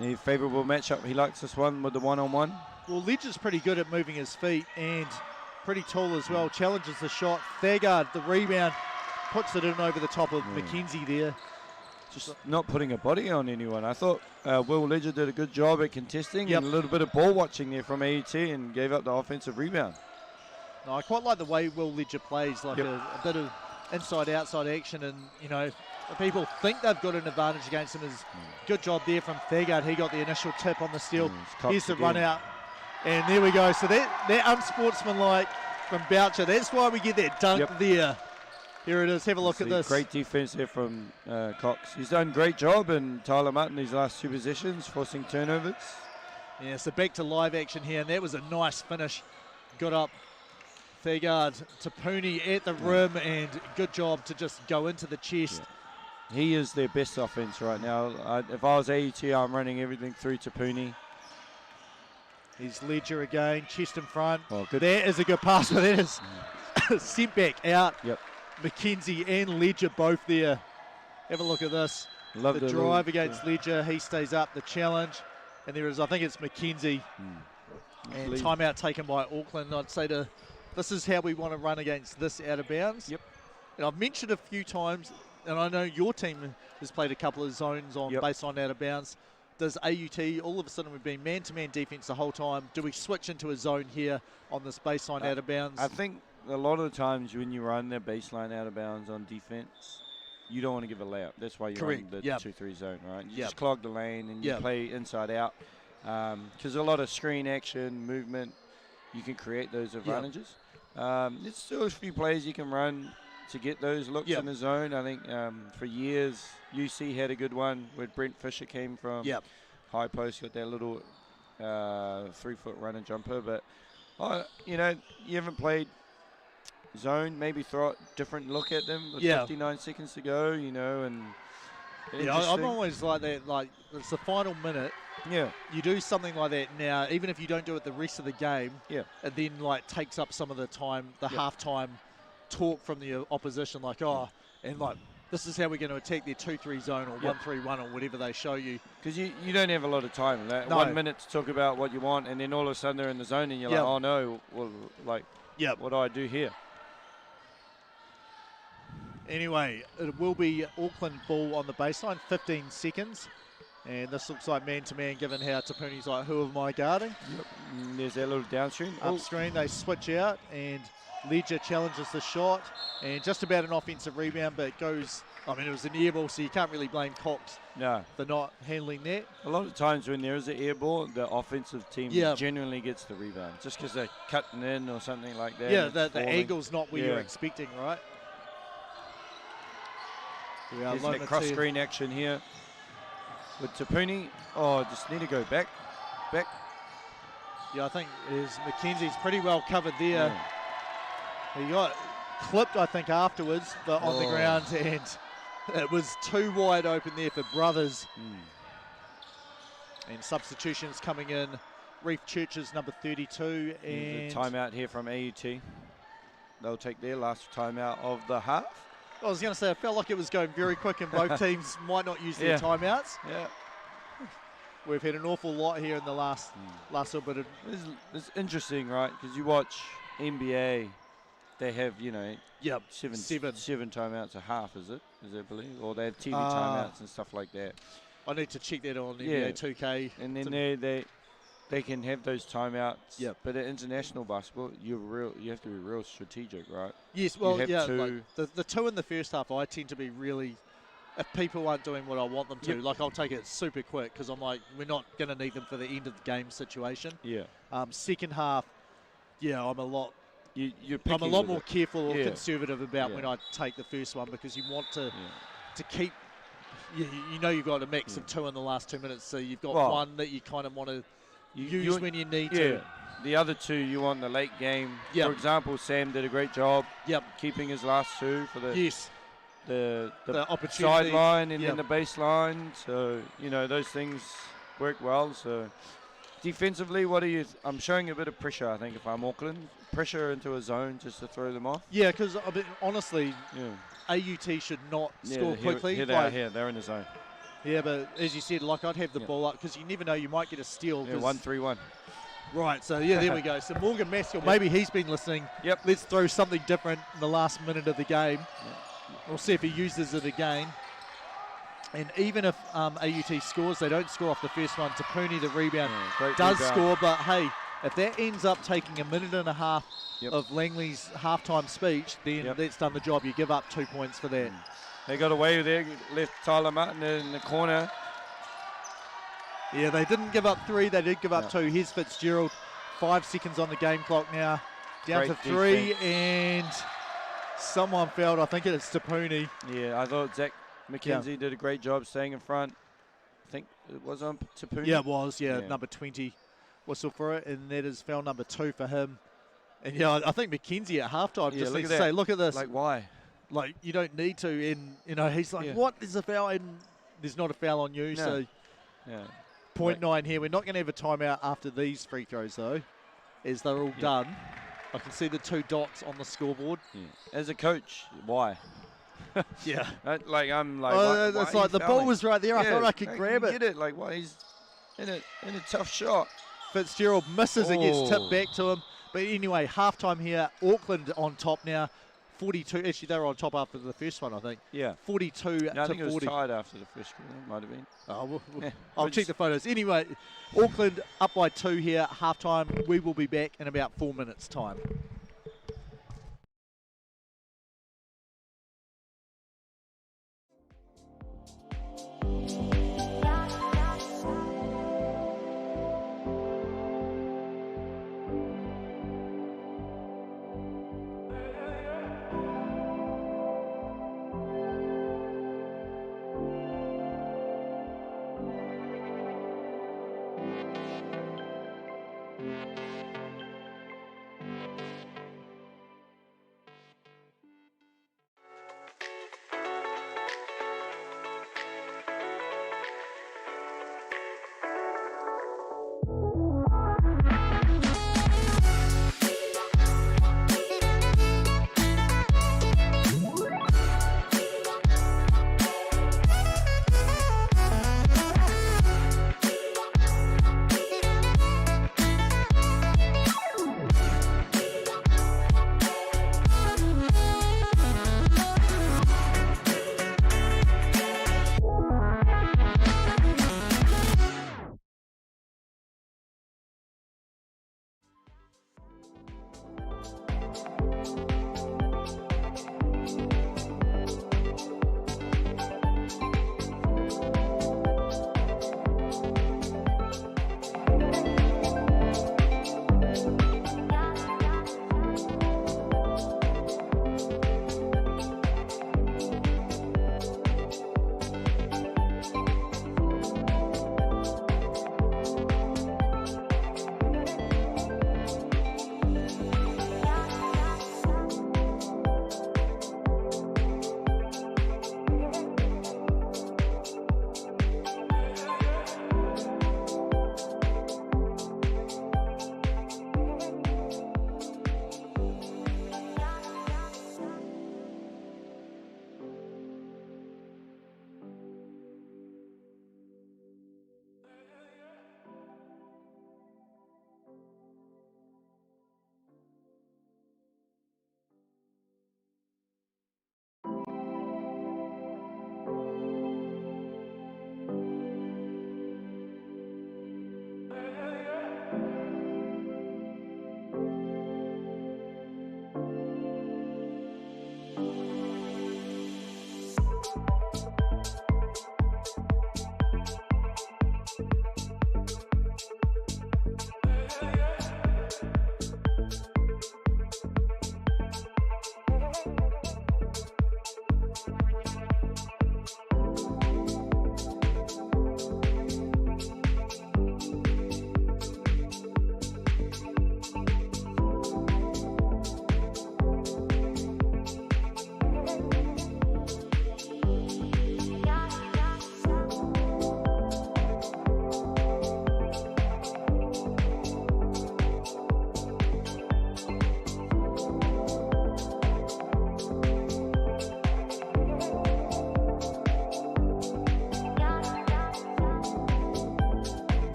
A favourable matchup. He likes this one with the one-on-one. Well, Ledger's pretty good at moving his feet and pretty tall as well. Challenges the shot. Thagard, the rebound, puts it in over the top of McKenzie there. Just not putting a body on anyone. I thought Will Ledger did a good job at contesting and a little bit of ball watching there from AUT and gave up the offensive rebound. No, I quite like the way Will Ledger plays, like a bit of inside-outside action, and, you know, people think they've got an advantage against him. Is good job there from Thagard. He got the initial tip on the steal. Here's the run out. And there we go. So that unsportsmanlike from Boucher. That's why we get that dunk there. Here it is. Have a look at this. Great defense there from Cox. He's done a great job, and Tyler Mutton, these last 2 possessions, forcing turnovers. Yeah, so back to live action here, and that was a nice finish. Got up Thagard to Pooney at the rim, and good job to just go into the chest. He is their best offense right now. If I was AUT, I'm running everything through to Pooney. He's Ledger again, chest in front. Oh, good. That is a good pass. So that is sent back out. McKenzie and Ledger both there. Have a look at this. Love the drive against Ledger. He stays up. The challenge. And there is, I think it's McKenzie. And timeout taken by Auckland. I'd say this is how we want to run against this out of bounds. And I've mentioned a few times, and I know your team has played a couple of zones on baseline out of bounds. Does AUT, all of a sudden we've been man-to-man defense the whole time. Do we switch into a zone here on this baseline out of bounds? I think a lot of the times when you run the baseline out of bounds on defense, you don't want to give a layup. That's why you run the 2-3 zone, right? You just clog the lane and you play inside out. Because a lot of screen action, movement, you can create those advantages. There's still a few plays you can run to get those looks in the zone. I think for years, UC had a good one where Brent Fisher came from. High post, got that little 3-foot runner jumper. But, you know, you haven't played zone, maybe throw a different look at them with 59 seconds to go, you know, and I'm always like that, like it's the final minute. You do something like that now, even if you don't do it the rest of the game, it then like takes up some of the time, the halftime talk from the opposition, like, and like, this is how we're going to attack their 2-3 zone or 1-3-1 or whatever they show you. Because you don't have a lot of time. 1 minute to talk about what you want, and then all of a sudden they're in the zone and you're like, oh no, well, like, what do I do here? Anyway, it will be Auckland ball on the baseline, 15 seconds. And this looks like man-to-man, given how Tapuni's like, who am I guarding? Yep. And there's that little downstream. Upstream, they switch out, and Ledger challenges the shot, and just about an offensive rebound, but it goes, I mean, it was an air ball, so you can't really blame Cox for not handling that. A lot of times when there is an air ball, the offensive team generally gets the rebound, just because they're cutting in or something like that. Yeah, the angle's not where you're expecting, right? There's that cross-screen action here with Tapuni. Oh, just need to go back. Yeah, I think Mackenzie's pretty well covered there. Yeah. He got clipped, I think, afterwards, but on the ground, and it was too wide open there for Brothers. And substitutions coming in. Reef Churches, number 32. And a timeout here from AUT. They'll take their last timeout of the half. I was going to say, I felt like it was going very quick, and both teams might not use their timeouts. Yeah. We've had an awful lot here in the last little bit of... It's interesting, right? Because you watch NBA, they have, you know, seven timeouts a half, is it? Is it, believe? Or they have TV timeouts and stuff like that. I need to check that on NBA 2K. And then they can have those timeouts. Yep. But at international basketball, you have to be real strategic, right? Yes, well, like the two in the first half, I tend to be really... If people aren't doing what I want them to, like I'll take it super quick because I'm like, we're not going to need them for the end of the game situation. Yeah. Second half, I'm a lot... I'm a lot more careful or conservative about when I take the first one because you want to keep... You know you've got a max of 2 in the last 2 minutes, so you've got one that you kind of want to use when you need to. The other 2 you want the late game. For example, Sam did a great job keeping his last 2 for the sideline and then the baseline. So, you know, those things work well. So, defensively, what are you... I'm showing a bit of pressure, I think, if I'm Auckland. Pressure into a zone just to throw them off. Yeah, because, honestly, AUT should not score quickly. Here they are here. They're in the zone. Yeah, but as you said, like, I'd have the ball up because you never know, you might get a steal. 1-3-1. Right, so, there we go. So, Morgan Massey, maybe he's been listening. Let's throw something different in the last minute of the game. We'll see if he uses it again. And even if AUT scores, they don't score off the first one. Tapuni, the rebound, does score. But, hey, if that ends up taking a minute and a half of Langley's halftime speech, then that's done the job. You give up 2 points for that. They got away with it. Left Tyler Martin in the corner. Yeah, they didn't give up 3. They did give up 2. Here's Fitzgerald. 5 seconds on the game clock now. Down to 3. Defense. And someone fouled. I think it's Tapuni. Yeah, I thought Zach McKenzie did a great job staying in front. I think it was on Tapuni. Yeah, it was. Number 20 whistle for it. And that is foul number 2 for him. And, I think McKenzie at halftime just needs to say, look at this. Like, why? Like, you don't need to. And, he's like, what? There's a foul. And there's not a foul on you. So, 0.9 here. We're not going to have a timeout after these free throws, though, as they're all done. I can see the 2 dots on the scoreboard. As a coach, why? I'm like, it's like the ball was right there. I thought I could grab it. Get it? Like, why he's in a tough shot. Fitzgerald misses. It gets tipped back to him. But anyway, halftime here. Auckland on top now. 42. Actually, they were on top after the first one, I think. Yeah. 42 to 40. I think it was tied after the first one. It might have been. I'll check the photos. Anyway, Auckland up by 2 here. Halftime. We will be back in about 4 minutes' time.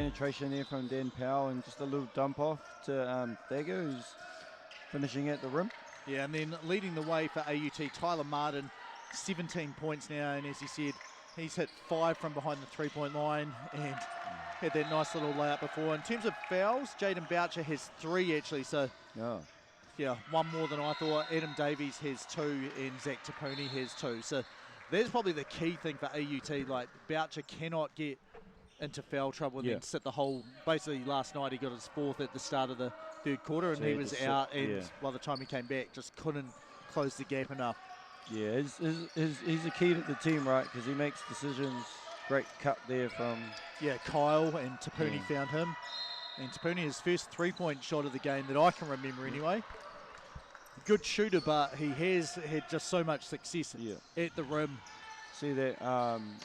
penetration there from Dan Powell, and just a little dump off to Thago, who's finishing at the rim. Yeah, and then leading the way for AUT, Tyler Martin, 17 points now, and as he said, he's hit 5 from behind the three-point line and had that nice little layup before. In terms of fouls, Jaden Boucher has 3 actually, so yeah, 1 more than I thought. Adam Davies has 2 and Zach Tapuni has 2. So that's probably the key thing for AUT. Like, Boucher cannot get into foul trouble and then sit the whole, basically last night he got his 4th at the start of the 3rd quarter, and So he he was just out, and by the time he came back, just couldn't close the gap enough. Yeah, he's a key to the team, right? Because he makes decisions. Great cut there from... Yeah, Kyle and Tapuni found him. And Tapuni, his first 3-point shot of the game that I can remember anyway. Good shooter, but he has had just so much success at the rim. See that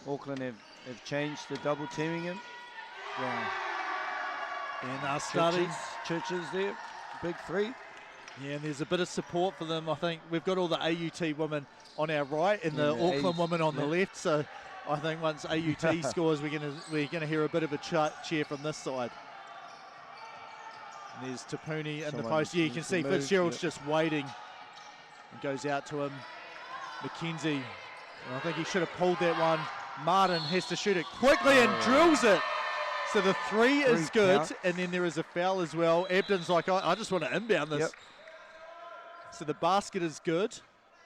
Auckland have changed the double teaming him. Yeah. And starting Churches there, big 3. Yeah, and there's a bit of support for them. I think we've got all the AUT women on our right and the Auckland women on the left. So I think once AUT scores, we're gonna hear a bit of a cheer from this side. And there's Tapuni in the post. Yeah, you can see Fitzgerald's just waiting. And goes out to him. McKenzie. And I think he should have pulled that one. Martin has to shoot it quickly and drills it. So the 3 is good, counts. And then there is a foul as well. Ebden's like, I just want to inbound this. So the basket is good.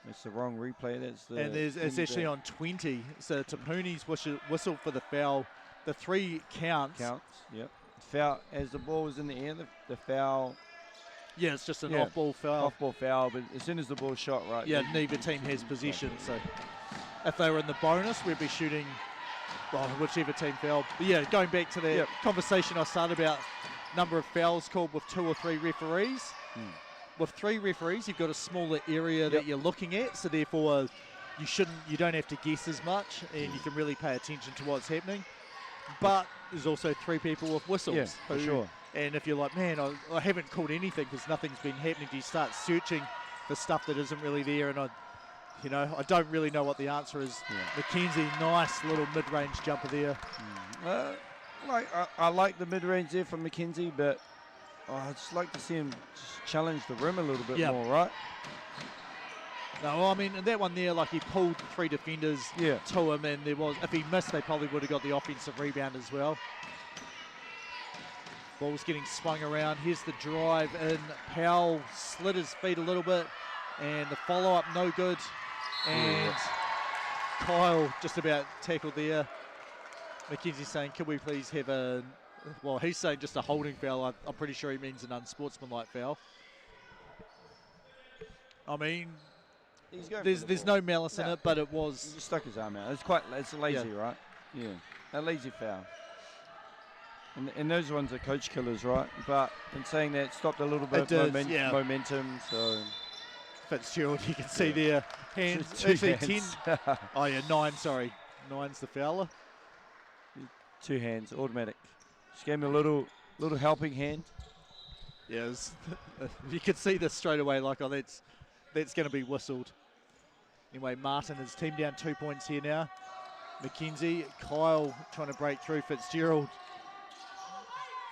It's the wrong replay. And it's actually on 20. So Tapuni's whistle for the foul. The 3 counts. Yep. Foul, as the ball was in the air, the foul. Yeah, it's just an off-ball foul. Off-ball foul, but as soon as the ball's shot, right. Yeah, neither team has possession. So if they were in the bonus, we'd be shooting, well, whichever team fouled. But yeah, going back to the conversation I started about number of fouls called with 2 or 3 referees. With 3 referees, you've got a smaller area that you're looking at, so therefore you don't have to guess as much, and you can really pay attention to what's happening. But there's also 3 people with whistles. Yeah, for sure. And if you're like, man, I haven't called anything because nothing's been happening, do you start searching for stuff that isn't really there? And I don't really know what the answer is. Mackenzie, nice little mid-range jumper there. I like the mid-range there from Mackenzie, but I'd just like to see him just challenge the rim a little bit more, right? No, I mean, in that one there, like he pulled 3 defenders to him, and if he missed, they probably would have got the offensive rebound as well. Ball's getting swung around. Here's the drive in. Powell slid his feet a little bit, and the follow-up no good. And Kyle just about tackled there. Mackenzie's saying, can we please have well, he's saying just a holding foul. I'm pretty sure he means an unsportsmanlike foul. I mean, there's no malice in it, but it was. He stuck his arm out. It's lazy, right? Yeah, a lazy foul. And those ones are coach killers, right? But in saying that, stopped a little bit of momentum. So Fitzgerald, you can see there. Hands, actually 10. Oh yeah, 9. Sorry, 9's the fouler. 2 hands, automatic. Just gave him a little helping hand. Yeah, you could see this straight away. Like, that's going to be whistled. Anyway, Martin has teamed down 2 points here now. Mackenzie, Kyle trying to break through. Fitzgerald.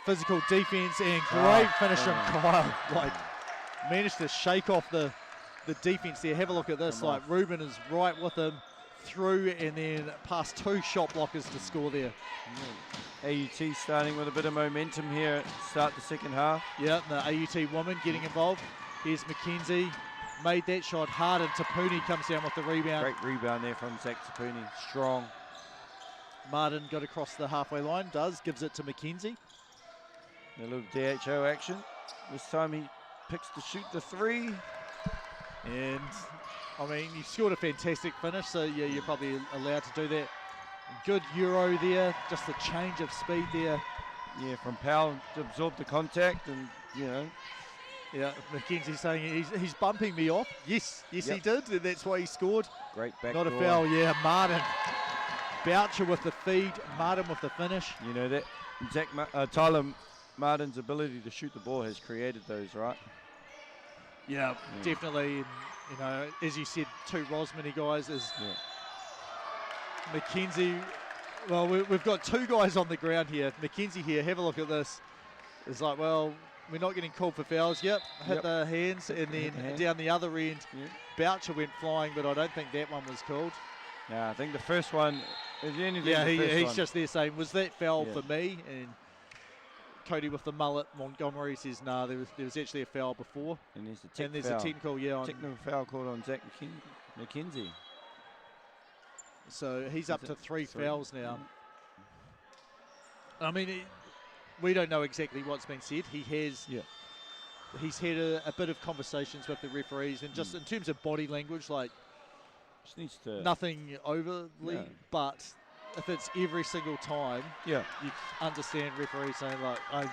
Physical defense and great finish from Kyle. Like, managed to shake off the defense there. Have a look at this. Like, Ruben is right with him through and then past 2 shot blockers to score there. AUT starting with a bit of momentum here at start the second half. Yeah, the AUT woman getting involved. Here's Mackenzie. Made that shot hard, and Tapuni comes down with the rebound. Great rebound there from Zach Tapuni. Strong. Martin got across the halfway line. Gives it to Mackenzie. A little DHO action. This time he picks to shoot the 3. And, I mean, you scored a fantastic finish, so yeah, you're probably allowed to do that. Good Euro there, just a change of speed there. Yeah, from Powell to absorb the contact and, Yeah, Mackenzie's saying he's bumping me off. Yes, he did. That's why he scored. Great back Not door. a foul, yeah. Martin. Boucher with the feed, Martin with the finish. You know that Tyler Martin's ability to shoot the ball has created those, right? Yeah, definitely. As you said, 2 Rosmini guys is Mackenzie Well, we've got two guys on the ground here. Mackenzie here, have a look at this. It's like, well, we're not getting called for fouls. Yep, hit the hands, and then down the other end, Boucher went flying, but I don't think that one was called. Yeah, I think the first one, if anything, yeah, he's one. just there saying, was that foul for me? And Cody with the mullet, Montgomery, says, nah, there was actually a foul before. And there's a technical, technical foul called on Zach McKenzie. So he's up to three fouls now. I mean, we don't know exactly what's been said. He has, he's had a bit of conversations with the referees, and just in terms of body language, like, just needs to nothing overly, but if it's every single time, you understand referees saying, like,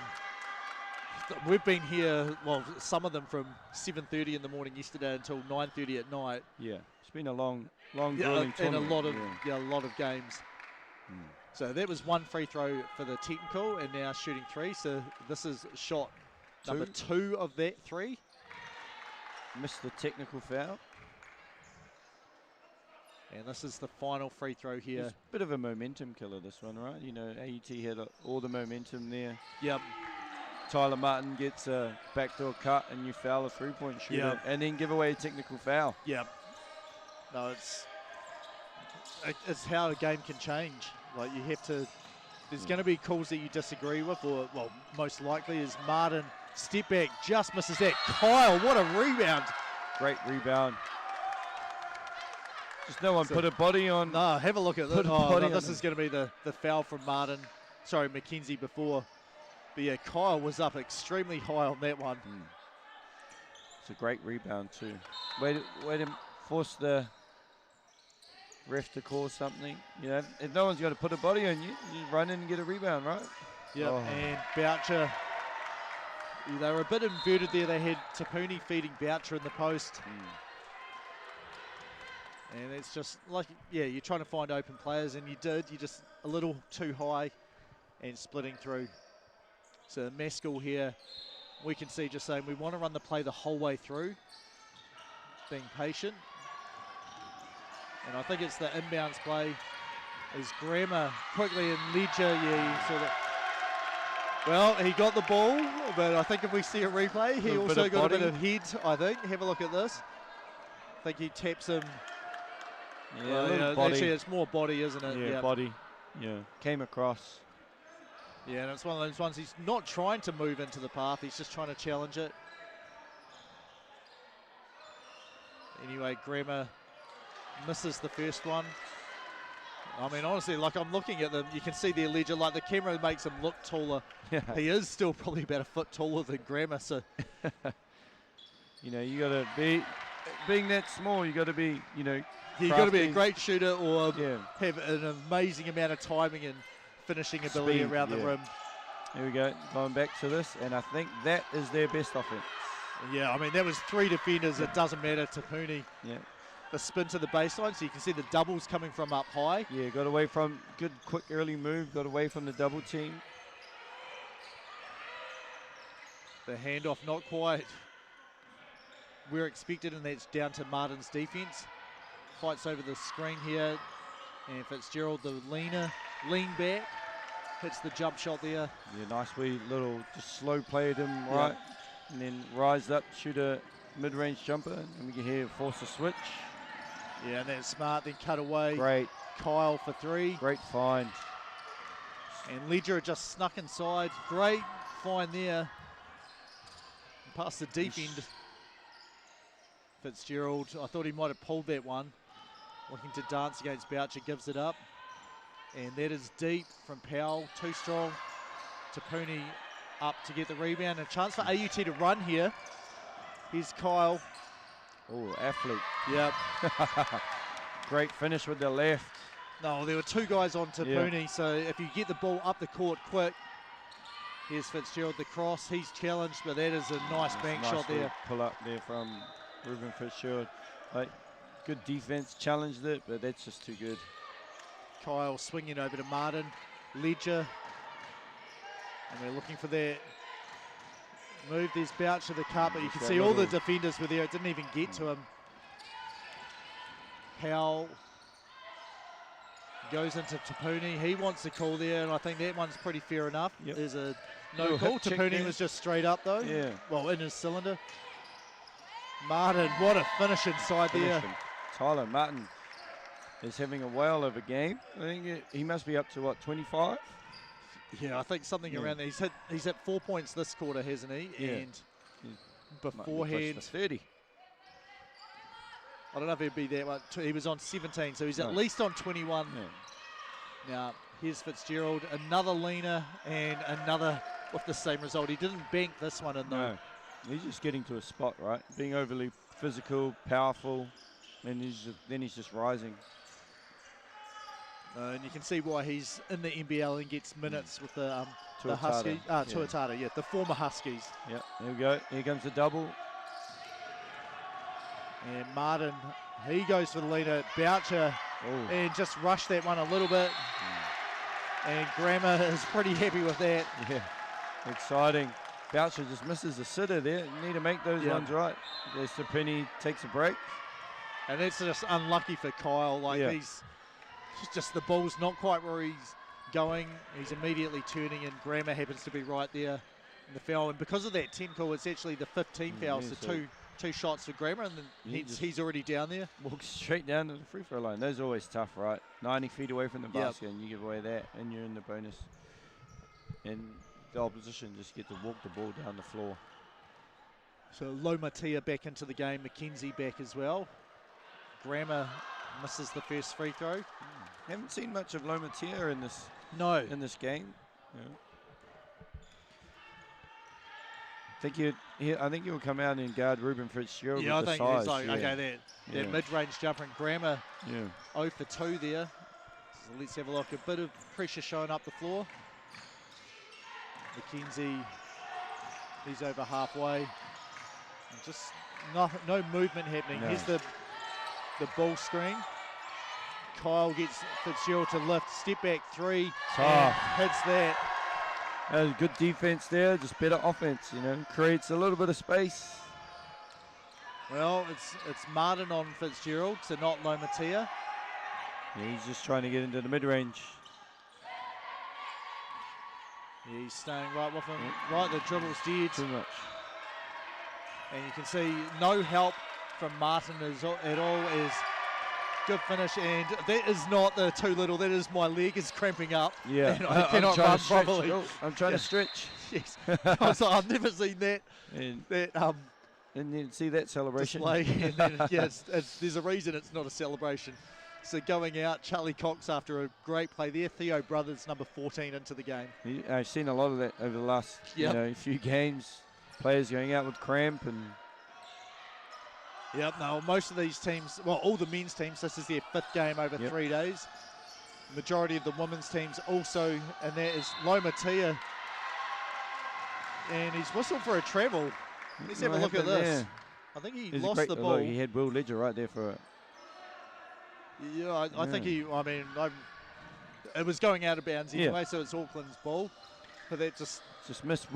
we've been here, well, some of them from 7:30 in the morning yesterday until 9:30 at night. Yeah, it's been a long grueling and a lot of a lot of games. So that was one free throw for the technical, and now shooting three. So this is shot number 2 of that 3. Missed the technical foul. And this is the final free throw here. It's a bit of a momentum killer, this one, right? You know, AUT had all the momentum there. Yep. Tyler Martin gets a backdoor cut, and you foul a three-point shooter, and then give away a technical foul. Yep. No, it's how a game can change. Like, you have to, there's going to be calls that you disagree with, or, well, most likely is Martin. Step back, just misses that. Kyle, what a rebound. Great rebound. Just no one put a body on. No, have a look at this. Oh, no, this is going to be the foul from Martin. Sorry, Mackenzie before. But yeah, Kyle was up extremely high on that one. It's a great rebound too. Way to force the ref to call something. You know, if no one's going to put a body on you, you run in and get a rebound, right? Yeah, and Boucher, they were a bit inverted there. They had Tapuni feeding Boucher in the post. And it's just like, yeah, you're trying to find open players, and you did. You're just a little too high and splitting through. So Maskell here, we can see just saying we want to run the play the whole way through, being patient. And I think it's the inbounds play is Grammar quickly and Ledger, he sort of, well, he got the ball, but I think if we see a replay, he also got a bit of head, I think. Have a look at this. I think he taps him. Yeah, body. Actually, it's more body, isn't it? Yeah, body. Yeah, came across. Yeah, and it's one of those ones he's not trying to move into the path. He's just trying to challenge it. Anyway, Grammar misses the first one. I mean, honestly, like I'm looking at them, you can see the Ledger, like the camera makes him look taller. Yeah. He is still probably about a foot taller than Grammar, so. You know, you got to be, being that small, you got to be, you know, you've got to be a great shooter or have an amazing amount of timing and finishing ability around the rim. Here we go, going back to this, and I think that is their best offense. Yeah, I mean, that was 3 defenders. It doesn't matter. Tapuni. Yeah. The spin to the baseline, so you can see the doubles coming from up high. Yeah, got away from, good quick early move, got away from the double team. The handoff not quite where expected, and that's down to Martin's defense. Fights over the screen here, and Fitzgerald, the lean back, hits the jump shot there. Yeah, nice wee little, just slow played him right, and then rise up, shoot a mid-range jumper, and we can hear force a switch. Yeah, and that's smart, then cut away. Great. Kyle for 3. Great find. And Ledger just snuck inside. Great find there. Past the deep end. Fitzgerald, I thought he might have pulled that one. Looking to dance against Boucher, gives it up. And that is deep from Powell, too strong. Tapuni up to get the rebound. A chance for AUT to run here. Here's Kyle. Oh, athlete. Yep. Great finish with the left. No, there were 2 guys on Tapuni, so if you get the ball up the court quick, here's Fitzgerald, the cross. He's challenged, but that is a nice bank shot there. Pull up there from Ruben Fitzgerald. Like, good defense, challenged it, but that's just too good. Kyle swinging over to Martin. Ledger. And we're looking for that move. There's Boucher the cut, but you can see all the defenders were there. It didn't even get to him. Powell. Goes into Tapuni. He wants the call there, and I think that one's pretty fair enough. Yep. There's a no Little call. hip check Tapuni there. was just straight up, though. Yeah. Well, in his cylinder. Martin, what a finish inside there. Tyler Martin is having a whale of a game. I think he must be up to, what, 25? Yeah, I think something around there. He's hit 4 points this quarter, hasn't he? Yeah. And beforehand, 30. I don't know if he'd be that much. He was on 17, so he's at least on 21. Yeah. Now, here's Fitzgerald, another leaner and another with the same result. He didn't bank this one in though. No, he's just getting to a spot, right? Being overly physical, powerful, and then he's just rising. And you can see why he's in the NBL and gets minutes with the Tuatara. Huskies. Tuatara, yeah, the former Huskies. Yep, there we go. Here comes the double. And Martin, he goes for the leader. Boucher, and just rushed that one a little bit. And Grammer is pretty happy with that. Yeah, exciting. Boucher just misses a sitter there. You need to make those ones right. There's Tapini, takes a break. And that's just unlucky for Kyle. Like he's just the ball's not quite where he's going. He's immediately turning, and Grammer happens to be right there in the foul. And because of that 10 call, it's actually the 15 foul. So two shots for Grammer, and then he's already down there. Walks straight down to the free throw line. Those are always tough, right? 90 feet away from the basket, and you give away that, and you're in the bonus. And the opposition just get to walk the ball down the floor. So Lomatia back into the game. McKenzie back as well. Grammer misses the first free throw. Haven't seen much of Lomatia in this. No. In this game. Yeah. I think he'll come out and guard Ruben Fitzgerald. Yeah, with I think size. he's like, okay, that mid-range jumper, and Grammer 0 for 2 there. So let's have a look. A bit of pressure showing up the floor. McKenzie, he's over halfway. And just no movement happening. No. Here's the ball screen. Kyle gets Fitzgerald to lift, step back 3, and hits that. That was good defense there, just better offense, creates a little bit of space. Well, it's Martin on Fitzgerald, so not Lomatia. Yeah, he's just trying to get into the mid-range. Yeah, he's staying right with him. Right, the dribble's dead. Too much. And you can see no help from Martin at all. Is good finish, and that is not the too little. That is my leg is cramping up. Yeah, and I cannot run properly. I'm trying to stretch. Yes, I was like, I've never seen that. And then see that celebration. Display, and then, there's a reason it's not a celebration. So going out, Charlie Cox after a great play there. Theo Brothers, number 14, into the game. I've seen a lot of that over the last few games. Players going out with cramp and. Yep, no, most of these teams, well, all the men's teams, this is their 5th game over 3 days. Majority of the women's teams also, and that is Lomatia. And he's whistled for a travel. Let's have a look at this. There? I think he lost the ball. Look, he had Will Ledger right there for it. Yeah, I think it was going out of bounds anyway, so it's Auckland's ball. But that just missed.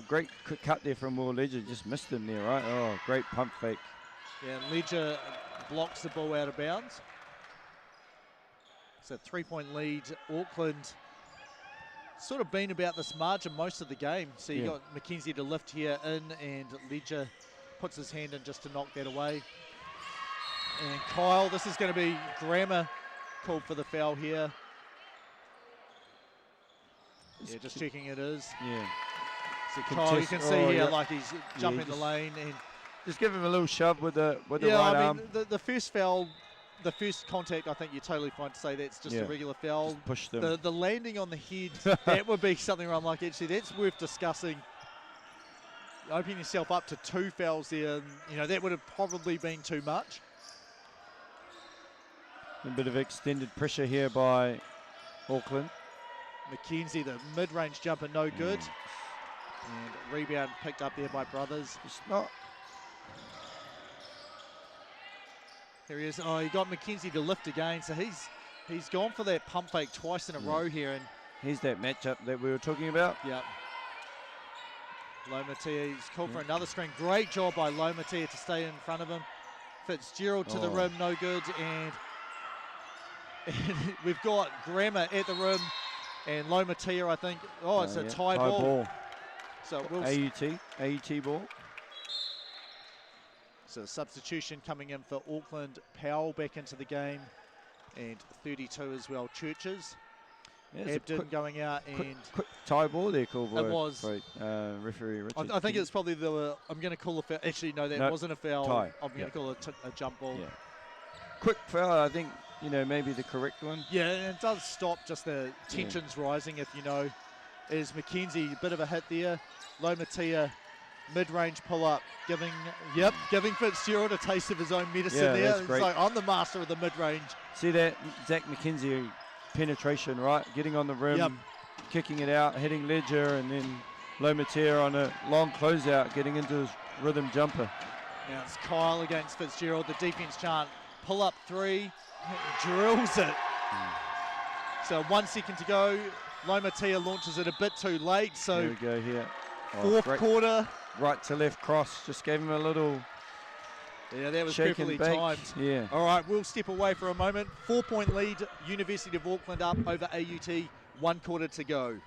Great cut there from Will Ledger, just missed him there, right? Oh, great pump fake. Yeah, Ledger blocks the ball out of bounds. It's a 3-point lead. Auckland sort of been about this margin most of the game. So you got McKenzie to lift here in, and Ledger puts his hand in just to knock that away. And Kyle, this is going to be Grammer called for the foul here. Yeah, just checking it is. Yeah. So Kyle, you can see here, like he's jumping the lane, and just give him a little shove with the right arm. The first foul, the first contact, I think you're totally fine to say that's just a regular foul. Just push them. The landing on the head, that would be something where I'm like, actually, that's worth discussing. Opening yourself up to 2 fouls there, that would have probably been too much. A bit of extended pressure here by Auckland. McKenzie, the mid-range jumper, no good. And rebound picked up there by Brothers. It's not. There he is. Oh, he got McKenzie to lift again, so he's gone for that pump fake twice in a row here. And here's that matchup that we were talking about. Yep. Lomatia, he's called for another screen. Great job by Lomatia to stay in front of him. Fitzgerald to the rim, no good. And We've got Grammar at the rim and Lomatia, I think. Oh, it's a tie ball. So we'll AUT ball. So substitution coming in for Auckland. Powell back into the game, and 32 as well. Churches. Yeah, Abden going out and quick tie ball there, called by it was referee Richard. I think it's probably I'm going to call a foul. Actually, no, that wasn't a foul. Tie. I'm going to call it a jump ball. Yeah. Quick foul, I think. Maybe the correct one. Yeah, and it does stop just the tensions rising. If is McKenzie, a bit of a hit there. Lomatia, mid-range pull-up, giving Fitzgerald a taste of his own medicine there. It's like, I'm the master of the mid-range. See that Zach McKenzie penetration, right? Getting on the rim, kicking it out, hitting Ledger, and then Lomatia on a long closeout, getting into his rhythm jumper. Now it's Kyle against Fitzgerald. The defense chant, pull-up three, drills it. So 1 second to go. Lomatia launches it a bit too late. So there we go here. Fourth quarter. Right to left cross. Just gave him a little that was shake perfectly and bake. timed. Yeah. All right, we'll step away for a moment. 4-point lead. University of Auckland up over AUT. 1 quarter to go.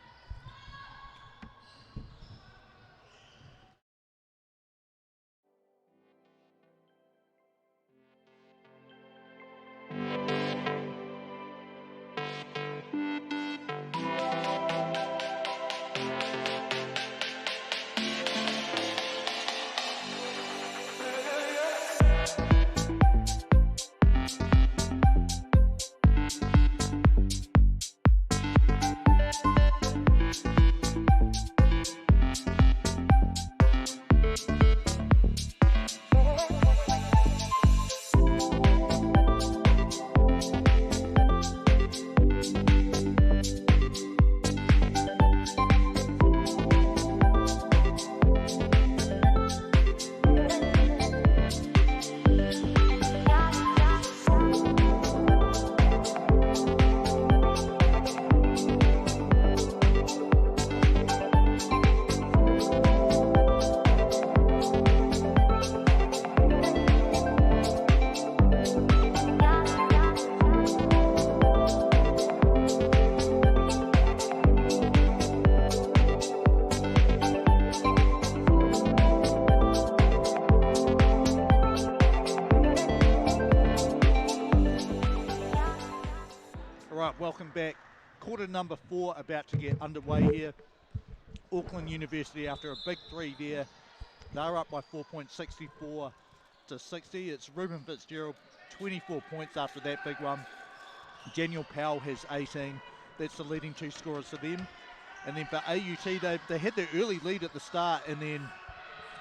Welcome back. Quarter number 4 about to get underway here. Auckland University, after a big 3 there, they're up by 4 points, 64 to 60. It's Ruben Fitzgerald, 24 points after that big one. Daniel Powell has 18. That's the leading 2 scorers for them. And then for AUT, they had their early lead at the start, and then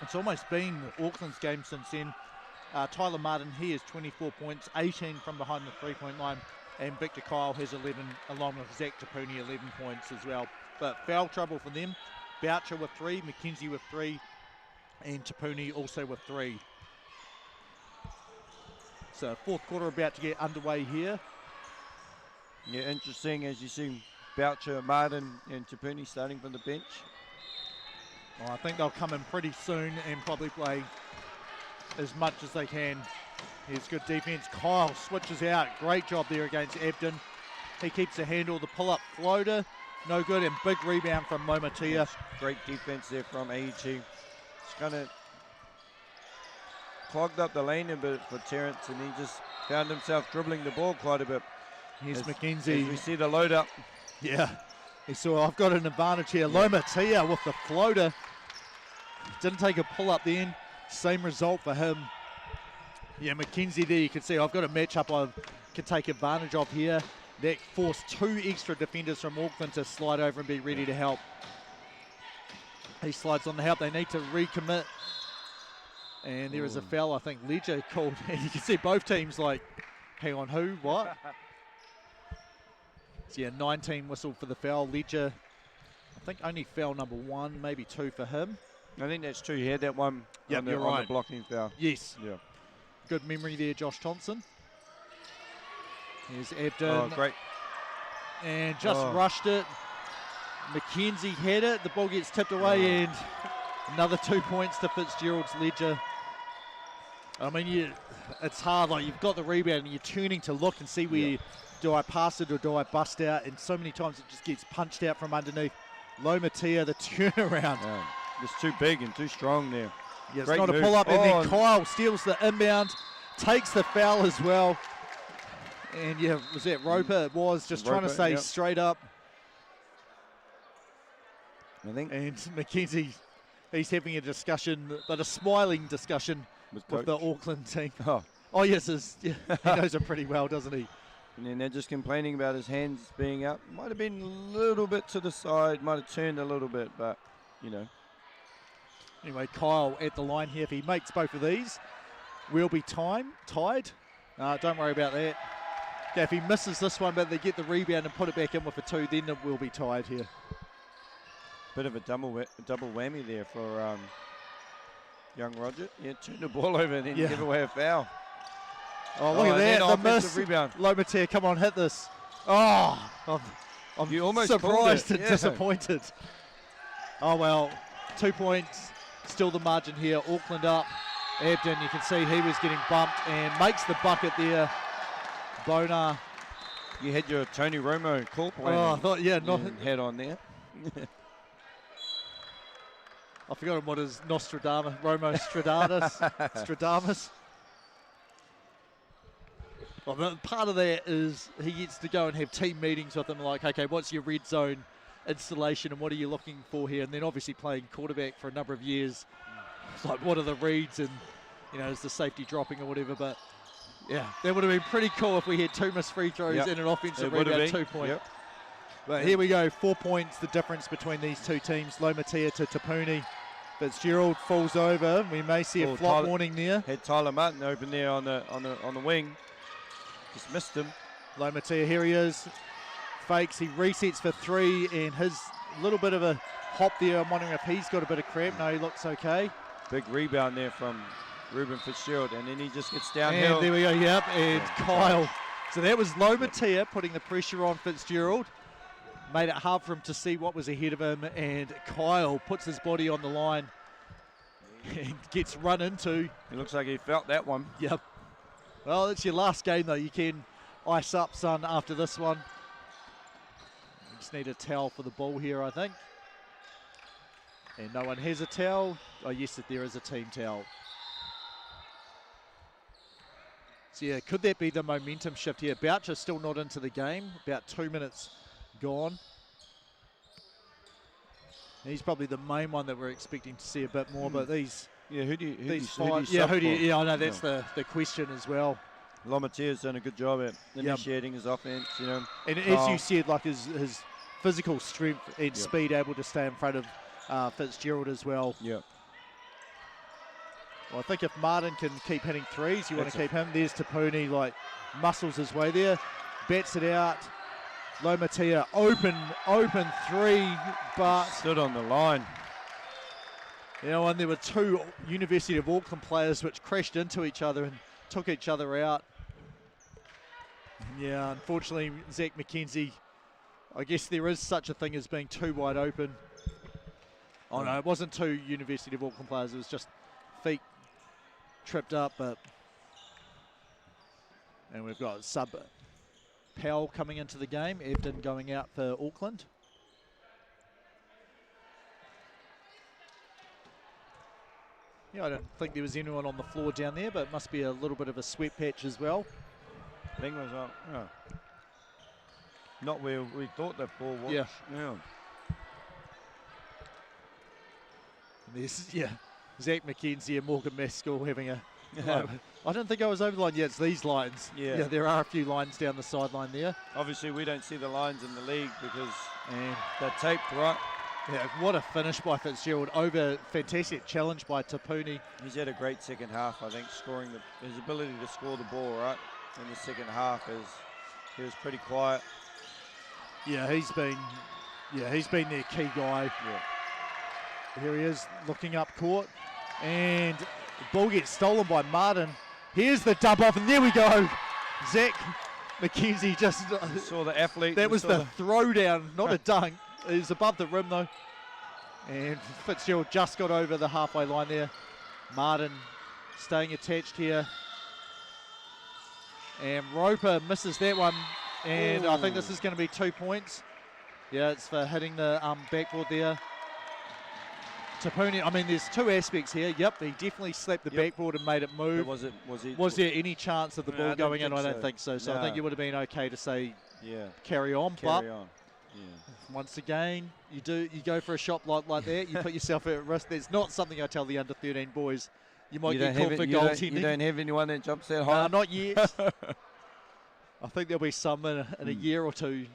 it's almost been Auckland's game since then. Tyler Martin, he has 24 points, 18 from behind the 3-point line. And Victor Kyle has 11, along with Zach Tapuni, 11 points as well. But foul trouble for them. Boucher with 3, McKenzie with 3, and Tapuni also with 3. So 4th quarter about to get underway here. Yeah, interesting as you see Boucher, Martin, and Tapuni starting from the bench. Well, I think they'll come in pretty soon and probably play as much as they can. Here's good defense. Kyle switches out. Great job there against Abden. He keeps the handle. The pull-up floater, no good, and big rebound from Lomatia. Yes, great defense there from AUT. It's kind of clogged up the lane a bit for Terrence, and he just found himself dribbling the ball quite a bit. Here's McKenzie. As we see the load up. Yeah, he saw, I've got an advantage here. Yeah. Lomatia with the floater. Didn't take a pull-up then. Same result for him. Yeah, McKenzie there, you can see I've got a matchup I can take advantage of here. That forced 2 extra defenders from Auckland to slide over and be ready to help. He slides on the help. They need to recommit. And there is a foul, I think Ledger called. And you can see both teams like, hang on, who, what? So yeah, 19 whistle for the foul. Ledger, I think only foul number 1, maybe 2 for him. I think that's 2. He had that one on the blocking foul. Yes. Yeah. Good memory there, Josh Thompson. Here's Abden. Oh, great. And just rushed it. McKenzie had it. The ball gets tipped away, and another 2 points to Fitzgerald's Ledger. I mean, it's hard. Like, you've got the rebound and you're turning to look and see where do I pass it or do I bust out? And so many times it just gets punched out from underneath. Lomatea, the turnaround. Yeah. It's too big and too strong there. Yeah, it's Great not move. a pull-up. And then Kyle steals the inbound, takes the foul as well. And, yeah, was that Roper? It was, just trying to stay straight up. I think. And Mackenzie, he's having a discussion, but a smiling discussion with the Auckland team. Oh yes, he knows him pretty well, doesn't he? And then they're just complaining about his hands being up. Might have been a little bit to the side, might have turned a little bit, but, you know. Anyway, Kyle at the line here. If he makes both of these, we'll be tied. Don't worry about that. Okay, if he misses this one, but they get the rebound and put it back in with a 2, then it will be tied here. Bit of a double whammy there for young Roger. Yeah, turn the ball over and then give away a foul. Oh, look at that, the miss. Rebound. Lomatea, come on, hit this. Oh, I'm almost surprised and disappointed. Oh, well, 2 points, still the margin here. Auckland up. Abden, you can see he was getting bumped and makes the bucket there. Bonar. You had your Tony Romo call plan. Oh, I thought, head on there. I forgot what is Nostradamus, Romo Stradamus. Well, part of that is he gets to go and have team meetings with them, like, okay, what's your red zone installation and what are you looking for here? And then obviously playing quarterback for a number of years, it's like, what are the reads and, you know, is the safety dropping or whatever? But yeah, that would have been pretty cool if we had 2 missed free throws and an offensive rebound, 2 points. Yep. But here we go, 4 points, the difference between these two teams. Lomatea to Tapuni. Fitzgerald falls over. We may see a flop warning there. Had Tyler Martin open there on the wing. Just missed him. Lomatea, here he is. Fakes, he resets for 3, and his little bit of a hop there. I'm wondering if he's got a bit of cramp. No, he looks okay. Big rebound there from Ruben Fitzgerald, and then he just gets downhill. And there we go, yep, and Kyle. So that was Lomatea putting the pressure on Fitzgerald. Made it hard for him to see what was ahead of him, and Kyle puts his body on the line and gets run into. It looks like he felt that one. Yep. Well, it's your last game, though. You can ice up, son, after this one. You just need a towel for the ball here, I think. And no one has a towel. Oh, yes, there is a team towel. So, yeah, could that be the momentum shift here? Boucher still not into the game. About 2 minutes gone. He's probably the main one that we're expecting to see a bit more, but these... Yeah, who do you yeah, I know that's the question as well. Lomatea's done a good job at initiating his offense, you know. And as you said, like his physical strength and speed, able to stay in front of Fitzgerald as well. Yeah. Well, I think if Martin can keep hitting threes, you want to keep him. There's Tapuni, like, muscles his way there. Bats it out. Lomatea, open 3, but... Stood on the line. You know, and there were 2 University of Auckland players which crashed into each other and took each other out. Yeah, unfortunately, Zach McKenzie, I guess there is such a thing as being too wide open. Oh no, it wasn't 2 University of Auckland players, it was just feet tripped up. But and we've got sub Powell coming into the game, Ebden going out for Auckland. Yeah, I don't think there was anyone on the floor down there, but it must be a little bit of a sweat patch as well. Thing was not where we thought the ball was. Yeah. Yeah. There's, Zach McKenzie and Morgan Maskell having a... I don't think I was over the line yet. It's these lines. Yeah. Yeah, there are a few lines down the sideline there. Obviously, we don't see the lines in the league because they're taped, right? Yeah, what a finish by Fitzgerald. Over fantastic challenge by Tapuni. He's had a great second half, I think, scoring his ability to score the ball, right? In the second half he was pretty quiet. Yeah, he's been their key guy. Yeah. Here he is looking up court. And the ball gets stolen by Martin. Here's the dump off, and there we go. Zach McKenzie just saw the athlete. That was the throwdown, not a dunk. It was above the rim though. And Fitzgerald just got over the halfway line there. Martin staying attached here. And Roper misses that one. And I think this is going to be 2 points. Yeah, it's for hitting the backboard there. Tapuni, I mean, there's two aspects here. Yep, he definitely slapped the backboard and made it move. Was there any chance of the ball going in? I don't think so. So I think it would have been okay to say carry on. But once again, you go for a shot like that, you put yourself at risk. There's not something I tell the under 13 boys. You might get called for goaltending. You don't have anyone that jumps that high? Not yet. I think there'll be some in a year or two,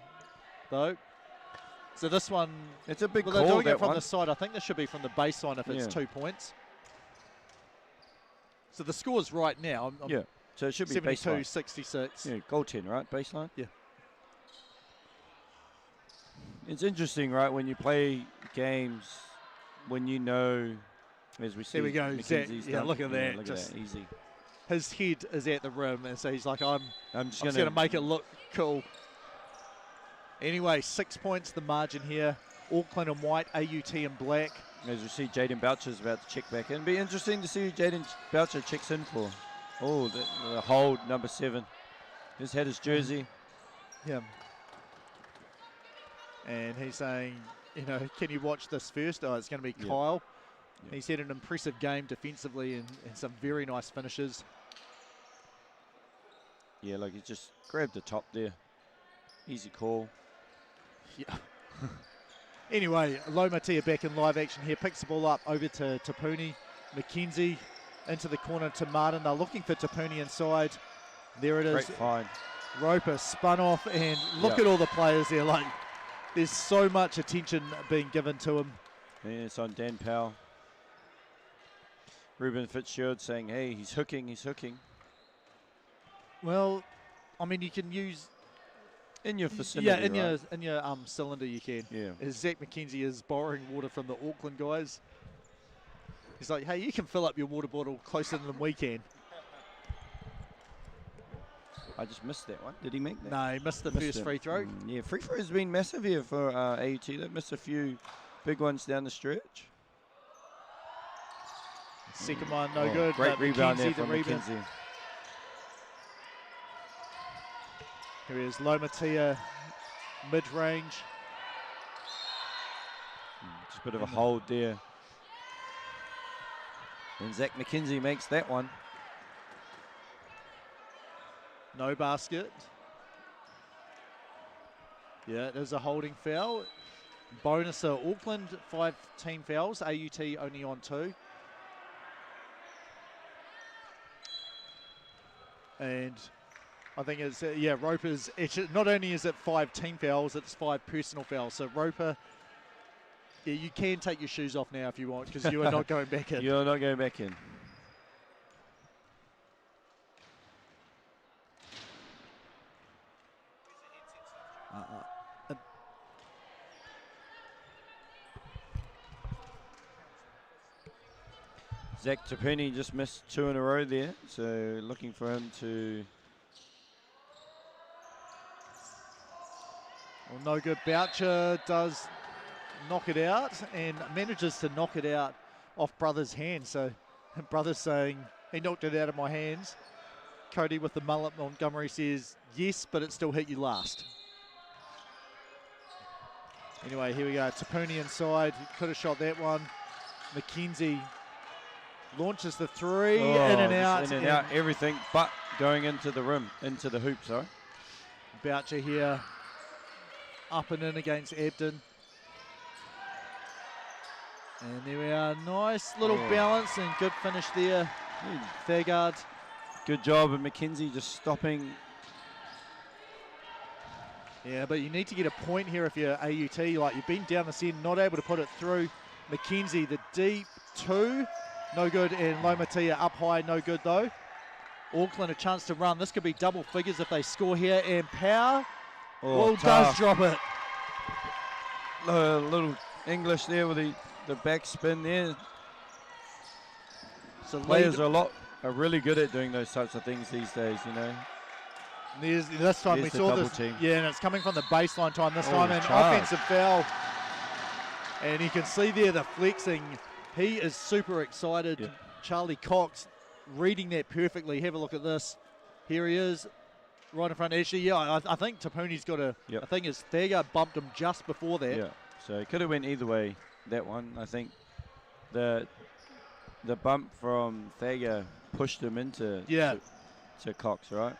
though. So this one, it's a big call. They're doing it from the side. I think this should be from the baseline if it's 2 points. So the score's right now. So it should be 72-66. Yeah, goaltend, right? Baseline. Yeah. It's interesting, right? When you play games, when you know, as we see, here we go. Zach, look at that. Look at that, easy. His head is at the rim, and so he's like, I'm just going to to make it look cool. Anyway, 6 points the margin here. Auckland in white, AUT in black. As we see, Jaden Boucher's about to check back in. Be interesting to see who Jaden Boucher checks in for. Oh, the hold, number 7. He's had his jersey. Yeah. And he's saying, can you watch this first? Oh, it's going to be Kyle. Yep. He's had an impressive game defensively and some very nice finishes. Yeah, like he just grabbed the top there. Easy call. Yeah. Anyway, Lomatia back in live action here. Picks the ball up over to Tapuni. McKenzie into the corner to Martin. They're looking for Tapuni inside. There it is. Great find. Roper spun off, and look at all the players there. Like, there's so much attention being given to him. Yeah, it's on Dan Powell. Ruben Fitzgerald saying, hey, he's hooking, he's hooking. Well, I mean, you can use... In your vicinity, yeah, in your cylinder you can. Yeah. As Zach McKenzie is borrowing water from the Auckland guys. He's like, hey, you can fill up your water bottle closer than we can. I just missed that one. Did he make that? No, he missed the first free throw. Yeah, free throw has been massive here for AUT. They've missed a few big ones down the stretch. Second one, no good. Great rebound there from McKenzie. Here is Lomatia, mid-range. Just a bit of a hold there. And Zach McKenzie makes that one. No basket. Yeah, it is a holding foul. Bonus Auckland, 5 team fouls. AUT only on 2. And I think it's, Roper's, not only is it 5 team fouls, it's 5 personal fouls. So Roper, you can take your shoes off now if you want, because you are not going back in. You're not going back in. Zach Tapuni just missed 2 in a row there, so looking for him to... Well, no good. Boucher does knock it out and manages to knock it out off Brother's hand. So Brother's saying, he knocked it out of my hands. Cody with the mullet, Montgomery says, yes, but it still hit you last. Anyway, here we go. Tapuni inside. He could have shot that one. McKenzie launches the 3, in and out. In and out, everything but going into the rim, into the hoop, sorry. Boucher here, up and in against Abden. And there we are, nice little balance and good finish there. Thagard. Good job of McKenzie just stopping. Yeah, but you need to get a point here if you're AUT. Like, you've been down the center, not able to put it through. McKenzie, the deep 2. No good, and Lomatia up high, no good though. Auckland a chance to run. This could be double figures if they score here, and Power does drop it. A little English there with the back spin there. So players are really good at doing those types of things these days, you know. This time we saw this. Team. Yeah, and it's coming from the baseline time this time, and offensive foul. And you can see there the flexing. He is super excited. Yep. Charlie Cox reading that perfectly. Have a look at this. Here he is, right in front. Actually, yeah, I think Tapuni's got a. I think his Thaga bumped him just before that. Yeah, so it could have went either way, that one. I think the bump from Thaga pushed him into to Cox, right?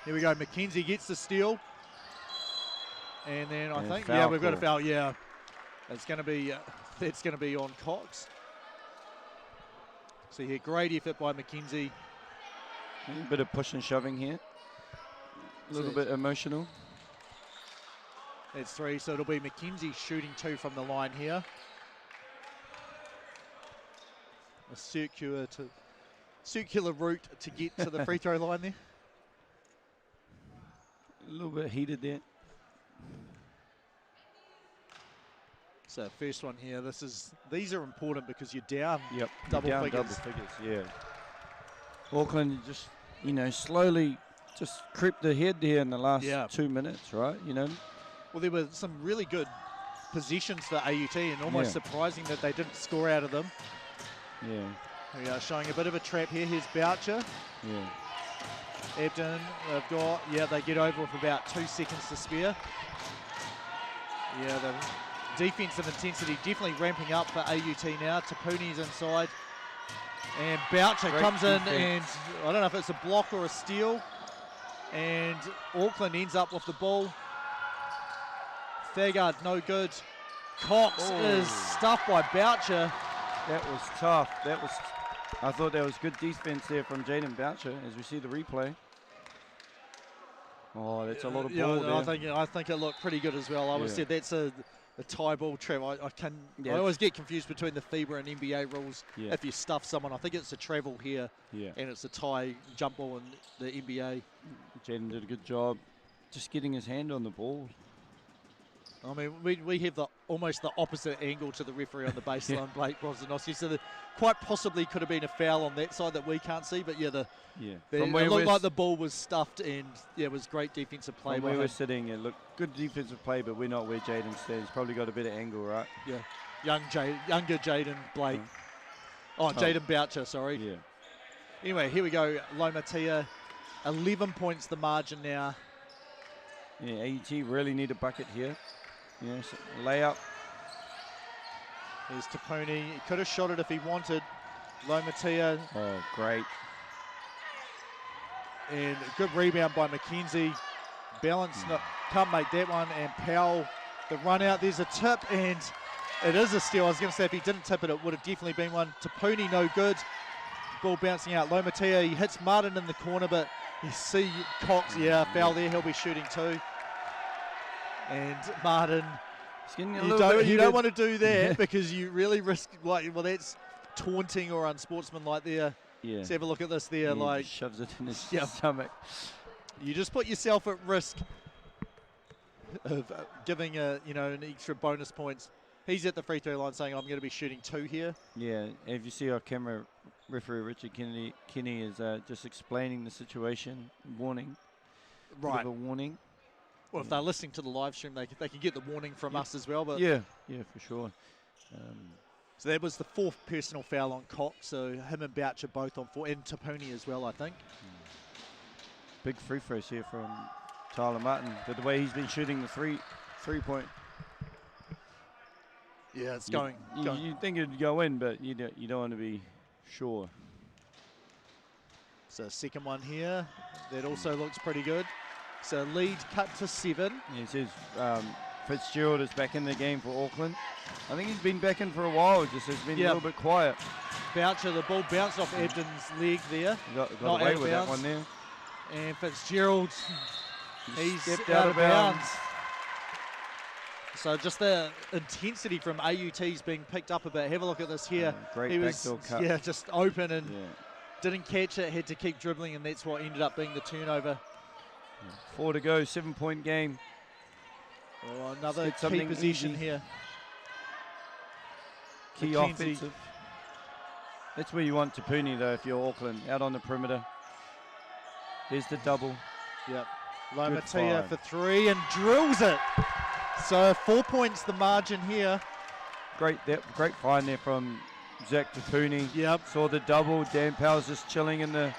Here we go. McKenzie gets the steal. And then I think, foul we've got a call. foul. Yeah, it's going to be that's going to be on Cox. So here, great effort by McKenzie. A bit of push and shoving here. A little bit emotional. That's 3, so it'll be McKenzie shooting 2 from the line here. A circular route to get to the free throw line there. A little bit heated there. So first one here. These are important because you're down. Yep. Double down figures. Double figures. Yeah. Auckland just slowly just crept ahead here in the last 2 minutes, right? Well, there were some really good positions for AUT, and almost surprising that they didn't score out of them. Yeah. We are showing a bit of a trap here. Here's Boucher. Yeah. Ebden, they've got, they get over with about 2 seconds to spare. Yeah, the defensive intensity definitely ramping up for AUT now. Tapuni's inside. And Boucher comes in, and I don't know if it's a block or a steal. And Auckland ends up with the ball. Thagard, no good. Cox is stuffed by Boucher. That was tough. I thought that was good defense there from Jaden Boucher as we see the replay. Oh, that's a lot of ball there. I think it looked pretty good as well. I would have said that's a tie ball trap. I always get confused between the FIBA and NBA rules. Yeah. If you stuff someone, I think it's a travel here, and it's a tie jump ball in the NBA. Jaden did a good job just getting his hand on the ball. I mean, we have almost the opposite angle to the referee on the baseline, Blake Brosdanowski. So quite possibly could have been a foul on that side that we can't see. But it looked like the ball was stuffed, and it was great defensive play. When we were sitting, it looked good defensive play, but we're not where Jaden stands. He's probably got a better angle, right? Yeah, younger Jaden Blake. Jaden Boucher, sorry. Yeah. Anyway, here we go. Lomatia, 11 points the margin now. Yeah, AUT really need a bucket here. Yeah, so layup. Here's Tapuni. He could have shot it if he wanted. Lomatia. Oh, great. And a good rebound by McKenzie. Balance, can't make that one. And Powell, the run out. There's a tip, and it is a steal. I was going to say if he didn't tip it, it would have definitely been one. Tapuni, no good. Ball bouncing out. Lomatia, he hits Martin in the corner, but you see Cox, foul there. He'll be shooting 2. And Martin, you don't want to do that because you really risk, that's taunting or unsportsmanlike there. Yeah. Let's have a look at this there. He shoves it in his stomach. You just put yourself at risk of giving an extra bonus points. He's at the free throw line saying, I'm going to be shooting 2 here. Yeah, if you see our camera referee, Richard Kinney is just explaining the situation, warning. Right. Give a warning. Well, if they're listening to the live stream, they can get the warning from us as well. But yeah, for sure. So that was the 4th personal foul on Cox. So him and Boucher both on 4, and Tapuni as well, I think. Big free throws here from Tyler Martin. But the way he's been shooting the three-point. Yeah, it's going. You think it'd go in, but you don't want to be sure. So second one here. That also looks pretty good. So lead cut to 7. Yeah, it says Fitzgerald is back in the game for Auckland. I think he's been back in for a while, just has been a little bit quiet. Boucher, the ball bounced off Ebden's leg there. Got away with that one there. And Fitzgerald, he's stepped out of bounds. So just the intensity from AUT's being picked up a bit. Have a look at this here. Great backdoor cut. Yeah, just open and didn't catch it, had to keep dribbling, and that's what ended up being the turnover. 4 to go, 7-point game. Oh, another key position here. Key McKenzie. Offensive. That's where you want Tapuni though if you're Auckland, out on the perimeter. There's the double. Yep. Lomatia for 3 and drills it. So 4 points the margin here. Great find there from Zach Tapuni. Yep. Saw the double. Dan Powell's just chilling in the...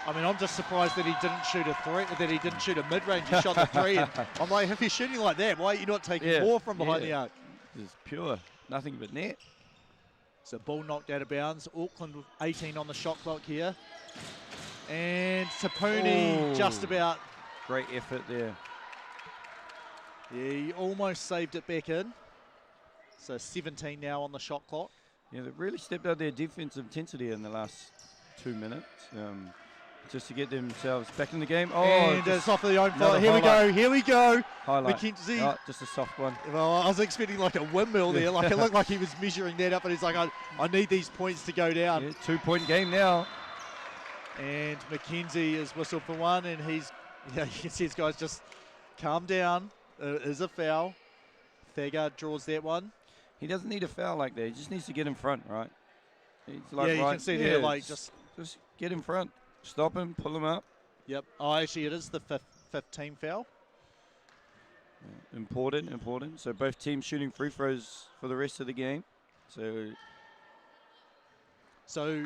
I mean, I'm just surprised that he didn't shoot a three, that he didn't shoot a mid-range. He shot the three. And I'm like, if you're shooting like that, why are you not taking more from behind the arc? It's pure. Nothing but net. So ball knocked out of bounds. Auckland with 18 on the shot clock here. And Tapuni just about. Great effort there. Yeah, he almost saved it back in. So 17 now on the shot clock. Yeah, they've really stepped up their defensive intensity in the last 2 minutes. Just to get themselves back in the game. Oh, and it's off of the own fire. Here we go. Here we go. Highlight. McKenzie. Oh, just a soft one. Well, I was expecting like a windmill there. Like it looked like he was measuring that up, and he's like, I need these points to go down. Yeah, 2-point game now. And McKenzie is whistled for one, and he's, you can see his guys just calm down. It is a foul. Thagard draws that one. He doesn't need a foul like that. He just needs to get in front, right? He's like, yeah, you can see there, like just get in front. Stop him, pull him up. Yep. Oh, actually, it is the fifth team foul. Yeah, important. So both teams shooting free throws for the rest of the game. So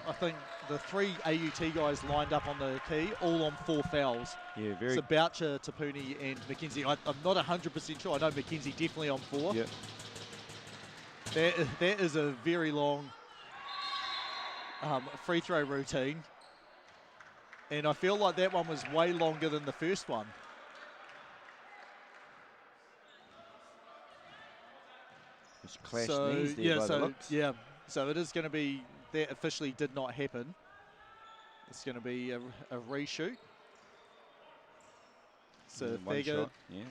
I think the 3 AUT guys lined up on the key, all on 4 fouls. Yeah, very. So Boucher, Tapuni, and McKenzie. I'm not 100% sure. I know McKenzie definitely on 4. Yep. That is a very long free throw routine. And I feel like that one was way longer than the first one. Just clashed knees there by the looks. Yeah, so it is going to be, that officially did not happen. It's going to be a reshoot. So Thagard. Yeah.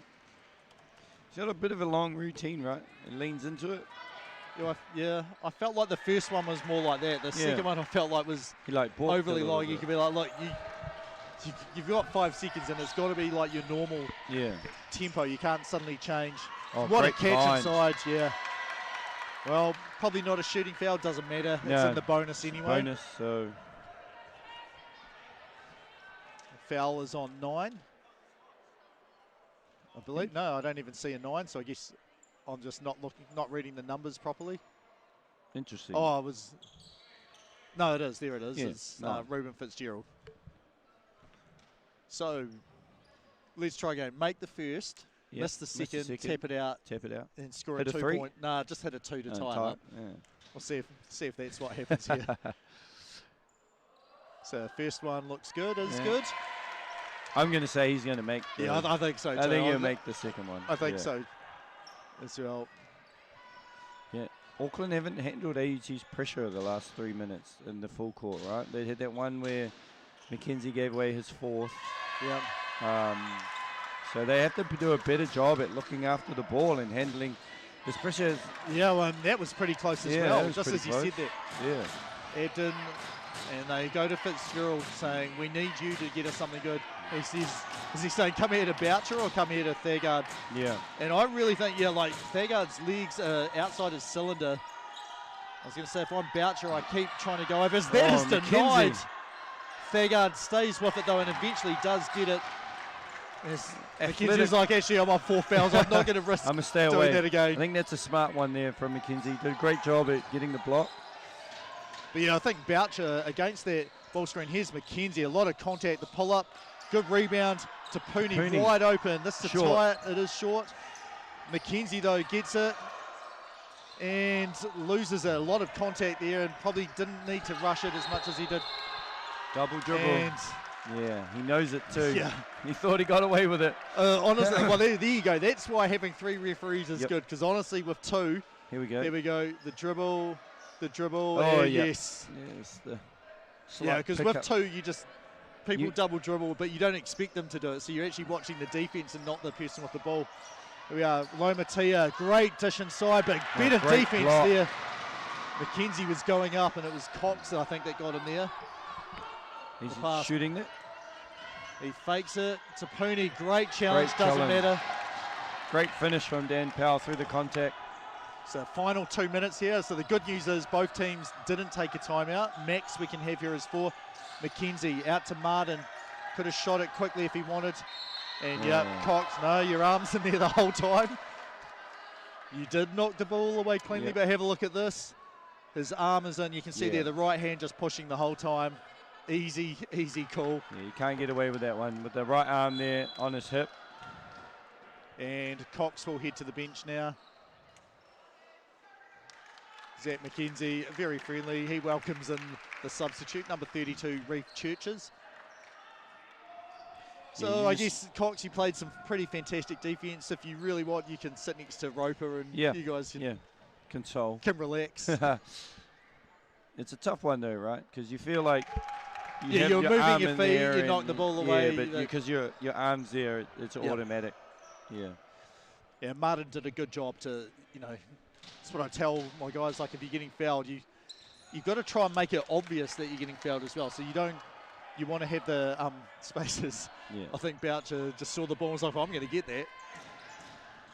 He's got a bit of a long routine, right? It leans into it. Yeah, I felt like the first one was more like that. The second one I felt like was overly long. You could be like, look, you've got 5 seconds and it's got to be like your normal tempo. You can't suddenly change. Oh, what a great catch find. inside, yeah. Well, probably not a shooting foul, doesn't matter. It's in the bonus anyway. Bonus, so. The foul is on 9. I believe. No, I don't even see a 9, so I guess I'm just not reading the numbers properly. Interesting. Oh, it was. No, it is. There it is. Yeah, It's Ruben Fitzgerald. So let's try again. Make the first, miss the second, tap it out, and score hit a 2 3? point. Nah, just hit a 2 to tie up. Yeah. We'll see if that's what happens here. So first one looks good. Is good. I'm going to say he's going to make. I think so too. I think he'll make the second one. I think so as well. Yeah, Auckland haven't handled AUT's pressure the last 3 minutes in the full court, right? They had that one where McKenzie gave away his 4th. Yeah. So they have to do a better job at looking after the ball and handling this pressure. Yeah, well, that was pretty close as well, just as you said that. Yeah. It didn't, and they go to Fitzgerald saying, we need you to get us something good. He says, is he saying, come here to Boucher or come here to Thagard? Yeah. And I really think, like Thagard's legs are outside his cylinder. I was going to say, if I'm Boucher, I keep trying to go over. That is denied. Thagard stays with it though, and eventually does get it. McKenzie's like, actually, I'm on 4 fouls. I'm not going to risk I'm gonna stay doing away. that again. I think that's a smart one there from McKenzie. Did a great job at getting the block. But I think Boucher against that ball screen. Here's McKenzie, a lot of contact, the pull up, good rebound to Pooney, wide open. This is to tie it. It is short. McKenzie though gets it and loses it. A lot of contact there, and probably didn't need to rush it as much as he did. Double dribble. And yeah, he knows it too. Yeah. He thought he got away with it. Honestly, well, there you go. That's why having 3 referees is good, because honestly, with 2, here we go. There we go. The dribble, Oh, yes. Yes, the because with 2, you just, people double dribble, but you don't expect them to do it. So you're actually watching the defense and not the person with the ball. Here we are, Lomatia, great dish inside, but better defense there. McKenzie was going up, and it was Cox, I think, that got him there. He's shooting it. He fakes it. Tapuni, great challenge, doesn't matter. Great finish from Dan Powell through the contact. So final 2 minutes here. So the good news is both teams didn't take a timeout. Max we can have here is 4. McKenzie out to Martin. Could have shot it quickly if he wanted. And Cox, no, your arm's in there the whole time. You did knock the ball away cleanly, but have a look at this. His arm is in. You can see there the right hand just pushing the whole time. Easy, easy call. Yeah, you can't get away with that one. With the right arm there on his hip. And Cox will head to the bench now. Zach McKenzie, very friendly. He welcomes in the substitute, number 32, Reef Churches. So I guess, Cox, you played some pretty fantastic defence. If you really want, you can sit next to Roper and you guys can relax. It's a tough one though, right? Because you feel like you're your moving arm your in feet, there you knock the ball away. Yeah, but because your arm's there, it's automatic. Yeah, Martin did a good job to, that's what I tell my guys, like if you're getting fouled, you've got to try and make it obvious that you're getting fouled as well. So you want to have the spaces. Yeah. I think Boucher just saw the ball and was like, I'm going to get that.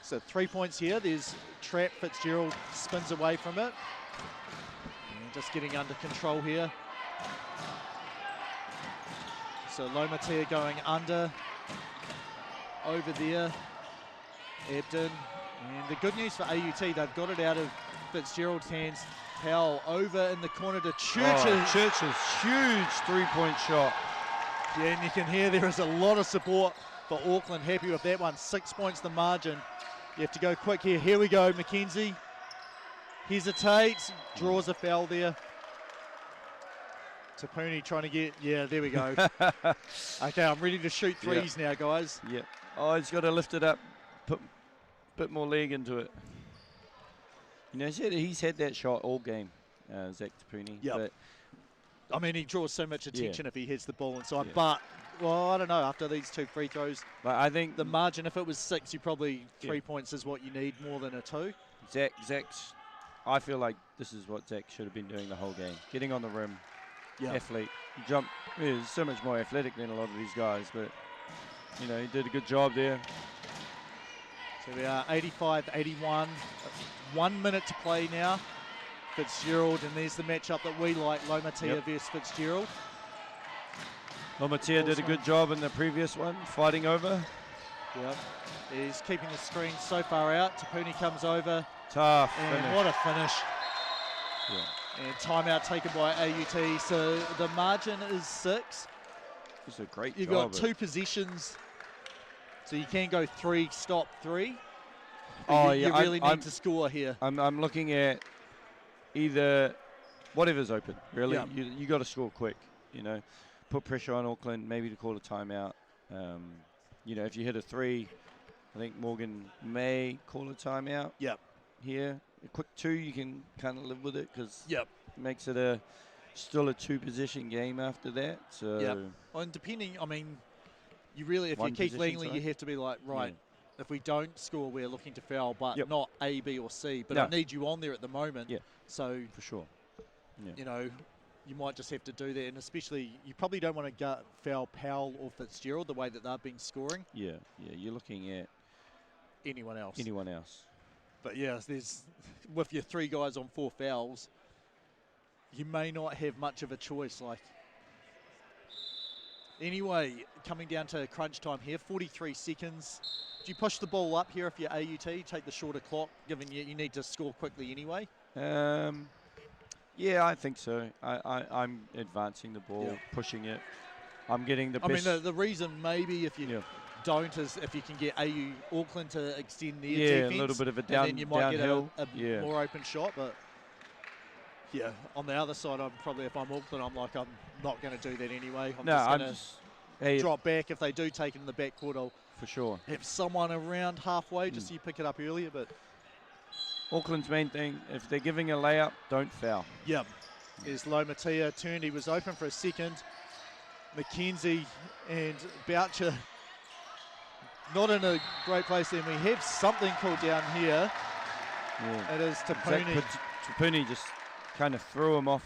So 3 points here. There's Trap. Fitzgerald spins away from it. And just getting under control here. So Lomatea going under. Over there. Ebden. And the good news for AUT, they've got it out of Fitzgerald's hands. Powell over in the corner to Churches. Oh, Churches, huge three-point shot. Yeah, and you can hear there is a lot of support for Auckland. Happy with that one. 6 points the margin. You have to go quick here. Here we go, McKenzie. Hesitates, draws a foul there. Tapuni trying to get, there we go. Okay, I'm ready to shoot threes now, guys. Yep. Oh, he's got to lift it up, put a bit more leg into it. He's had that shot all game, Zach Tapuni. Yeah. But I mean, he draws so much attention if he hits the ball inside. But, well, I don't know, after these 2 free throws, but I think the margin, if it was 6, you probably 3 points is what you need more than a 2. Zach's, I feel like this is what Zach should have been doing the whole game. Getting on the rim, athlete, jump. He's so much more athletic than a lot of these guys, but, he did a good job there. So we are 85-81. 1 minute to play now. Fitzgerald, and there's the matchup that we like, Lomatea versus Fitzgerald. Lomatea did a good job in the previous one, fighting over. Yep. He's keeping the screen so far out. Tapuni comes over. Tough and finish. What a finish. Yeah. And timeout taken by AUT. So the margin is 6. It's a great You've job. got 2 positions. So you can go 3, stop 3. Oh, you really need to score here. I'm looking at either whatever's open, really. Yeah. You got to score quick, Put pressure on Auckland, maybe to call a timeout. If you hit a 3, I think Morgan may call a timeout. Yep. Here. A quick 2, you can kind of live with it because it makes it still a 2-possession game after that. So Well, and depending, I mean, you really, if you're Keith Langley, you have to be like, right, if we don't score, we're looking to foul, but not A, B, or C. But I need you on there at the moment. Yeah. So for sure. Yeah. You might just have to do that, and especially you probably don't want to foul Powell or Fitzgerald the way that they've been scoring. Yeah. You're looking at anyone else. But there's with your 3 guys on 4 fouls, you may not have much of a choice. Anyway, coming down to crunch time here, 43 seconds. Do you push the ball up here if you're AUT? Take the shorter clock, given you need to score quickly anyway? Yeah, I think so. I'm advancing the ball, pushing it. I'm getting the best. I mean, the reason maybe if you don't is if you can get Auckland to extend their defense. A little bit of a and then you might downhill. get a more open shot. But, on the other side, if I'm Auckland, I'm like, I'm not going to do that anyway. I'm just going to drop back. If they do take it in the backcourt, I'll for sure have someone around halfway just so you pick it up earlier. But Auckland's main thing, if they're giving a layup, don't foul. Yep. There's Lomatea turned. He was open for a second. McKenzie and Boucher not in a great place. Then we have something called down here. Yeah. It is Tapuni. Tapuni just kind of threw him off.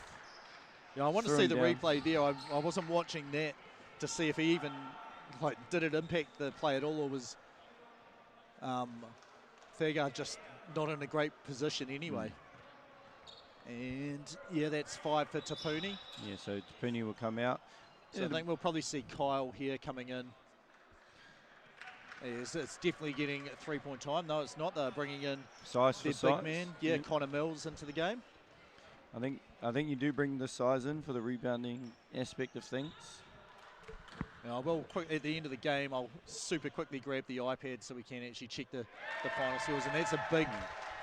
Yeah, I want to see the replay there. I wasn't watching that to see if he even did it impact the play at all, or was Thurgar just not in a great position anyway. And that's 5 for Tapuni. Yeah, so Tapuni will come out. So I think we'll probably see Kyle here coming in. It's definitely getting 3-point time. No, it's not. They're bringing in size their big man. Yeah, Connor Mills into the game. I think you do bring the size in for the rebounding aspect of things. Now, well, at the end of the game, I'll super quickly grab the iPad so we can actually check the final scores, and that's a big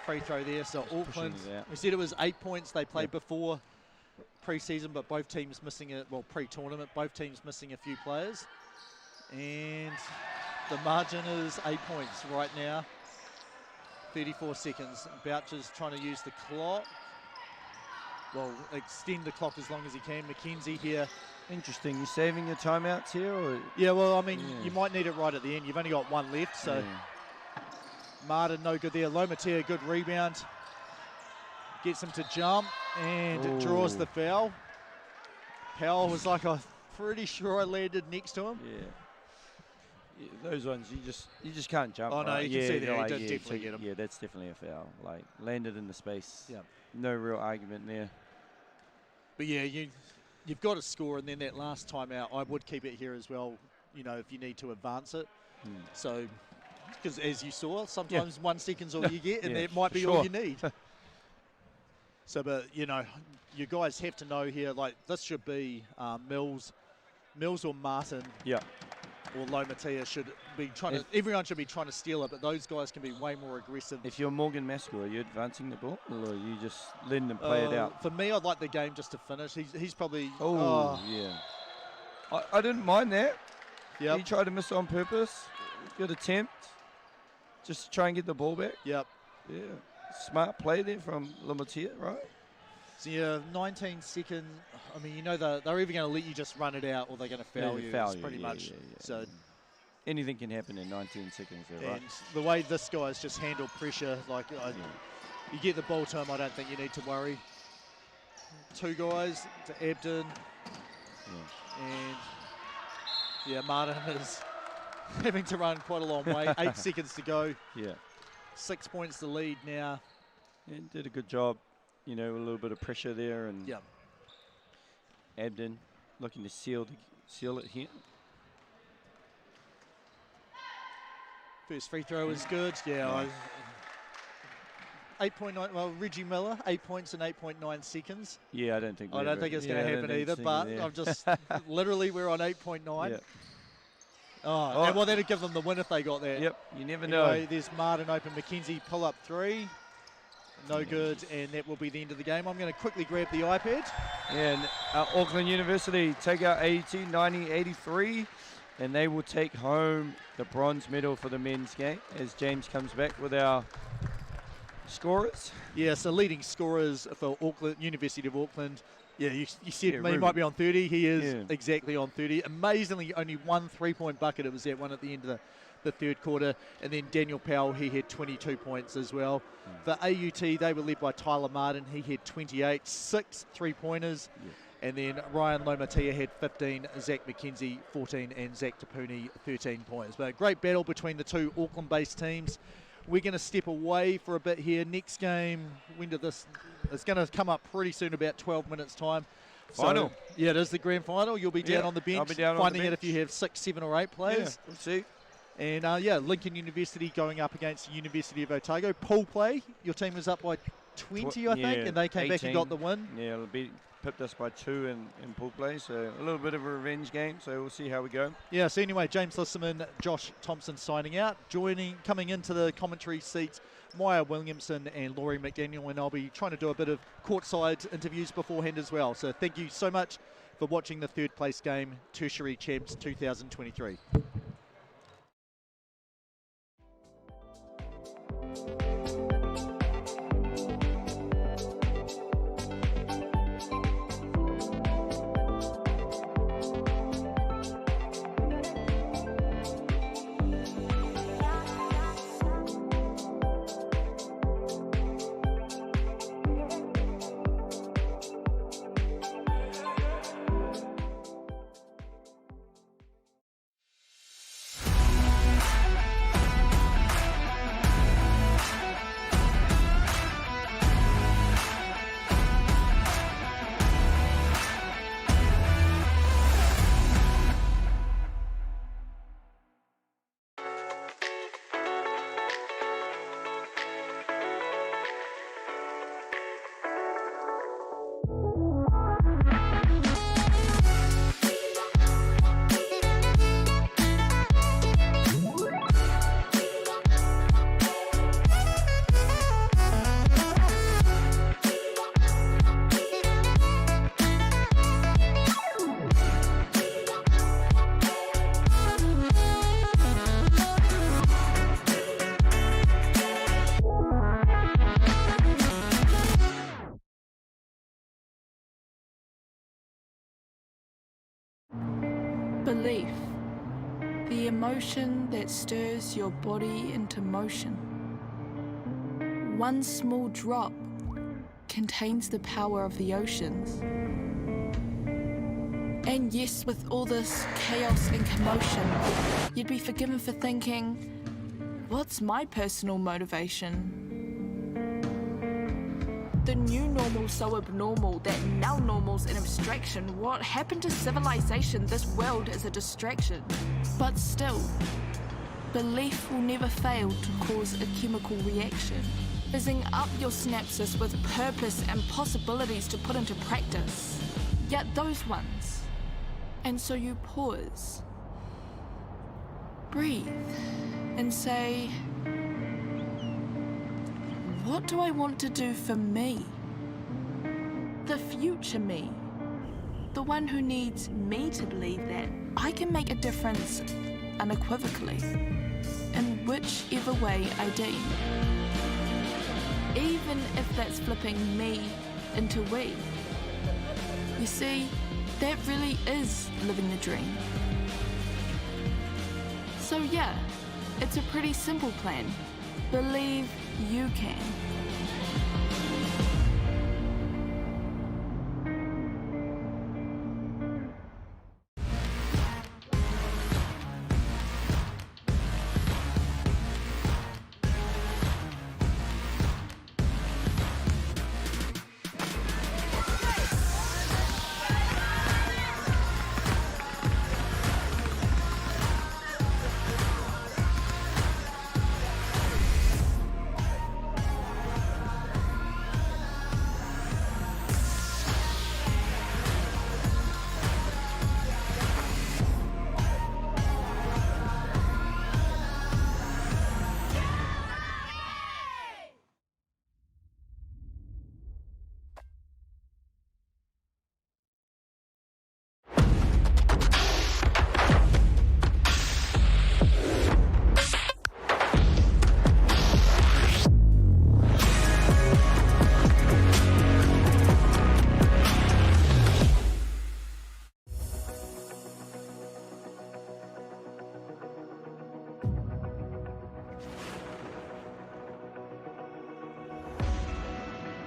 free throw there. So Auckland, we said it was 8 points they played before pre-season, but both teams missing pre-tournament, both teams missing a few players. And the margin is 8 points right now. 34 seconds. Boucher's trying to use the clock. Well, extend the clock as long as he can. Mackenzie here. Interesting. You saving your timeouts here? Or? Yeah, well, I mean, you might need it right at the end. You've only got one left, so Martin, no good there. Lomatea, good rebound. Gets him to jump and draws the foul. Powell was like, I'm pretty sure I landed next to him. Yeah, those ones you just can't jump. Oh no, right? you can see there. He did definitely get him. Yeah, that's definitely a foul. Like landed in the space. Yeah, no real argument there. But yeah, you've got to score, and then that last timeout, I would keep it here as well. You know, if you need to advance it. So, because as you saw, sometimes 1 second's all you get, and that might be all you need. So, but you know, you guys have to know here. Like this should be Mills or Martin. Yeah. Or Lomatea should be trying to. Everyone should be trying to steal it, but those guys can be way more aggressive. If you're Morgan Masco, are you advancing the ball, or are you just letting them play it out? For me, I'd like the game just to finish. He's probably. Yeah. I didn't mind that. Yeah. He tried to miss on purpose. Good attempt. Just to try and get the ball back. Yep. Yeah. Smart play there from Lomatea, right? So yeah, 19 seconds. I mean, you know, they're either going to let you just run it out or they're going to foul you. It's pretty much. So anything can happen in 19 seconds there, right? And the way this guy's just handled pressure, like you get the ball to him, I don't think you need to worry. 2 guys to Abden. And Martin is having to run quite a long way. 8 seconds to go. Yeah. 6 points to lead now. And did a good job, you know, a little bit of pressure there, and Abden looking to seal it here. First free throw is good. 8.9. Well, Reggie Miller, 8 points in 8.9 seconds. Yeah, I don't think it's going to happen either. But I'm just literally we're on 8.9. Yeah. And well, that'd give them the win if they got that. Yep, you never anyway, know. There's Martin open. Mackenzie pull up 3. No good, and that will be the end of the game. I'm going to quickly grab the iPad. And Auckland University take out AET 90-83, and they will take home the bronze medal for the men's game as James comes back with our scorers. Yeah, so leading scorers for Auckland, University of Auckland. Yeah, you said he might be on 30. He is exactly on 30. Amazingly, only 1 3-point bucket. It was that one at the end of the third quarter. And then Daniel Powell, he had 22 points as well. For AUT, they were led by Tyler Martin. He had 28, 6 3-pointers. And then Ryan Lomatea had 15, Zach McKenzie 14, and Zach Tapuni 13 points. But a great battle between the two Auckland-based teams. We're going to step away for a bit here. Next game, when did this? It's going to come up pretty soon, about 12 minutes time. Final. So, yeah, it is the grand final. You'll be down on the bench, I'll be down finding on the out if you have 6, 7 or 8 players. Yeah, we'll see. And Lincoln University going up against the University of Otago. Pool play. Your team was up by 20, I think, and they came 18. back and got the win. Yeah, it'll be pipped us by 2 in pool play, so a little bit of a revenge game, so we'll see how we go. Yeah, so anyway, James Lisserman, Josh Thompson signing out. Coming into the commentary seats, Maya Williamson and Laurie McDaniel, and I'll be trying to do a bit of courtside interviews beforehand as well. So thank you so much for watching the third place game, Tertiary Champs 2023. Belief, the emotion that stirs your body into motion. One small drop contains the power of the oceans. And yes, with all this chaos and commotion, you'd be forgiven for thinking, what's my personal motivation? The new normal's so abnormal that now normal's an abstraction. What happened to civilization? This world is a distraction. But still, belief will never fail to cause a chemical reaction, fizzing up your synapses with purpose and possibilities to put into practice. Yet those ones. And so you pause, breathe, and say, what do I want to do for me? The future me. The one who needs me to believe that I can make a difference unequivocally, in whichever way I deem. Even if that's flipping me into we. You see, that really is living the dream. So yeah, it's a pretty simple plan. Believe you can.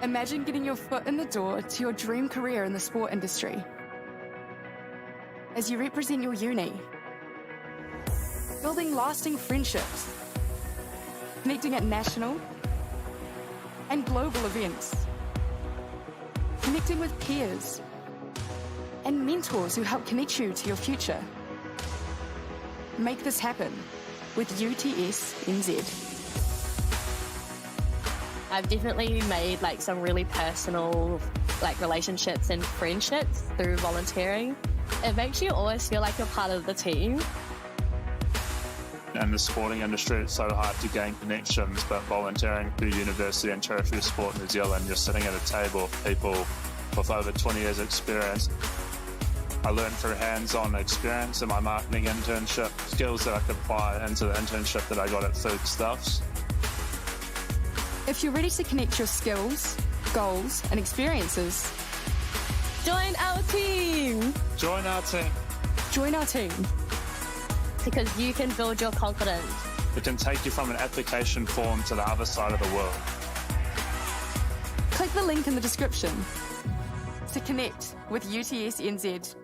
Imagine getting your foot in the door to your dream career in the sport industry. As you represent your uni, building lasting friendships, connecting at national and global events, connecting with peers and mentors who help connect you to your future. Make this happen with UTS NZ. I've definitely made some really personal relationships and friendships through volunteering. It makes you always feel like you're part of the team. In the sporting industry, it's so hard to gain connections, but volunteering through University and Tertiary Sport New Zealand, you're sitting at a table with people with over 20 years experience. I learned through hands-on experience in my marketing internship, skills that I could apply into the internship that I got at Foodstuffs. If you're ready to connect your skills, goals, and experiences, join our team! Join our team! Join our team. Because you can build your confidence. It can take you from an application form to the other side of the world. Click the link in the description to connect with UTS NZ.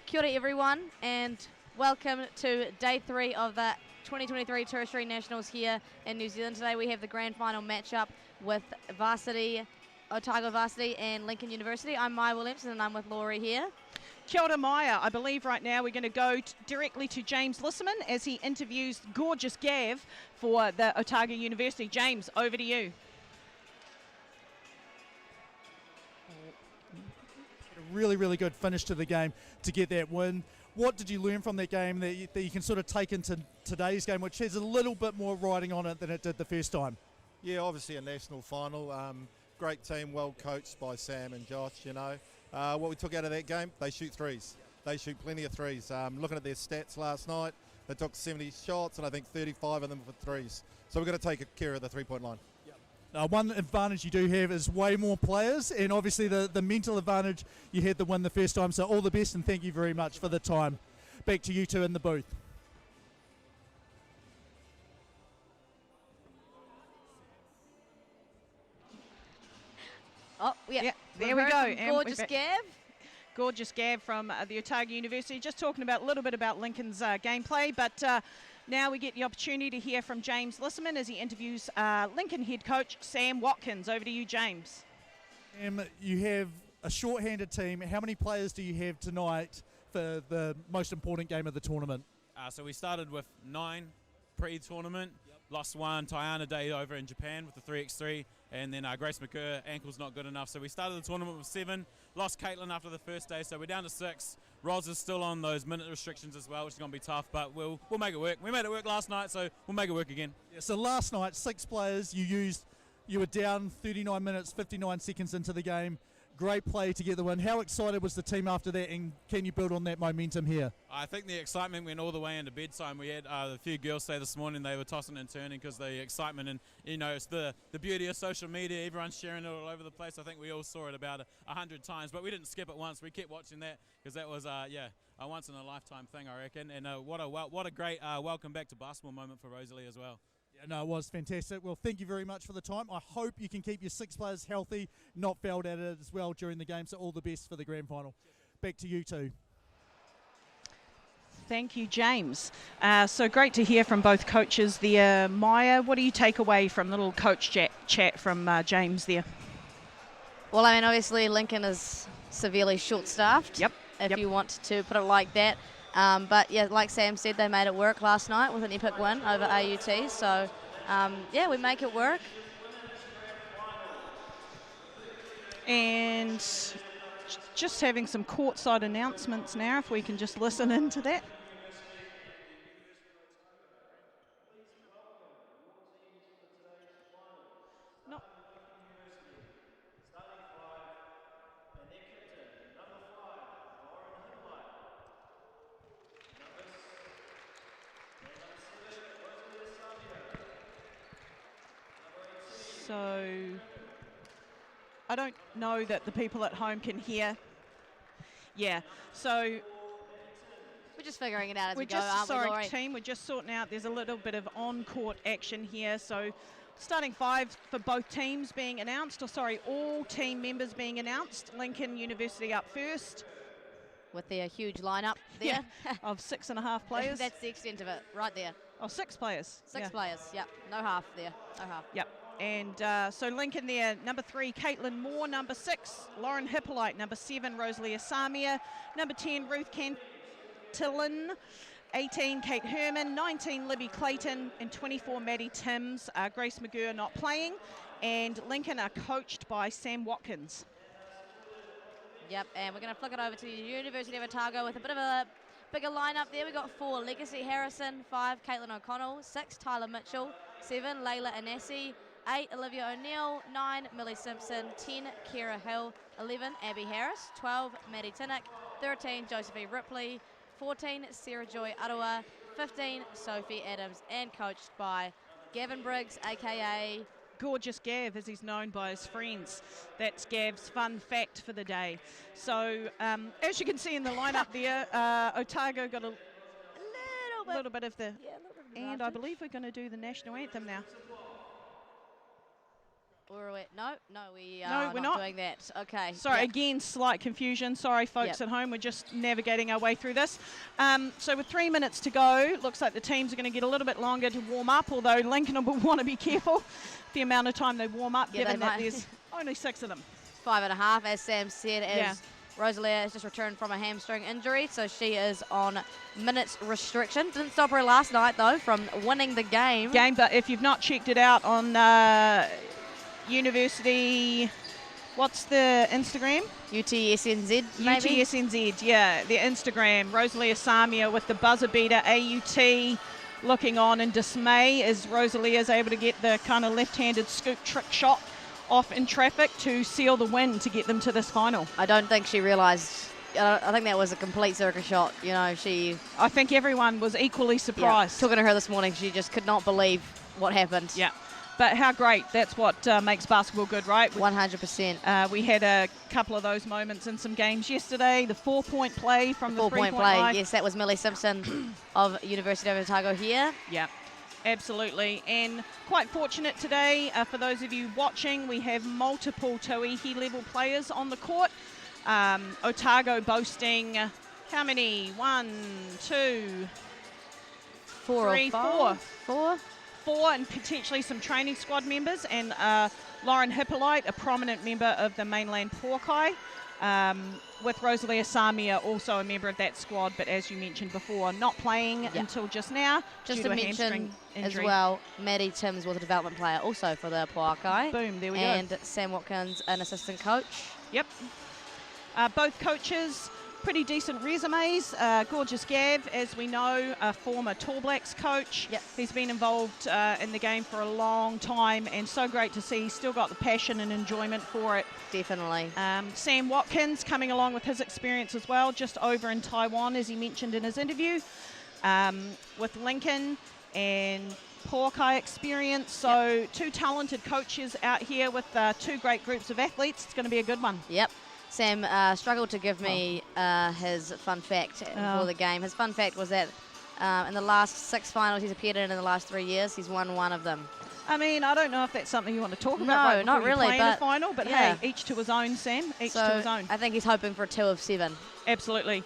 Kia ora everyone, and welcome to day 3 of the 2023 Tertiary Nationals here in New Zealand. Today we have the grand final matchup with Varsity, Otago Varsity and Lincoln University. I'm Maya Williamson and I'm with Laurie here. Kia ora Maya. I believe right now we're going to go directly to James Lissaman as he interviews gorgeous Gav for the Otago University. James, over to you. A really, really good finish to the game to get that win. What did you learn from that game that you can sort of take into today's game, which has a little bit more riding on it than it did the first time? Yeah, obviously a national final. Great team, well coached by Sam and Josh, you know. What we took out of that game, they shoot threes. They shoot plenty of threes. Looking at their stats last night, they took 70 shots and I think 35 of them for threes. So we're going to take care of the three-point line. One advantage you do have is way more players, and obviously the mental advantage you had to win the first time. So all the best and thank you very much for the time. Back to you two in the booth. Oh, yeah. There we go. Gorgeous Gav. Gorgeous Gav from the Otago University. Just talking about a little bit about Lincoln's gameplay, but now we get the opportunity to hear from James Lissaman as he interviews Lincoln head coach Sam Watkins. Over to you, James. You have a short-handed team. How many players do you have tonight for the most important game of the tournament? So we started with 9 pre-tournament. Lost one, Tiana Day over in Japan with the 3x3, and then Grace McCurr, ankle's not good enough. So we started the tournament with 7, lost Caitlin after the first day, so we're down to 6. Roz is still on those minute restrictions as well, which is going to be tough, but we'll make it work. We made it work last night, so we'll make it work again. Yeah, so last night, 6 players you were down 39 minutes, 59 seconds into the game. Great play to get the win. How excited was the team after that, and can you build on that momentum here? I think the excitement went all the way into bedtime. We had a few girls say this morning they were tossing and turning because the excitement, and you know, it's the beauty of social media. Everyone's sharing it all over the place. I think we all saw it about 100 times, but we didn't skip it once. We kept watching that because that was a once in a lifetime thing, I reckon. And what a great welcome back to basketball moment for Rosalie as well. No, it was fantastic. Well, thank you very much for the time. I hope you can keep your 6 players healthy, not fouled at it as well during the game. So all the best for the grand final. Back to you two. Thank you, James. So great to hear from both coaches there. Maya, what do you take away from the little coach chat from James there? Well, I mean, obviously Lincoln is severely short-staffed. Yep. If you want to put it like that. But yeah, like Sam said, they made it work last night with an epic win over AUT. So yeah, we make it work. And just having some courtside announcements now, if we can just listen into that. So I don't know that the people at home can hear. Yeah, so we're just figuring it out as we go, sorry, team, we're just sorting out. There's a little bit of on-court action here. So starting 5 for both teams being announced, all team members being announced. Lincoln University up first. With their huge lineup there. Yeah, of 6.5 players. That's the extent of it, right there. Oh, 6 players. 6 players, yep. No half there, no half. Yep. And so Lincoln there, number 3, Caitlin Moore, number 6, Lauren Hippolyte, number 7, Rosalie Asamia, number 10, Ruth Cantillan, 18, Kate Herman, 19, Libby Clayton, and 24, Maddie Timms. Grace McGurr not playing, and Lincoln are coached by Sam Watkins. Yep, and we're going to flick it over to the University of Otago with a bit of a bigger lineup there. We've got 4, Legacy Harrison, 5, Caitlin O'Connell, 6, Tyler Mitchell, 7, Layla Anassi, 8, Olivia O'Neill, 9, Millie Simpson, 10, Kira Hill, 11, Abby Harris, 12, Maddie Tinnock, 13, Josephine Ripley, 14, Sarah Joy Aroa, 15, Sophie Adams, and coached by Gavin Briggs, aka Gorgeous Gav, as he's known by his friends. That's Gav's fun fact for the day. So as you can see in the lineup there, Otago got a little bit of the, and I believe we're going to do the national anthem now. No, we are we're not doing that. Okay. Sorry, again, slight confusion. Sorry, folks at home. We're just navigating our way through this. So with 3 minutes to go, looks like the teams are going to get a little bit longer to warm up, although Lincoln will want to be careful the amount of time they warm up, given that there's only 6 of them. 5.5, as Sam said, as Rosalia has just returned from a hamstring injury, so she is on minutes restriction. Didn't stop her last night, though, from winning the game. But if you've not checked it out on University, what's the Instagram? UTSNZ, maybe? UTSNZ, yeah, the Instagram. Rosalia Samia with the buzzer beater. AUT looking on in dismay as Rosalia is able to get the kind of left-handed scoop trick shot off in traffic to seal the win to get them to this final. I don't think she realised. I think that was a complete circus shot. You know, I think everyone was equally surprised. Yeah. Talking to her this morning, she just could not believe what happened. Yeah. But how great. That's what makes basketball good, right? 100%. We had a couple of those moments in some games yesterday. The 4-point play from the 4-point play. Line. Yes, that was Millie Simpson of University of Otago here. Yeah, absolutely. And quite fortunate today, for those of you watching, we have multiple Tauihi level players on the court. Otago boasting how many? 1, 2, 3, 4. Four, and potentially some training squad members, and Lauren Hippolyte, a prominent member of the mainland Pōkai, with Rosalia Samia, also a member of that squad, but as you mentioned before, not playing until just now. Just to mention as well, Maddie Timms was a development player also for the Pōkai. Boom, there we go. And Sam Watkins, an assistant coach. Yep. Both coaches, pretty decent resumes. Gorgeous Gav, as we know, a former Tall Blacks coach. Yep. He's been involved in the game for a long time, and so great to see he's still got the passion and enjoyment for it. Definitely. Sam Watkins coming along with his experience as well, just over in Taiwan, as he mentioned in his interview, with Lincoln and Pōkai experience. So two talented coaches out here with 2 great groups of athletes. It's going to be a good one. Yep. Sam struggled to give me his fun fact for the game. His fun fact was that in the last 6 finals he's appeared in the last 3 years, he's won 1 of them. I mean, I don't know if that's something you want to talk about. No, right not really. But a final, but hey, each to his own, Sam. Each to his own. I think he's hoping for 2 of 7. Absolutely.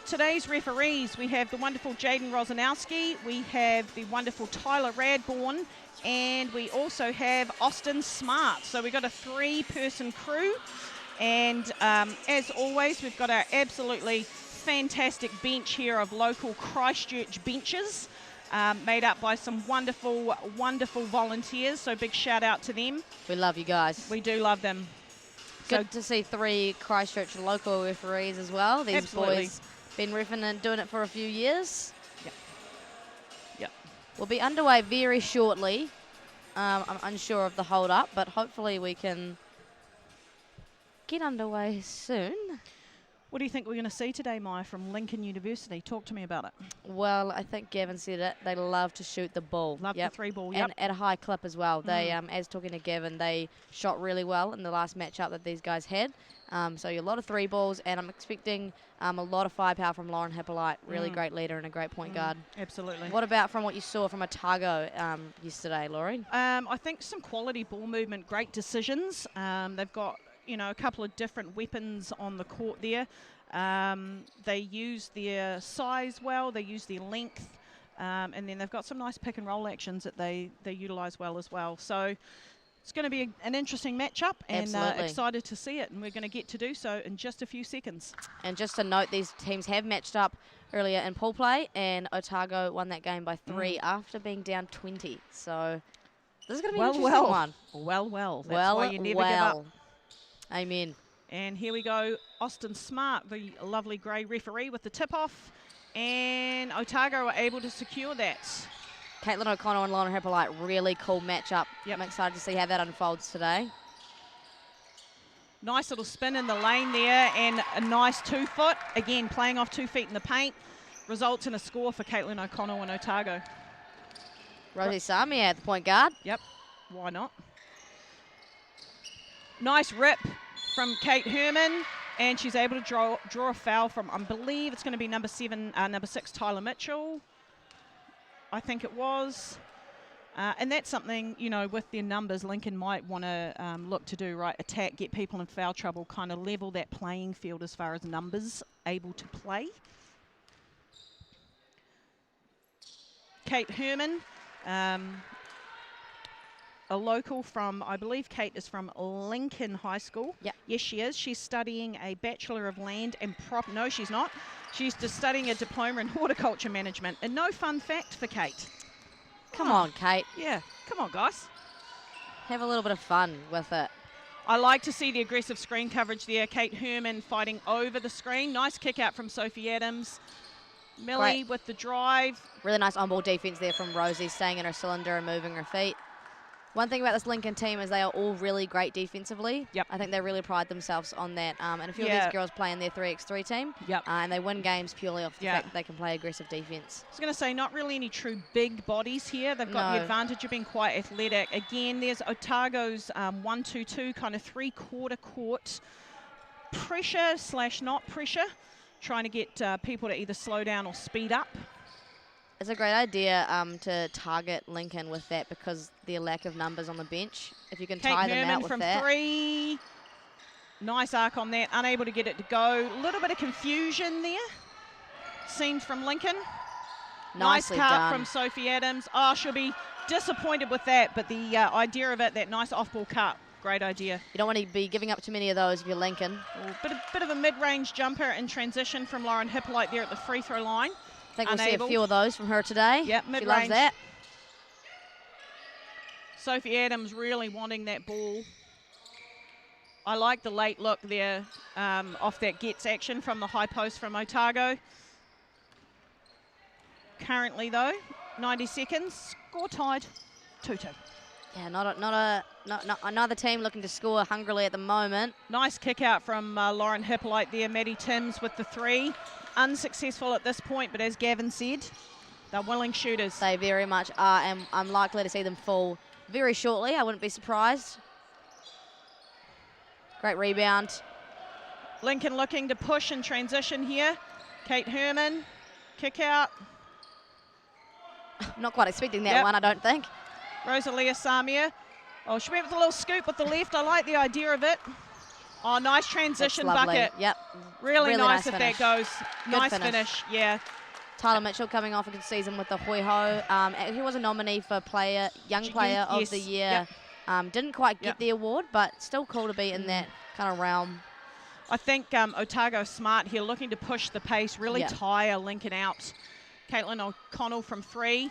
Today's referees, we have the wonderful Jaden Rosanowski, we have the wonderful Tyler Radbourne, and we also have Austin Smart. So we've got a 3-person crew. And as always, we've got our absolutely fantastic bench here of local Christchurch benches, made up by some wonderful, wonderful volunteers. So big shout out to them. We love you guys. We do love them. Good to see 3 Christchurch local referees as well. These boys been reffing and doing it for a few years. Yep. We'll be underway very shortly. I'm unsure of the hold up, but hopefully we can get underway soon. What do you think we're going to see today, Maya, from Lincoln University? Talk to me about it. Well, I think Gavin said it. They love to shoot the ball. Love the 3 ball, And at a high clip as well. They, as talking to Gavin, they shot really well in the last matchup that these guys had. So a lot of 3 balls, and I'm expecting a lot of firepower from Lauren Hippolyte. Really great leader and a great point guard. Absolutely. What about from what you saw from Otago yesterday, Laurie? I think some quality ball movement, great decisions. They've got, you know, a couple of different weapons on the court there. They use their size well, they use their length, and then they've got some nice pick and roll actions that they utilise well as well. So it's going to be an interesting matchup, and excited to see it, and we're going to get to do so in just a few seconds. And just to note, these teams have matched up earlier in pool play, and Otago won that game by 3 after being down 20. So this is going to be an interesting one. Well. That's why you never give up. Amen. And here we go, Austin Smart, the lovely grey referee with the tip-off, and Otago are able to secure that. Caitlin O'Connor and Lauren Hippolyte, really cool matchup. I'm excited to see how that unfolds today. Nice little spin in the lane there, and a nice 2-foot. Again, playing off 2 feet in the paint. Results in a score for Caitlin O'Connor and Otago. Rosie Samia at the point guard. Yep, why not? Nice rip from Kate Herman, and she's able to draw a foul from, I believe it's going to be number 6, Tyler Mitchell. I think it was. And that's something, you know, with their numbers, Lincoln might want to look to do, right? Attack, get people in foul trouble, kind of level that playing field as far as numbers able to play. Kate Herman, a local from, I believe Kate is from Lincoln High School. Yep. Yes, she is. She's studying a Bachelor of Land and No, she's not. She's just studying a diploma in horticulture management. And no fun fact for Kate. Come on, Kate. Yeah, come on, guys. Have a little bit of fun with it. I like to see the aggressive screen coverage there. Kate Herman fighting over the screen. Nice kick out from Sophie Adams. Millie with the drive. Really nice on-ball defense there from Rosie, staying in her cylinder and moving her feet. One thing about this Lincoln team is they are all really great defensively. Yep. I think they really pride themselves on that. And a few of these girls play in their 3x3 team. Yep. And they win games purely off the fact that they can play aggressive defense. I was going to say, not really any true big bodies here. They've got the advantage of being quite athletic. Again, there's Otago's 1-2-2, kind of three-quarter court pressure / not pressure, trying to get people to either slow down or speed up. It's a great idea to target Lincoln with that because their lack of numbers on the bench. If you can tie them out with from that. 3. Nice arc on that. Unable to get it to go. A little bit of confusion there. Seemed from Lincoln. Nicely nice cut done from Sophie Adams. Oh, she'll be disappointed with that. But the idea of it, that nice off-ball cut, great idea. You don't want to be giving up too many of those if you're Lincoln. Bit of a mid-range jumper in transition from Lauren Hippolyte there at the free throw line. I think we'll see a few of those from her today. Yep, mid-range. She loves that. Sophie Adams really wanting that ball. I like the late look there off that gets action from the high post from Otago. Currently, though, 90 seconds, score tied, 2-2. Yeah, not another team looking to score hungrily at the moment. Nice kick out from Lauren Hippolyte there. Maddie Timms with the 3. Unsuccessful at this point, but as Gavin said, they're willing shooters. They very much are, and I'm likely to see them fall very shortly. I wouldn't be surprised. Great rebound. Lincoln looking to push and transition here. Kate Herman, kick out. Not quite expecting that one, I don't think. Rosalia Samia. Oh, she went with a little scoop with the left. I like the idea of it. Oh, nice transition bucket. Yep. Really nice if finish. that goes. Good Nice finish, yeah. Tyler Mitchell coming off a good season with the Hoi Ho. He was a nominee for Young Player of the Year. Didn't quite get the award, but still cool to be in that kind of realm. I think Otago smart here, looking to push the pace, really tire Lincoln out. Caitlin O'Connell from 3,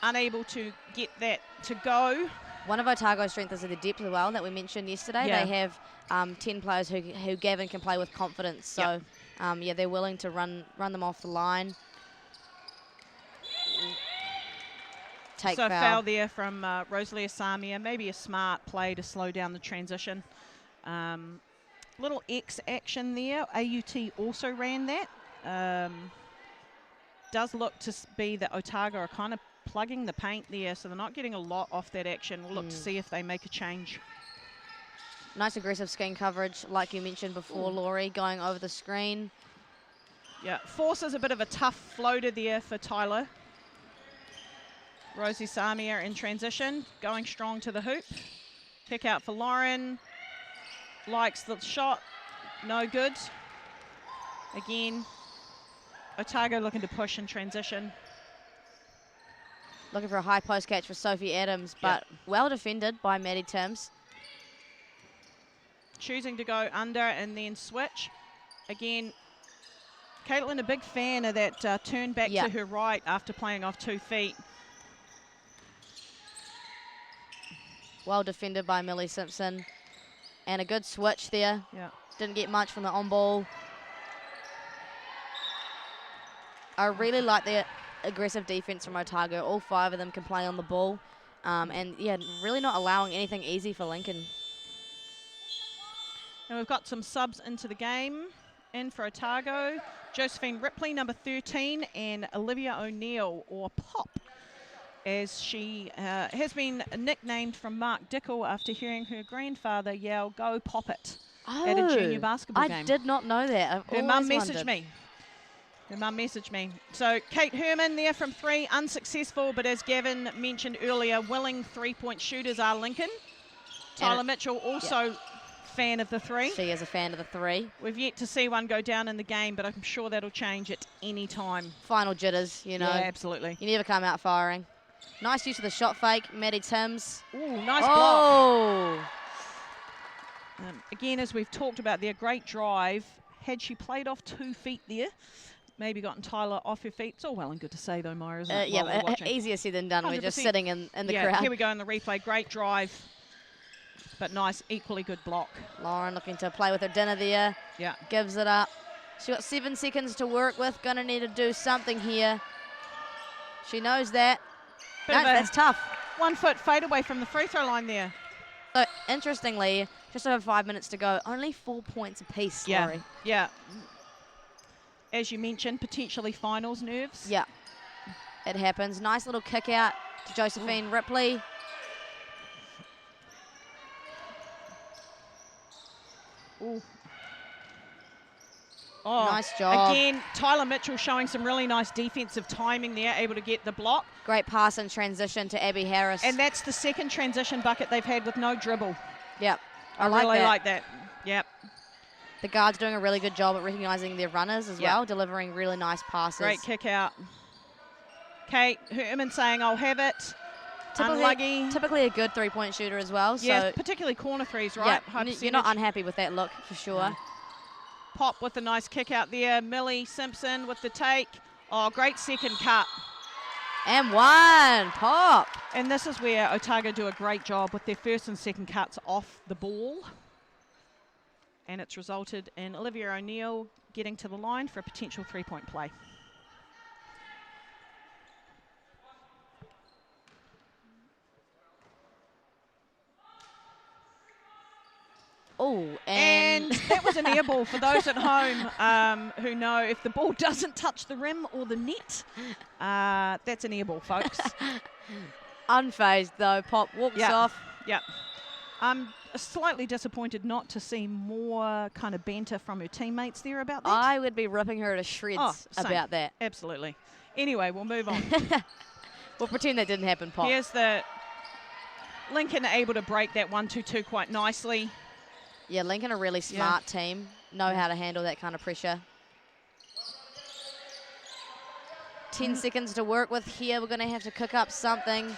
unable to get that to go. One of Otago's strengths is the depth as well that we mentioned yesterday. They have 10 players who Gavin can play with confidence. So, they're willing to run them off the line. Take foul. Foul there from Rosalia Samia. Maybe a smart play to slow down the transition. Little X action there. AUT also ran that. Does look to be that Otago are kind of plugging the paint there, so they're not getting a lot off that action. We'll look to see if they make a change. Nice aggressive screen coverage, like you mentioned before, Laurie, going over the screen. Yeah, forces a bit of a tough floater there for Tyler. Rosie Samia in transition, going strong to the hoop. Kick out for Lauren. Likes the shot, no good. Again, Otago looking to push in transition. Looking for a high post catch for Sophie Adams, but well defended by Maddie Timms. Choosing to go under and then switch. Again, Caitlin, a big fan of that turn back to her right after playing off 2 feet. Well defended by Millie Simpson. And a good switch there. Yeah. Didn't get much from the on-ball. I really like the aggressive defense from Otago. All 5 of them can play on the ball. And, really not allowing anything easy for Lincoln. And we've got some subs into the game. In for Otago, Josephine Ripley, number 13, and Olivia O'Neill, or Pop, as she has been nicknamed from Mark Dickel after hearing her grandfather yell, "Go Pop it," at a junior basketball game. I did not know that. Her mum messaged me. Her mum messaged me. So Kate Herman there from 3, unsuccessful, but as Gavin mentioned earlier, willing 3-point shooters are Lincoln. Tyler Mitchell also fan of the 3. She is a fan of the 3. We've yet to see one go down in the game, but I'm sure that'll change at any time. Final jitters, you know. Yeah, absolutely. You never come out firing. Nice use of the shot fake, Maddie Timms. Ooh, nice block. Again, as we've talked about there, great drive. Had she played off 2 feet there, maybe gotten Tyler off her feet. It's all well and good to say, though, Myra, isn't it? Yeah, easier said than done. 100%. We're just sitting in the crowd. Here we go in the replay. Great drive, but nice, equally good block. Lauren looking to play with her dinner there. Yeah. Gives it up. She's got 7 seconds to work with. Going to need to do something here. She knows that. No, that's tough. 1 foot fade away from the free throw line there. So, interestingly, just over 5 minutes to go. Only 4 points apiece, Laurie. Yeah. As you mentioned, potentially finals nerves. Yeah. It happens. Nice little kick out to Josephine Ripley. Ooh. Oh, nice job. Again, Tyler Mitchell showing some really nice defensive timing there, able to get the block. Great pass and transition to Abby Harris. And that's the second transition bucket they've had with no dribble. Yep. I really like that. Yep. The guards doing a really good job at recognising their runners as well, delivering really nice passes. Great kick out. Kate Herman saying, I'll have it. Typically a good 3-point shooter as well. Yeah, so particularly corner threes, right? Yeah, you're not unhappy with that look, for sure. No. Pop with a nice kick out there. Millie Simpson with the take. Oh, great second cut. And 1, Pop. And this is where Otago do a great job with their first and second cuts off the ball. And it's resulted in Olivia O'Neill getting to the line for a potential 3-point play. Oh, and that was an air ball for those at home who know if the ball doesn't touch the rim or the net, that's an air ball, folks. Unfazed, though. Pop walks off. Yeah. I'm slightly disappointed not to see more kind of banter from her teammates there about that. I would be ripping her to shreds about that. Absolutely. Anyway, we'll move on. We'll pretend that didn't happen, Pop. Here's the Lincoln able to break that 1-2-2 quite nicely. Yeah, Lincoln a really smart team. Know how to handle that kind of pressure. 10 seconds to work with here. We're going to have to cook up something.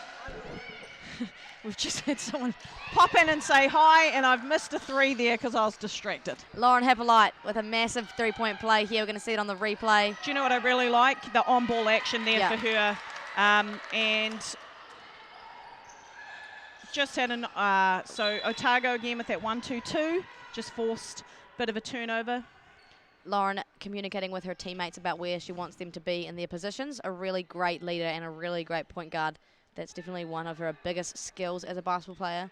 We've just had someone pop in and say hi, and I've missed a 3 there because I was distracted. Lauren Hippolyte with a massive 3-point play here. We're going to see it on the replay. Do you know what I really like? The on-ball action there for her. And just had an, so Otago again with that 1-2-2, just forced a bit of a turnover. Lauren communicating with her teammates about where she wants them to be in their positions. A really great leader and a really great point guard. That's definitely one of her biggest skills as a basketball player.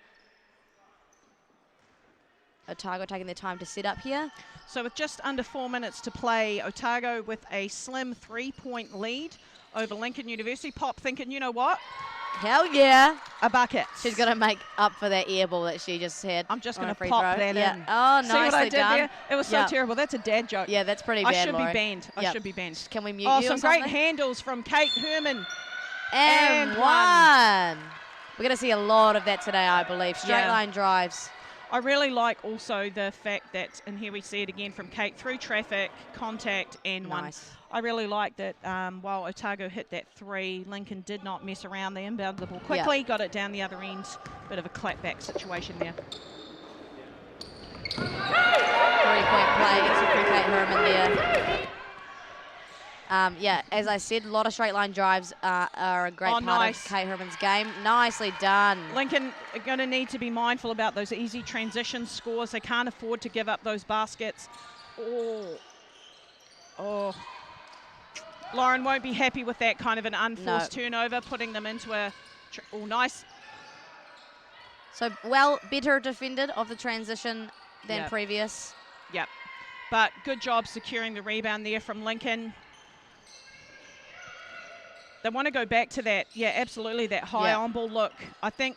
Otago taking their time to set up here. So with just under 4 minutes to play, Otago with a slim 3-point lead over Lincoln University. Pop thinking, you know what? Hell yeah. A bucket. She's going to make up for that air ball that she just had. I'm just going to pop that in. Oh, nicely See what I did done. there? It was so terrible. That's a dad joke. Yeah, that's pretty bad, I should Laurie. be banned. I should be banned. Can we mute you some or great something? handles from Kate Herman. And one. We're going to see a lot of that today, I believe. Straight line drives. I really like also the fact that, and here we see it again from Kate, through traffic, contact, and one. I really like that while Otago hit that 3, Lincoln did not mess around. They inbounded the ball quickly, got it down the other end. Bit of a clapback situation there. 3-point play from Kate Herman there. Yeah, as I said, a lot of straight line drives are a great part of Kate Herman's game. Nicely done. Lincoln are going to need to be mindful about those easy transition scores. They can't afford to give up those baskets. Oh. Lauren won't be happy with that kind of an unforced turnover, putting them into a... nice. So, well, better defended of the transition than previous. Yep. But good job securing the rebound there from Lincoln. They want to go back to that, absolutely, that high on-ball look. I think,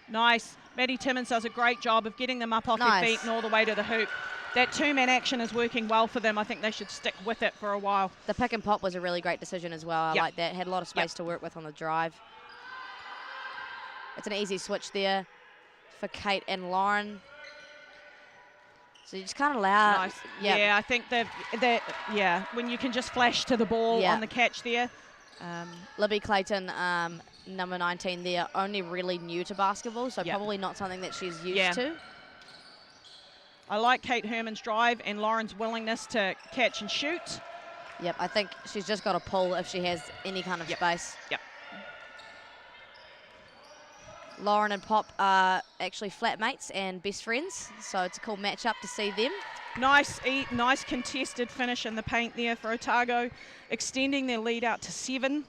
nice. Maddie Timmins does a great job of getting them up off their feet and all the way to the hoop. that two-man action is working well for them. I think they should stick with it for a while. The pick and pop was a really great decision as well. I like that. Had a lot of space to work with on the drive. It's an easy switch there for Kate and Lauren. So you just can't allow. Nice. Yeah, I think that when you can just flash to the ball on the catch there. Libby Clayton, number 19 there, only really new to basketball, so probably not something that she's used to. I like Kate Herman's drive and Lauren's willingness to catch and shoot. Yep, I think she's just got to pull if she has any kind of space. Yep. Lauren and Pop are actually flatmates and best friends, so it's a cool matchup to see them. Nice contested finish in the paint there for Otago, extending their lead out to 7.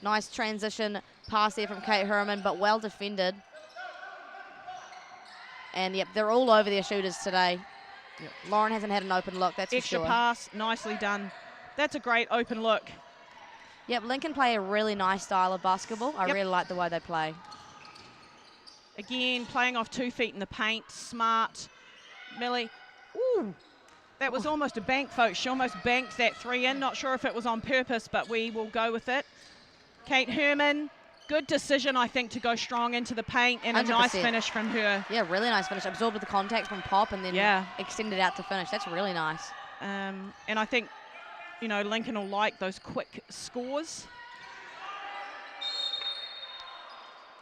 Nice transition pass there from Kate Herman, but well defended. And yep, they're all over their shooters today. Yep. Lauren hasn't had an open look, that's Extra for sure. pass, nicely done. That's a great open look. Yep, Lincoln play a really nice style of basketball. I really like the way they play. Again, playing off 2 feet in the paint, smart. Millie, ooh, that was almost a bank, folks. She almost banked that 3 in. Not sure if it was on purpose, but we will go with it. Kate Herman, good decision, I think, to go strong into the paint, and 100%. A nice finish from her. Yeah, really nice finish. Absorbed with the contact from Pop and then extended out to finish. That's really nice. And I think, you know, Lincoln will like those quick scores.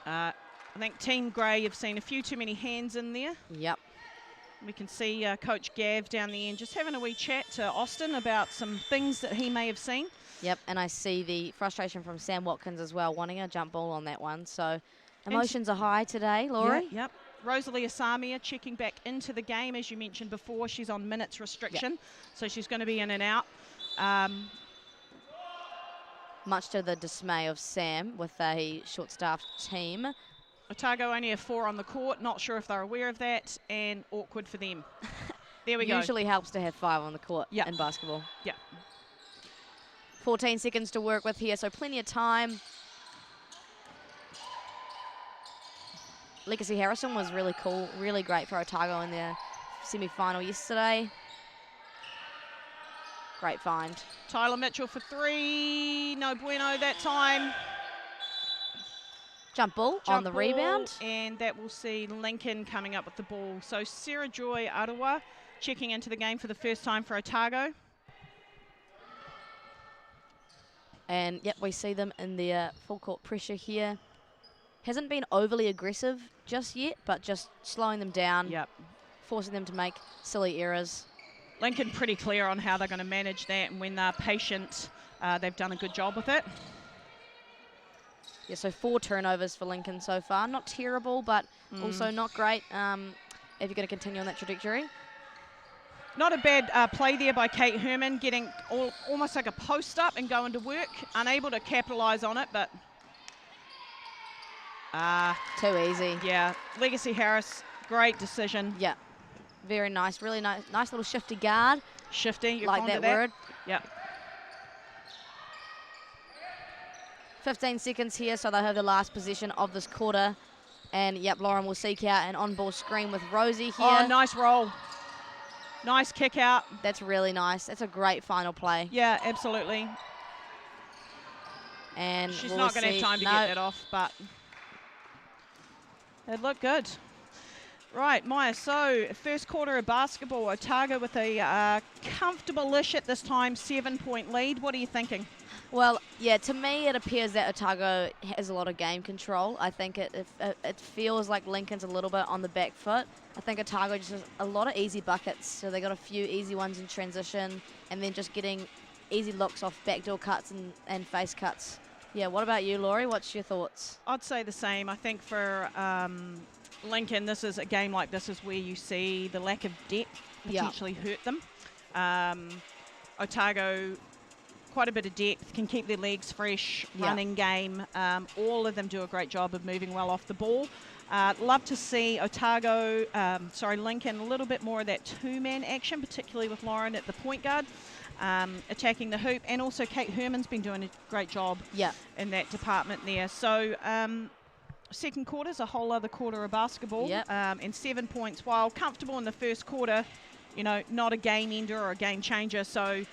I think Team Grey have seen a few too many hands in there. Yep. We can see Coach Gav down the end just having a wee chat to Austin about some things that he may have seen. Yep, and I see the frustration from Sam Watkins as well, wanting a jump ball on that one. So emotions are high today, Laurie. Yep. Rosalie Asamia checking back into the game. As you mentioned before, she's on minutes restriction, so she's going to be in and out. Much to the dismay of Sam with a short-staffed team. Otago only have 4 on the court. Not sure if they're aware of that, and awkward for them. There we go. Usually helps to have 5 on the court in basketball. Yeah. 14 seconds to work with here, so plenty of time. Legacy Harrison was really cool, really great for Otago in their semi-final yesterday. Great find. Tyler Mitchell for 3. No bueno that time. Jump ball on the rebound. And that will see Lincoln coming up with the ball. So Sarah Joy Arawa checking into the game for the first time for Otago. And yep, we see them in their full court pressure here. Hasn't been overly aggressive just yet, but just slowing them down. Yep. Forcing them to make silly errors. Lincoln pretty clear on how they're going to manage that, and when they're patient, they've done a good job with it. Yeah, so 4 turnovers for Lincoln so far. Not terrible, but also not great if you're going to continue on that trajectory. Not a bad play there by Kate Herman, getting almost like a post up and going to work. Unable to capitalise on it, but... too easy. Yeah, Legacy Harris, great decision. Yeah, very nice, really nice little shifty guard. Shifty, you like that word. Yeah. 15 seconds here, so they'll have the last possession of this quarter. And yep, Lauren will seek out an on-ball screen with Rosie here. Oh, nice roll. Nice kick out. That's really nice. That's a great final play. Yeah, absolutely. And she's not going to have time to get that off, but it looked good. Right, Maya, so first quarter of basketball, Otago with a comfortable-ish at this time, 7-point lead. What are you thinking? Well, yeah, to me it appears that Otago has a lot of game control. I think it feels like Lincoln's a little bit on the back foot. I think Otago just has a lot of easy buckets, so they got a few easy ones in transition, and then just getting easy looks off backdoor cuts and face cuts. Yeah, what about you, Laurie? What's your thoughts? I'd say the same. I think for Lincoln, this is a game like this is where you see the lack of depth potentially hurt them. Otago, quite a bit of depth, can keep their legs fresh, running game. All of them do a great job of moving well off the ball. Love to see Lincoln a little bit more of that 2-man action, particularly with Lauren at the point guard, attacking the hoop, and also Kate Herman's been doing a great job in that department there. So second quarter's a whole other quarter of basketball. Yep. And 7 points, while comfortable in the first quarter, you know, not a game ender or a game changer. So,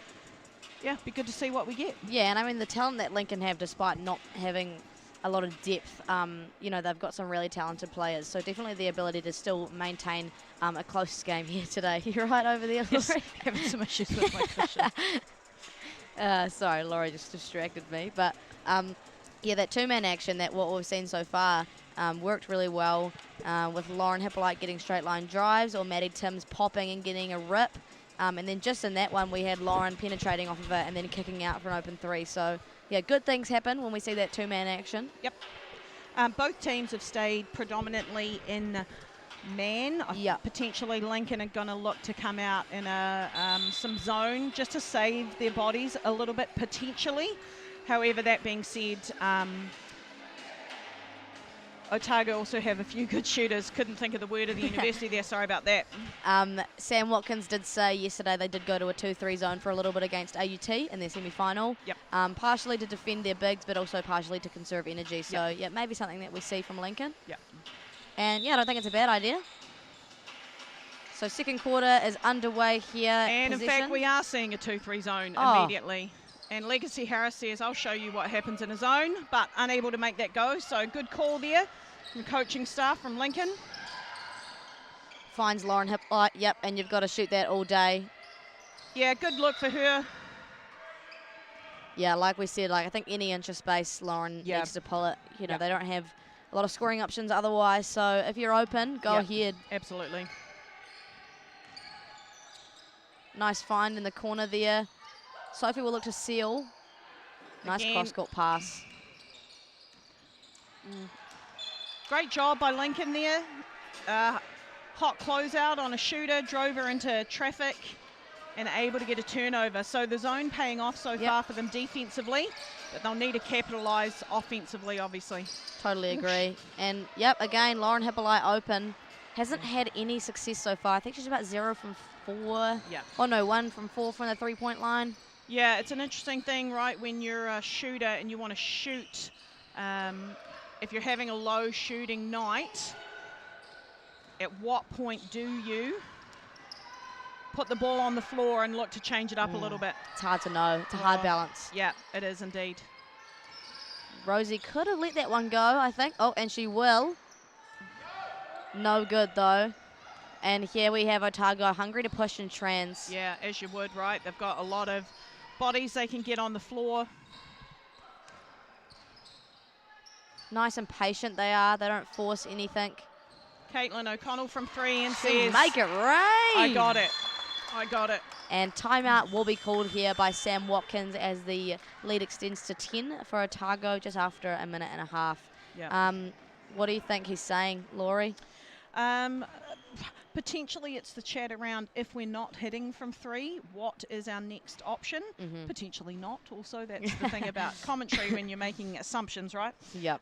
yeah, be good to see what we get. Yeah, and I mean, the talent that Lincoln have, despite not having a lot of depth, you know, they've got some really talented players. So definitely the ability to still maintain a close game here today. You're right over there, Yes, Laurie? having some issues with my cushion. Sorry, Laurie just distracted me. But, yeah, that two-man action, that what we've seen so far, worked really well with Lauren Hippolyte getting straight-line drives or Maddie Timms popping and getting a rip. And then just in that one, we had Lauren penetrating off of it and then kicking out for an open three. So, yeah, good things happen when we see that two-man action. Yep. Both teams have stayed predominantly in man. Yep. Potentially Lincoln are going to look to come out in some zone just to save their bodies a little bit, potentially. However, that being said, Otago also have a few good shooters. Couldn't think of the word of the university there. Sorry about that. Sam Watkins did say yesterday they did go to a 2-3 zone for a little bit against AUT in their semi-final. Yep. Partially to defend their bigs, but also partially to conserve energy. So, Yep. yeah, maybe something that we see from Lincoln. Yep. And, yeah, I don't think it's a bad idea. So, second quarter is underway here. And in fact, we are seeing a 2-3 zone immediately. And Legacy Harris says, I'll show you what happens in a zone, but unable to make that go. So good call there from coaching staff from Lincoln. Finds Lauren Hippolyte, yep, and you've got to shoot that all day. Yeah, good look for her. Yeah, like we said, like I think any inch of space, Lauren needs to pull it. You know, they don't have a lot of scoring options otherwise. So if you're open, go ahead. Absolutely. Nice find in the corner there. Sophie will look to seal. Nice cross-court pass. Great job by Lincoln there. Hot closeout on a shooter, drove her into traffic and able to get a turnover. So the zone paying off so far for them defensively, but they'll need to capitalise offensively, obviously. Totally agree. And, yep, again, Lauren Hippolyte open. Hasn't had any success so far. I think she's about 0 from 4. Yeah. Oh, no, 1 from 4 from the three-point line. Yeah, it's an interesting thing, right, when you're a shooter and you want to shoot. If you're having a low shooting night, at what point do you put the ball on the floor and look to change it up a little bit? It's hard to know. It's a hard balance. Yeah, it is indeed. Rosie could have let that one go, I think. Oh, and she will. No good, though. And here we have Otago hungry to push and trans. Yeah, as you would, right? They've got a lot of bodies they can get on the floor. Nice and patient they are. They don't force anything. Caitlin O'Connell from 3 and She says, make it rain. I got it. I got it. And timeout will be called here by Sam Watkins as the lead extends to 10 for Otago just after a minute and a half. Yeah. What do you think he's saying, Laurie? Potentially it's the chat around if we're not hitting from 3, what is our next option? Potentially not. Also, that's the thing about commentary when you're making assumptions, right? Yep.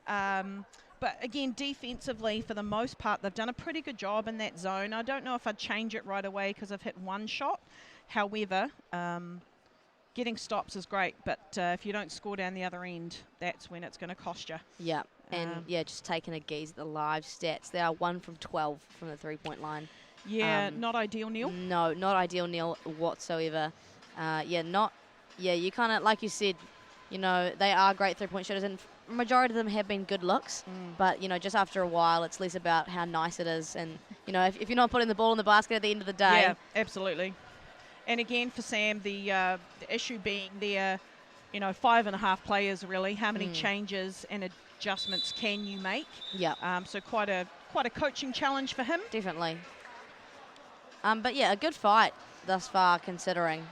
But again, defensively, for the most part, they've done a pretty good job in that zone. I don't know if I'd change it right away because I've hit one shot. However, getting stops is great, but if you don't score down the other end, that's when it's going to cost you. Yeah. And, yeah, just taking a gaze at the live stats. They are 1 from 12 from the three-point line. Yeah, not ideal, Neil. No, not ideal, Neil, whatsoever. You kind of, like you said, you know, they are great three-point shooters, and majority of them have been good looks. But, you know, just after a while, it's less about how nice it is. And, you know, if you're not putting the ball in the basket at the end of the day. Yeah, absolutely. And again, for Sam, the issue being their, you know, 5.5 players, really. How many changes and adjustments can you make? Yeah. So quite a coaching challenge for him. Definitely. But yeah, a good fight thus far, considering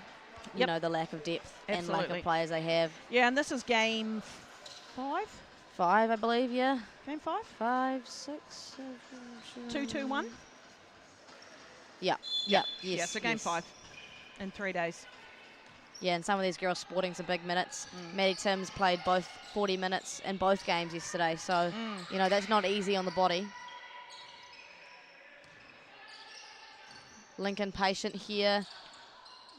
you know the lack of depth and lack of players they have. Yeah, and this is game 5. 5, I believe. Yeah. Game 5. 5, 6, 7, 2-2-1. Yeah. Yeah. Yes. Yeah. So game 5 in 3 days. Yeah, and some of these girls sporting some big minutes. Maddie Timms played both 40 minutes in both games yesterday, so you know that's not easy on the body. Lincoln patient here.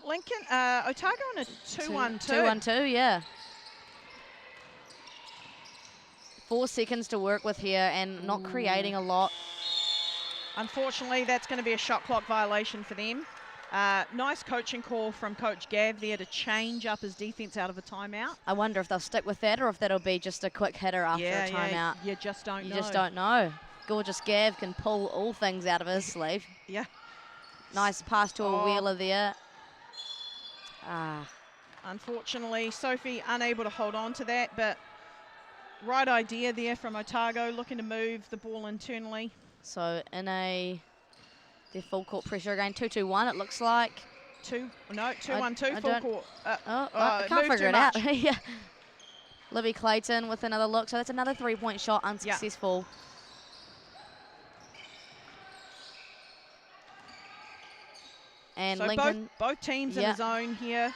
Lincoln, Otago on a 2-1-2. 2-1-2, yeah. 4 seconds to work with here and not creating a lot. Unfortunately, that's going to be a shot clock violation for them. Nice coaching call from Coach Gav there to change up his defence out of a timeout. I wonder if they'll stick with that or if that'll be just a quick hitter after a timeout. You just don't know. You just don't know. Gorgeous Gav can pull all things out of his sleeve. Yeah. Nice pass to a wheeler there. Unfortunately, Sophie unable to hold on to that, but right idea there from Otago, looking to move the ball internally. So in their full court pressure again, 2-2-1 it looks like. 2-1-2, full court. I can't figure it out. Yeah. Libby Clayton with another look. So that's another 3-point shot, unsuccessful. And so Lincoln, both teams in the zone here.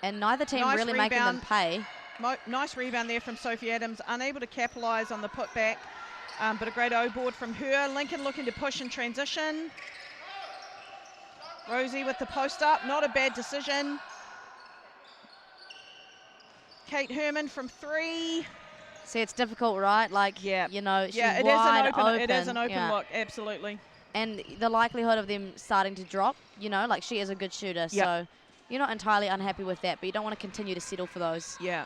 And neither team really making them pay. Nice rebound there from Sophie Adams, unable to capitalise on the putback, but a great O-board from her. Lincoln looking to push in transition. Rosie with the post up, not a bad decision. Kate Herman from 3. See, it's difficult, right? Like, you know, she's it wide open. It is an open look, absolutely. And the likelihood of them starting to drop, you know, like she is a good shooter. So you're not entirely unhappy with that, but you don't want to continue to settle for those. Yeah.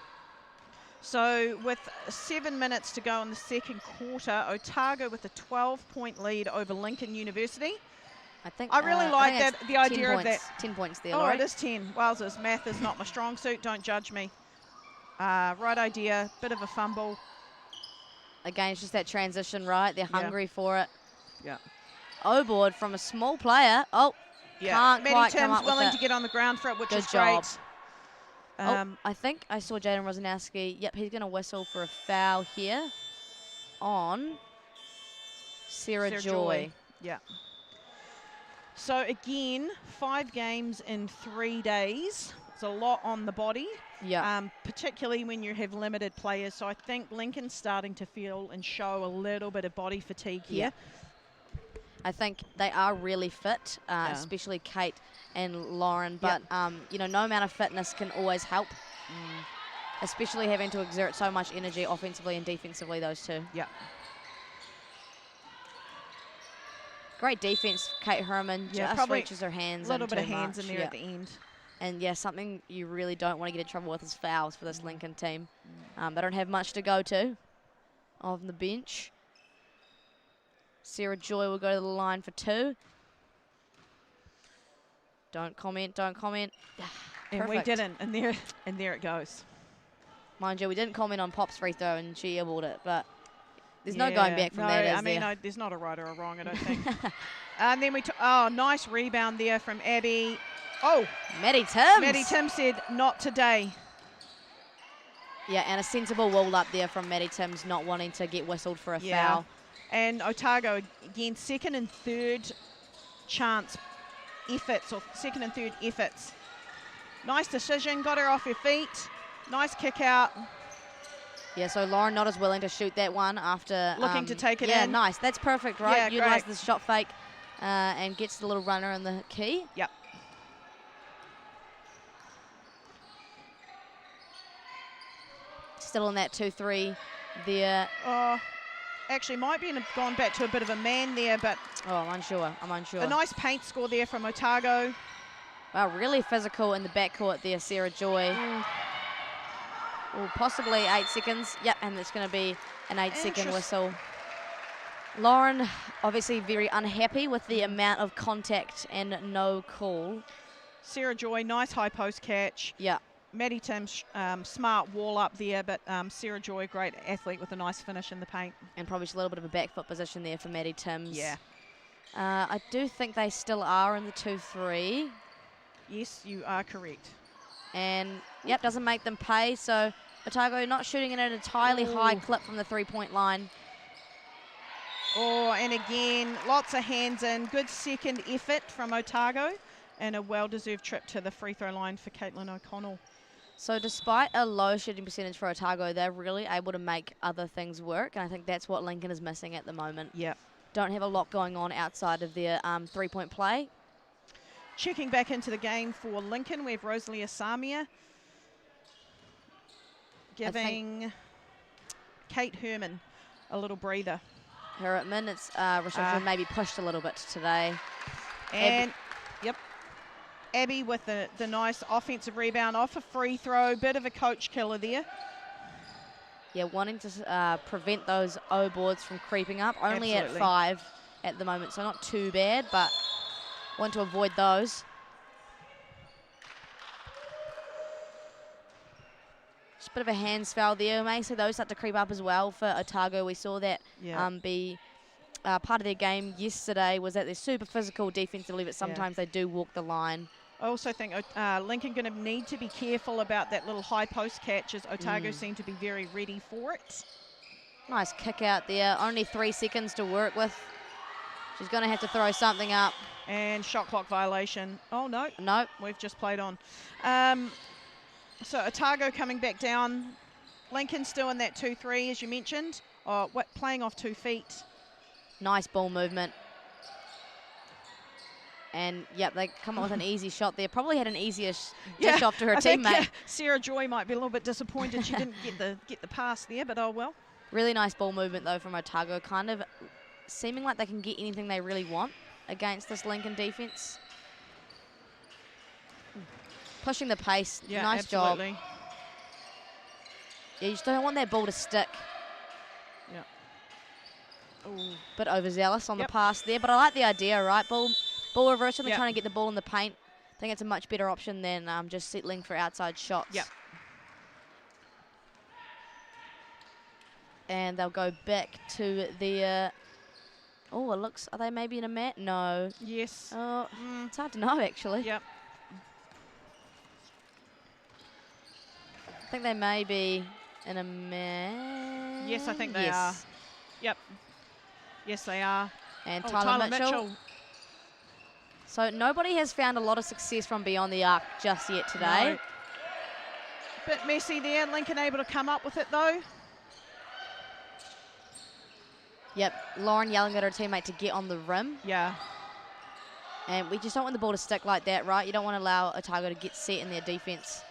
So with 7 minutes to go in the second quarter, Otago with a 12-point lead over Lincoln University. I really like that, the idea of that. 10 points there, Oh, Laurie. it is 10. Wowzers, math is not my strong suit, don't judge me. Right idea, bit of a fumble. Again, it's just that transition, right? They're hungry for it. Yeah. O-board from a small player. Oh, can't quite come up with willing it. to get on the ground for it, which Good is job. great. I think I saw Jaden Rosanowski. Yep, he's going to whistle for a foul here on Sarah Joy. Yeah. So again, 5 games in 3 days. It's a lot on the body. Yeah. Particularly when you have limited players. So I think Lincoln's starting to feel and show a little bit of body fatigue here. I think they are really fit, especially Kate and Lauren. But, you know, no amount of fitness can always help, especially having to exert so much energy offensively and defensively, those two. Yeah. Great defense, Kate Herman. Yeah, just reaches her hands. A little bit of too hands much. in there at the end. And yeah, something you really don't want to get in trouble with is fouls for this Lincoln team. They don't have much to go to on the bench. Sarah Joy will go to the line for 2. Don't comment, don't comment. And we didn't, and there it goes. Mind you, we didn't comment on Pop's free throw, and she airballed it, but there's no going back from that, is there? No, there's not a right or a wrong, I don't think. And then nice rebound there from Abby. Oh, Maddie Timms. Maddie Timms said, not today. Yeah, and a sensible wall up there from Maddie Timms, not wanting to get whistled for a foul. And Otago, again, second and third chance efforts, or second and third efforts. Nice decision, got her off her feet. Nice kick out. Yeah, so Lauren not as willing to shoot that one after... Looking to take it in. Yeah, nice. That's perfect, right? Yeah, Utilize great. the shot fake and gets the little runner in the key. Yep. Still on that 2-3 there. Actually, might be gone back to a bit of a man there, but... Oh, I'm unsure. A nice paint score there from Otago. Wow, really physical in the backcourt there, Sarah Joy. Possibly 8 seconds. Yep, and it's going to be an 8-second whistle. Lauren, obviously very unhappy with the amount of contact and no call. Sarah Joy, nice high post catch. Yeah. Maddie Timms, smart wall up there, but Sarah Joy, great athlete with a nice finish in the paint. And probably just a little bit of a back foot position there for Maddie Timms. Yeah. I do think they still are in the 2-3. Yes, you are correct. And, yep, doesn't make them pay. So Otago not shooting it at an entirely high clip from the 3-point line. And again, lots of hands in. Good second effort from Otago. And a well-deserved trip to the free throw line for Caitlin O'Connell. So despite a low shooting percentage for Otago, they're really able to make other things work. And I think that's what Lincoln is missing at the moment. Yeah. Don't have a lot going on outside of their 3-point play. Checking back into the game for Lincoln, we have Rosalie Asamia giving Kate Herman a little breather. Her at minutes restriction maybe pushed a little bit today. And, Abby with the nice offensive rebound off a free throw. Bit of a coach killer there. Yeah, wanting to prevent those O boards from creeping up. Only at 5 at the moment, so not too bad, but want to avoid those. Just a bit of a hands foul there. Massey, those start to creep up as well for Otago. We saw that be part of their game yesterday, was that they're super physical defensively, but sometimes they do walk the line. I also think Lincoln going to need to be careful about that little high post catch, as Otago seem to be very ready for it. Nice kick out there. Only 3 seconds to work with. She's going to have to throw something up. And shot clock violation. Oh, no. No. We've just played on. So Otago coming back down. Lincoln still in that 2-3, as you mentioned. Playing off 2 feet. Nice ball movement. And, they come up with an easy shot there. Probably had an easier dish off to her teammate. Think, Sarah Joy might be a little bit disappointed she didn't get the pass there, but oh well. Really nice ball movement, though, from Otago. Kind of seeming like they can get anything they really want against this Lincoln defence. Pushing the pace. Yeah, nice absolutely. job. Yeah, you just don't want that ball to stick. Yeah. Ooh, bit overzealous on the pass there, but I like the idea, right? Ball reversal and trying to get the ball in the paint. I think it's a much better option than just settling for outside shots. Yep. And they'll go back to the. Oh, it looks. Are they maybe in a mat? No. Yes. Oh, it's hard to know actually. Yep. I think they may be in a mat. Yes, I think they are. Yep. Yes, they are. And Tyler Mitchell. So nobody has found a lot of success from beyond the arc just yet today. No. Bit messy there. Lincoln able to come up with it though. Yep, Lauren yelling at her teammate to get on the rim. Yeah. And we just don't want the ball to stick like that, right? You don't want to allow Otago to get set in their defense.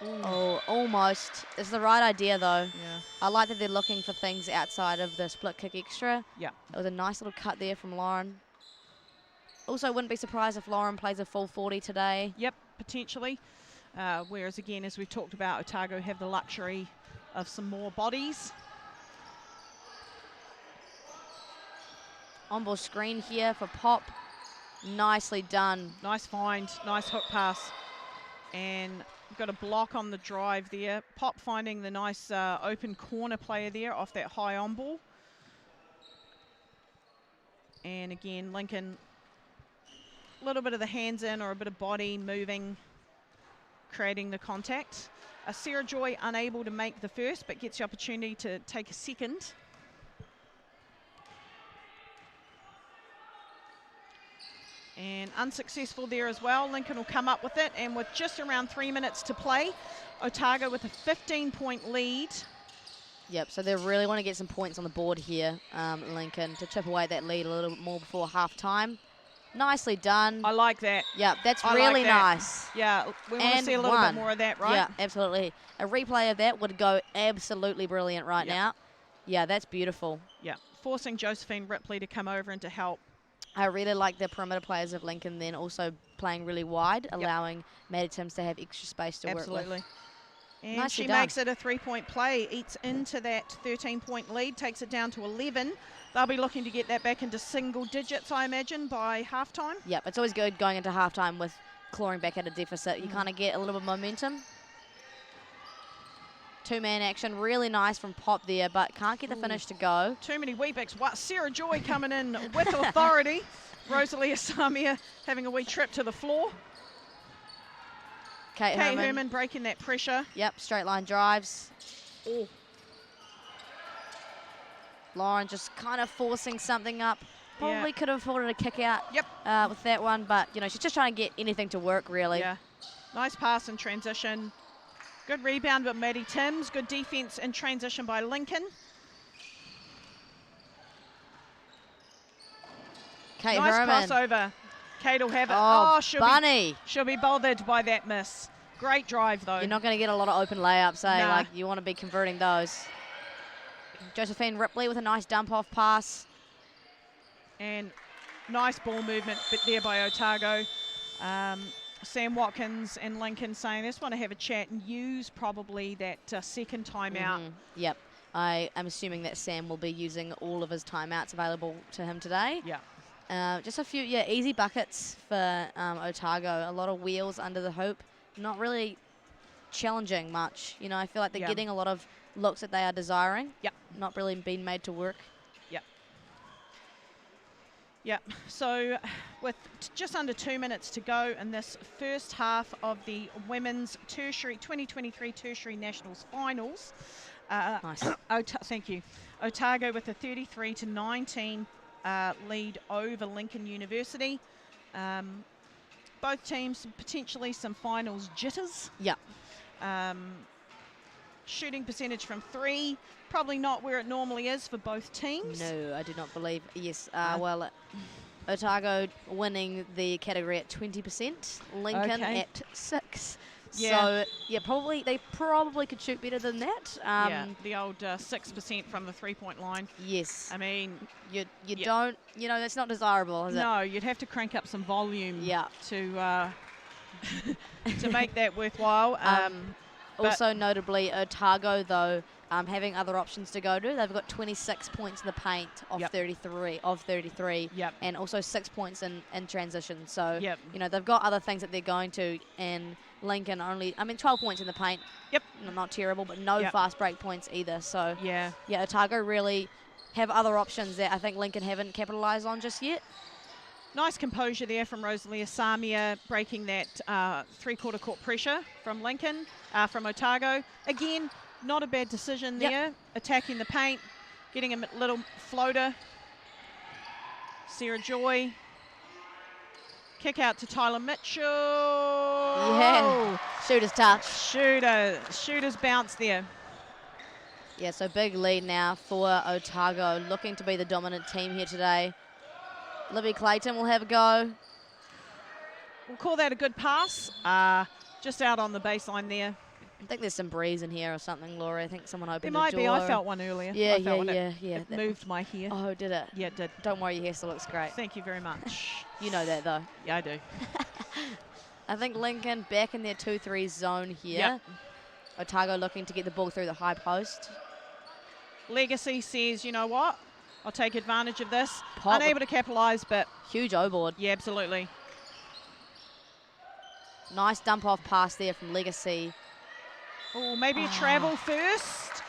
Oh, almost. It's the right idea, though. Yeah. I like that they're looking for things outside of the split kick extra. Yeah. It was a nice little cut there from Lauren. Also, wouldn't be surprised if Lauren plays a full 40 today. Yep, potentially. Whereas, again, as we've talked about, Otago have the luxury of some more bodies. On-ball screen here for Pop. Nicely done. Nice find, nice hook pass. And we've got a block on the drive there. Pop finding the nice open corner player there off that high on-ball. And again, Lincoln, a little bit of the hands in or a bit of body moving, creating the contact. Sarah Joy unable to make the first, but gets the opportunity to take a second. And unsuccessful there as well. Lincoln will come up with it, and with just around 3 minutes to play, Otago with a 15-point lead. Yep, so they really want to get some points on the board here, Lincoln, to chip away at that lead a little bit more before half-time. Nicely done. I like that. Yeah, that's really nice. Yeah, we want to see a little bit more of that, right? Yeah, absolutely. A replay of that would go absolutely brilliant right now. Yeah, that's beautiful. Yeah, forcing Josephine Ripley to come over and to help. I really like the perimeter players of Lincoln then also playing really wide, allowing Maddie Timms to have extra space to work with. Absolutely. And Nicely she done. makes it a 3-point play, eats into that 13-point lead, takes it down to 11. They'll be looking to get that back into single digits, I imagine, by halftime. Yep, it's always good going into halftime with clawing back at a deficit. You kind of get a little bit of momentum. Two-man action, really nice from Pop there, but can't get the finish to go. Too many Weet-Bix. Wow, Sarah Joy coming in with authority. Rosalie Asamia having a wee trip to the floor. Kate Herman breaking that pressure. Yep, straight line drives. Oh. Lauren just kind of forcing something up. Probably could have afforded a kick out Yep. with that one, but you know, she's just trying to get anything to work really. Yeah. Nice pass in transition. Good rebound by Maddie Timms. Good defense in transition by Lincoln. Kate nice Herman. crossover. Kate will have it. Oh, she'll be bothered by that miss. Great drive though. You're not going to get a lot of open layups, eh? Nah. Like you want to be converting those. Josephine Ripley with a nice dump-off pass. And nice ball movement there by Otago. Sam Watkins and Lincoln saying they just want to have a chat and use probably that second timeout. Yep. I am assuming that Sam will be using all of his timeouts available to him today. Yeah. Just a few, easy buckets for Otago. A lot of wheels under the hoop. Not really challenging much. You know, I feel like they're getting a lot of looks that they are desiring. Yep. Not really being made to work. Yep. So with just under 2 minutes to go in this first half of the women's 2023 Tertiary Nationals finals. Nice. Thank you. Otago with a 33-19 lead over Lincoln University. Both teams potentially some finals jitters. Yeah. Shooting percentage from 3, probably not where it normally is for both teams. No, I do not believe. Yes, well, Otago winning the category at 20%, Lincoln at 6. So they probably could shoot better than that. The old 6% from the 3-point line. Yes. I mean, you don't, that's not desirable, is it? No, you'd have to crank up some volume to to make that worthwhile. Also notably, Otago, though, having other options to go to. They've got 26 points in the paint of 33, and also 6 points in transition. So, they've got other things that they're going to, and Lincoln 12 points in the paint. Not terrible, but no fast break points either. So, Otago really have other options that I think Lincoln haven't capitalised on just yet. Nice composure there from Rosalie Samia, breaking that three-quarter court pressure from Lincoln, from Otago. Again, not a bad decision there. Attacking the paint, getting a little floater. Sarah Joy. Kick out to Tyler Mitchell. Yeah, shooter's touch. Shooter's bounce there. Yeah, so big lead now for Otago, looking to be the dominant team here today. Libby Clayton will have a go. We'll call that a good pass. Just out on the baseline there. I think there's some breeze in here or something, Laura. I think someone opened the door. There might be. I felt one earlier. Yeah. It moved my hair. Oh, did it? Yeah, it did. Don't worry, your hair still looks great. Thank you very much. You know that, though. Yeah, I do. I think Lincoln back in their 2-3 zone here. Yep. Otago looking to get the ball through the high post. Legacy says, you know what? I'll take advantage of this. Unable to capitalise, but... Huge O-board. Yeah, absolutely. Nice dump-off pass there from Legacy. Oh, maybe a travel first?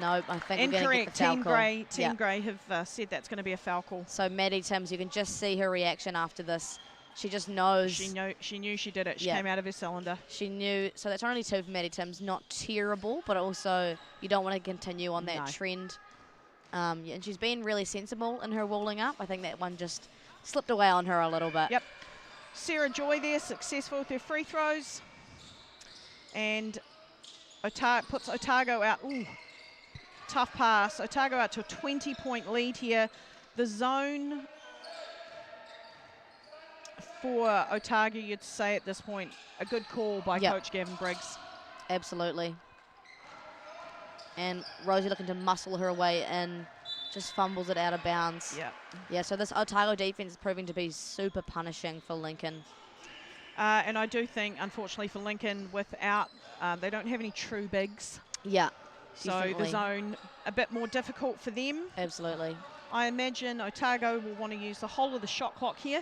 Nope, I think we're going to get the foul Team Grey have said that's going to be a foul call. So Maddie Timms, you can just see her reaction after this. She just knows. She knew she did it. She came out of her cylinder. She knew. So that's only 2 for Maddie Timms. Not terrible, but also you don't want to continue on that trend. And she's been really sensible in her walling up. I think that one just slipped away on her a little bit. Yep. Sarah Joy there, successful with her free throws. And puts Otago out. Ooh, tough pass. Otago out to a 20-point lead here. The zone for Otago, you'd say at this point, a good call by Coach Gavin Briggs. Absolutely. And Rosie looking to muscle her way in, just fumbles it out of bounds. Yeah, so this Otago defense is proving to be super punishing for Lincoln. And I do think, unfortunately for Lincoln, without, they don't have any true bigs. Yeah, so definitely. the zone a bit more difficult for them. Absolutely. I imagine Otago will want to use the whole of the shot clock here.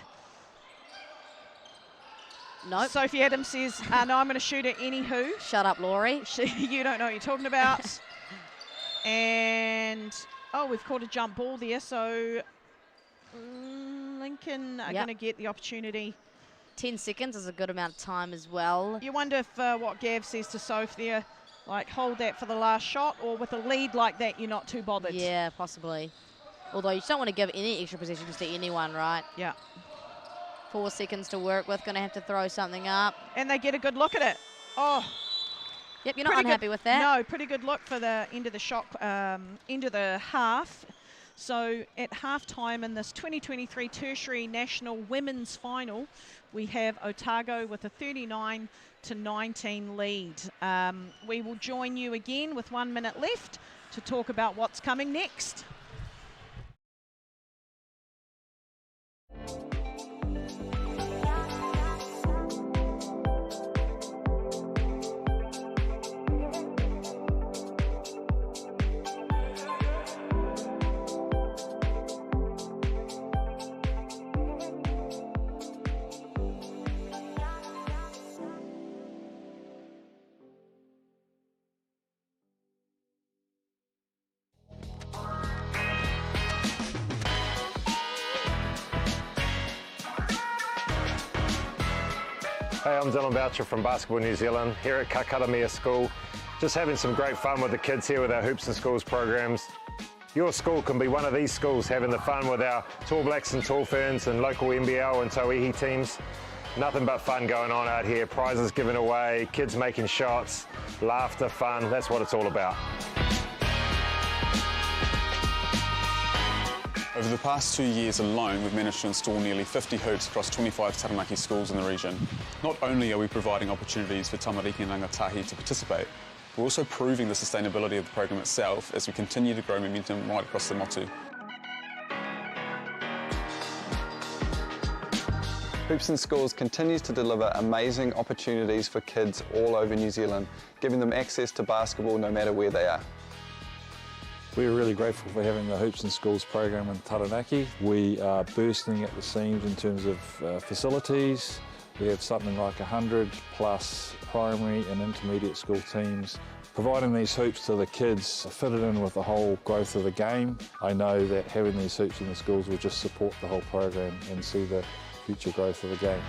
Nope. Sophie Adams says, no, I'm going to shoot it anywho. Shut up, Laurie. You don't know what you're talking about. And, we've caught a jump ball there, so Lincoln are going to get the opportunity. 10 seconds is a good amount of time as well. You wonder if what Gav says to Soph there, like hold that for the last shot, or with a lead like that, you're not too bothered. Yeah, possibly. Although you don't want to give any extra possessions to anyone, right? Yeah. 4 seconds to work with, going to have to throw something up. And they get a good look at it. Oh. Yep, you're not unhappy with that? No, pretty good look for the end of the shot, end of the half. So at halftime in this 2023 Tertiary National Women's Final, we have Otago with a 39-19 lead. We will join you again with 1 minute left to talk about what's coming next. Hey, I'm Dylan Boucher from Basketball New Zealand, here at Kakaramia School. Just having some great fun with the kids here with our Hoops and Schools programs. Your school can be one of these schools, having the fun with our Tall Blacks and Tall Ferns and local NBL and Tauihi teams. Nothing but fun going on out here, prizes given away, kids making shots, laughter, fun, that's what it's all about. Over the past 2 years alone, we've managed to install nearly 50 hoops across 25 Taranaki schools in the region. Not only are we providing opportunities for tamariki and rangatahi to participate, we're also proving the sustainability of the program itself as we continue to grow momentum right across the motu. Hoops in Schools continues to deliver amazing opportunities for kids all over New Zealand, giving them access to basketball no matter where they are. We're really grateful for having the Hoops in Schools program in Taranaki. We are bursting at the seams in terms of facilities. We have something like 100 plus primary and intermediate school teams. Providing these hoops to the kids fitted in with the whole growth of the game. I know that having these hoops in the schools will just support the whole program and see the future growth of the game.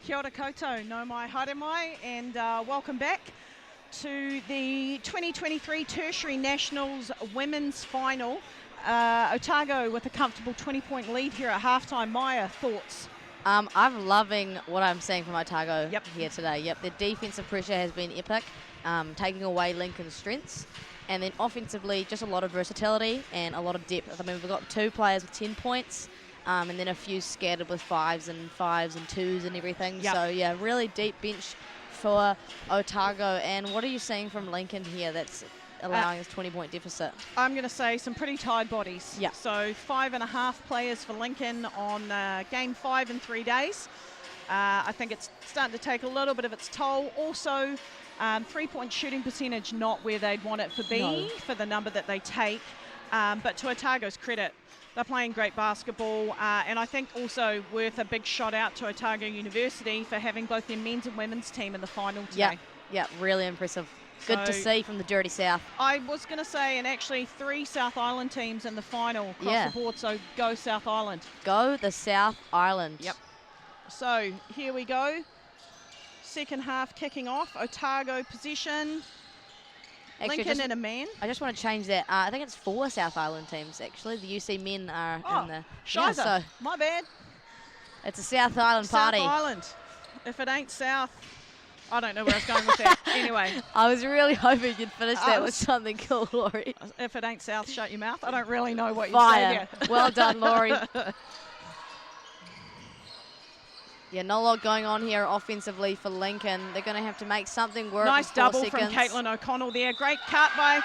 Kia ora koutou, no mai haere mai, and welcome back to the 2023 Tertiary Nationals Women's Final. Otago with a comfortable 20-point lead here at halftime. Maya, thoughts? I'm loving what I'm seeing from Otago here today. Yep, the defensive pressure has been epic, taking away Lincoln's strengths. And then offensively, just a lot of versatility and a lot of depth. I mean, we've got 2 players with 10 points. And then a few scattered with 5s and 2s and everything. Yep. So, yeah, really deep bench for Otago. And what are you seeing from Lincoln here that's allowing us 20-point deficit? I'm going to say some pretty tired bodies. Yeah. So 5.5 players for Lincoln on game 5 in 3 days. I think it's starting to take a little bit of its toll. Also, 3-point shooting percentage not where they'd want it to be for the number that they take. But to Otago's credit, They're playing great basketball, and I think also worth a big shout out to Otago University for having both their men's and women's team in the final today. Yeah, really impressive. Good to see from the Dirty South. I was going to say, and actually 3 South Island teams in the final across the board, so go South Island. Go the South Island. Yep. So here we go. Second half kicking off. Otago possession. Actually, Lincoln and a man. I just want to change that. I think it's 4 South Island teams, actually. The UC men are in the... Shiza. so My bad. it's a South Island party. South Island. If it ain't South, I don't know where I was going with that. Anyway. I was really hoping you'd finish that with something cool, Laurie. If it ain't South, shut your mouth. I don't really know what you Fire. say there. Well done, Laurie. Yeah, not a lot going on here offensively for Lincoln. They're going to have to make something work. Nice with 4 double seconds. from Caitlin O'Connell there. Great cut by...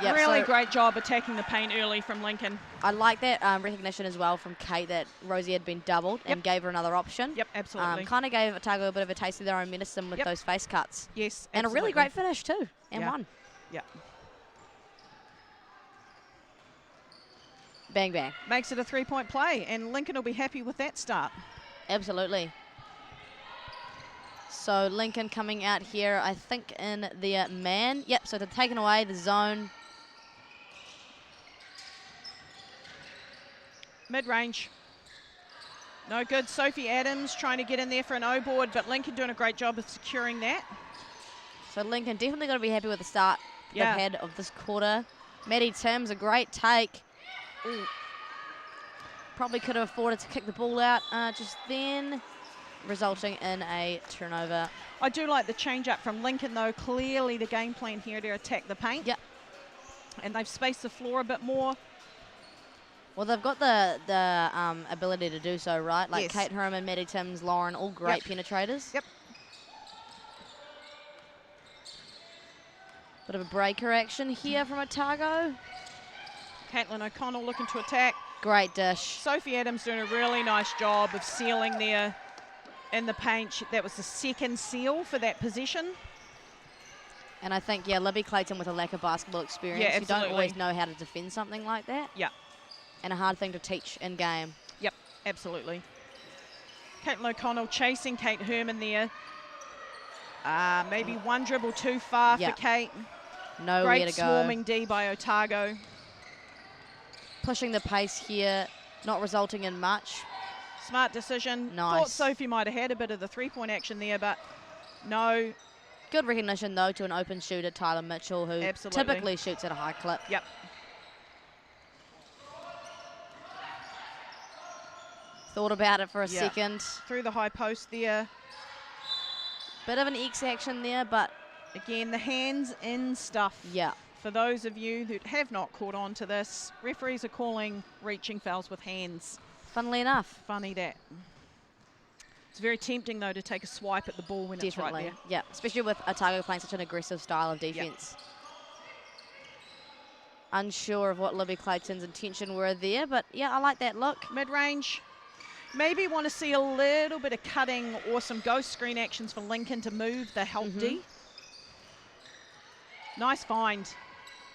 Yep, really so great job attacking the paint early from Lincoln. I like that recognition as well from Kate that Rosie had been doubled and gave her another option. Yep, absolutely. Kind of gave Otago a bit of a taste of their own medicine with those face cuts. Yes, and absolutely. a really great finish too, and one. Yeah. Bang, bang. Makes it a 3-point play, and Lincoln will be happy with that start. Absolutely. So Lincoln coming out here, I think, in the man. Yep, so they're taking away the zone. Mid-range. No good. Sophie Adams trying to get in there for an O-board, but Lincoln doing a great job of securing that. So Lincoln definitely got to be happy with the start they've had of this quarter. Maddie Timms, a great take. Ooh. Probably could have afforded to kick the ball out just then, resulting in a turnover. I do like the change up from Lincoln, though. Clearly the game plan here to attack the paint. Yep. And they've spaced the floor a bit more. Well, they've got the ability to do so, right? Like Yes. Kate Herman, Maddie Timms, Lauren, all great penetrators. Yep. Bit of a breaker action here from Otago. Caitlin O'Connell looking to attack. Great dish. Sophie Adams doing a really nice job of sealing there in the paint. That was the second seal for that position. And I think, Libby Clayton with a lack of basketball experience. Yeah, You don't absolutely. always know how to defend something like that. Yeah. And a hard thing to teach in game. Yep, absolutely. Caitlin O'Connell chasing Kate Herman there. Maybe one dribble too far for Kate. Nowhere Great to go. swarming D by Otago. Pushing the pace here, not resulting in much. Smart decision. Nice. Thought Sophie might have had a bit of the three-point action there, but no. Good recognition, though, to an open shooter, Tyler Mitchell, who Absolutely. typically shoots at a high clip. Yep. Thought about it for a second. Through the high post there. Bit of an X action there, but... Again, the hands-in stuff. Yeah. For those of you who have not caught on to this, referees are calling reaching fouls with hands. Funnily enough. Funny that. It's very tempting, though, to take a swipe at the ball when it's right there. Yeah, especially with Otago playing such an aggressive style of defence. Unsure of what Libby Clayton's intention were there, but yeah, I like that look. Mid-range. Maybe want to see a little bit of cutting or some ghost screen actions for Lincoln to move the help D. Nice find.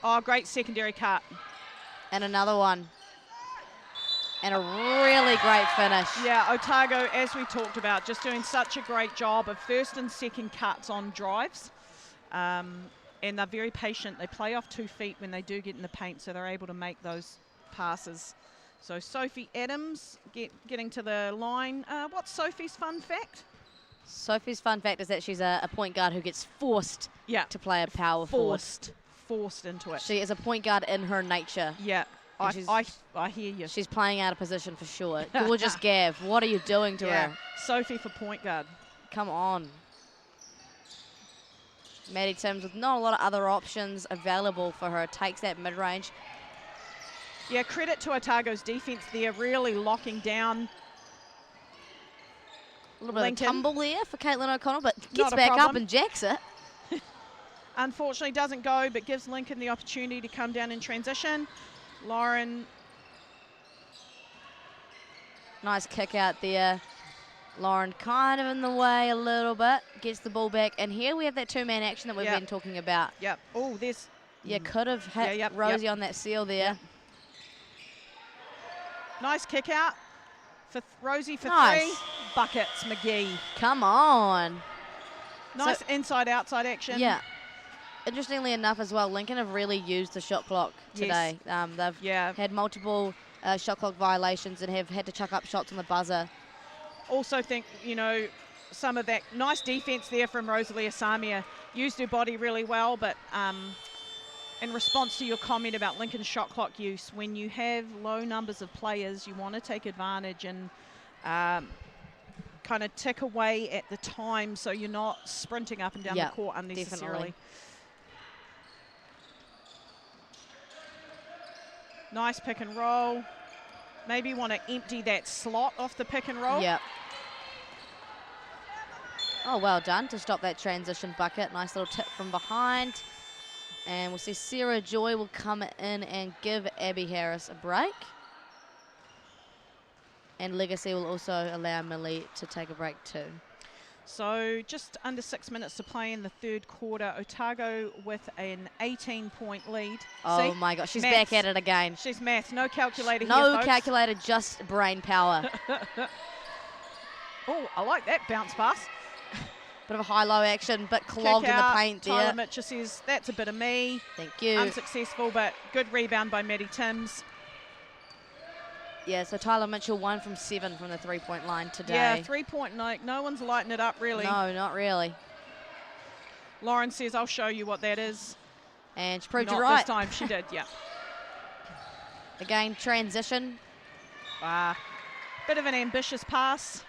Oh, great secondary cut. And another one. And a really great finish. Yeah, Otago, as we talked about, just doing such a great job of first and second cuts on drives. And they're very patient. They play off 2 feet when they do get in the paint, so they're able to make those passes. So Sophie Adams getting to the line. What's Sophie's fun fact? Sophie's fun fact is that she's a point guard who gets forced to play a power forward. Forced into it. She is a point guard in her nature. Yeah, I hear you. She's playing out of position for sure. Gorgeous Gav, what are you doing to her? Sophie for point guard. Come on. Maddie Timms with not a lot of other options available for her. Takes that mid-range. Yeah, credit to Otago's defense there, really locking down. A little bit of tumble there for Caitlin O'Connell, but gets Not a back up problem. and jacks it. Unfortunately doesn't go, but gives Lincoln the opportunity to come down in transition. Lauren. Nice kick out there. Lauren kind of in the way a little bit. Gets the ball back. And here we have that two-man action that we've been talking about. Yep. Oh, there's... Yeah, could have hit Rosie on that seal there. Nice kick out for Rosie for Nice. 3. Buckets, McGee. Come on. Nice So- inside-outside action. Yeah. Interestingly enough as well, Lincoln have really used the shot clock today. They've had multiple shot clock violations and have had to chuck up shots on the buzzer. Also think, you know, some of that nice defense there from Rosalie Asamia. Used her body really well, but in response to your comment about Lincoln's shot clock use, when you have low numbers of players, you want to take advantage and kind of tick away at the time so you're not sprinting up and down the court unnecessarily. Definitely. Nice pick and roll. Maybe want to empty that slot off the pick and roll. Yep. Oh, well done to stop that transition bucket. Nice little tip from behind. And we'll see Sarah Joy will come in and give Abby Harris a break. And Legacy will also allow Millie to take a break too. So just under 6 minutes to play in the third quarter. Otago with an 18-point lead. Oh See? my gosh, she's Maths. back at it again. She's math, no calculator here, No folks. calculator, just brain power. Oh, I like that bounce pass. Bit of a high-low action, but clogged Kick in the out. paint Tyler there. Mitchell says, that's a bit of me. Thank you. Unsuccessful, but good rebound by Maddie Timms. Yeah, so Tyler Mitchell 1 from 7 from the three-point line today. Yeah, 3-point night. No one's lighting it up, really. No, not really. Lauren says, I'll show you what that is. And she proved Not you right. this time, she did, yeah. Again, transition. Bit of an ambitious pass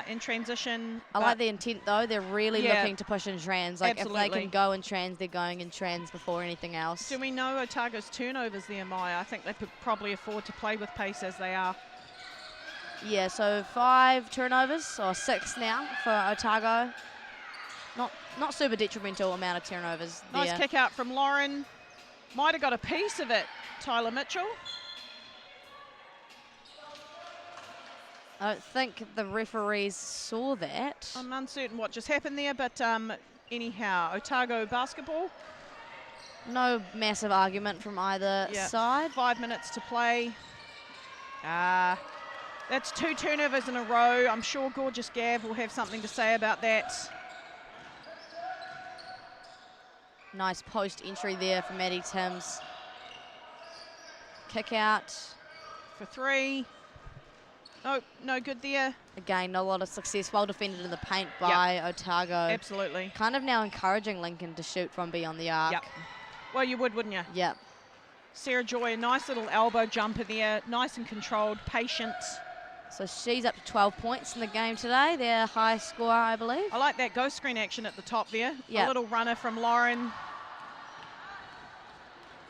in transition. I like the intent, though. They're really Yeah. looking to push in trans. Like, if they Absolutely. can go in trans, they're going in trans before anything else. Do we know Otago's turnovers there, Maya? I think they could probably afford to play with pace as they are. Yeah, so 5 turnovers, or 6 now for Otago. Not super detrimental amount of turnovers Nice there. kick out from Lauren. Might have got a piece of it, Tyler Mitchell. I don't think the referees saw that. I'm uncertain what just happened there, but anyhow, Otago basketball. No massive argument from either side. 5 minutes to play. That's 2 turnovers in a row. I'm sure Gorgeous Gav will have something to say about that. Nice post entry there for Maddie Timms. Kick out. For 3. Nope, no good there. Again, not a lot of success. Well defended in the paint by Otago. Absolutely. Kind of now encouraging Lincoln to shoot from beyond the arc. Yep. Well, you would, wouldn't you? Yep. Sarah Joy, a nice little elbow jumper there. Nice and controlled, patient. So she's up to 12 points in the game today. Their high score, I believe. I like that ghost screen action at the top there. Yep. A little runner from Lauren.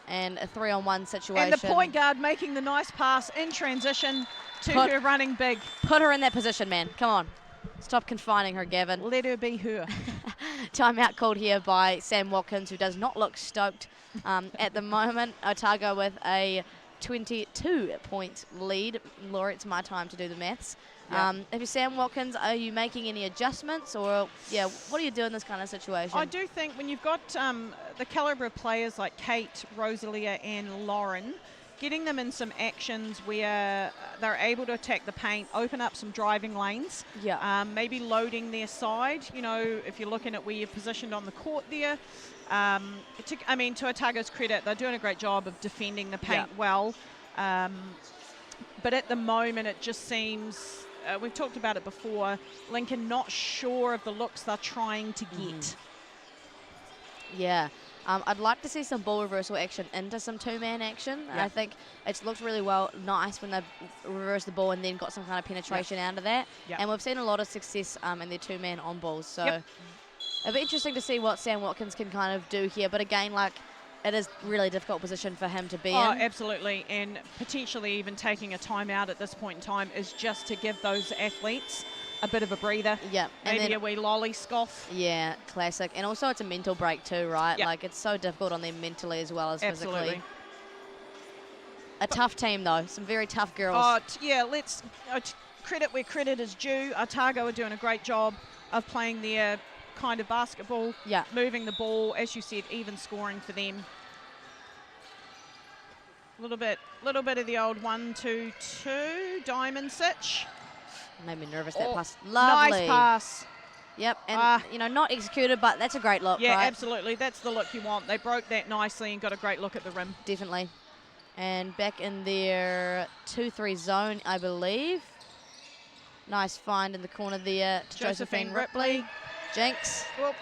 And a 3-on-1 situation. And the point guard making the nice pass in transition to her running big. Put her in that position, man. Come on. Stop confining her, Gavin. Let her be her. Timeout called here by Sam Watkins, who does not look stoked at the moment. Otago with a 22-point lead. Laura, it's my time to do the maths. If you're Sam Watkins, are you making any adjustments, or what do you do in this kind of situation? I do think when you've got the calibre of players like Kate, Rosalia and Lauren, getting them in some actions where they're able to attack the paint, open up some driving lanes, maybe loading their side, you know, if you're looking at where you're positioned on the court there. To Otago's credit, they're doing a great job of defending the paint well. But at the moment, it just seems, we've talked about it before, Lincoln not sure of the looks they're trying to get. Yeah. I'd like to see some ball reversal action into some two-man action. Yeah. I think it's looked really nice when they've reversed the ball and then got some kind of penetration out of that. Yeah. And we've seen a lot of success in their two-man on balls. So it'll be interesting to see what Sam Watkins can kind of do here. But again, it is really difficult position for him to be in. Absolutely. And potentially even taking a timeout at this point in time is just to give those athletes a bit of a breather. Yeah. Maybe a wee lolly scoff. Yeah, classic. And also it's a mental break too, right? Yep. Like, it's so difficult on them mentally as well as Absolutely. physically. A tough team, though. Some very tough girls. Let's credit where credit is due. Otago are doing a great job of playing their kind of basketball, moving the ball, as you said, even scoring for them. A little bit Little bit of the old 1-2-2 diamond sitch. Made me nervous, that pass. Lovely. Nice pass. Yep, and you know, not executed, but that's a great look, yeah, right? absolutely. That's the look you want. They broke that nicely and got a great look at the rim. Definitely. And back in their 2-3 zone, I believe. Nice find in the corner there to Josephine Ripley. Jinx. Whoop.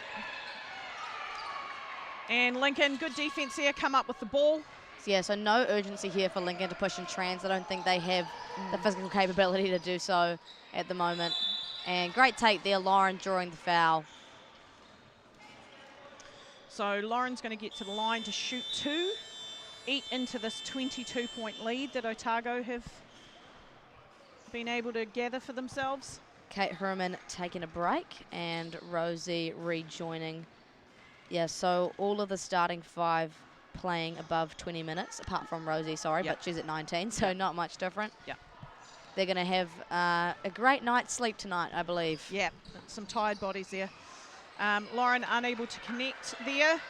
And Lincoln, good defense here, come up with the ball. Yeah, so no urgency here for Lincoln to push and trans. I don't think they have the physical capability to do so at the moment. And great take there, Lauren drawing the foul. So Lauren's going to get to the line to shoot 2, eat into this 22-point lead that Otago have been able to gather for themselves. Kate Herman taking a break and Rosie rejoining. Yeah, so all of the starting 5 playing above 20 minutes, apart from Rosie, sorry, but she's at 19, so not much different. Yeah. They're going to have a great night's sleep tonight, I believe. Yeah, some tired bodies there. Lauren unable to connect there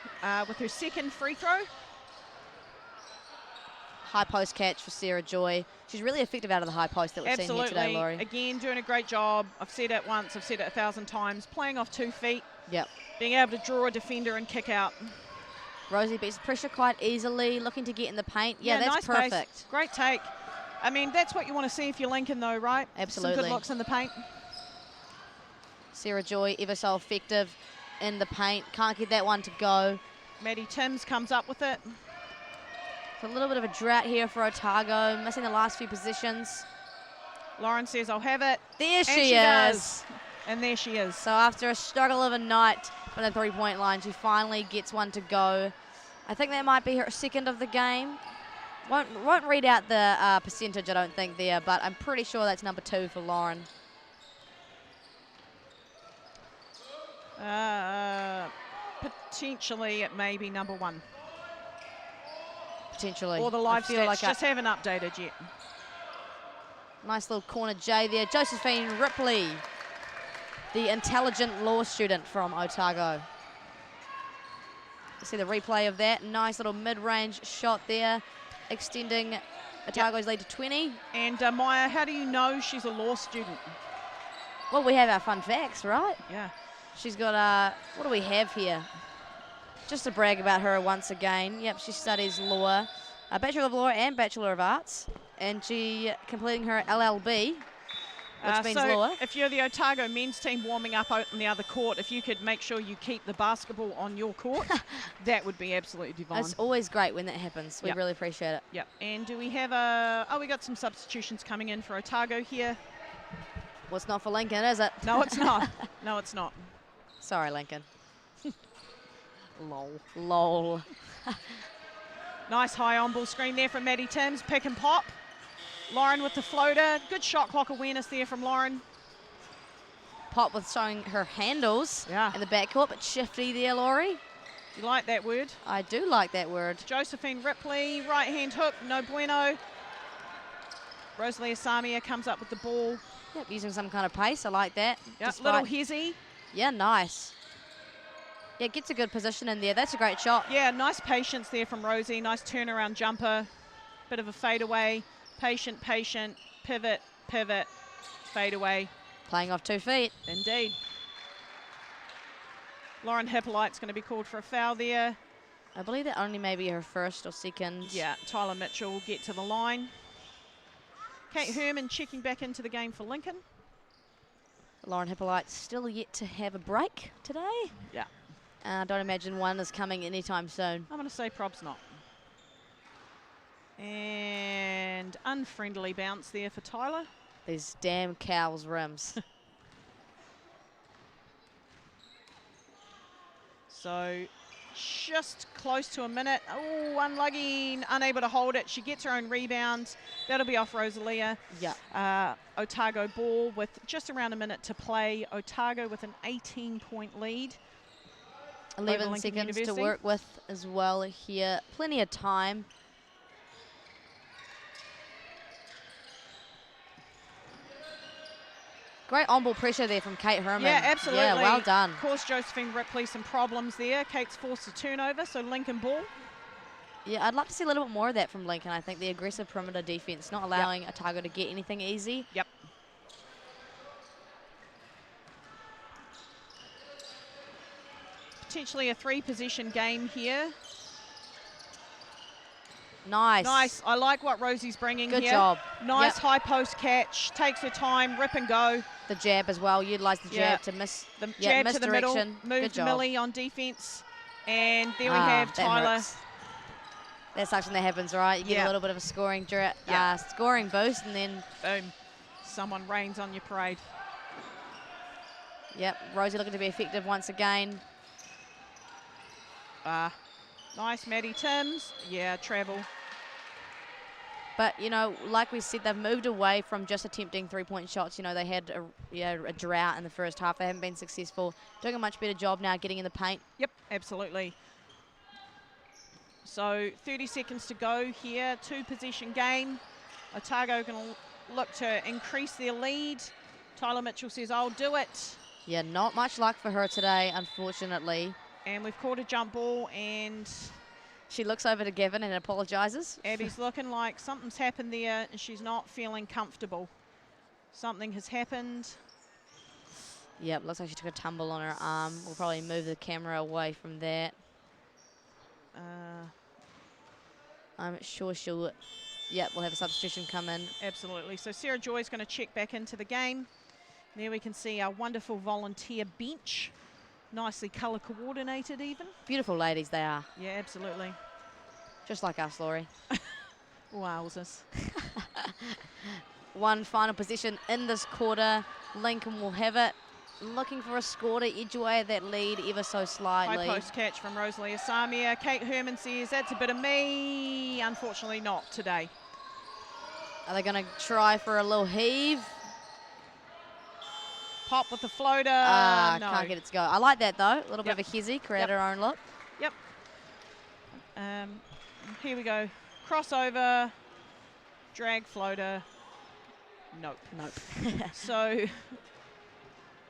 with her second free throw. High post catch for Sarah Joy. She's really effective out of the high post that we've seen here today, Laurie. Again, doing a great job. I've said it once, I've said it 1,000 times. Playing off 2 feet. Yep. Being able to draw a defender and kick out. Rosie beats pressure quite easily, looking to get in the paint. Yeah, that's nice perfect. Pace. Great take. I mean, that's what you want to see if you're Lincoln, though, right? Absolutely. Some good looks in the paint. Sarah Joy, ever so effective in the paint. Can't get that one to go. Maddie Timms comes up with it. It's a little bit of a drought here for Otago, missing the last few positions. Lauren says, I'll have it. There and she is. Does. And there she is. So after a struggle of a night from the three-point line, she finally gets one to go. I think that might be her second of the game. Won't read out the percentage, I don't think, there, but I'm pretty sure that's number 2 for Lauren. Potentially it may be number 1. Potentially. Or the live stats like just haven't updated yet. Nice little corner J there. Josephine Ripley, the intelligent law student from Otago. See the replay of that. Nice little mid-range shot there, extending Otago's lead to 20. And Maya, how do you know she's a law student? Well, we have our fun facts, right? Yeah. She's got, what do we have here? Just to brag about her once again. Yep, she studies law, a Bachelor of Law and Bachelor of Arts, and she completing her LLB, which means so law. If you're the Otago men's team warming up out in the other court, if you could make sure you keep the basketball on your court, that would be absolutely divine. It's always great when that happens. We really appreciate it. Yep. And do we have we got some substitutions coming in for Otago here. Well, it's not for Lincoln, is it? No, it's not. No, it's not. Sorry, Lincoln. Lol. Lol. Nice high on-ball screen there from Maddie Timms. Pick and pop. Lauren with the floater. Good shot clock awareness there from Lauren. Pop with showing her handles in the backcourt, but shifty there, Laurie. You like that word? I do like that word. Josephine Ripley, right-hand hook, no bueno. Rosalie Asamia comes up with the ball. Yep, using some kind of pace. I like that. Yep, little hezzy. Yeah, nice. Yeah, gets a good position in there. That's a great shot. Yeah, nice patience there from Rosie. Nice turnaround jumper. Bit of a fadeaway. Patient, pivot, fade away. Playing off 2 feet. Indeed. Lauren Hippolyte's going to be called for a foul there. I believe that only may be her first or second. Yeah, Tyler Mitchell will get to the line. Kate Herman checking back into the game for Lincoln. Lauren Hippolyte still yet to have a break today. Yeah. Don't imagine one is coming anytime soon. I'm going to say prob's not. And unfriendly bounce there for Tyler. These damn Cow's rims. So just close to a minute. Oh, unlucky, unable to hold it. She gets her own rebound. That'll be off Rosalia. Yeah. Otago ball with just around a minute to play. Otago with an 18-point lead. 11 seconds to work with as well here. Plenty of time. Great on-ball pressure there from Kate Herman. Yeah, absolutely. Yeah, well done. Of course, Josephine Ripley, some problems there. Kate's forced a turnover, so Lincoln ball. Yeah, I'd like to see a little bit more of that from Lincoln. I think the aggressive perimeter defense, not allowing Otago to get anything easy. Yep. Potentially a 3-position game here. Nice. Nice. I like what Rosie's bringing here. Good job. Nice high post catch. Takes her time. Rip and go. The jab as well. Utilise the jab to miss the jab to the middle. Good Moved job. Millie on defence. And there we have Tyler. That's something that happens, right? You get a little bit of a scoring scoring boost, and then boom, someone rains on your parade. Yep, Rosie looking to be effective once again. Nice, Maddie Timms. Yeah, travel. But, you know, like we said, they've moved away from just attempting three-point shots. You know, they had a drought in the first half. They haven't been successful. Doing a much better job now getting in the paint. Yep, absolutely. So 30 seconds to go here. 2-possession game. Otago going to look to increase their lead. Tyler Mitchell says, I'll do it. Yeah, not much luck for her today, unfortunately. And we've caught a jump ball, and she looks over to Gavin and apologises. Abby's looking like something's happened there, and she's not feeling comfortable. Something has happened. Yep, looks like she took a tumble on her arm. We'll probably move the camera away from that. I'm sure she'll... Yep, we'll have a substitution come in. Absolutely. So Sarah Joy's going to check back into the game. There we can see our wonderful volunteer bench. Nicely colour coordinated even. Beautiful ladies they are. Yeah, absolutely. Just like us, Laurie. Wowzers. One final position in this quarter. Lincoln will have it. Looking for a score to edge away that lead ever so slightly. High post catch from Rosalie Asamia. Kate Herman says, that's a bit of me. Unfortunately not today. Are they going to try for a little heave? Pop with the floater. No. Can't get it to go. I like that though. A little bit of a hezzy, create her own look. Yep. Here we go. Crossover. Drag floater. Nope. So,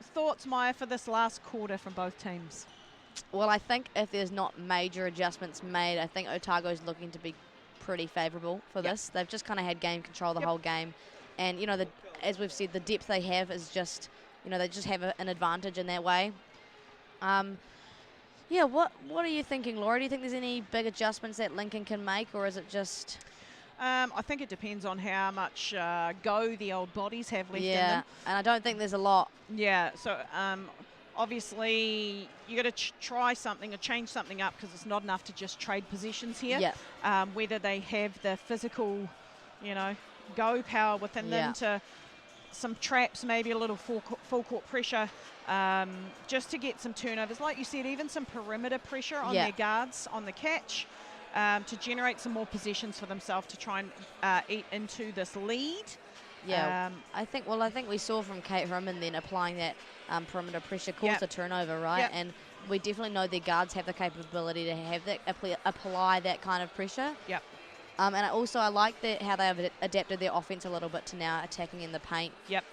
thoughts, Maya, for this last quarter from both teams? Well, I think if there's not major adjustments made, I think Otago's looking to be pretty favourable for this. They've just kind of had game control the whole game. And, you know, as we've said, the depth they have is just... You know, they just have an advantage in that way. Yeah, what are you thinking, Laura? Do you think there's any big adjustments that Lincoln can make, or is it just... I think it depends on how much go the old bodies have left in them. Yeah, and I don't think there's a lot. Yeah, so obviously you got to try something or change something up, because it's not enough to just trade positions here. Yeah. Whether they have the physical, you know, go power within them to... Some traps, maybe a little full court pressure, just to get some turnovers. Like you said, even some perimeter pressure on their guards on the catch to generate some more possessions for themselves to try and eat into this lead. Yeah, I think we saw from Kate Herman then applying that perimeter pressure caused a turnover, right? And we definitely know their guards have the capability to have that apply that kind of pressure. Yep. And I like how they have adapted their offense a little bit to now attacking in the paint. Yep.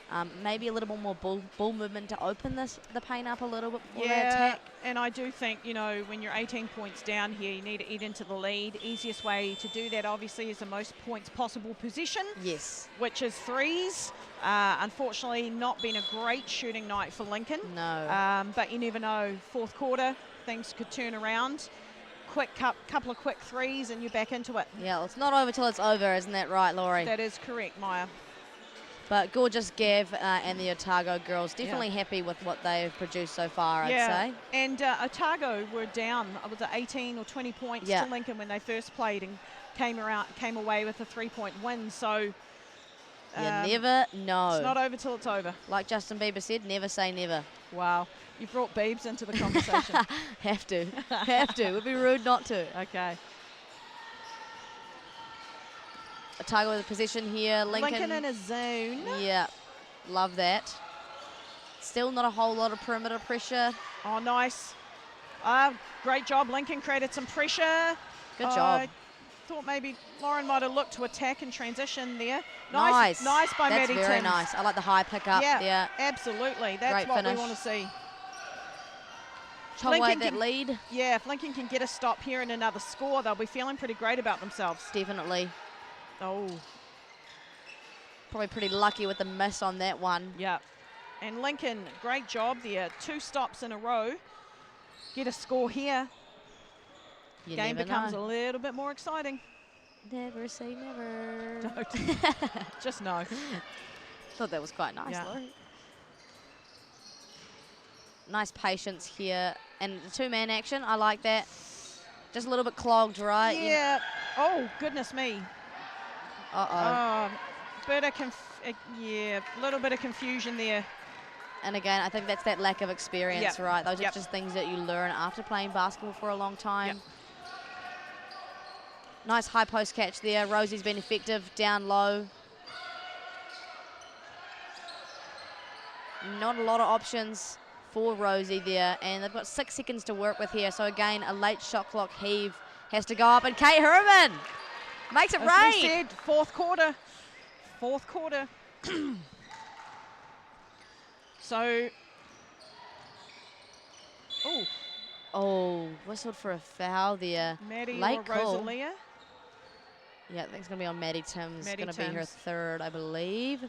Maybe a little bit more ball movement to open the paint up a little bit before they attack. And I do think, you know, when you're 18 points down here, you need to eat into the lead. Easiest way to do that, obviously, is the most points possible position. Yes. Which is threes. Unfortunately, not been a great shooting night for Lincoln. No. But you never know. Fourth quarter, things could turn around. Couple of quick threes and you're back into it. Yeah, well, it's not over till it's over, isn't that right, Laurie? That is correct, Maya. But gorgeous Gav and the Otago girls, definitely happy with what they've produced so far, I'd say. And Otago were down, was it 18 or 20 points to Lincoln when they first played and came away with a 3-point win. So you never know. It's not over till it's over. Like Justin Bieber said, never say never. Wow. You brought Biebs into the conversation. Have to. It would be rude not to. Okay. Otago with a position here. Lincoln in a zone. Yeah. Love that. Still not a whole lot of perimeter pressure. Oh, nice. Great job. Lincoln created some pressure. Good job. I thought maybe Lauren might have looked to attack and transition there. Nice by Maddie Timms. That's very nice. I like the high pick up there. Absolutely. That's Great what finish. we want to see. chop away at that lead. Yeah, if Lincoln can get a stop here and another score, they'll be feeling pretty great about themselves. Definitely. Oh. Probably pretty lucky with the miss on that one. Yeah. And Lincoln, great job there. 2 stops in a row. Get a score here. Game becomes a little bit more exciting. Never say never. Don't. Just no. Thought that was quite nice, Yeah. Laurie. Nice patience here. And the 2-man action, I like that. Just a little bit clogged, right? Yeah. Oh, goodness me. Uh-oh. Yeah, a little bit of confusion there. And again, I think that's that lack of experience, Yep. right? Those Yep. are just things that you learn after playing basketball for a long time. Yep. Nice high post catch there. Rosie's been effective down low. Not a lot of options for Rosie there, and they've got 6 seconds to work with here. So again, a late shot clock heave has to go up, and Kate Herman makes it As rain. we said, fourth quarter. So, oh, whistled for a foul there. Maddie Late or call. Rosalia? Yeah, I think it's going to be on Maddie Timms. Maddie Going to be her Timms. 3rd, I believe.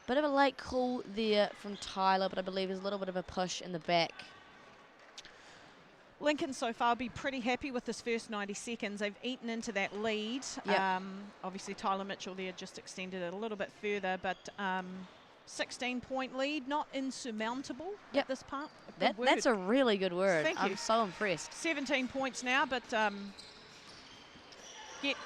Bit of a late call there from Tyler, but I believe there's a little bit of a push in the back. Lincoln so far be pretty happy with this first 90 seconds. They've eaten into that lead. Yep. Obviously, Tyler Mitchell there just extended it a little bit further, but 16-point lead, not insurmountable at this part. That's a really good word. Thank you. I'm so impressed. 17 points now, but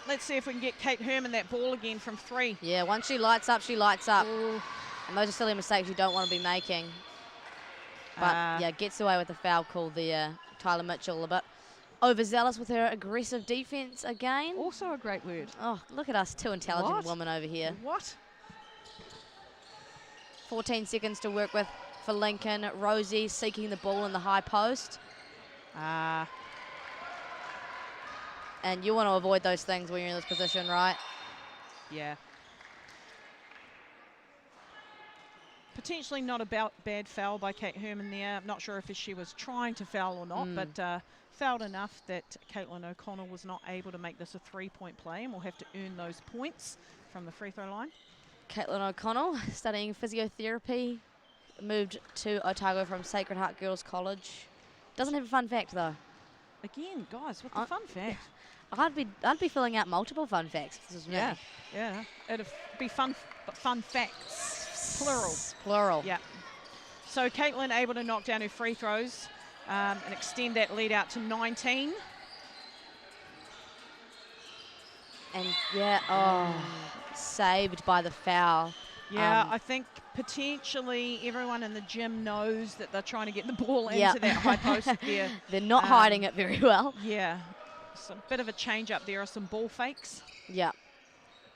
let's see if we can get Kate Herman that ball again from 3. Yeah, once she lights up, she lights up. Ooh. And those are silly mistakes you don't want to be making. But yeah, gets away with the foul call there. Tyler Mitchell a bit overzealous with her aggressive defense again. Also a great word. Oh, look at us, 2 intelligent women over here. What? 14 seconds to work with for Lincoln. Rosie seeking the ball in the high post. And you want to avoid those things when you're in this position, right? Yeah. Potentially not a bad foul by Kate Herman there. I'm not sure if she was trying to foul or not, but fouled enough that Caitlin O'Connell was not able to make this a 3-point play, and will have to earn those points from the free throw line. Caitlin O'Connell, studying physiotherapy, moved to Otago from Sacred Heart Girls College. Doesn't have a fun fact though. Again, guys, with the fun fact. I'd be filling out multiple fun facts. If this was me. Yeah. It'd be fun facts. Plural. Yeah. So Caitlin able to knock down her free throws and extend that lead out to 19. And saved by the foul. Yeah, I think potentially everyone in the gym knows that they're trying to get the ball into that high post there. They're not hiding it very well. Yeah. Some bit of a change up there, are some ball fakes. Yeah,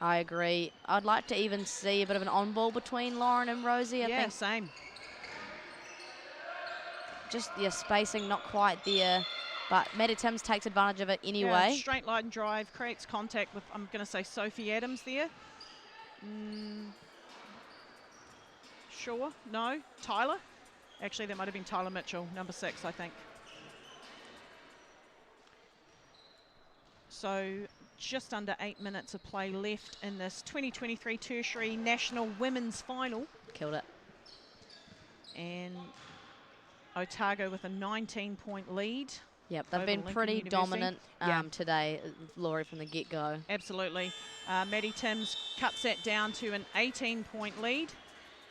I agree. I'd like to even see a bit of an on-ball between Lauren and Rosie, I think. Same. Just, spacing not quite there. But Maddie Timms takes advantage of it anyway. Yeah, straight line drive, creates contact with, I'm going to say, Sophie Adams there. Sure, no, Tyler. Actually, that might have been Tyler Mitchell, number 6, I think. So just under 8 minutes of play left in this 2023 Tertiary National Women's Final. Killed it. And Otago with a 19-point lead. Yep, they've over been Lincoln pretty University. dominant today, Laurie, from the get-go. Absolutely. Maddie Timms cuts that down to an 18-point lead.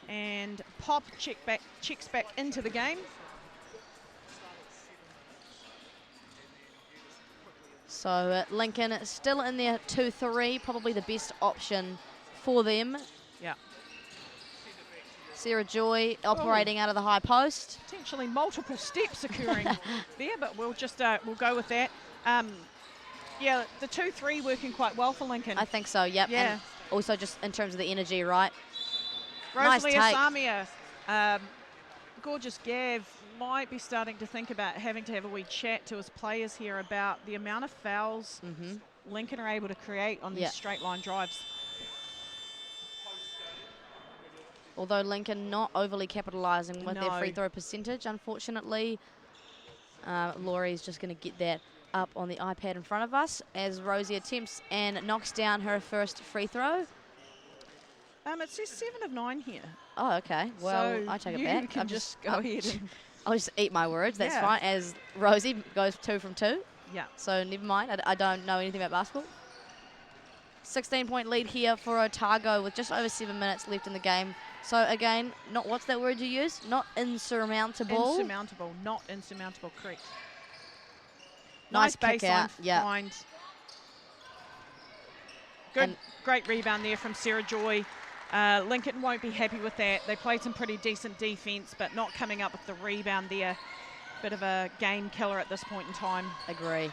And Pop checks back into the game. So Lincoln still in their 2-3, probably the best option for them. Yeah. Sarah Joy operating out of the high post. Potentially multiple steps occurring there, but we'll just we'll go with that. Yeah, the 2-3 working quite well for Lincoln. I think so, yep. Yeah. And also just in terms of the energy, right? Rosalie Nice take. Asamia, Gorgeous Gav might be starting to think about having to have a wee chat to his players here about the amount of fouls Lincoln are able to create on these straight line drives. Although Lincoln not overly capitalising with their free throw percentage, unfortunately. Laurie's just going to get that up on the iPad in front of us as Rosie attempts and knocks down her first free throw. It says 7 of 9 here. Oh, okay. Well, so I take it you back. can just go ahead and... I'll just eat my words. That's Yeah. fine. As Rosie goes 2 from 2. Yeah. So never mind. I don't know anything about basketball. 16-point lead here for Otago with just over 7 minutes left in the game. So again, not what's that word you use? Not insurmountable. Insurmountable, not insurmountable, correct. Nice baseline kick out. Yeah. find. Good, great rebound there from Sarah Joy. Lincoln won't be happy with that. They played some pretty decent defense, but not coming up with the rebound there. Bit of a game killer at this point in time. Agree.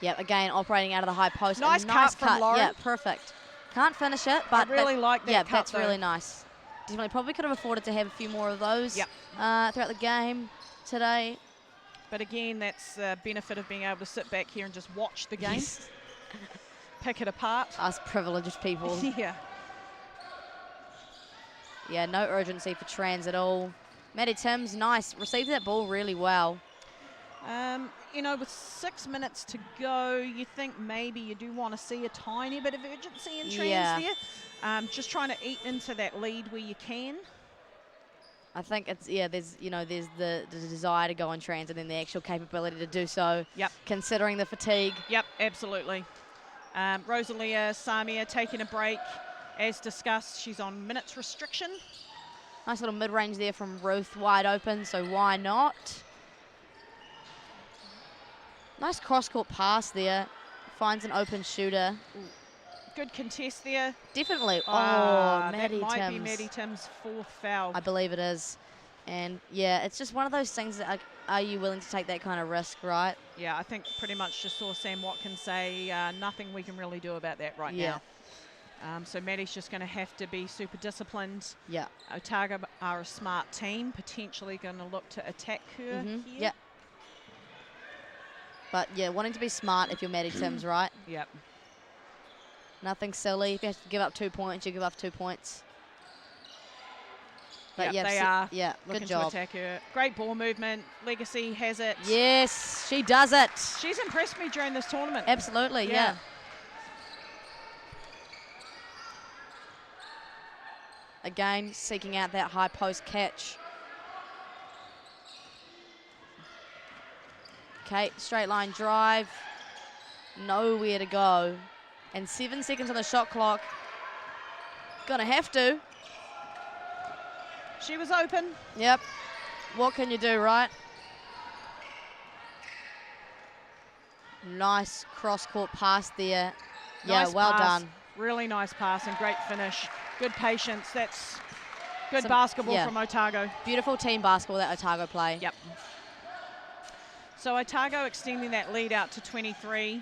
Yep, again, operating out of the high post. Nice cut from Lauren. Yeah, perfect. Can't finish it, but I really like that cut, that's though. really nice. Definitely probably could have afforded to have a few more of those throughout the game today. But again, that's the benefit of being able to sit back here and just watch the game. Yes. Pick it apart. Us privileged people. Yeah. Yeah, no urgency for Trans at all. Maddie Timms, nice. Received that ball really well. You know, with 6 minutes to go, you think maybe you do want to see a tiny bit of urgency in Trans there. Just trying to eat into that lead where you can. I think it's, there's the desire to go on Trans and then the actual capability to do so. Yep. Considering the fatigue. Yep, absolutely. Rosalia Samia taking a break. As discussed, she's on minutes restriction. Nice little mid-range there from Ruth, wide open, so why not? Nice cross-court pass there. Finds an open shooter. Ooh. Good contest there. Definitely. That Maddie might Timms. be Maddie Timms' 4th foul. I believe it is. And, yeah, it's just one of those things that are you willing to take that kind of risk, right? Yeah, I think pretty much just saw Sam Watkins say nothing we can really do about that right now. So Maddie's just going to have to be super disciplined. Yeah. Otago are a smart team, potentially going to look to attack her here. Yeah. But, yeah, wanting to be smart if you're Maddie Timms, right? Yep. Nothing silly. If you have to give up 2 points, you give up 2 points. But yep, yeah, they are good looking job. to attack her. Great ball movement. Legacy has it. Yes, she does it. She's impressed me during this tournament. Absolutely, yeah. Again, seeking out that high post catch. Okay, straight line drive. Nowhere to go. And 7 seconds on the shot clock. Gonna have to. She was open. Yep. What can you do, right? Nice cross-court pass there. Yeah, Nice well pass. done. Really nice pass and great finish. Good patience. That's good basketball from Otago. Beautiful team basketball that Otago play. Yep. So Otago extending that lead out to 23.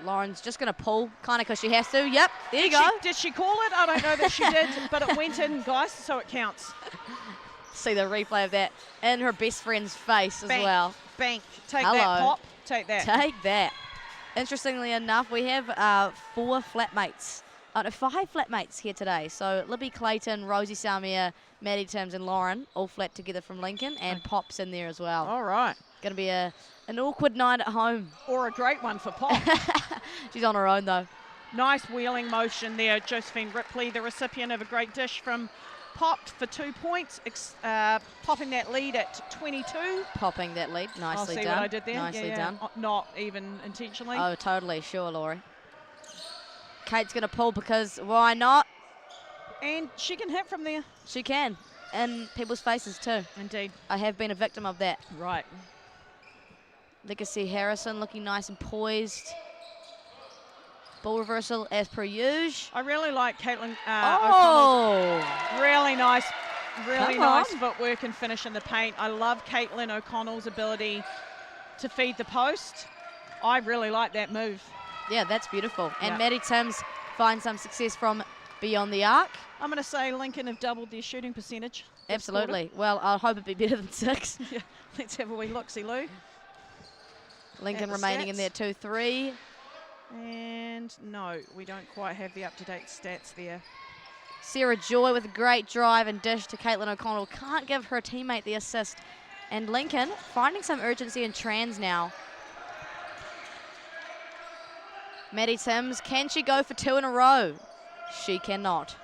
Lauren's just going to pull, kind of because she has to. Yep, there you go. Did she call it? I don't know that she did, but it went in, guys, so it counts. See the replay of that in her best friend's face as well. Bank. Take Hello. that, Pop. Take that. Take that. Interestingly enough, we have 4 flatmates. No, 5 flatmates here today. So Libby Clayton, Rosie Samia, Maddie Timms and Lauren all flat together from Lincoln, and Pop's in there as well. All right. Going to be an awkward night at home. Or a great one for Pop. She's on her own though. Nice wheeling motion there. Josephine Ripley, the recipient of a great dish from Pop for 2 points, popping that lead at 22. Popping that lead, nicely see done. what I did there? Nicely yeah. done. Not even intentionally. Oh, totally, sure, Laurie. Kate's going to pull because why not? And she can hit from there. She can, in people's faces too. Indeed. I have been a victim of that. Right. Legacy Harrison looking nice and poised. Ball reversal as per usual. I really like Caitlin O'Connell's really nice Come footwork and finish in the paint. I love Caitlin O'Connell's ability to feed the post. I really like that move. Yeah, that's beautiful. And Yeah. Maddie Timms finds some success from beyond the arc. I'm going to say Lincoln have doubled their shooting percentage. this Absolutely. Well, I hope it'd be better than 6. quarter. Yeah. Let's have a wee look-see, Lou. Lincoln the remaining in stats. there 2-3. And no, we don't quite have the up-to-date stats there. Sarah Joy with a great drive and dish to Caitlin O'Connell. Can't give her teammate the assist. And Lincoln finding some urgency in trans now. Maddie Timms, can she go for 2 in a row? She cannot.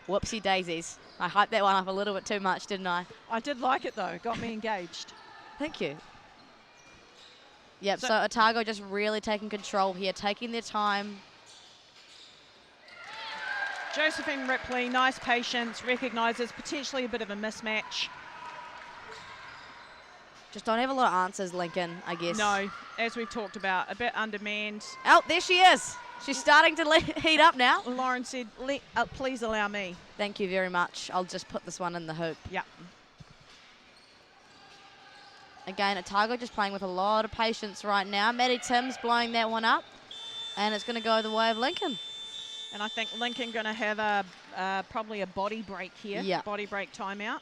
Whoopsie daisies. I hyped that one up a little bit too much, didn't I? I did like it though, got me engaged. Thank you. Yep, so Otago just really taking control here, taking their time. Josephine Ripley, nice patience, recognises potentially a bit of a mismatch. Just don't have a lot of answers, Lincoln, I guess. No, as we've talked about, a bit undermanned. Oh, there she is. She's starting to heat up now. Lauren said, please allow me. Thank you very much. I'll just put this one in the hoop. Yeah. Again, Otago just playing with a lot of patience right now. Maddie Timms blowing that one up. And it's going to go the way of Lincoln. And I think Lincoln going to have probably a body break here. Yeah. Body break timeout.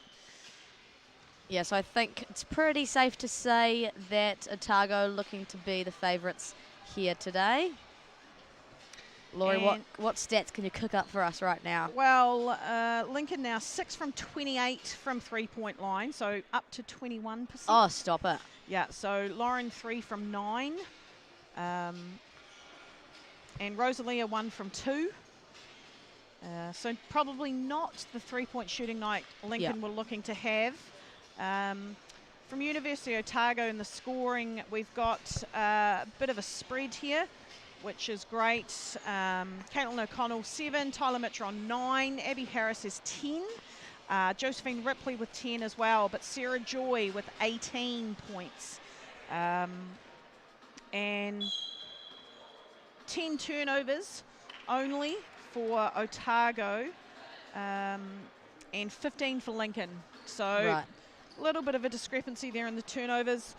Yeah, so I think it's pretty safe to say that Otago looking to be the favourites here today. Laurie, what stats can you cook up for us right now? Well, Lincoln now 6 from 28 from three-point line, so up to 21%. Oh, stop it. Yeah, so Lauren 3 from 9. And Rosalia 1 from 2. So probably not the three-point shooting night Lincoln were looking to have. From University of Otago in the scoring, we've got a bit of a spread here, which is great. Caitlin O'Connell 7, Tyler Mitchell on 9, Abby Harris is 10, Josephine Ripley with 10 as well, but Sarah Joy with 18 points. And 10 turnovers only for Otago, and 15 for Lincoln. So a little bit of a discrepancy there in the turnovers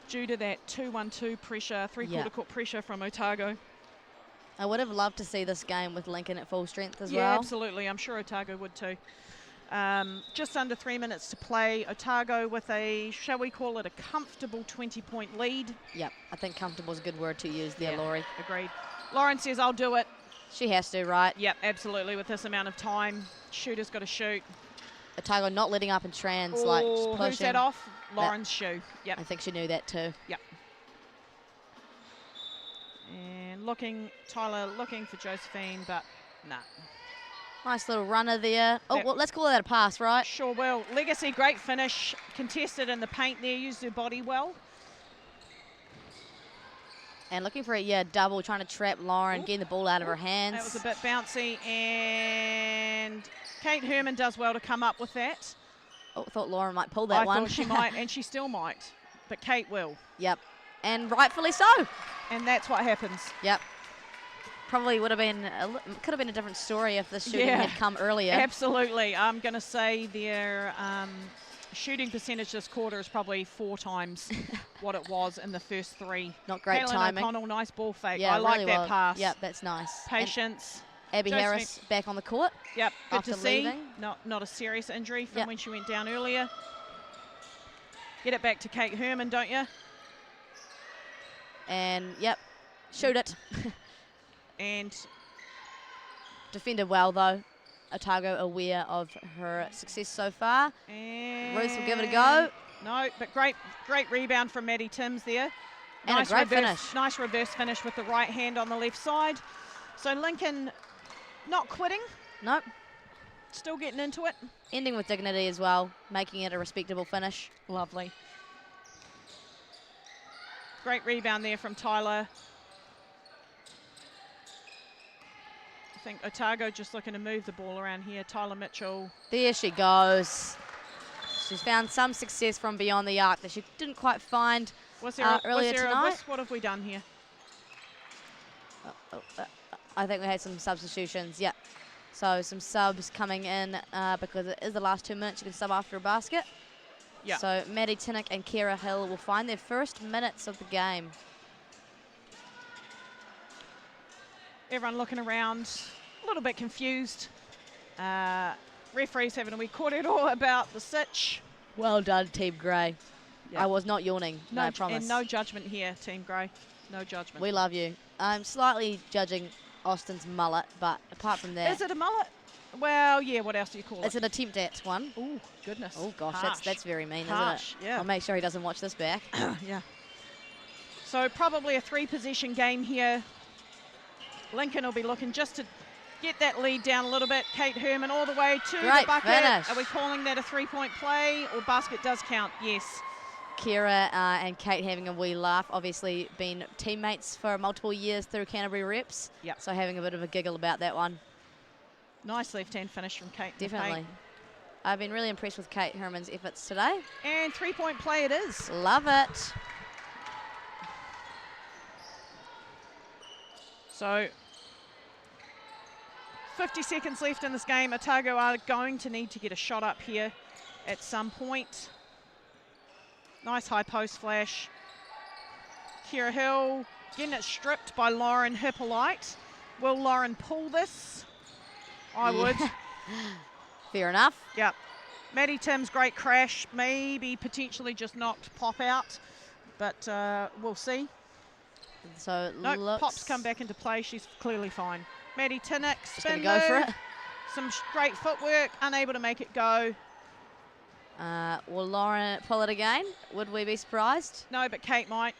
due to that 2-1-2 pressure, three-quarter court pressure from Otago. I would have loved to see this game with Lincoln at full strength as well. Yeah, absolutely. I'm sure Otago would too. Just under 3 minutes to play. Otago with a, shall we call it a comfortable 20-point lead. Yep, I think comfortable is a good word to use there, Laurie. Agreed. Lauren says, I'll do it. She has to, right? Yep, absolutely. With this amount of time, shooter's got to shoot. Otago not letting up in trans, like just pushing. Who's that off? Lauren's shoe. Yep. I think she knew that too. Yep. And Tyler looking for Josephine, but nah. Nice little runner there. Oh, well, let's call that a pass, right? Sure will. Legacy, great finish. Contested in the paint there, used her body well. And looking for a double, trying to trap Lauren, getting the ball out of her hands. That was a bit bouncy, and Kate Herman does well to come up with that. Oh, I thought Lauren might pull that one. I thought she might, and she still might, but Kate will. Yep, and rightfully so. And that's what happens. Yep. Probably would have been, could have been a different story if the shooting had come earlier. Absolutely. I'm going to say their shooting percentage this quarter is probably 4 times what it was in the first 3. Not great timing. O'Connell, nice ball fake. Yeah, I like really that pass. Yep, that's nice. Patience. And Abby Harris back on the court. Yep, good after to see. leaving. Not a serious injury from when she went down earlier. Get it back to Kate Herman, don't you? And, shoot it. And defended well, though. Otago aware of her success so far. And Ruth will give it a go. No, but great rebound from Maddie Timms there. And nice a great finish. Nice reverse finish with the right hand on the left side. So Lincoln not quitting. Nope. Still getting into it. Ending with dignity as well, making it a respectable finish. Lovely. Great rebound there from Tyler. I think Otago just looking to move the ball around here. Tyler Mitchell. There she goes. She's found some success from beyond the arc that she didn't quite find earlier tonight. What have we done here? I think we had some substitutions, So some subs coming in because it is the last 2 minutes. You can sub after a basket. Yeah. So Maddie Tinnick and Kira Hill will find their first minutes of the game. Everyone looking around, a little bit confused. Referees having a wee corridor about the sitch. Well done, Team Grey. Yeah. I was not yawning, I promise. And no judgment here, Team Grey. No judgment. We love you. I'm slightly judging Austin's mullet, but apart from that... Is it a mullet? Well, yeah, what else do you call it? It's an attempt at one. Oh, goodness. Oh, gosh, Harsh. that's very mean, Harsh, isn't it? yeah. I'll make sure he doesn't watch this back. Yeah. So probably a 3-possession game here. Lincoln will be looking just to get that lead down a little bit. Kate Herman all the way to the bucket. Finish. Are we calling that a 3-point play, or basket does count? Yes. Kira and Kate having a wee laugh, obviously been teammates for multiple years through Canterbury reps. Yep. So having a bit of a giggle about that one. Nice left-hand finish from Kate. Definitely. I've been really impressed with Kate Herman's efforts today. And 3-point play it is. Love it. So 50 seconds left in this game. Otago are going to need to get a shot up here at some point. Nice high post flash. Kira Hill getting it stripped by Lauren Hippolyte. Will Lauren pull this? I would. Fair enough. Yep. Maddie Tim's great crash. Maybe potentially just knocked Pop out, but we'll see. So it nope, Pop's come back into play. She's clearly fine. Maddie Tinnock, spin go for it. Some great footwork, unable to make it go. Will Lauren pull it again? Would we be surprised? No, but Kate might.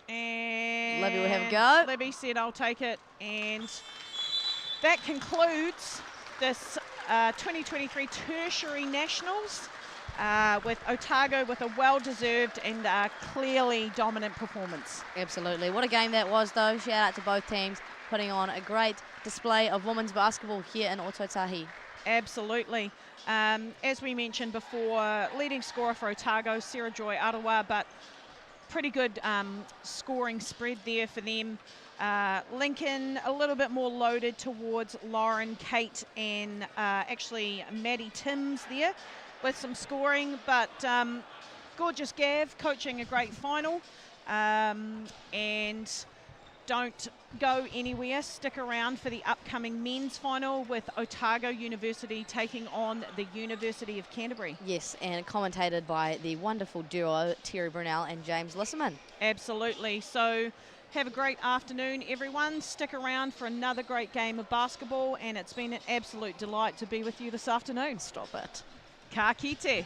And Libby will have a go. Libby said, I'll take it. And that concludes this 2023 Tertiary Nationals with Otago with a well-deserved and clearly dominant performance. Absolutely. What a game that was, though. Shout out to both teams putting on a great display of women's basketball here in Otautahi. Absolutely. As we mentioned before, leading scorer for Otago, Sarah Joy Arawa, but pretty good scoring spread there for them. Lincoln a little bit more loaded towards Lauren, Kate, and actually Maddie Timms there with some scoring, but Gorgeous Gav coaching a great final. And don't go anywhere. Stick around for the upcoming men's final with Otago University taking on the University of Canterbury. Yes, and commentated by the wonderful duo Terry Brunel and James Lisserman. Absolutely. So have a great afternoon, everyone. Stick around for another great game of basketball, and it's been an absolute delight to be with you this afternoon. Stop it. Ka kite.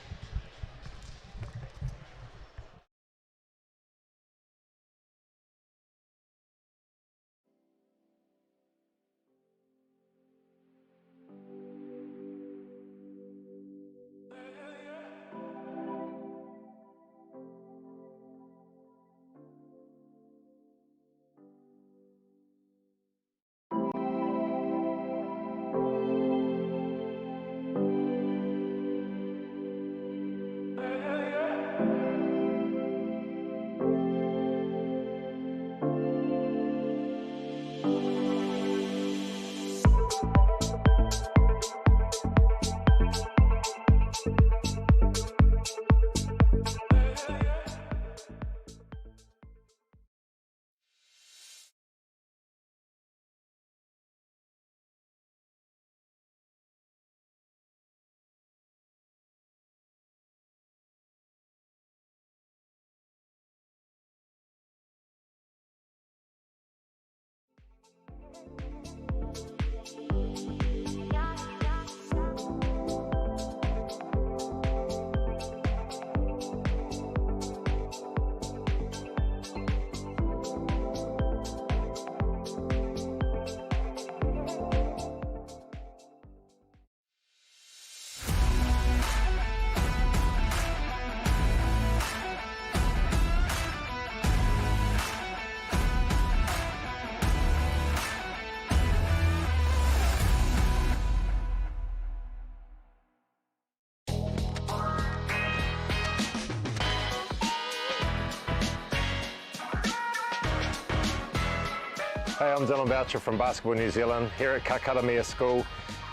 Hey, I'm Dylan Boucher from Basketball New Zealand, here at Kakaramea School.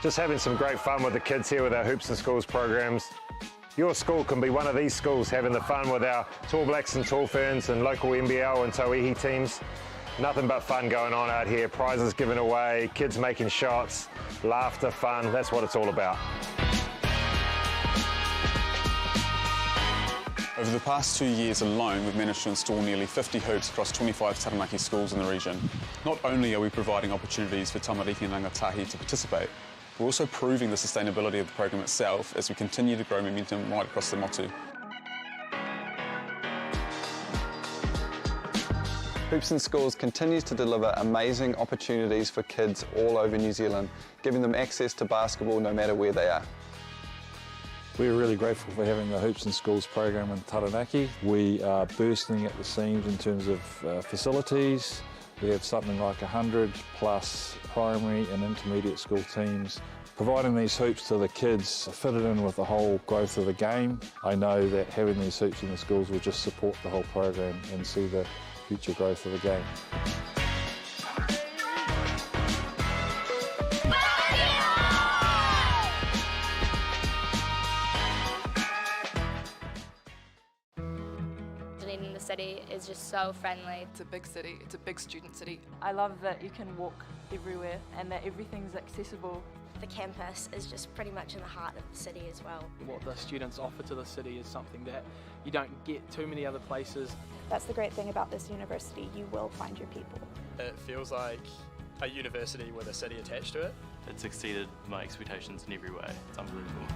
Just having some great fun with the kids here with our Hoops and Schools programs. Your school can be one of these schools having the fun with our Tall Blacks and Tall Ferns and local NBL and Tauihi teams. Nothing but fun going on out here, prizes given away, kids making shots, laughter, fun, that's what it's all about. Over the past 2 years alone, we've managed to install nearly 50 hoops across 25 Taranaki schools in the region. Not only are we providing opportunities for tamariki and rangatahi to participate, we're also proving the sustainability of the program itself as we continue to grow momentum right across the motu. Hoops in Schools continues to deliver amazing opportunities for kids all over New Zealand, giving them access to basketball no matter where they are. We're really grateful for having the Hoops in Schools program in Taranaki. We are bursting at the seams in terms of facilities. We have something like 100 plus primary and intermediate school teams. Providing these hoops to the kids fitted in with the whole growth of the game. I know that having these hoops in the schools will just support the whole program and see the future growth of the game. In the city is just so friendly. It's a big city, it's a big student city. I love that you can walk everywhere and that everything's accessible. The campus is just pretty much in the heart of the city as well. What the students offer to the city is something that you don't get too many other places. That's the great thing about this university, you will find your people. It feels like a university with a city attached to it. It's exceeded my expectations in every way. It's unbelievable.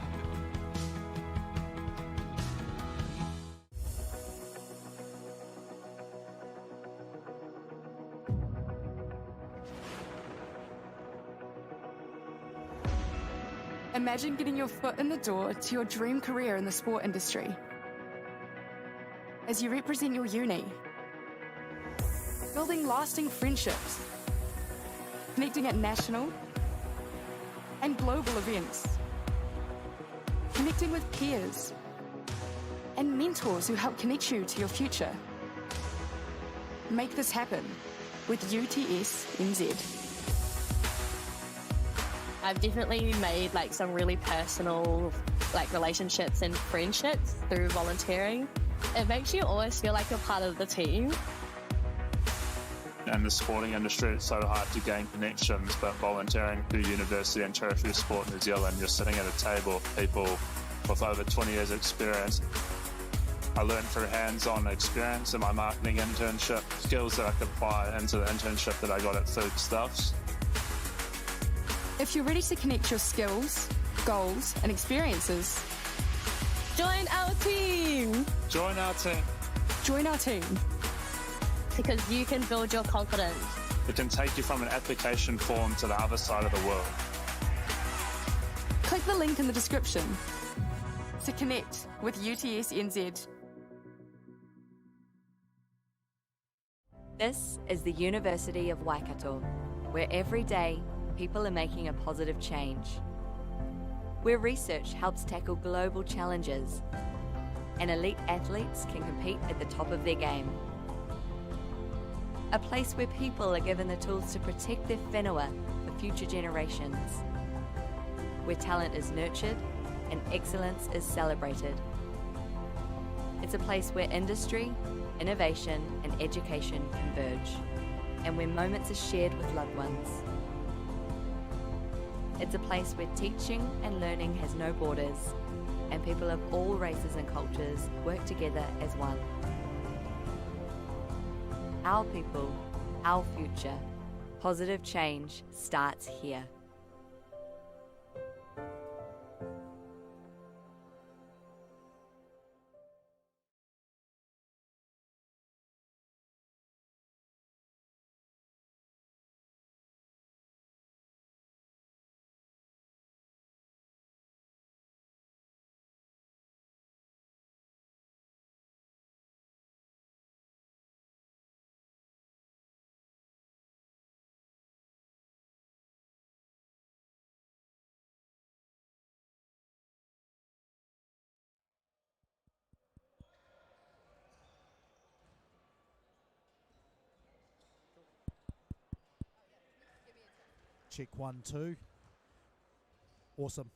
Imagine getting your foot in the door to your dream career in the sport industry. As you represent your uni, building lasting friendships, connecting at national and global events, connecting with peers and mentors who help connect you to your future. Make this happen with UTS NZ. I've definitely made like some really personal like relationships and friendships through volunteering. It makes you always feel like you're part of the team. In the sporting industry, it's so hard to gain connections, but volunteering through University and Tertiary Sport New Zealand, you're sitting at a table with people with over 20 years experience. I learned through hands-on experience in my marketing internship, skills that I could apply into the internship that I got at Foodstuffs. If you're ready to connect your skills, goals and experiences, join our team! Join our team. Join our team. Because you can build your confidence. It can take you from an application form to the other side of the world. Click the link in the description to connect with UTS NZ. This is the University of Waikato, where every day people are making a positive change. Where research helps tackle global challenges and elite athletes can compete at the top of their game. A place where people are given the tools to protect their whenua for future generations. Where talent is nurtured and excellence is celebrated. It's a place where industry, innovation and education converge, and where moments are shared with loved ones. It's a place where teaching and learning has no borders, and people of all races and cultures work together as one. Our people, our future. Positive change starts here. Check 1, 2. Awesome.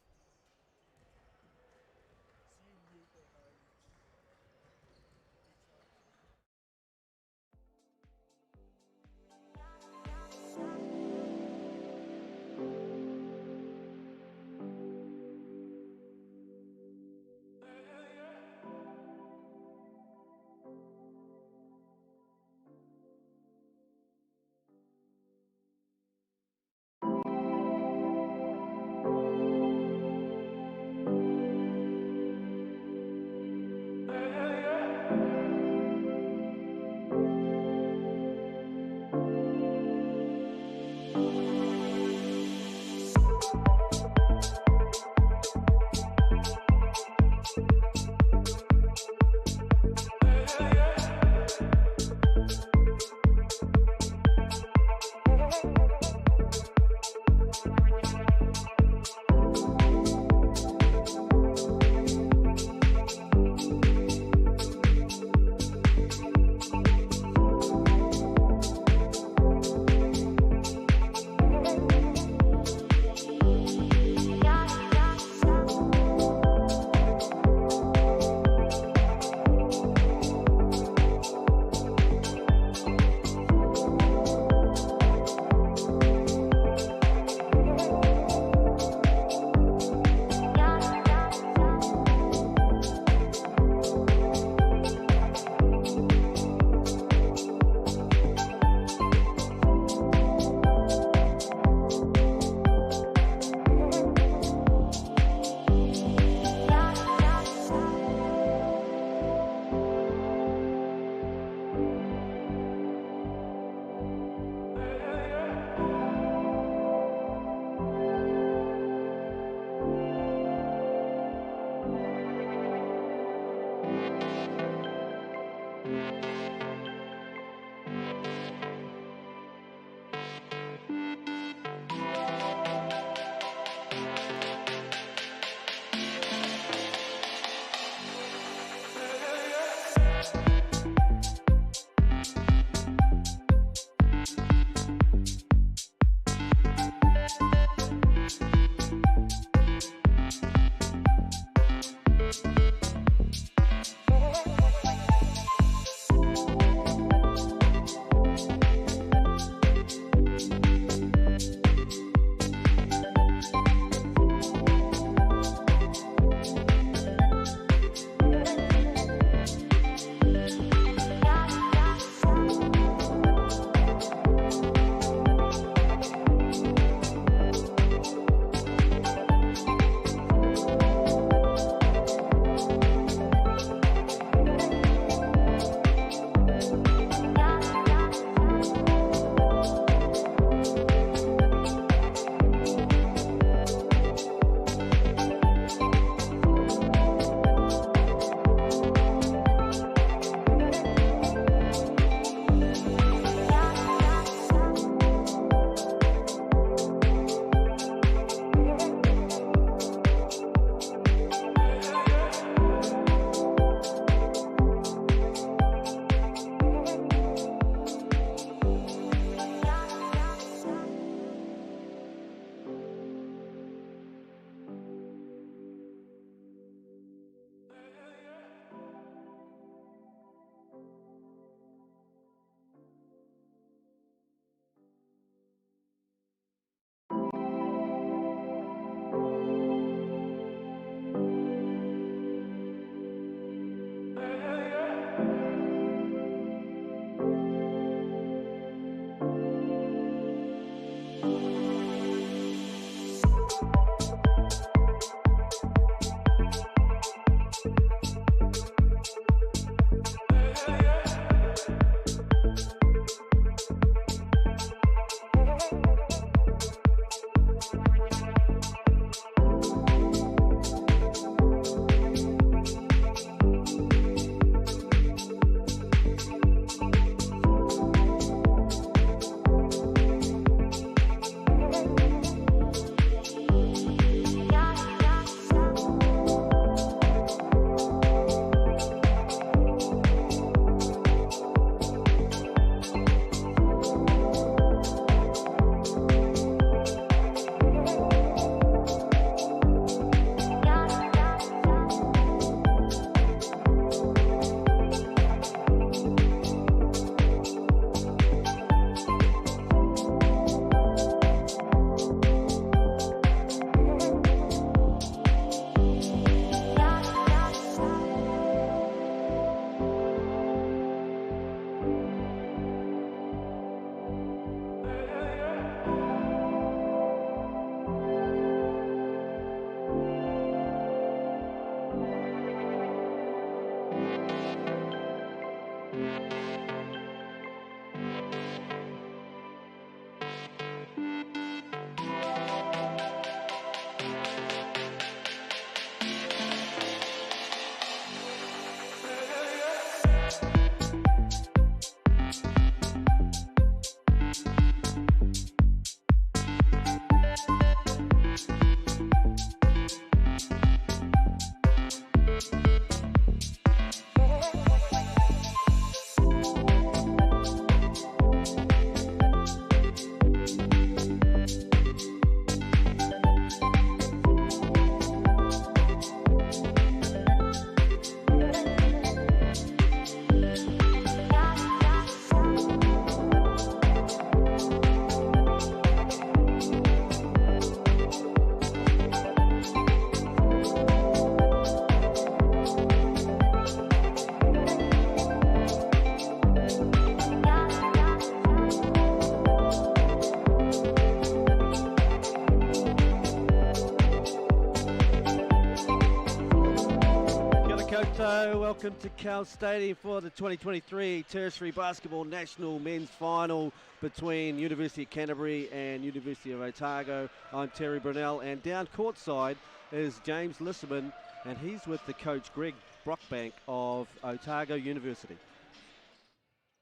Hello, welcome to Cal Stadium for the 2023 Tertiary Basketball National Men's Final between University of Canterbury and University of Otago. I'm Terry Brunel, and down courtside is James Lissaman, and he's with the coach Greg Brockbank of Otago University.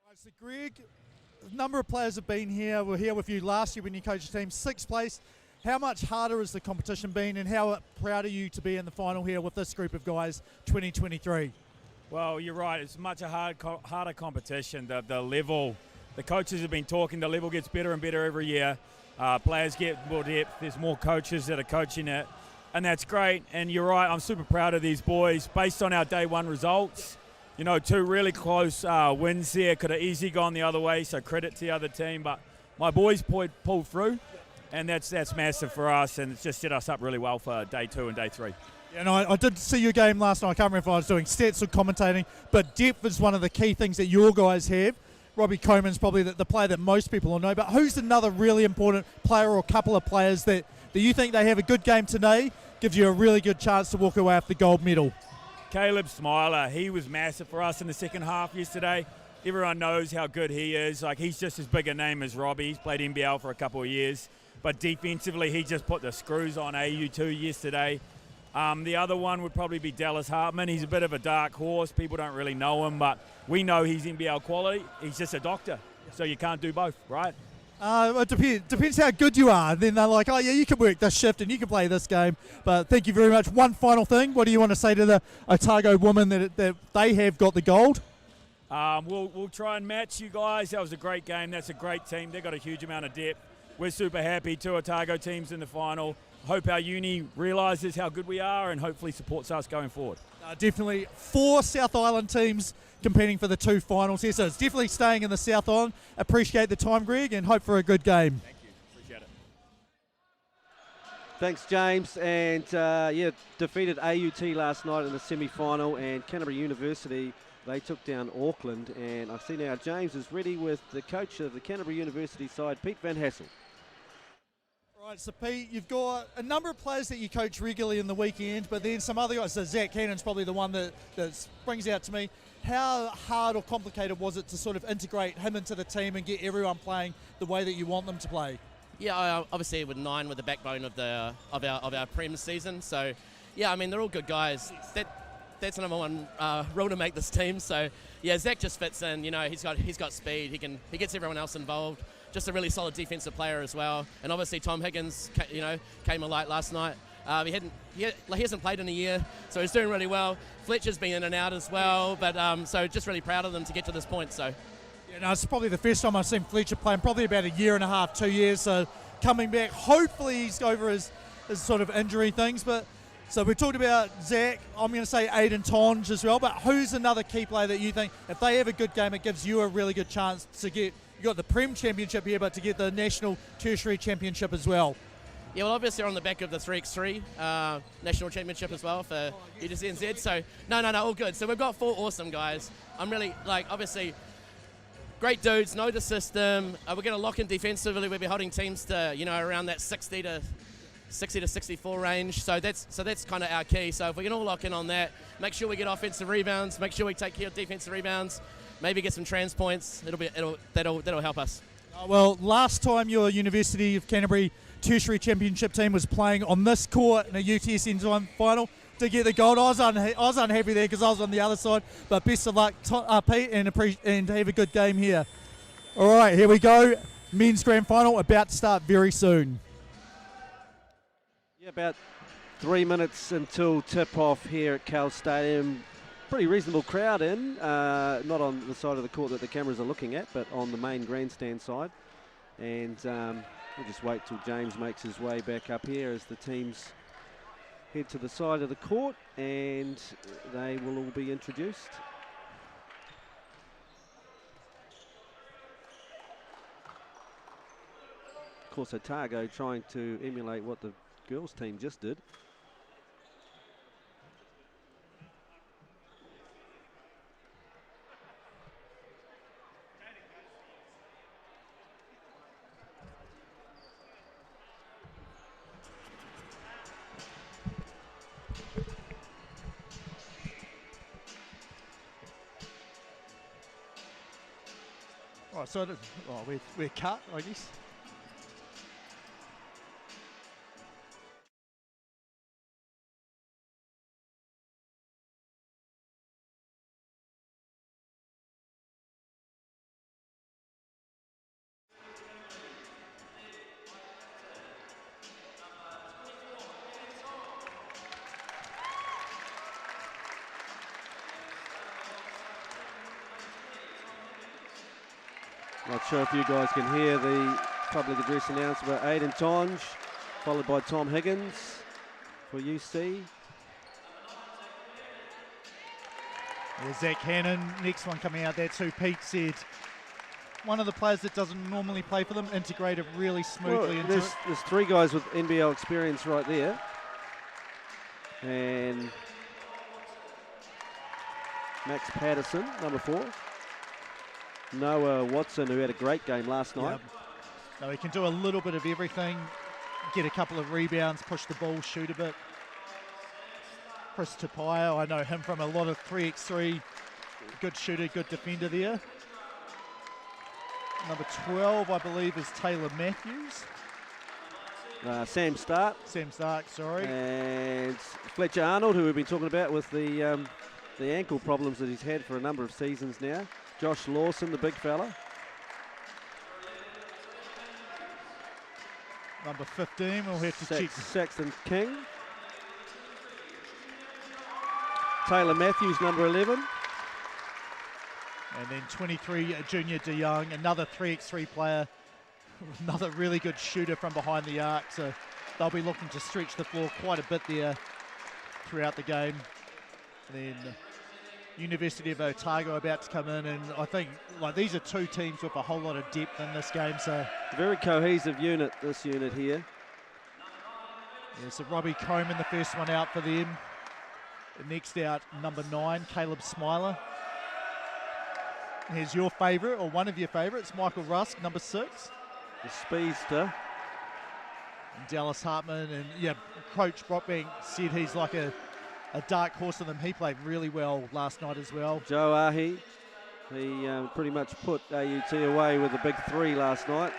Right, so Greg, a number of players have been here. We're here with you last year when you coached the team, 6th place. How much harder has the competition been, and how proud are you to be in the final here with this group of guys, 2023? Well, you're right. It's much a harder competition. The level, the coaches have been talking, the level gets better and better every year. Players get more depth. There's more coaches that are coaching it, and that's great. And you're right, I'm super proud of these boys. Based on our day one results, you know, 2 really close wins there. Could have easily gone the other way, so credit to the other team. But my boys pulled through. And that's massive for us, and it's just set us up really well for day 2 and day 3. Yeah, and I did see your game last night. I can't remember if I was doing stats or commentating, but depth is one of the key things that your guys have. Robbie Coleman's probably the player that most people will know, but who's another really important player or couple of players that you think they have a good game today, gives you a really good chance to walk away with the gold medal? Caleb Smiler, he was massive for us in the second half yesterday. Everyone knows how good he is. Like, he's just as big a name as Robbie. He's played NBL for a couple of years. But defensively, he just put the screws on AU2 yesterday. The other one would probably be Dallas Hartman. He's a bit of a dark horse. People don't really know him, but we know he's NBL quality. He's just a doctor, so you can't do both, right? It depends how good you are. Then they're like, oh, yeah, you can work this shift and you can play this game. But thank you very much. One final thing. What do you want to say to the Otago women that they have got the gold? We'll try and match you guys. That was a great game. That's a great team. They've got a huge amount of depth. We're super happy. 2 Otago teams in the final. Hope our uni realises how good we are and hopefully supports us going forward. Definitely 4 South Island teams competing for the 2 finals here, so it's definitely staying in the South Island. Appreciate the time, Greg, and hope for a good game. Thank you. Appreciate it. Thanks, James. And defeated AUT last night in the semi-final, and Canterbury University, they took down Auckland. And I see now James is ready with the coach of the Canterbury University side, Pete Van Hassel. Right, so Pete, you've got a number of players that you coach regularly in the weekend, but then some other guys. So Zach Cannon's probably the one that springs out to me. How hard or complicated was it to sort of integrate him into the team and get everyone playing the way that you want them to play? Yeah, obviously with 9 with the backbone of our Prem season. So yeah, I mean, they're all good guys. That's the number one rule to make this team. So yeah, Zach just fits in. You know, he's got speed. He gets everyone else involved. Just a really solid defensive player as well. And obviously Tom Higgins, came alight last night. He hasn't played in a year, so he's doing really well. Fletcher's been in and out as well, but so just really proud of them to get to this point. So yeah, no, it's probably the first time I've seen Fletcher play in probably about 1.5 years, 2 years. So coming back, hopefully he's over his sort of injury things. But so we talked about Zach. I'm going to say Aiden Tonge as well. But who's another key player that you think, if they have a good game, it gives you a really good chance to get? You got the Prem Championship here, but to get the National Tertiary Championship as well. Yeah, well, obviously we're on the back of the 3x3 National Championship as well for UTCNZ. So no, all good. So we've got 4 awesome guys. I'm really, obviously, great dudes, know the system. We're going to lock in defensively. We'll be holding teams to, around that 60 to 64 range. So that's kind of our key. So if we can all lock in on that, make sure we get offensive rebounds, make sure we take care of defensive rebounds, maybe get some trans points. That'll help us. Well, last time your University of Canterbury Tertiary Championship team was playing on this court in a UTSN final to get the gold, I was unhappy there because I was on the other side. But best of luck, Pete, and have a good game here. All right, here we go. Men's Grand Final about to start very soon. Yeah, about 3 minutes until tip-off here at Cal Stadium. Pretty reasonable crowd in, not on the side of the court that the cameras are looking at, but on the main grandstand side. And we'll just wait till James makes his way back up here as the teams head to the side of the court, and they will all be introduced. Of course, Otago trying to emulate what the girls team just did. Oh, so we're cut, I guess. Not sure if you guys can hear the public address announcement. Aidan Tonge, followed by Tom Higgins for UC. There's Zach Hannon, next one coming out there too. Pete said one of the players that doesn't normally play for them integrated really smoothly into it. There's 3 guys with NBL experience right there. And Max Patterson, number 4. Noah Watson, who had a great game last night. Yep. No, he can do a little bit of everything. Get a couple of rebounds, push the ball, shoot a bit. Chris Tapia, I know him from a lot of 3x3. Good shooter, good defender there. Number 12, I believe, is Taylor Matthews. Sam Stark. Sam Stark, sorry. And Fletcher Arnold, who we've been talking about with the ankle problems that he's had for a number of seasons now. Josh Lawson, the big fella. Number 15, we'll have to check. Saxton King. Taylor Matthews, number 11. And then 23, Junior DeYoung, another 3x3 player. Another really good shooter from behind the arc. So they'll be looking to stretch the floor quite a bit there throughout the game. And then University of Otago about to come in, and I think these are 2 teams with a whole lot of depth in this game. So very cohesive unit, this unit here. Yeah, so Robbie Coleman, the first one out for them. Next out, number 9, Caleb Smiler. Here's your favourite, or one of your favourites, Michael Rusk, number 6. The speedster. And Dallas Hartman, and yeah, Coach Brockbank said he's like a dark horse of them. He played really well last night as well. Joe Ahi, he pretty much put AUT away with a big 3 last night.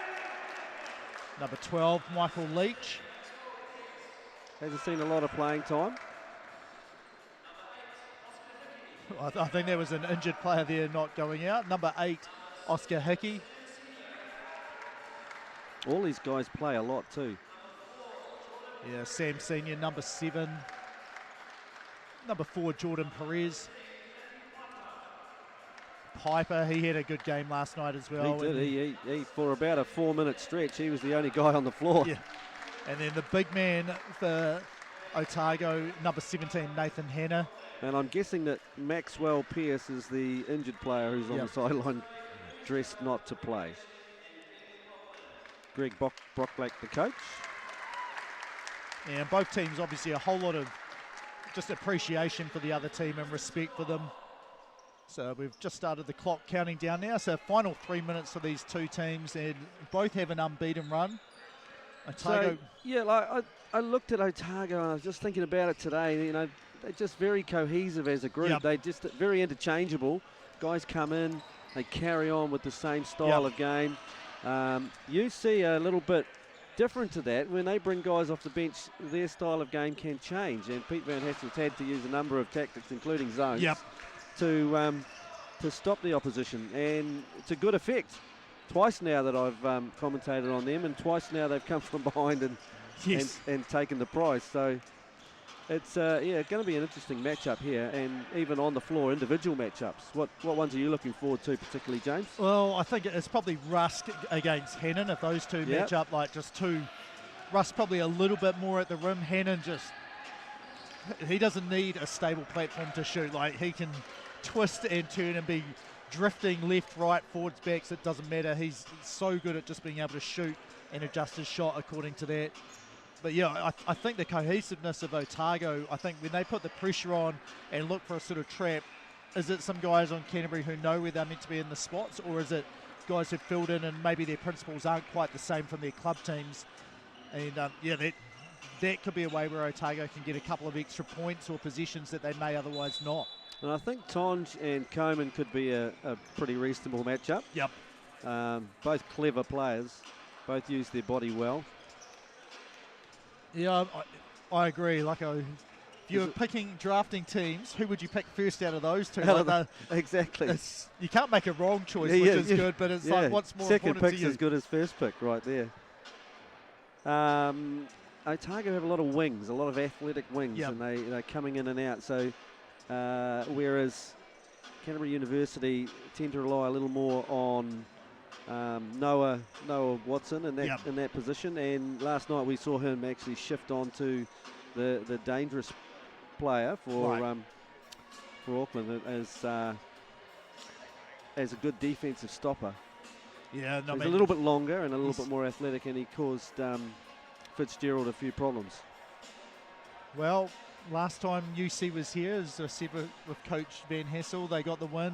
Number 12, Michael Leach. Hasn't seen a lot of playing time. I think there was an injured player there not going out. Number 8, Oscar Hickey. All these guys play a lot too. Yeah, Sam Senior, number 7. Number 4, Jordan Perez. Piper, he had a good game last night as well. He did. He for about a 4-minute stretch, he was the only guy on the floor. Yeah. And then the big man for Otago, number 17, Nathan Hanna. And I'm guessing that Maxwell Pierce is the injured player who's on the sideline, dressed not to play. Greg Brockblack, the coach. And both teams, obviously, a whole lot of just appreciation for the other team and respect for them. So we've just started the clock counting down now. So final 3 minutes for these 2 teams, and both have an unbeaten run. Otago. So, yeah, I looked at Otago and I was just thinking about it today. You know, they're just very cohesive as a group. Yep. They're just very interchangeable. Guys come in, they carry on with the same style of game. You see a little bit different to that. When they bring guys off the bench, their style of game can change. And Pete Van Hassel's had to use a number of tactics, including zones, to stop the opposition. And it's a good effect. Twice now that I've commentated on them, and twice now they've come from behind and taken the prize. So it's going to be an interesting matchup here, and even on the floor, individual matchups. What ones are you looking forward to, particularly, James? Well, I think it's probably Rusk against Hannon. If those 2 match up, just 2, Rusk probably a little bit more at the rim. Hannon he doesn't need a stable platform to shoot. Like, he can twist and turn and be drifting left, right, forwards, backs. It doesn't matter. He's so good at just being able to shoot and adjust his shot according to that. But yeah, I think the cohesiveness of Otago, I think when they put the pressure on and look for a sort of trap, is it some guys on Canterbury who know where they're meant to be in the spots, or is it guys who've filled in and maybe their principles aren't quite the same from their club teams? And that could be a way where Otago can get a couple of extra points or positions that they may otherwise not. And I think Tonge and Coleman could be a pretty reasonable matchup. Yep. Both clever players, both use their body well. Yeah, I agree. Like, if you were drafting teams, who would you pick first out of those two? Exactly. You can't make a wrong choice, which is good, but it's like, what's more Second important pick's to you? as good as first pick right there. Otago have a lot of wings, a lot of athletic wings, and they're coming in and out. So whereas Canterbury University tend to rely a little more on Noah Watson in that position, and last night we saw him actually shift on to the dangerous player for Auckland as a good defensive stopper. Yeah, no, he's a little bit longer and a little bit more athletic, and he caused Fitzgerald a few problems. Well, last time UC was here, as I said with Coach Van Hessel, they got the win.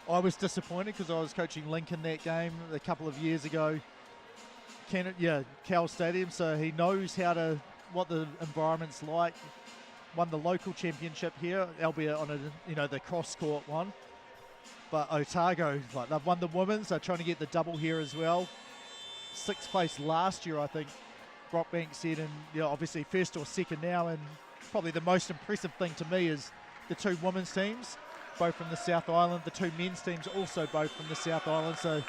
I was disappointed because I was coaching Lincoln that game a couple of years ago. Cal Stadium, so he knows what the environment's like. Won the local championship here, albeit on the cross-court one. But Otago, they've won the women's. They're trying to get the double here as well. 6th place last year, I think Brockbank said, and obviously first or second now. And probably the most impressive thing to me is the two women's teams, both from the South Island. The two men's teams also both from the South Island. So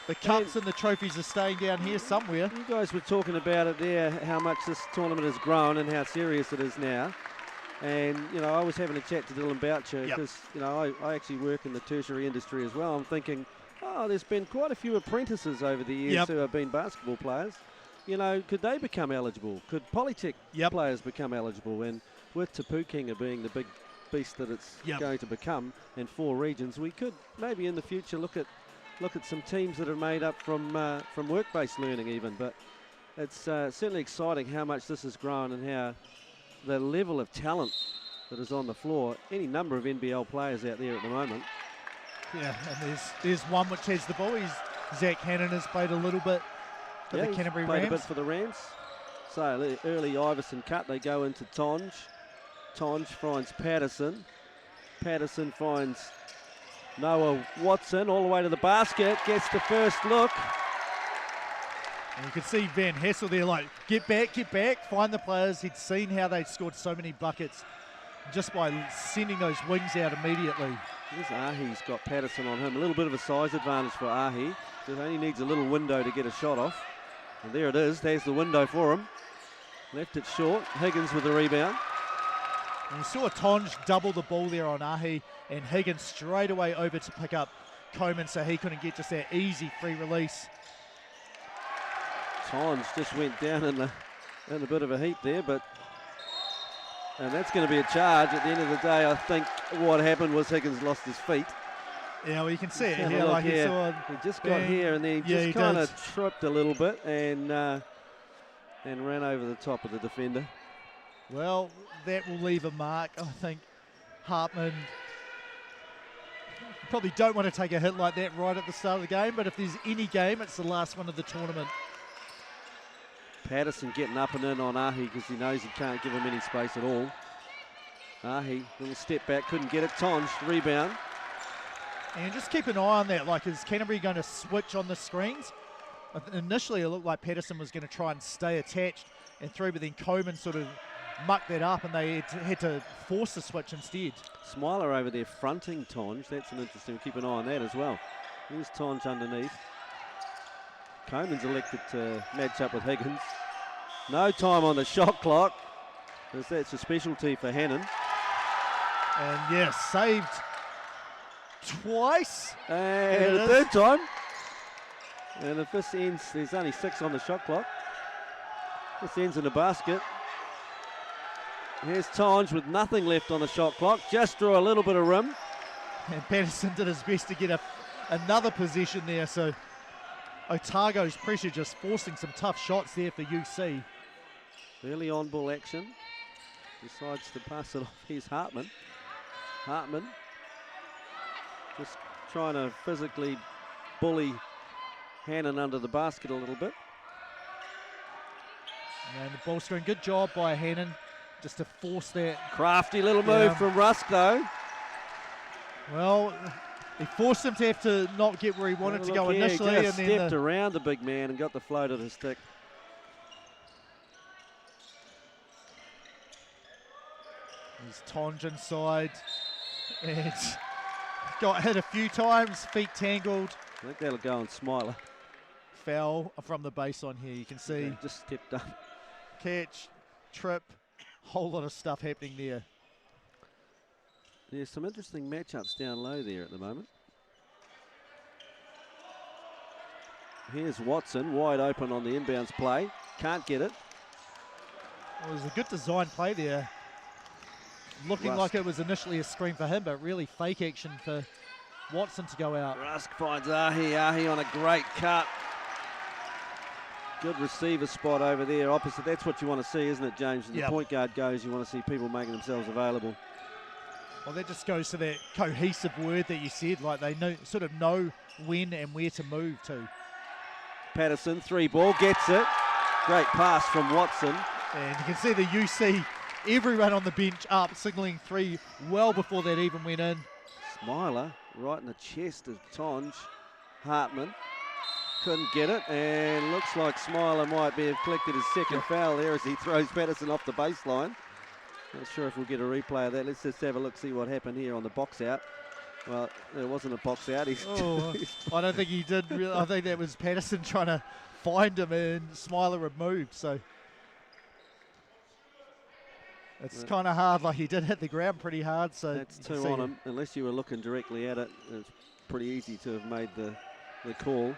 the cups and the trophies are staying down here somewhere. You guys were talking about it there, how much this tournament has grown and how serious it is now. And, I was having a chat to Dylan Boucher because, I actually work in the tertiary industry as well. I'm thinking, there's been quite a few apprentices over the years who have been basketball players. Could they become eligible? Could Polytech players become eligible? And with Tapu Kinga being the big beast that it's going to become in 4 regions, we could maybe in the future look at some teams that are made up from work-based learning even. But it's certainly exciting how much this has grown and how the level of talent that is on the floor. Any number of NBL players out there at the moment. Yeah, and there's one which has the ball. Zach Hannon has played a little bit for the Canterbury Rams. Played a bit Rams. for the Rams. So early Iverson cut, they go into Tonge. Tonge finds Patterson. Patterson finds Noah Watson all the way to the basket, gets the first look. And you can see Van Hessel there, get back, find the players. He'd seen how they'd scored so many buckets just by sending those wings out immediately. Here's Ahi's got Patterson on him. A little bit of a size advantage for Ahi. Just only needs a little window to get a shot off. And there it is. There's the window for him. Left it short. Higgins with the rebound. And you saw Tonge double the ball there on Ahi, and Higgins straight away over to pick up Coleman so he couldn't get just that easy free release. Tonge just went down in a bit of a heat there, and that's going to be a charge. At the end of the day, I think what happened was Higgins lost his feet. Yeah, well, you can see it here. He just got here, and then he just kind of tripped a little bit and ran over the top of the defender. Well, that will leave a mark. I think Hartman probably don't want to take a hit like that right at the start of the game, but if there's any game, it's the last one of the tournament. Patterson getting up and in on Ahi because he knows he can't give him any space at all. Ahi, little step back, couldn't get it. Tonge, rebound. And just keep an eye on that. Is Canterbury going to switch on the screens? Initially, it looked like Patterson was going to try and stay attached and through, but then Coleman sort of mucked that up and they had to force the switch instead. Smiler over there fronting Tonge. That's an interesting, keep an eye on that as well. Here's Tonge underneath. Coleman's elected to match up with Higgins. No time on the shot clock, because that's a specialty for Hannon. And saved twice. And the third time. And if this ends, there's only 6 on the shot clock. This ends in a basket. Here's Tonge with nothing left on the shot clock. Just drew a little bit of rim. And Patterson did his best to get another possession there. So Otago's pressure just forcing some tough shots there for UC. Early on ball action. Decides to pass it off. Here's Hartman. Hartman just trying to physically bully Hannon under the basket a little bit. And the ball screen. Good job by Hannon just to force that. Crafty little move from Rusk though. Well, He forced him to have to not get where he wanted to go initially. He and then stepped around the big man and got the float of the stick. He's Tonge inside. And got hit a few times, feet tangled. I think that'll go on Smiler. Foul from the baseline here. You can see. Okay, just stepped up. Catch, trip, whole lot of stuff happening there. There's some interesting matchups down low there at the moment. Here's Watson, wide open on the inbounds play. Can't get it. Well, it was a good design play there. Looking like it was initially a screen for him, but really fake action for Watson to go out. Rusk finds Ahi. Ahi on a great cut. Good receiver spot over there opposite. That's what you want to see, isn't it, James? When the point guard goes, you want to see people making themselves available. Well, that just goes to that cohesive word that you said, like they sort of know when and where to move to. Patterson, 3-ball, gets it. Great pass from Watson. And you can see the UC, everyone on the bench up, signalling 3 well before that even went in. Smiler right in the chest of Tonge. Hartman couldn't get it, and looks like Smiler might have collected his second foul there as he throws Patterson off the baseline. Not sure if we'll get a replay of that. Let's just have a look, see what happened here on the box out. Well, there wasn't a box out. I don't think he did. I think that was Patterson trying to find him, and Smiler removed. So it's kind of hard. Like he did hit the ground pretty hard. So that's 2 on him. Unless you were looking directly at it, it's pretty easy to have made the call.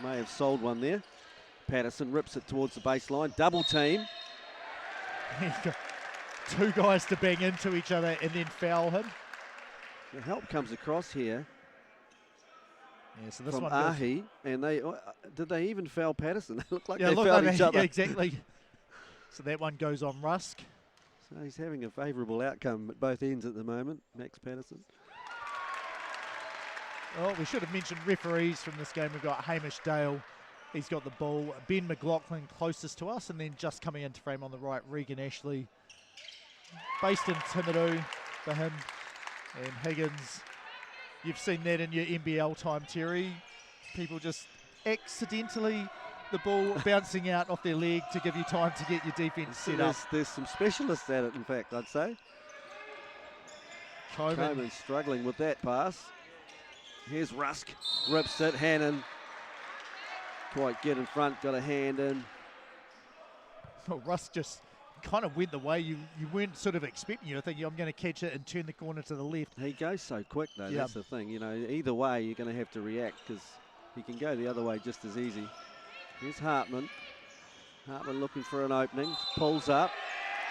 May have sold one there. Patterson rips it towards the baseline. Double team. He's got 2 guys to bang into each other and then foul him. The help comes across here. Yeah, so this from one Ahi, and did they even foul Patterson? They look like they fouled each other. Yeah, exactly. So that one goes on Rusk. So he's having a favourable outcome at both ends at the moment, Max Patterson. Oh, we should have mentioned referees from this game. We've got Hamish Dale. He's got the ball. Ben McLaughlin closest to us, and then just coming into frame on the right, Regan Ashley. Based in Timaru for him. And Higgins, you've seen that in your NBL time, Terry. People just accidentally, the ball bouncing out off their leg to give you time to get your defence set up. There's some specialists at it, in fact, I'd say. Coleman's struggling with that pass. Here's Rusk, rips it, Hannon. Quite get in front, got a hand in. Well, Rusk just kind of went the way you weren't sort of expecting. You were thinking, I'm going to catch it and turn the corner to the left. He goes so quick, though. Yep. That's the thing. You know, either way, you're going to have to react because he can go the other way just as easy. Here's Hartman. Hartman looking for an opening. Pulls up.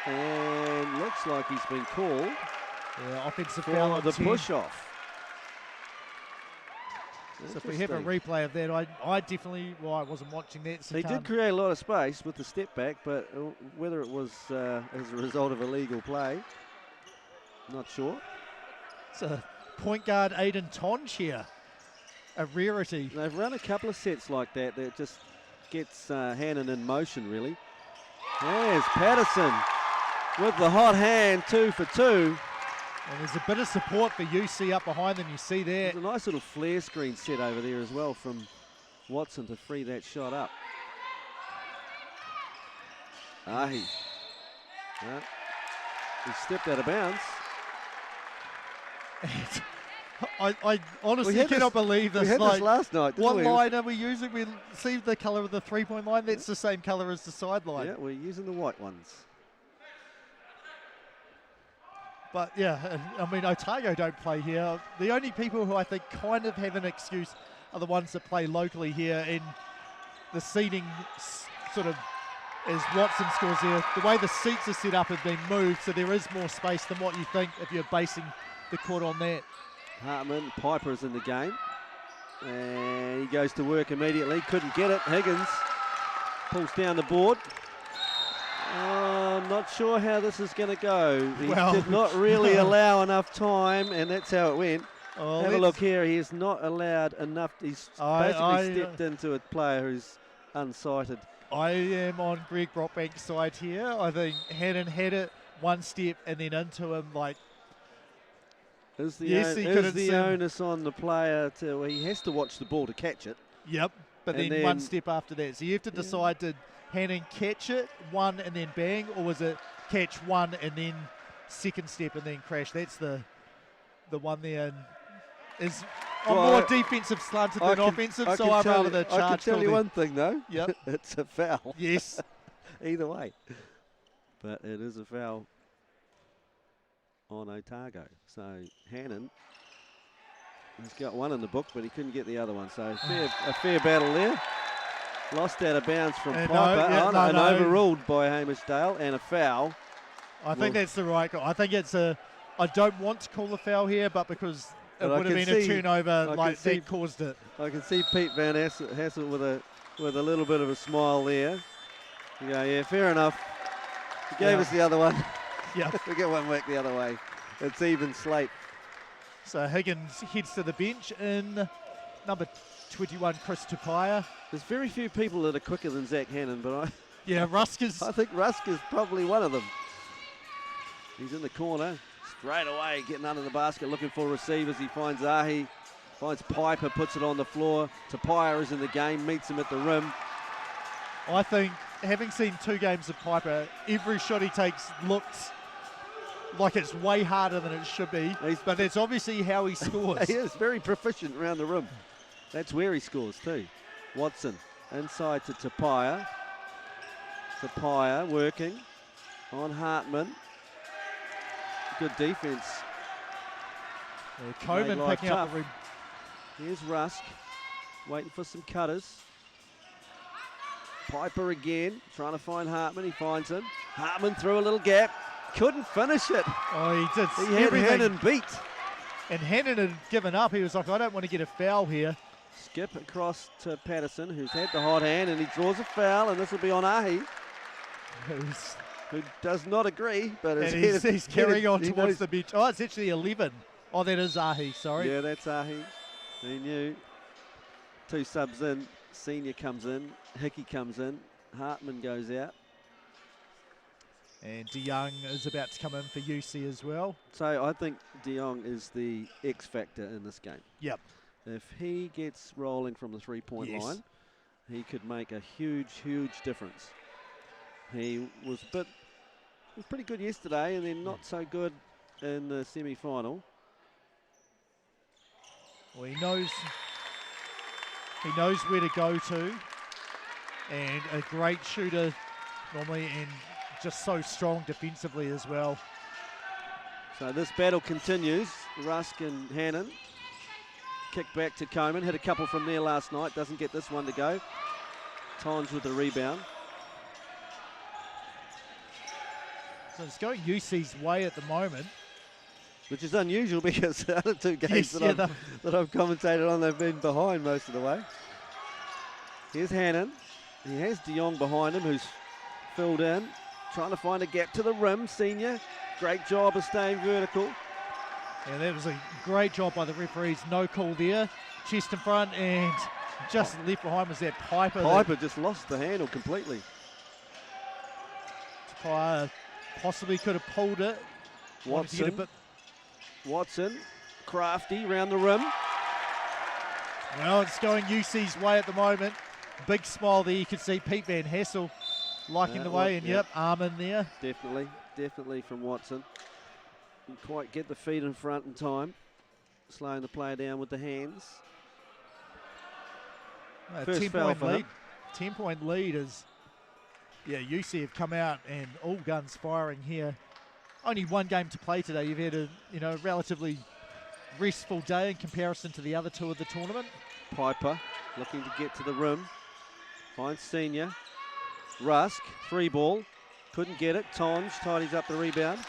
And looks like he's been called. Yeah, offensive foul on the push-off. So if we have a replay of that, I definitely, I wasn't watching that. So he did create a lot of space with the step back, but whether it was as a result of illegal play, not sure. It's a point guard Aiden Tonge here, a rarity. They've run a couple of sets like that that just gets Hannon in motion, really. There's Patterson with the hot hand, 2 for 2. And there's a bit of support for UC up behind them, you see that. There's a nice little flare screen set over there as well from Watson to free that shot up. Ahi. He stepped out of bounds. I honestly cannot believe this. We had this last night, didn't we? What line are we using? We see the colour of the three-point line. That's the same colour as the sideline. Yeah, we're using the white ones. But yeah, I mean, Otago don't play here. The only people who I think kind of have an excuse are the ones that play locally here, in the seating sort of, as Watson scores there, the way the seats are set up have been moved, so there is more space than what you think if you're basing the court on that. Hartman, Piper's in the game, and he goes to work immediately. Couldn't get it. Higgins pulls down the board. I'm not sure how this is going to go. He did not really allow enough time, and that's how it went. Have a look here. He is not allowed enough. He's basically stepped into a player who's unsighted. I am on Greg Brockbank's side here. I think Hannon had it one step and then into him. Like, Is the, Yes, he couldn't see him. onus on the player to, he has to watch the ball to catch it. Yep, but And then one step after that. So you have to decide, did Hannon catch it, one and then bang, or was it catch one and then second step and then crash? That's the one there. And is more defensive slanted than offensive, so I'd rather the charge. I can tell you one thing, though. Yep. It's a foul. Yes. Either way. But it is a foul on Otago. So Hannon, he's got one in the book, but he couldn't get the other one. So a fair battle there. Lost out of bounds from Piper. And overruled by Hamish Dale, and a foul. I think that's the right call. I think it's a. I don't want to call a foul here, but because it would have been a turnover, that caused it. I can see Pete Van Hassel with a little bit of a smile there. You go, yeah, fair enough. He gave us the other one. Yeah, we get one back the other way. It's even slate. So Higgins heads to the bench in number 21, Chris Tupaia. There's very few people that are quicker than Zach Hannon, but Rusk is. I think Rusk is probably one of them. He's in the corner, straight away, getting under the basket, looking for receivers. He finds Ahi, finds Piper, puts it on the floor. Tupaia is in the game, meets him at the rim. I think, having seen 2 games of Piper, every shot he takes looks like it's way harder than it should be, but that's obviously how he scores. He is very proficient around the rim. That's where he scores too. Watson inside to Tupaia. Tupaia working on Hartman. Good defense. Coleman picking up the rim. Here's Rusk, waiting for some cutters. Piper again, trying to find Hartman. He finds him. Hartman through a little gap. Couldn't finish it. Oh, he did. He had Hannon beat. And Hannon had given up. He was like, I don't want to get a foul here. Skip across to Patterson, who's had the hot hand, and he draws a foul, and this will be on Ahi, who does not agree, but he's carrying on towards the bench. Oh, it's actually 11. Oh, that is Ahi, sorry. Yeah, that's Ahi. He knew. 2 subs in. Senior comes in. Hickey comes in. Hartman goes out. And De Jong is about to come in for UC as well. So I think De Jong is the X factor in this game. Yep. If he gets rolling from the 3-point line, he could make a huge, huge difference. He was pretty good yesterday, and then not so good in the semi-final. Well, he knows where to go to, and a great shooter normally, and just so strong defensively as well. So this battle continues. Rusk and Hannon. Kick back to Coleman. Hit a couple from there last night. Doesn't get this one to go. Tonge with the rebound. So it's going UC's way at the moment. Which is unusual because the other 2 games that I've commentated on, they've been behind most of the way. Here's Hannon. He has De Jong behind him, who's filled in. Trying to find a gap to the rim. Senior. Great job of staying vertical. Yeah, that was a great job by the referees. No call there. Chest in front, and just left behind was that Piper. Piper just lost the handle completely. Piper possibly could have pulled it. Watson, crafty round the rim. Well, it's going UC's way at the moment. Big smile there. You can see Pete Van Hassel liking the way, and arm in there. Definitely from Watson. Didn't quite get the feet in front in time. Slowing the player down with the hands. 10-point lead. 10-point lead is, UC have come out and all guns firing here. Only 1 game to play today. You've had a relatively restful day in comparison to the other 2 of the tournament. Piper looking to get to the rim. Finds Senior. Rusk, 3-ball. Couldn't get it. Tonge tidies up the rebound.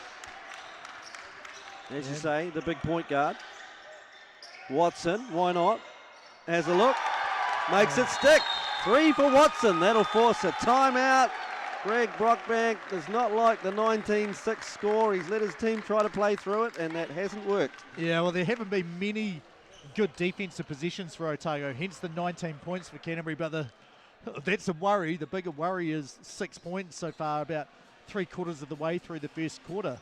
As you say, the big point guard. Watson, why not? Has a look. Makes it stick. 3 for Watson. That'll force a timeout. Greg Brockbank does not like the 19-6 score. He's let his team try to play through it, and that hasn't worked. Yeah, well, there haven't been many good defensive positions for Otago, hence the 19 points for Canterbury. But that's a worry. The bigger worry is 6 points so far, about 3/4 of the way through the first quarter.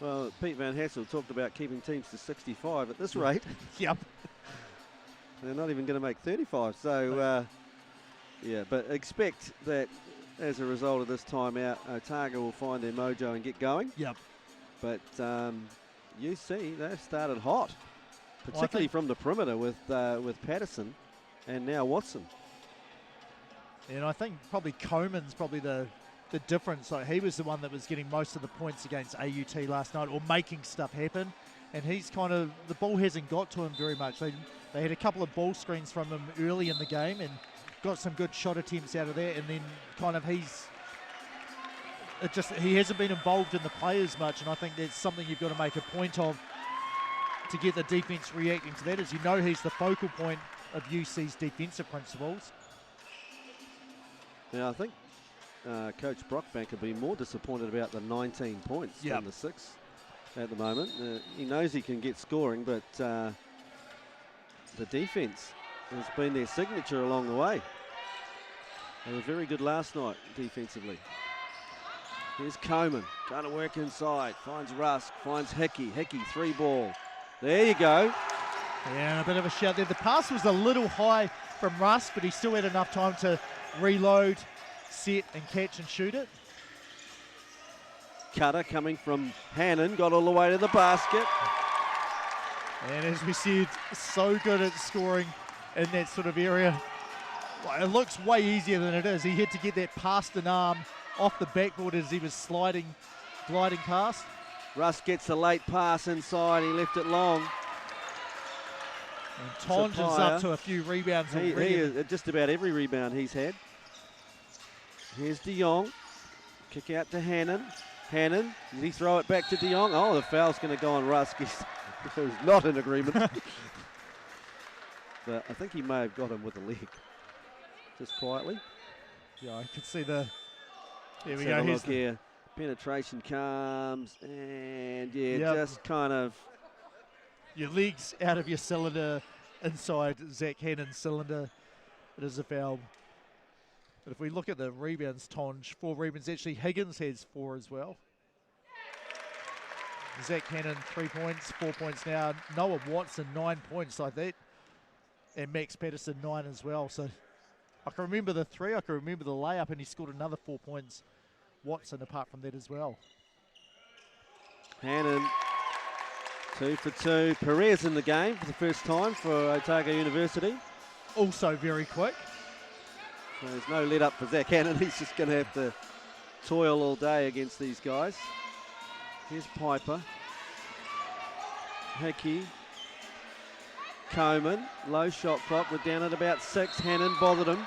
Well, Pete Van Hassel talked about keeping teams to 65 at this rate. Yep. They're not even going to make 35. So, yeah, but expect that as a result of this timeout, Otago will find their mojo and get going. Yep. But UC, they've started hot, particularly from the perimeter with Patterson and now Watson. And I think probably Coman's probably the difference. Like, he was the one that was getting most of the points against AUT last night, or making stuff happen. And he's kind of, the ball hasn't got to him very much. They had a couple of ball screens from him early in the game and got some good shot attempts out of there. And then kind of he hasn't been involved in the play as much. And I think that's something you've got to make a point of to get the defense reacting to that, as you know he's the focal point of UC's defensive principles. Now, I think Coach Brockbank will be more disappointed about the 19 points than the 6 at the moment. He knows he can get scoring, but the defense has been their signature along the way. They were very good last night defensively. Here's Coman, trying to work inside, finds Rusk, finds Hickey. Hickey, 3 ball. There you go. Yeah, a bit of a shout there. The pass was a little high from Rusk, but he still had enough time to reload, set and catch and shoot it. Cutter coming from Hannon, got all the way to the basket. And as we said, so good at scoring in that sort of area. Well, it looks way easier than it is. He had to get that past an arm off the backboard as he was gliding past. Russ gets the late pass inside, he left it long. And Tonge is up to a few rebounds already. He is just about every rebound he's had. Here's De Jong, kick out to Hannon. Hannon, did he throw it back to De Jong? Oh, the foul's going to go on Rusk. He's not in agreement. But I think he may have got him with the leg, just quietly. Yeah, I could see the. Here we go. go. Here's here. Penetration comes, and just kind of. Your legs out of your cylinder inside Zach Hannon's cylinder. It is a foul. But if we look at the rebounds, Tonge, 4 rebounds. Actually, Higgins has 4 as well. Zach Hannon, 3 points, 4 points now. Noah Watson, 9 points like that. And Max Patterson, 9 as well. So I can remember the 3, I can remember the layup, and he scored another 4 points. Watson apart from that as well. Hannon, 2 for 2. Perez in the game for the first time for Otago University. Also very quick. So there's no let up for Zach Hannon. He's just going to have to toil all day against these guys. Here's Piper. Hickey. Coman. Low shot clock. We're down at about 6. Hannon bothered him.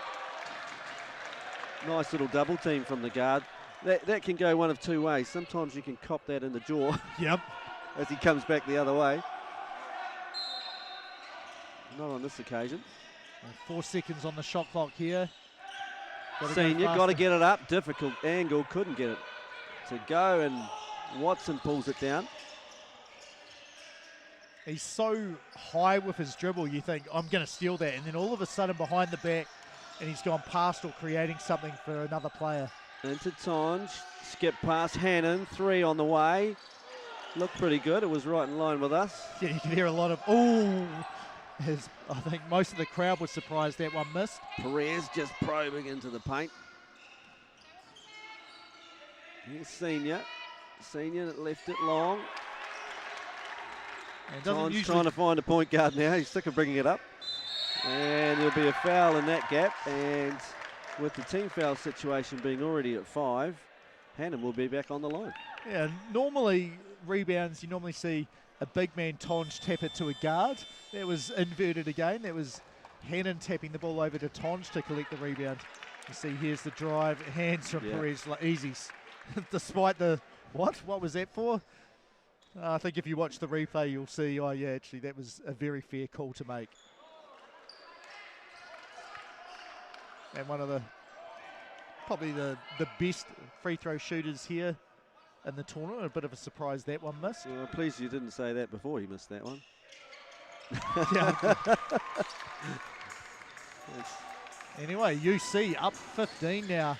Nice little double team from the guard. That can go one of 2 ways. Sometimes you can cop that in the jaw. Yep. As he comes back the other way. Not on this occasion. And 4 seconds on the shot clock here. Senior, got to get it up. Difficult angle, couldn't get it to go, and Watson pulls it down. He's so high with his dribble, you think, I'm going to steal that. And then all of a sudden behind the back, and he's gone past or creating something for another player. Into Tonge, skip past Hannon, 3 on the way. Looked pretty good, it was right in line with us. Yeah, you can hear a lot of, ooh. I think most of the crowd was surprised that one missed. Perez just probing into the paint. Here's Senior. Senior left it long. Tonge trying to find a point guard now. He's sick of bringing it up. And there'll be a foul in that gap. And with the team foul situation being already at 5, Hannon will be back on the line. Yeah, normally rebounds, you normally see a big man Tonge tap it to a guard. That was inverted again. That was Hannon tapping the ball over to Tonge to collect the rebound. You see here's the drive, hands from Perez, like easies. Despite the, what was that for? I think if you watch the replay, you'll see, oh yeah, actually that was a very fair call to make. And one of the, probably the best free throw shooters here in the tournament. A bit of a surprise that one missed. Well, pleased you didn't say that before he missed that one. Anyway, UC up 15 now.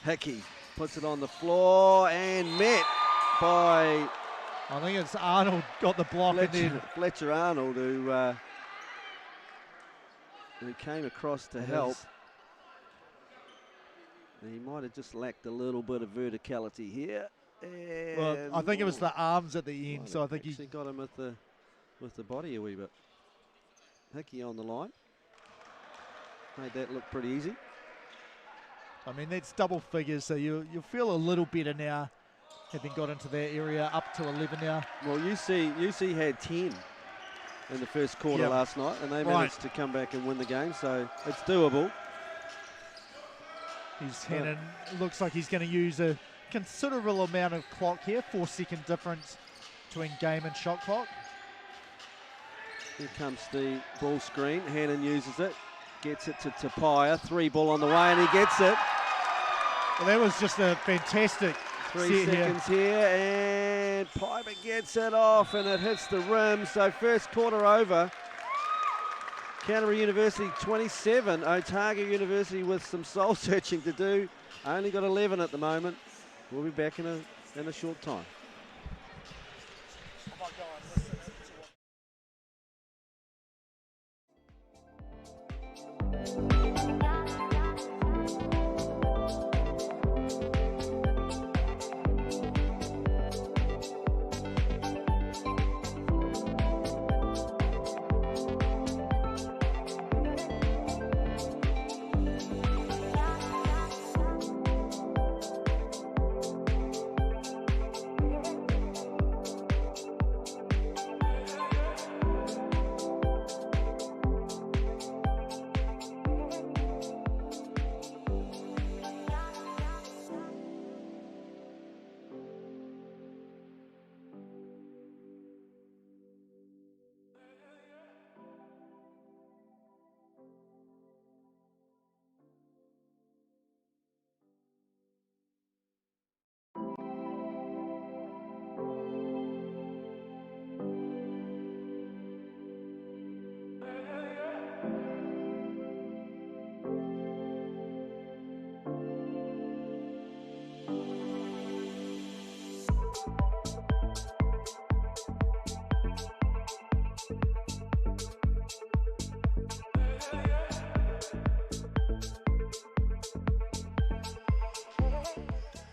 Hickey puts it on the floor and met by I think it's Arnold got the block. Fletcher Arnold, who came across to help. He might have just lacked a little bit of verticality here. Well, I think it was the arms at the end, so I think he got him with the body a wee bit. Hickey on the line. Made that look pretty easy. I mean, that's double figures, so you feel a little better now, having got into that area, up to 11 now. Well, UC had 10 in the first quarter last night, and they managed to come back and win the game, so it's doable. Hannon looks like he's going to use a considerable amount of clock here, 4-second difference between game and shot clock. Here comes the ball screen. Hannon uses it, gets it to Tapia. 3 ball on the way, and he gets it. Well, that was just a fantastic 3 seconds here, and Piper gets it off, and it hits the rim. So first quarter over. Canterbury University 27, Otago University with some soul searching to do. Only got 11 at the moment. We'll be back in a short time.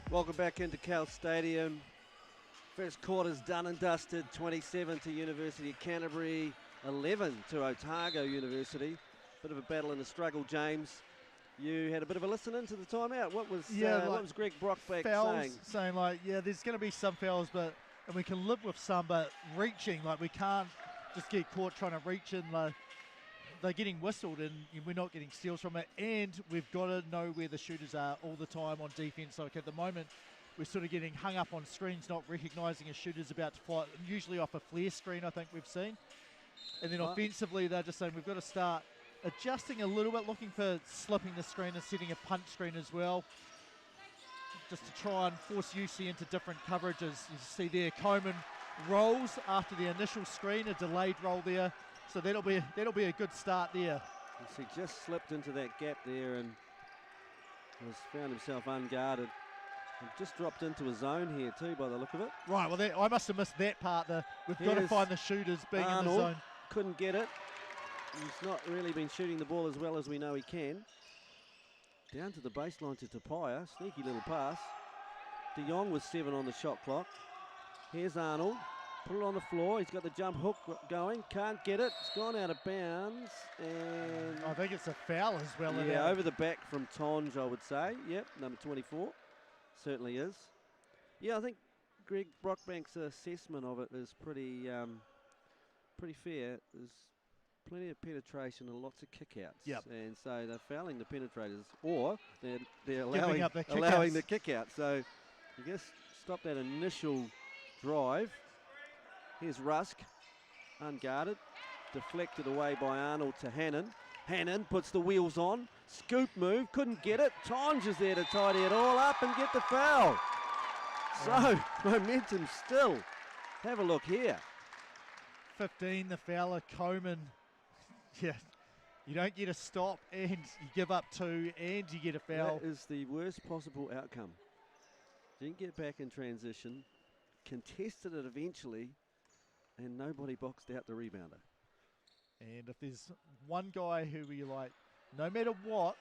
Welcome back into Cal Stadium. First quarter's done and dusted. 27 to University of Canterbury, 11 to Otago University. Bit of a battle and a struggle, James. You had a bit of a listen into the timeout. What was Greg Brockback saying? Like, there's going to be some fouls, and we can live with some, but reaching, like, we can't just get caught trying to reach in. They're getting whistled and we're not getting steals from it, and we've got to know where the shooters are all the time on defense. Like, at the moment, we're sort of getting hung up on screens, not recognizing a shooter's about to fly, usually off a flare screen, I think we've seen. And then offensively, they're just saying we've got to start adjusting a little bit, looking for slipping the screen and setting a punch screen as well, just to try and force UC into different coverages. You see there, Coleman rolls after the initial screen, a delayed roll there. So that'll be a good start there. He just slipped into that gap there and found himself unguarded. And just dropped into a zone here too, by the look of it. Right, well, I must have missed that part. We've got to find the shooters being Arnold, in the zone. Couldn't get it. He's not really been shooting the ball as well as we know he can. Down to the baseline to Tapia. Sneaky little pass. De Jong with 7 on the shot clock. Here's Arnold. Put it on the floor. He's got the jump hook going. Can't get it. It's gone out of bounds. And I think it's a foul as well. Yeah, over the back from Tonge, I would say. Yep, number 24. Certainly is. Yeah, I think Greg Brockbank's assessment of it is pretty fair. There's plenty of penetration and lots of kickouts. Yep. And so they're fouling the penetrators, or they're allowing the kick out. So I guess stop that initial drive. Here's Rusk, unguarded, deflected away by Arnold to Hannon. Hannon puts the wheels on, scoop move, couldn't get it. Tonge is there to tidy it all up and get the foul. So, momentum still. Have a look here. 15, the fouler, Coleman. Yeah, you don't get a stop and you give up 2 and you get a foul. That is the worst possible outcome. Didn't get back in transition. contested it eventually, and nobody boxed out the rebounder. And if there's one guy who we like, no matter what,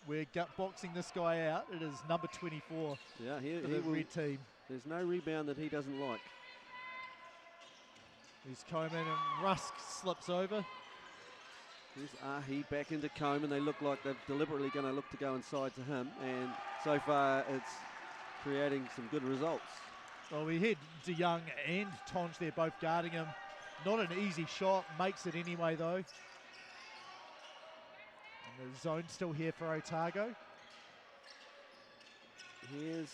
we're gut boxing this guy out, it is number 24 for the red team. There's no rebound that he doesn't like. Here's Coleman, and Rusk slips over. Here's Ahi back into Coleman. They look like they're deliberately going to look to go inside to him, and so far it's creating some good results. Well, we had De Jong and Tonge there both guarding him. Not an easy shot, makes it anyway though. And the zone still here for Otago. Here's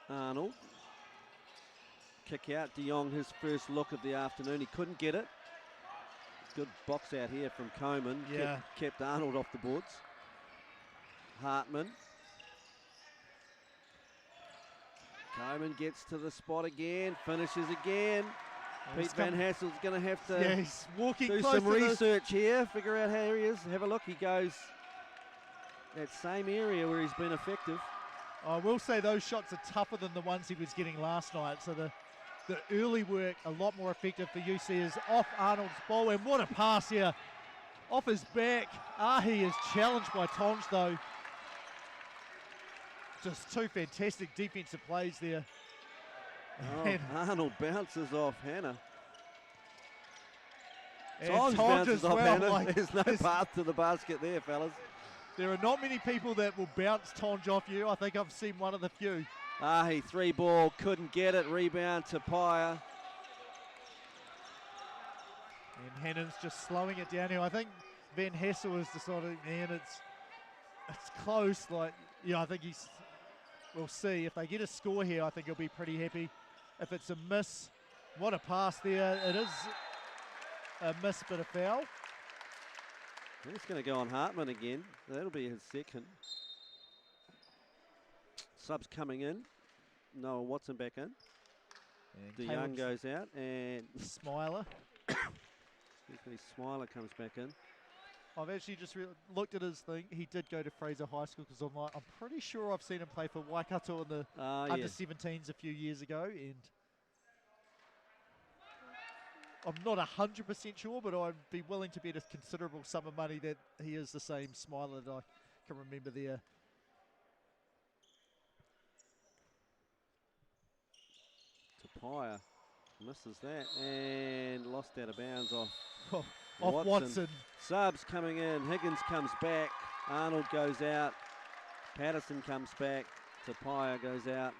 Arnold. Kick out. De Jong, his first look of the afternoon. He couldn't get it. Good box out here from Coleman. Yeah. Kept Arnold off the boards. Hartman. Coleman gets to the spot again, finishes again. Pete Van Hassel's going to have to he's walking do close some research here, figure out how he is. Have a look. He goes that same area where he's been effective. I will say those shots are tougher than the ones he was getting last night. So the early work a lot more effective for UC is off Arnold's ball, and what a pass here. Off his back. Ahi is challenged by Tonge though. Just two fantastic defensive plays there. Oh, Arnold bounces off Hannah. Tonge bounces off Hannah. Like, there's no path to the basket there, fellas. There are not many people that will bounce Tonge off you. I think I've seen one of the few. Ahi, 3-ball, couldn't get it. Rebound to Paya. And Hannon's just slowing it down here. I think Van Hassel has decided, man, it's close. Like, yeah, I think we'll see. If they get a score here, I think he'll be pretty happy. If it's a miss, what a pass there. It is a miss, but a foul. He's going to go on Hartman again. That'll be his second. Subs coming in. Noah Watson back in. And De Jong goes out, and Smiler. Smiler comes back in. I've actually just looked at his thing. He did go to Fraser High School because I'm pretty sure I've seen him play for Waikato in the under-17s a few years ago, and I'm not 100% sure, but I'd be willing to bet a considerable sum of money that he is the same Smiler that I can remember there. Tapia misses that and lost out of bounds off Watson. Subs coming in. Higgins comes back. Arnold goes out. Patterson comes back. Tapia goes out.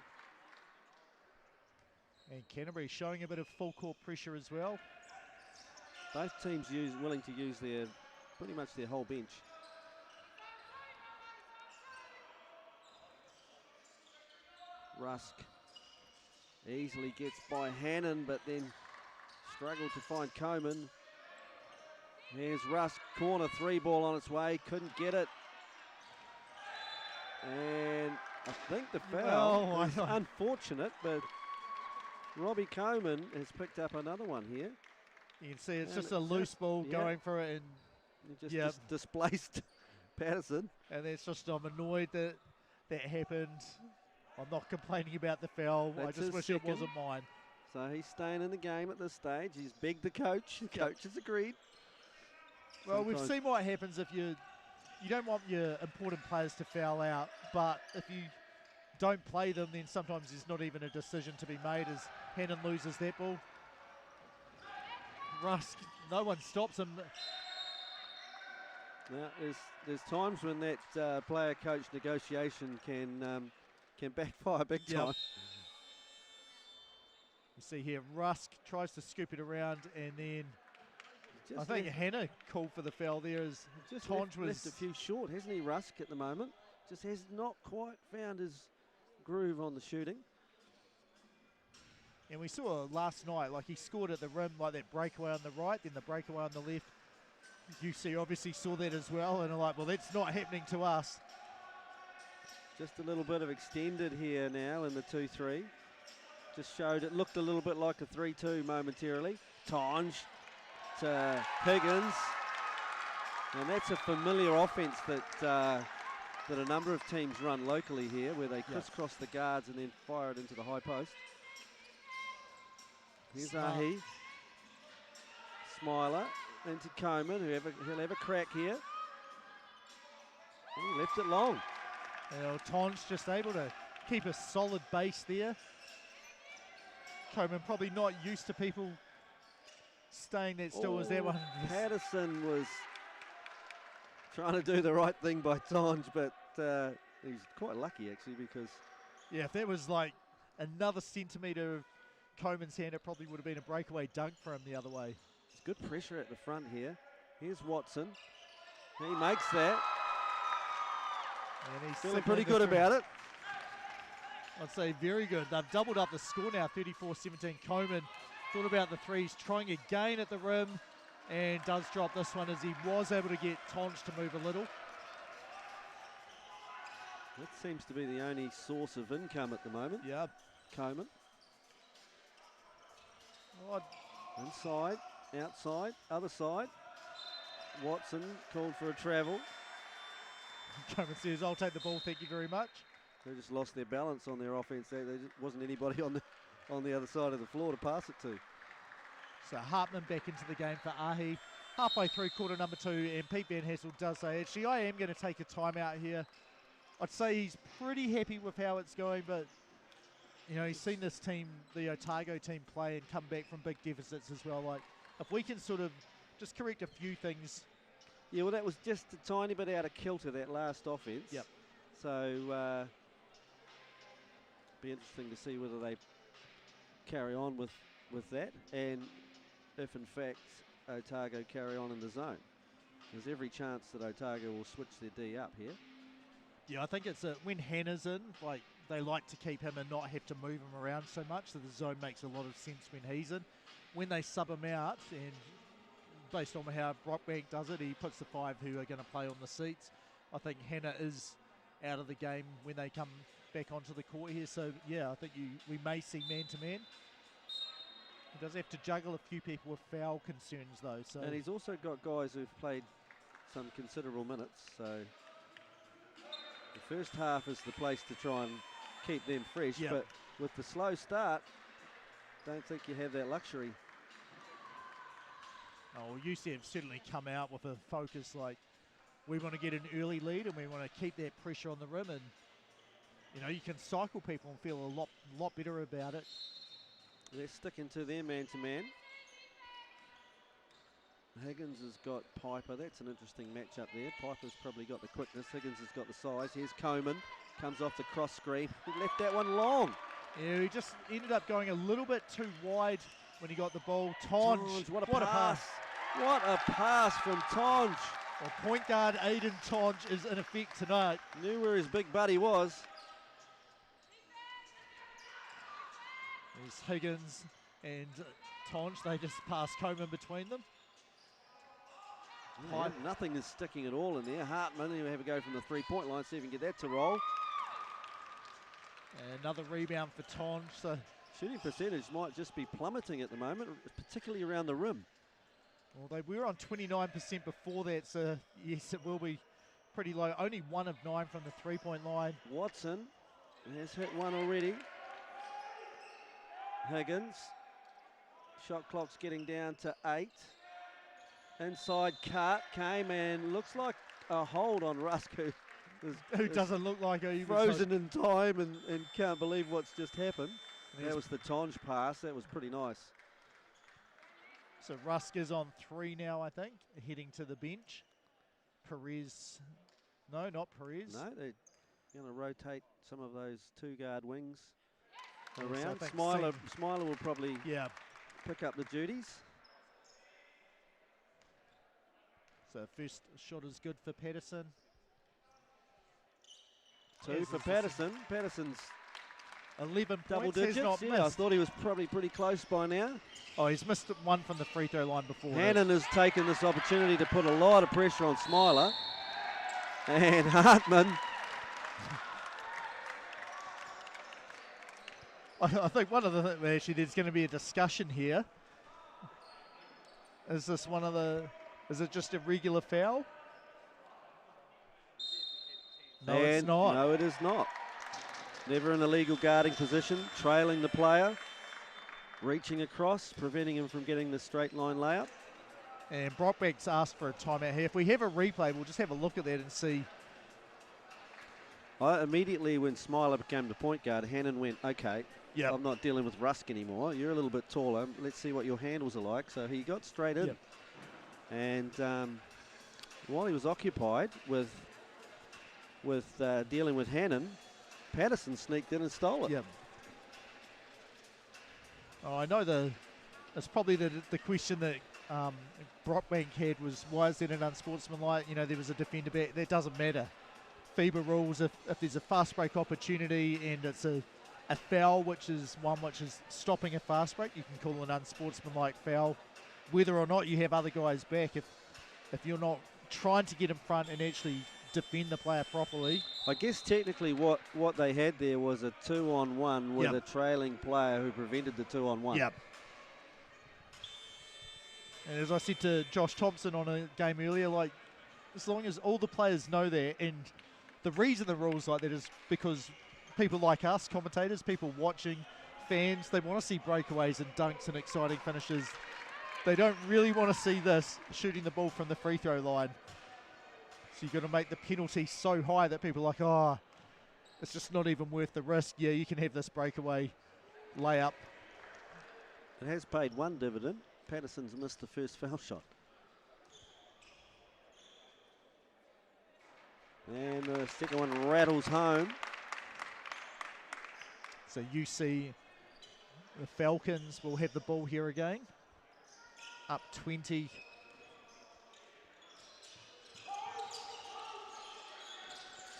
And Canterbury showing a bit of full court pressure as well. Both teams willing to use pretty much their whole bench. Rusk easily gets by Hannon, but then struggled to find Coleman. Here's Rusk, corner 3-ball on its way, couldn't get it. And I think the foul is unfortunate, but Robbie Coleman has picked up another one here. You can see it's just a loose ball going for it, and he just displaced Patterson. And it's just, I'm annoyed that happened. I'm not complaining about the foul. I just wish it wasn't mine. So he's staying in the game at this stage. He's begged the coach. The coach has agreed. Well, we've seen what happens if you don't want your important players to foul out, but if you don't play them, then sometimes there's not even a decision to be made as Hannon loses that ball. Rusk, no one stops him. Now, there's times when that player-coach negotiation can backfire big time. You see here, Rusk tries to scoop it around, and then I think Hannah called for the foul there as Tonge was left a few short, hasn't he, Rusk, at the moment? Just has not quite found his groove on the shooting. And we saw last night, like he scored at the rim, like that breakaway on the right, then the breakaway on the left. UC obviously saw that as well, and are like, well, that's not happening to us. Just a little bit of extended here now in the 2-3. Just showed it looked a little bit like a 3-2 momentarily. Tonge to Higgins. And that's a familiar offense that a number of teams run locally here, where they crisscross the guards and then fire it into the high post. Here's Smart. Ahi. Smiler into Coman. He'll have a crack here. He left it long. Tonge just able to keep a solid base there. Coman probably not used to people staying that still as that one. Patterson was trying to do the right thing by Tonge, but he's quite lucky actually because... Yeah, if that was like another centimetre of Coman's hand, it probably would have been a breakaway dunk for him the other way. It's good pressure at the front here. Here's Watson. He makes that. And he's feeling pretty good about it. I'd say very good. They've doubled up the score now, 34-17. Coman thought about the threes, trying again at the rim, and does drop this one as he was able to get Tonge to move a little. That seems to be the only source of income at the moment. Yeah. Coman. Oh. Inside, outside, other side. Watson called for a travel. Coman says, I'll take the ball, thank you very much. They just lost their balance on their offense. There wasn't anybody on the other side of the floor to pass it to. So Hartman back into the game for Ahi. Halfway through quarter number 2, and Pete Van Hassel does say, actually, I am going to take a timeout here. I'd say he's pretty happy with how it's going, but he's seen this team, the Otago team, play and come back from big deficits as well. Like, if we can sort of just correct a few things. Yeah, well, that was just a tiny bit out of kilter, that last offense. Yep. So, be interesting to see whether they carry on with that, and if in fact Otago carry on in the zone. There's every chance that Otago will switch their D up here. Yeah, I think it's when Hannah's in, like, they like to keep him and not have to move him around so much, so the zone makes a lot of sense when he's in. When they sub him out, and based on how Brockbank does it, he puts the 5 who are going to play on the seats. I think Hannah is out of the game when they come back onto the court here, so yeah, I think we may see man-to-man. He does have to juggle a few people with foul concerns though. So. And he's also got guys who've played some considerable minutes, so the first half is the place to try and keep them fresh, yep. But with the slow start, don't think you have that luxury. Oh, UC have certainly come out with a focus like we want to get an early lead and we want to keep that pressure on the rim, and you can cycle people and feel a lot better about it. They're sticking to their man-to-man. Higgins has got Piper. That's an interesting matchup there. Piper's probably got the quickness. Higgins has got the size. Here's Coman. Comes off the cross screen. He left that one long. Yeah, he just ended up going a little bit too wide when he got the ball. Tonge, what a pass. What a pass from Tonge. Well, point guard Aiden Tonge is in effect tonight. Knew where his big buddy was. There's Higgins and Tonge. They just pass Coman between them. Yeah, nothing is sticking at all in there. Hartman, he'll have a go from the three-point line, see if he can get that to roll. And another rebound for Tonge. So shooting percentage might just be plummeting at the moment, particularly around the rim. Well, they were on 29% before that, so yes, it will be pretty low. Only 1 of 9 from the three-point line. Watson has hit one already. Higgins. Shot clock's getting down to 8. Inside cut came and looks like a hold on Rusk, who doesn't look like he was frozen in time and can't believe what's just happened. That was the Tonge pass. That was pretty nice. So Rusk is on 3 now, I think, heading to the bench. Perez, no, not Perez. No, they're going to rotate some of those 2-guard wings around. So Smiler will probably pick up the duties. So first shot is good for Patterson. 2 for Patterson. Patterson's 11 double points. digits. Not I thought he was probably pretty close by now. Oh, he's missed 1 from the free throw line before. Hannon has taken this opportunity to put a lot of pressure on Smiler. And Hartman. I think one of the things, actually, there's going to be a discussion here. Is this one of the... Is it just a regular foul? No, it's not. No, it is not. Never in a legal guarding position, trailing the player. reaching across, preventing him from getting the straight line layup. And Brockback's asked for a timeout here. If we have a replay, we'll just have a look at that and see. Immediately when Smiler became the point guard, Hannon went, okay, I'm not dealing with Rusk anymore. You're a little bit taller. Let's see what your handles are like. So he got straight in. And while he was occupied with dealing with Hannon, Patterson sneaked in and stole it. Yep. Oh, I know it's probably the question that Brockbank had was, why is that an unsportsmanlike? You know, there was a defender back. That doesn't matter. FIBA rules, if there's a fast break opportunity and it's a foul, which is stopping a fast break, you can call an unsportsmanlike foul. Whether or not you have other guys back, if you're not trying to get in front and actually defend the player properly. I guess technically what they had there was a 2-on-1 with a trailing player who prevented the 2-on-1. Yep. And as I said to Josh Thompson on a game earlier, like, as long as all the players know that, and the reason the rules like that is because people like us, commentators, people watching, fans, they want to see breakaways and dunks and exciting finishes. They don't really want to see this, shooting the ball from the free throw line. So you've got to make the penalty so high that people are like, oh, it's just not even worth the risk. Yeah, you can have this breakaway layup. It has paid one dividend. Patterson's missed the first foul shot. And the second one rattles home. So you see the Falcons will have the ball here again. Up 20.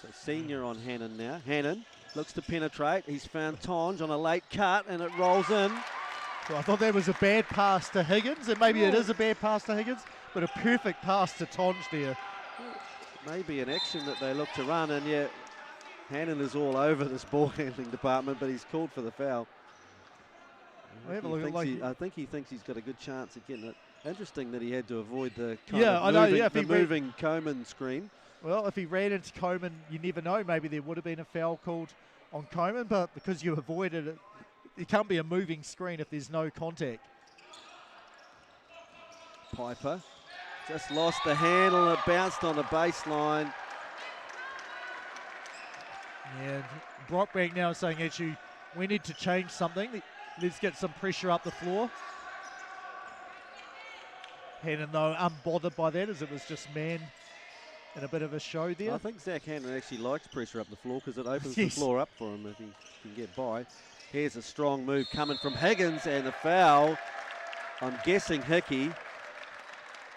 So senior on Hannon now. Hannon looks to penetrate. He's found Tonge on a late cut and it rolls in. Well, I thought that was a bad pass to Higgins, and maybe it is a bad pass to Higgins, but a perfect pass to Tonge there. Maybe an action that they look to run, and yet Hannon is all over this ball handling department, but he's called for the foul. I think he thinks he's got a good chance of getting it. Interesting that he had to avoid the moving Coleman screen. Well, if he ran into Coleman, you never know. Maybe there would have been a foul called on Coleman, but because you avoided it, it can't be a moving screen if there's no contact. Piper just lost the handle. It bounced on the baseline. And Brockbank now is saying, actually, we need to change something. Let's get some pressure up the floor. Hannon, though, unbothered by that, as it was just man and a bit of a show there. I think Zach Hannon actually likes pressure up the floor because it opens the floor up for him if he can get by. Here's a strong move coming from Higgins, and the foul, I'm guessing Hickey.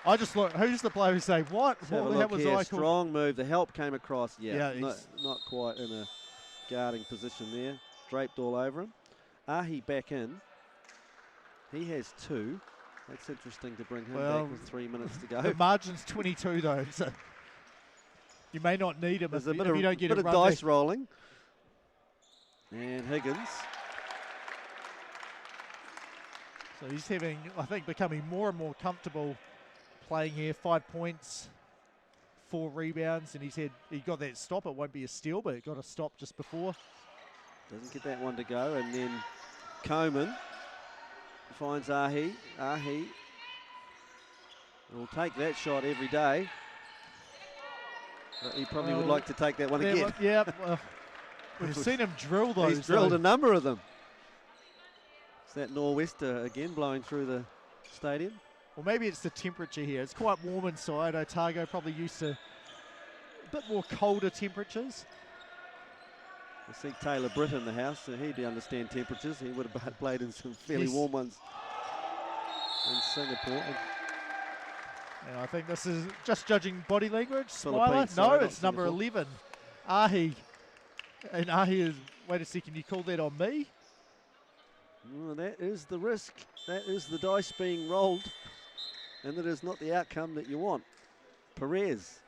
I just look, who's the player who say, what? What the hell was I strong move, the help came across, not quite in a guarding position there. Draped all over him. Ahi back in. He has 2. That's interesting to bring him back with 3 minutes to go. The margin's 22 though, so you may not need him if you don't get a bit of dice rolling. And Higgins. So he's having, I think, becoming more and more comfortable playing here. 5 points, 4 rebounds, and he got that stop. It won't be a steal, but it got a stop just before. Doesn't get that one to go, and then Coleman finds Ahi. Ahi will take that shot every day. But he probably would like to take that one again. Well, we've seen him drill those. He's drilled a number of them. It's that nor'wester again blowing through the stadium. Well, maybe it's the temperature here. It's quite warm inside. Otago probably used to a bit more colder temperatures. I see Taylor Britt in the house, so he'd understand temperatures. He would have played in some fairly warm ones in Singapore. And I think this is just judging body language. Philippines, no, it's number 11, Ahi. And Ahi is, wait a second, you call that on me? Well, that is the risk. That is the dice being rolled. And that is not the outcome that you want. Perez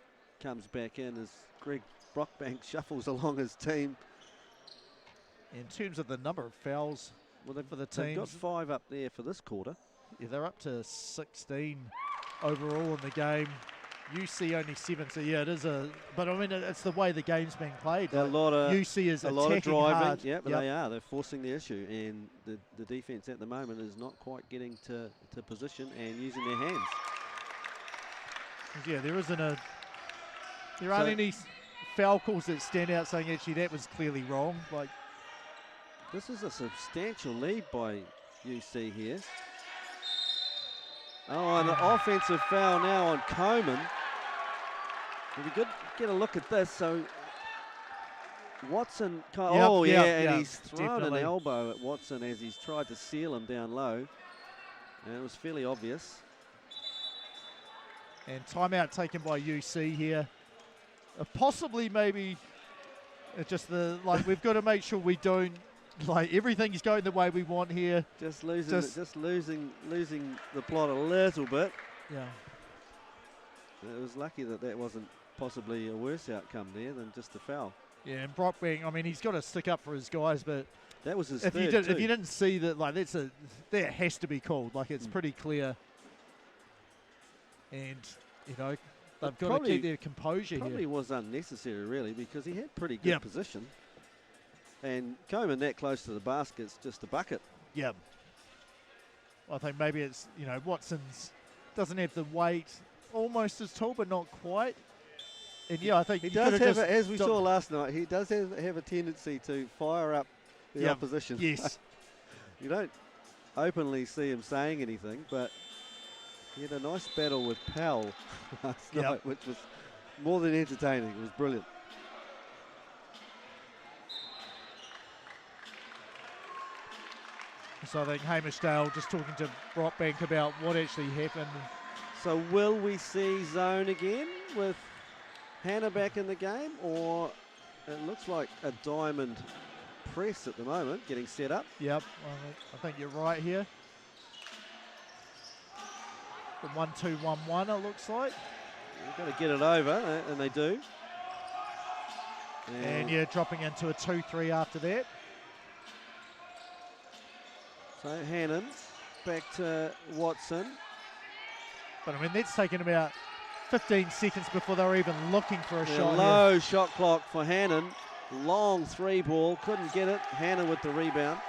comes back in as Greg Brockbank shuffles along his team. In terms of the number of fouls for the team. They've got 5 up there for this quarter. Yeah, they're up to 16 overall in the game. UC only 7, so yeah, it is a. But I mean, it's the way the game's being played. A lot of UC is a lot of driving. hard. Yeah, but they are. They're forcing the issue, and the defense at the moment is not quite getting to position and using their hands. Yeah, there aren't any foul calls that stand out saying actually that was clearly wrong. Like, this is a substantial lead by UC here. Oh, and an offensive foul now on Coman. If you could get a look at this, so Watson, and he's thrown an elbow at Watson as he's tried to seal him down low, and it was fairly obvious. And timeout taken by UC here. Possibly maybe just we've got to make sure we don't, everything's going the way we want here. Just losing the plot a little bit. Yeah. It was lucky that wasn't possibly a worse outcome there than just a foul. Yeah, and Brockbank, I mean, he's got to stick up for his guys, but that was his if third you didn't see that, that has to be called. It's pretty clear. And they've got to keep their composure probably here. Was unnecessary, really, because he had pretty good position. And Coman that close to the basket's just a bucket. Yeah. I think maybe it's, Watson's doesn't have the weight, almost as tall, but not quite. And I think he does have, as we saw last night, he does have a tendency to fire up the opposition. Yes. You don't openly see him saying anything, but he had a nice battle with Powell last night, which was more than entertaining. It was brilliant. So I think Hamish Dale just talking to Brockbank about what actually happened. So will we see zone again with Hannah back in the game, or it looks like a diamond press at the moment getting set up? Yep, I think you're right here. The 1-2-1-1 it looks like. They've got to get it over, and they do. And dropping into a 2-3 after that. So Hannon back to Watson. But I mean, that's taken about 15 seconds before they were even looking for a shot. Low shot clock for Hannon. Long three ball, couldn't get it. Hannon with the rebound.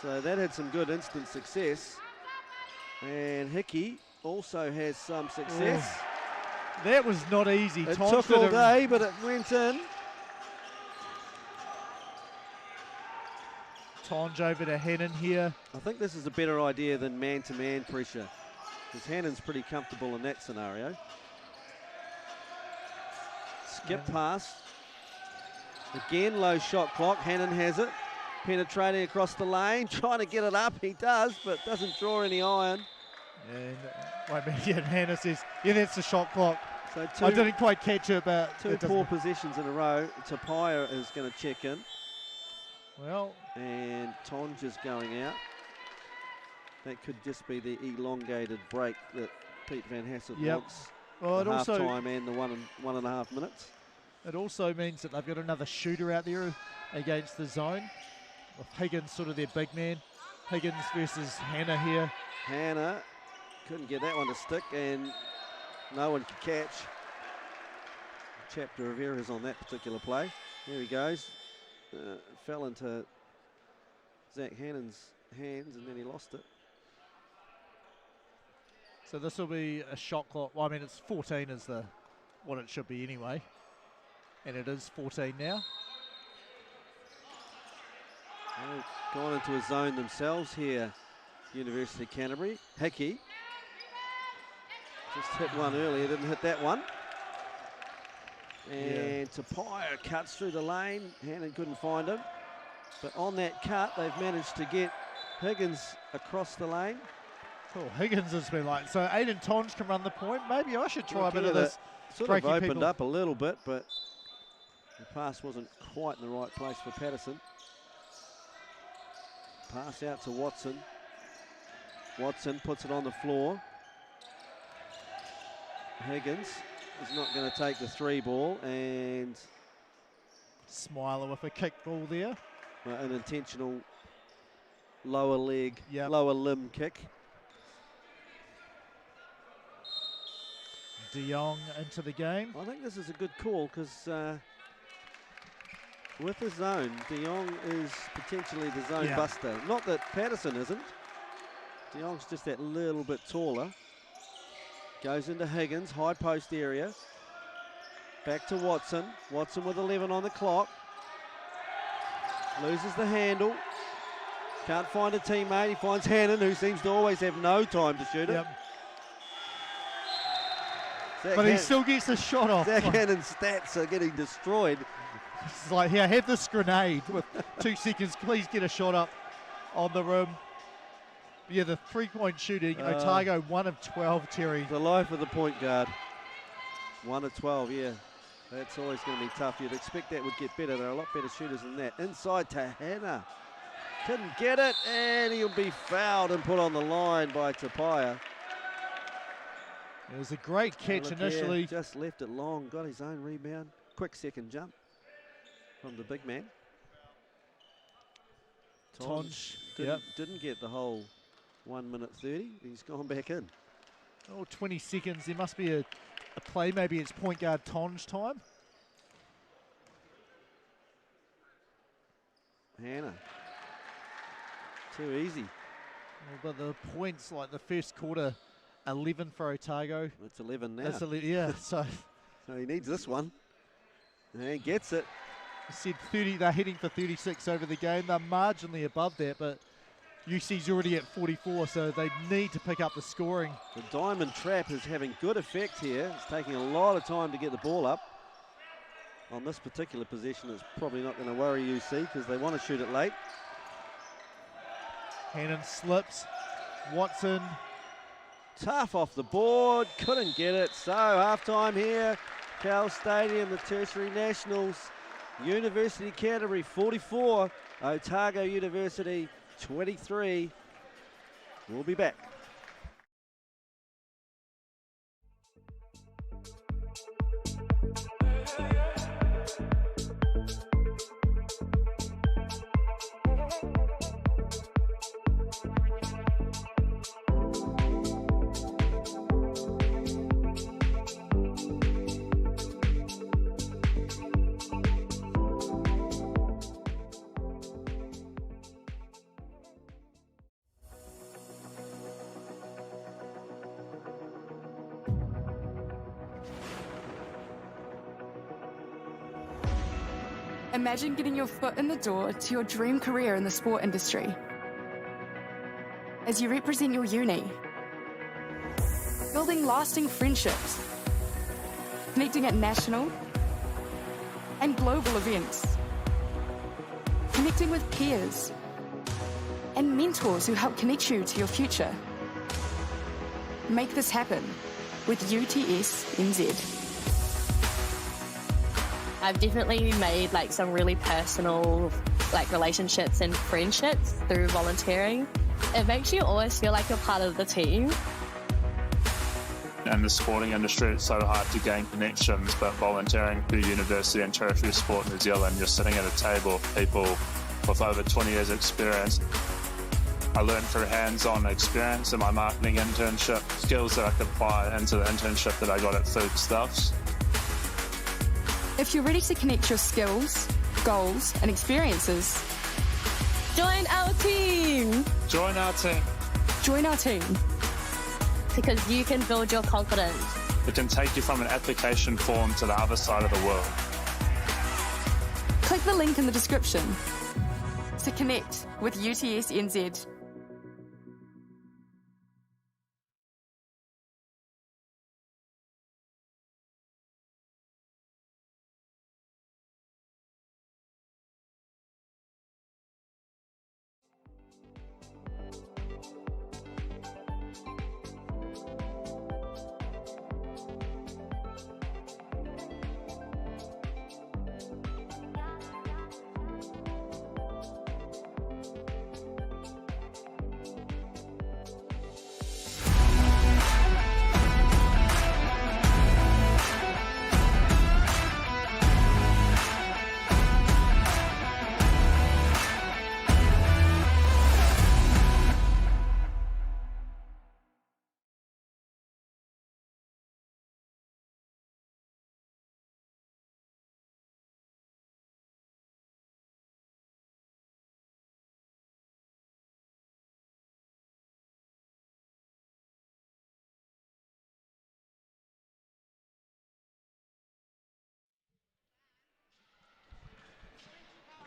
So that had some good instant success. And Hickey also has some success. That was not easy. It took all day, but it went in. Tonge over to Hannon here. I think this is a better idea than man-to-man pressure, because Hannon's pretty comfortable in that scenario. Skip pass. Again, low shot clock. Hannon has it. Penetrating across the lane, trying to get it up. He does, but doesn't draw any iron. And Hannon says, that's the shot clock. So I didn't quite catch it, but two poor possessions in a row. Tapia is going to check in. Well, and Tonge is going out. That could just be the elongated break that Pete Van Hassett wants. Well, the half time and the 1.5 minutes. It also means that they've got another shooter out there against the zone, with Higgins sort of their big man. Higgins versus Hannah here. Hannah couldn't get that one to stick, and no one could catch. Chapter of errors on that particular play. Here he goes. Fell into Zach Hannon's hands, and then he lost it. So this will be a shot clock. Well, I mean, it's 14 is what it should be anyway. And it is 14 now. They've gone into a zone themselves here, University of Canterbury. Hickey just hit one earlier, didn't hit that one. And Tapia cuts through the lane. Hannon couldn't find him. But on that cut, they've managed to get Higgins across the lane. Oh, Higgins has been like, so Aiden Tonge can run the point. Maybe I should try a bit of this. Sort of opened up a little bit, but the pass wasn't quite in the right place for Patterson. Pass out to Watson. Watson puts it on the floor. Higgins is not going to take the three ball, and Smiler with a kick ball there. An intentional lower leg, lower limb kick. De Jong into the game. I think this is a good call because with the zone, De Jong is potentially the zone buster. Not that Patterson isn't. De Jong's just that little bit taller. Goes into Higgins, high post area. Back to Watson. Watson with 11 on the clock. Loses the handle. Can't find a teammate. He finds Hannon, who seems to always have no time to shoot it. But he still gets the shot off. Zach Hannon's stats are getting destroyed. It's like, here, have this grenade with 2 seconds. Please get a shot up on the rim. Yeah, the three-point shooting. Otago 1 of 12, Terry. The life of the point guard. 1 of 12, yeah. That's always going to be tough. You'd expect that would get better. They're a lot better shooters than that. Inside to Hannah. Couldn't get it, and he'll be fouled and put on the line by Tapia. It was a great catch initially. Here, just left it long, got his own rebound. Quick second jump from the big man. Tonj didn't get the whole 1 minute 30. He's gone back in. Oh, 20 seconds. There must be a play. Maybe it's point guard Tonj time. Hannah. Too easy. But the points, like the first quarter, 11 for Otago. It's 11 now. That's yeah, so he needs this one. And he gets it. I said 30, they're heading for 36 over the game. They're marginally above that, but UC's already at 44, so they need to pick up the scoring. The diamond trap is having good effect here. It's taking a lot of time to get the ball up. On this particular possession, it's probably not going to worry UC because they want to shoot it late. Hannon slips. Watson. Tough off the board, couldn't get it. So halftime here, Cal Stadium, the Tertiary Nationals. University Canterbury 44, Otago University 23. We'll be back. Imagine getting your foot in the door to your dream career in the sport industry. As you represent your uni, building lasting friendships, connecting at national and global events, connecting with peers and mentors who help connect you to your future. Make this happen with UTS NZ. I've definitely made like some really personal like relationships and friendships through volunteering. It makes you always feel like you're part of the team. In the sporting industry, it's so hard to gain connections, but volunteering through University and Tertiary Sport New Zealand, you're sitting at a table with people with over 20 years experience. I learned through hands-on experience in my marketing internship, skills that I could apply into the internship that I got at Foodstuffs. If you're ready to connect your skills, goals, and experiences, join our team! Join our team. Join our team. Because you can build your confidence. It can take you from an application form to the other side of the world. Click the link in the description to connect with UTS NZ.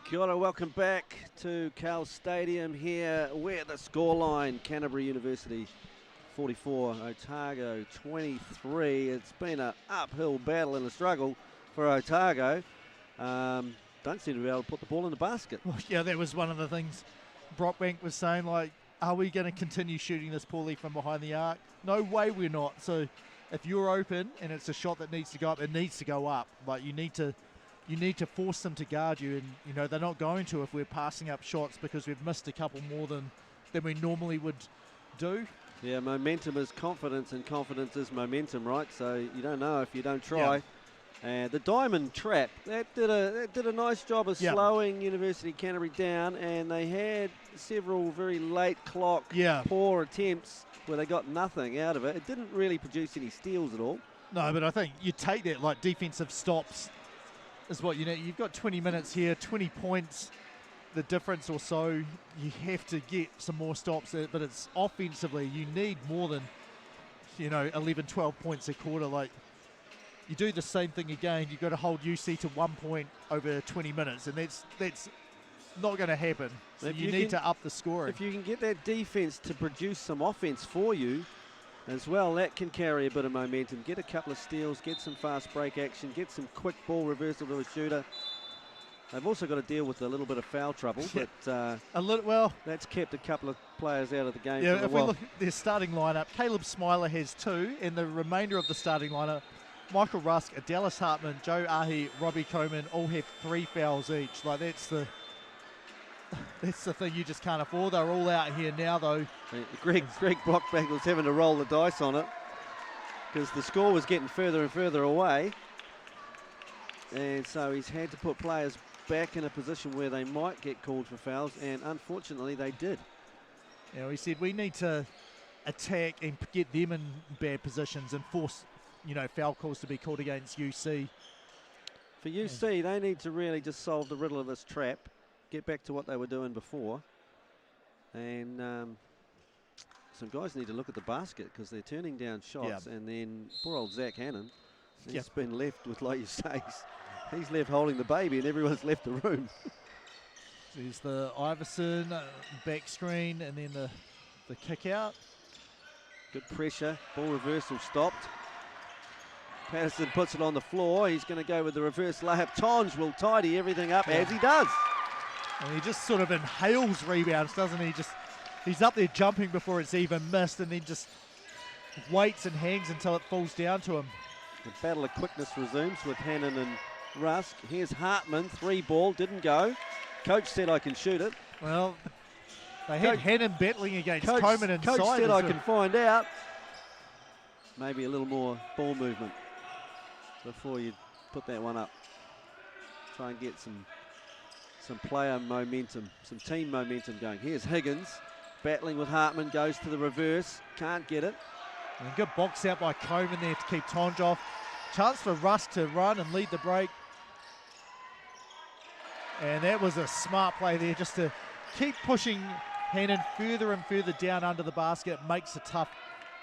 Kia ora, welcome back to Cal Stadium here where the scoreline, Canterbury University 44, Otago 23. It's been an uphill battle and a struggle for Otago. Don't seem to be able to put the ball in the basket. Well, yeah, that was one of the things Brockbank was saying, like, are we going to continue shooting this poorly from behind the arc? No way we're not. So if you're open and it's a shot that needs to go up, it needs to go up. Like, you need to force them to guard you, and you know they're not going to if we're passing up shots because we've missed a couple more than we normally would do. Yeah, momentum is confidence, and confidence is momentum, right? So you don't know if you don't try. Yeah. And the diamond trap, that did a nice job of slowing University Canterbury down, and they had several very late clock poor attempts where they got nothing out of it. It didn't really produce any steals at all. No, but I think you take that, like, defensive stops is what you need. You've got 20 minutes here, 20 points, the difference or so. You have to get some more stops, but it's offensively, you need more than, 11, 12 points a quarter. Like, you do the same thing again, you've got to hold UC to 1 point over 20 minutes, and that's not going to happen. So you need to up the scoring. If you can get that defense to produce some offense for you as well, that can carry a bit of momentum. Get a couple of steals, get some fast break action, get some quick ball reversal to a shooter. They've also got to deal with a little bit of foul trouble, but that's kept a couple of players out of the game. Yeah, if we look at their starting lineup, Caleb Smiler has 2, and the remainder of the starting lineup, Michael Rusk, Dallas Hartman, Joe Ahi, Robbie Coleman, all have 3 fouls each. Like, that's the thing you just can't afford. They're all out here now, though. Greg Brockbank was having to roll the dice on it because the score was getting further and further away. And so he's had to put players back in a position where they might get called for fouls, and unfortunately they did. Yeah, he said we need to attack and get them in bad positions and force, foul calls to be called against UC. For UC, they need to really just solve the riddle of this trap, get back to what they were doing before, and some guys need to look at the basket because they're turning down shots, and then poor old Zach Hannon, he's been left with, like you say, he's left holding the baby and everyone's left the room. There's the Iverson back screen and then the kick out. Good pressure, ball reversal stopped. Patterson puts it on the floor. He's going to go with the reverse layup. Tonge will tidy everything up as he does. And he just sort of inhales rebounds, doesn't he? He's up there jumping before it's even missed, and then just waits and hangs until it falls down to him. The battle of quickness resumes with Hannon and Rusk. Here's Hartman, 3 ball, didn't go. Coach said I can shoot it. Well, they had Hannon battling against Coleman inside. Coach said I can find out. Maybe a little more ball movement before you put that one up. Try and get some player momentum, some team momentum going. Here's Higgins battling with Hartman, goes to the reverse, can't get it. And a good box out by Coleman there to keep Tonge off. Chance for Russ to run and lead the break. And that was a smart play there, just to keep pushing Hannon further and further down under the basket. Makes it tough.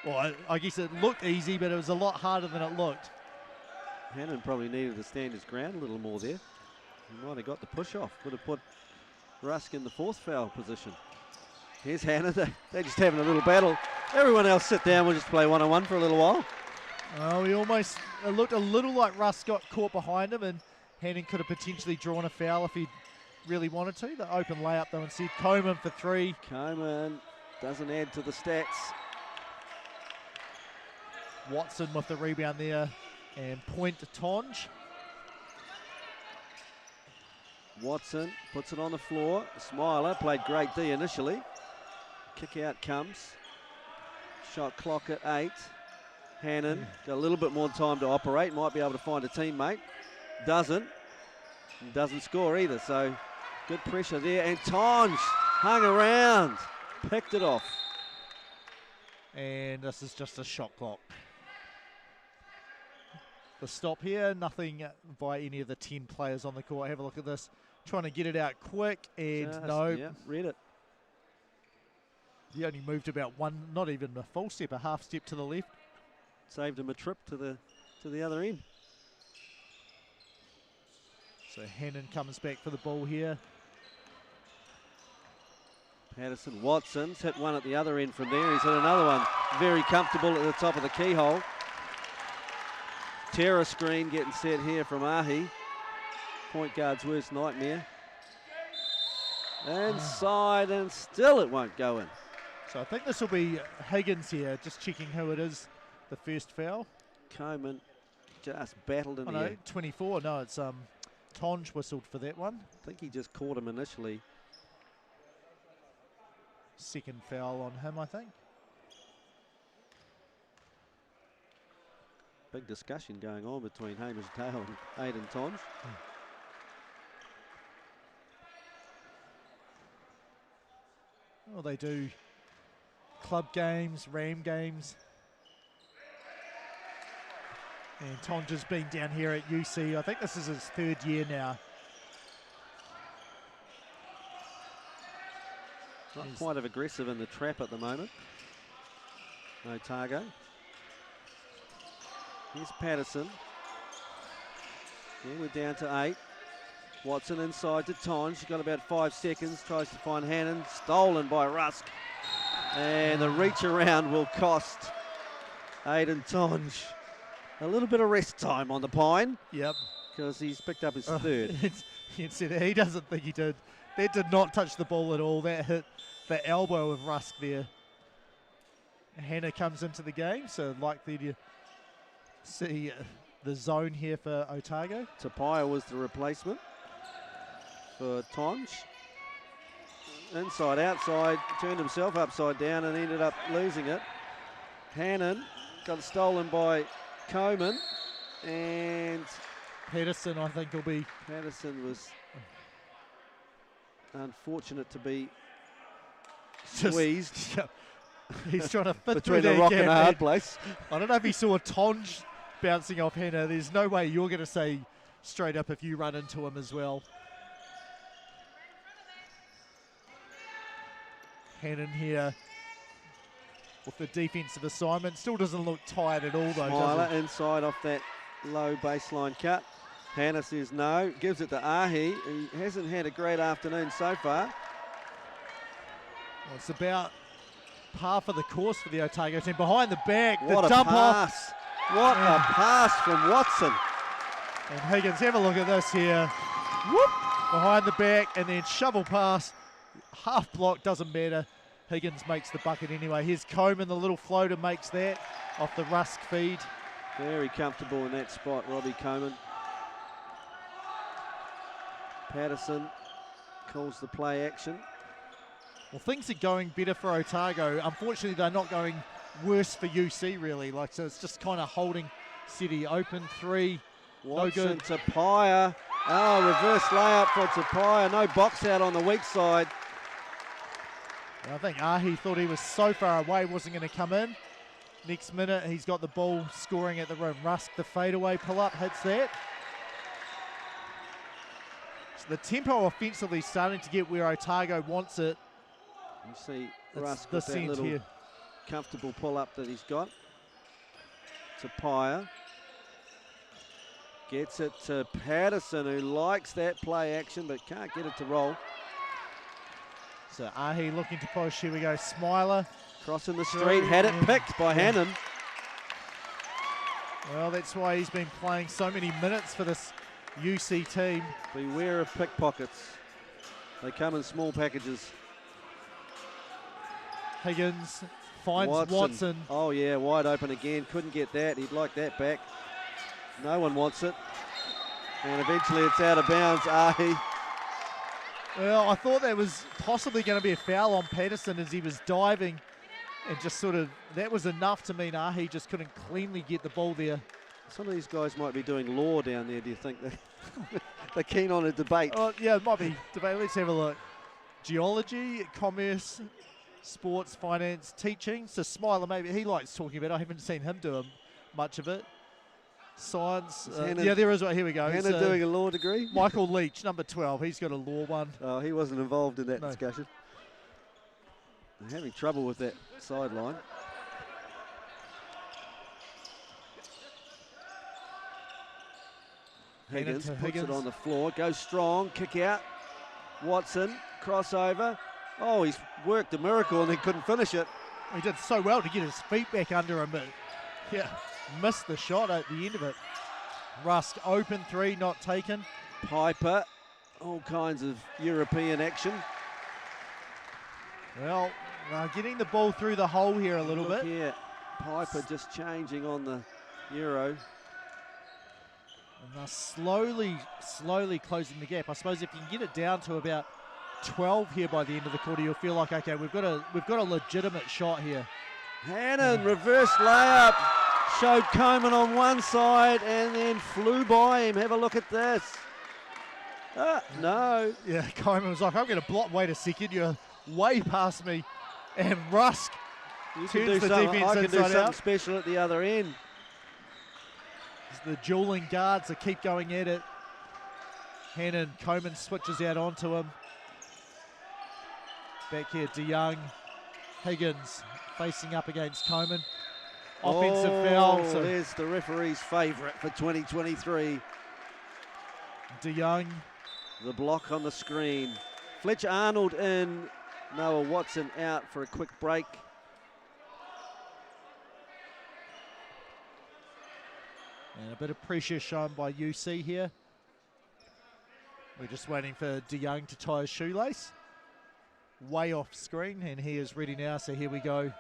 Well, I guess it looked easy, but it was a lot harder than it looked. Hannon probably needed to stand his ground a little more there. He might have got the push off. Would have put Rusk in the 4th foul position. Here's Hannon. They're just having a little battle. Everyone else sit down. We'll just play one-on-one for a little while. Oh, it looked a little like Russ got caught behind him, and Hannon could have potentially drawn a foul if he really wanted to. The open layup, though, instead. Coleman for 3. Coleman doesn't add to the stats. Watson with the rebound there, and point to Tonge. Watson puts it on the floor. Smiler played great D initially. Kick out comes. Shot clock at 8. Hannon got a little bit more time to operate. Might be able to find a teammate. Doesn't score either. So good pressure there. And Tonge hung around. Picked it off. And this is just a shot clock. The stop here, nothing by any of the 10 players on the court. Have a look at this. Trying to get it out quick, and no. Yeah, read it. He only moved about one, not even a full step, a half step to the left. Saved him a trip to the other end. So Hannon comes back for the ball here. Patterson, Watson's hit one at the other end from there. He's hit another one very comfortable at the top of the keyhole. Terror screen getting set here from Ahi. Point guard's worst nightmare. Inside, and still it won't go in. So I think this will be Higgins here, just checking who it is, the first foul. Coleman just battled in Oh the no, air. 24, no, it's Tonge whistled for that one. I think he just caught him initially. Second foul on him, I think. Big discussion going on between Hamish Dale and Aidan Tonge. Well, they do club games, Ram games. And Tonge has been down here at UC. I think this is his third year now. Not quite as aggressive in the trap at the moment. Otago. Here's Patterson. Yeah, we're down to 8. Watson inside to Tonge. He's got about 5 seconds. Tries to find Hannon. Stolen by Rusk. And the reach around will cost Aidan Tonge a little bit of rest time on the pine. Yep. Because he's picked up his third. He doesn't think he did. That did not touch the ball at all. That hit the elbow of Rusk there. Hannah comes into the game, so likely to see the zone here for Otago. Tapia was the replacement for Tonge. Inside, outside, turned himself upside down and ended up losing it. Hannon got stolen by Coleman, and Patterson, I think, will be... Patterson was unfortunate to be Just- squeezed. He's trying to fit between through a that rock and a gap. hard place. I don't know if he saw Tonge bouncing off Hannah. There's no way you're going to say straight up if you run into him as well. Hannon here with the defensive assignment. Still doesn't look tired at all, though, Smiler does he? inside off that low baseline cut. Hannah says no, gives it to Ahi. He hasn't had a great afternoon so far. Well, it's about par for the course for the Otago team. Behind the back, What the a dump pass. off. What a pass from Watson. And Higgins, have a look at this here. Whoop! Behind the back, and then shovel pass. Half block, doesn't matter. Higgins makes the bucket anyway. Here's Coleman, the little floater makes that off the Rusk feed. Very comfortable in that spot, Robbie Coleman. Patterson calls the play action. Well, things are going better for Otago. Unfortunately, they're not going worse for UC, really. Like, so it's just kind of holding steady. Open three, Watson no good. to Tapia. Oh, reverse layup for Tapia. No box out on the weak side. And I think Ahi thought he was so far away, wasn't going to come in. Next minute, he's got the ball scoring at the rim. Rusk, the fadeaway pull-up, hits that. So the tempo offensively is starting to get where Otago wants it. You see That's Rusk the with that scent little here. comfortable pull-up that he's got. Tapia gets it to Patterson, who likes that play action but can't get it to roll. So Ahi looking to push. Here we go. Smiler. Crossing the street, had it picked by Hannon. Well, that's why he's been playing so many minutes for this UC team. Beware of pickpockets. They come in small packages. Higgins finds Watson. Oh yeah, wide open again. Couldn't get that. He'd like that back. No one wants it. And eventually it's out of bounds. Ahi. Well, I thought that was possibly going to be a foul on Patterson as he was diving and just sort of, that was enough to mean Ahi just couldn't cleanly get the ball there. Some of these guys might be doing law down there, do you think? They're keen on a debate. Oh, yeah, it might be debate. Let's have a look. Geology, commerce, sports, finance, teaching. So Smiler, maybe he likes talking about it. I haven't seen him do much of it. Science. Yeah, there is one. Here we go. Hannah doing a law degree? Michael Leach, number 12. He's got a law one. Oh, he wasn't involved in that discussion. They're having trouble with that sideline. Higgins puts Higgins. it on the floor, goes strong, kick out. Watson, crossover. Oh, he's worked a miracle and then couldn't finish it. He did so well to get his feet back under him, but yeah, missed the shot at the end of it. Rusk, open three, not taken. Piper, all kinds of European action. Well, getting the ball through the hole here a little bit. Here, Piper just changing on the Euro. And they're slowly closing the gap. I suppose if you can get it down to about 12 here by the end of the quarter, you'll feel like, okay, we've got a legitimate shot here. Hannon, reverse layup. Showed Coleman on one side and then flew by him. Have a look at this. No. Yeah, Coleman was like, I'm going to block. Wait a second, you're way past me. And Rusk turns the defense I can do something out. special at the other end. The dueling guards that keep going at it. Hannon, Coleman switches out onto him. Back here, DeYoung. Higgins facing up against Coleman. Offensive foul. So there's the referee's favourite for 2023. DeYoung. The block on the screen. Fletcher Arnold in. Noah Watson out for a quick break. And a bit of pressure shown by UC here. We're just waiting for DeYoung to tie his shoelace. Way off screen, and he is ready now, so here we go.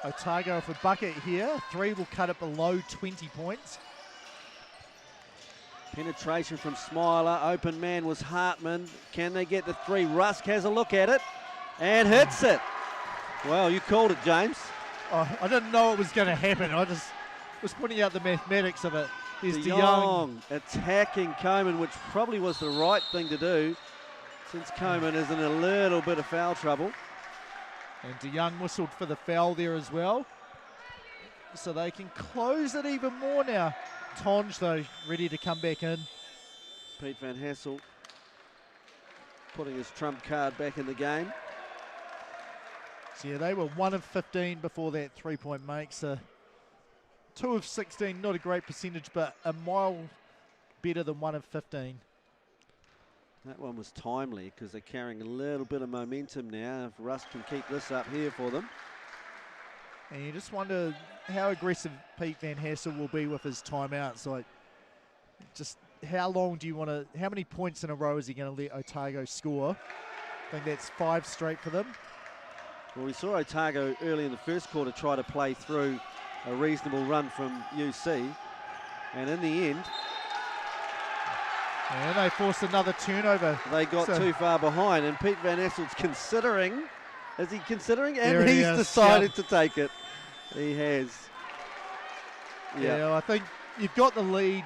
Otago for bucket here. 3 will cut it below 20 points. Penetration from Smiler. Open man was Hartman. Can they get the 3? Rusk has a look at it and hits it. Well, you called it, James. Oh, I didn't know it was going to happen. I just was pointing out the mathematics of it. Here's DeYoung attacking Coleman, which probably was the right thing to do since Coleman is in a little bit of foul trouble. And DeYoung whistled for the foul there as well. So they can close it even more now. Tonge, though, ready to come back in. Pete Van Hassel putting his trump card back in the game. So yeah, they were 1 of 15 before that 3-point make. So 2 of 16, not a great percentage, but a mile better than 1 of 15. That one was timely because they're carrying a little bit of momentum now. If Russ can keep this up here for them. And you just wonder how aggressive Pete Van Hassel will be with his timeouts. Like, just how long do you want to, how many points in a row is he going to let Otago score? I think that's 5 straight for them. Well, we saw Otago early in the first quarter try to play through a reasonable run from UC. And in the end, and they forced another turnover. They got too far behind, and Pete Van Assel's considering. Is he considering? And he's decided to take it. He has. Yeah, I think you've got the lead.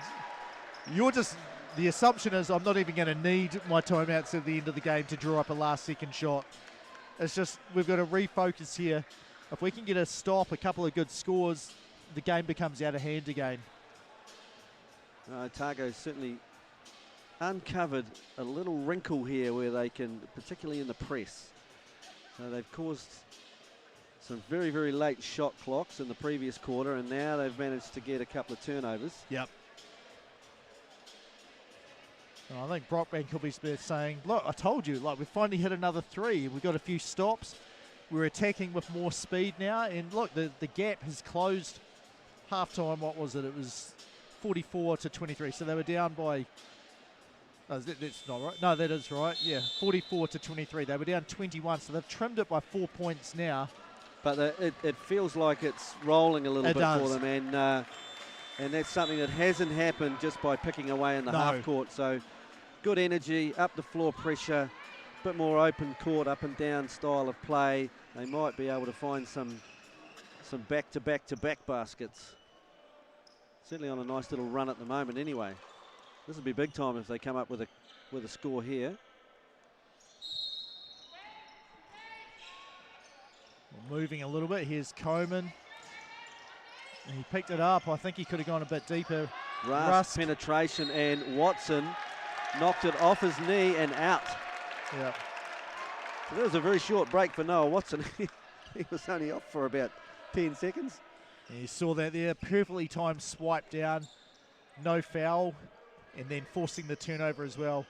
You're just, the assumption is I'm not even going to need my timeouts at the end of the game to draw up a last-second shot. It's just we've got to refocus here. If we can get a stop, a couple of good scores, the game becomes out of hand again. Otago certainly uncovered a little wrinkle here where they can, particularly in the press. So they've caused some very, very late shot clocks in the previous quarter, and now they've managed to get a couple of turnovers. Yep. And I think Brockbank will be saying, look, I told you, like, we finally hit another 3. We've got a few stops. We're attacking with more speed now, and look, the gap has closed. Halftime, what was it? It was 44-23, so they were down by, oh, that's not right. No, that is right. Yeah, 44-23. They were down 21, so they've trimmed it by 4 points now. But it feels like it's rolling a little bit for them, and that's something that hasn't happened just by picking away in the half court. So good energy, up the floor pressure, bit more open court, up and down style of play. They might be able to find some back-to-back-to-back baskets. Certainly on a nice little run at the moment anyway. This will be big time if they come up with a score here. Moving a little bit. Here's Coleman. And he picked it up. I think he could have gone a bit deeper. Rusk penetration, and Watson knocked it off his knee and out. Yeah. So that was a very short break for Noah Watson. He was only off for about 10 seconds. And you saw that there. Perfectly timed swipe down. no foul, and then forcing the turnover as well.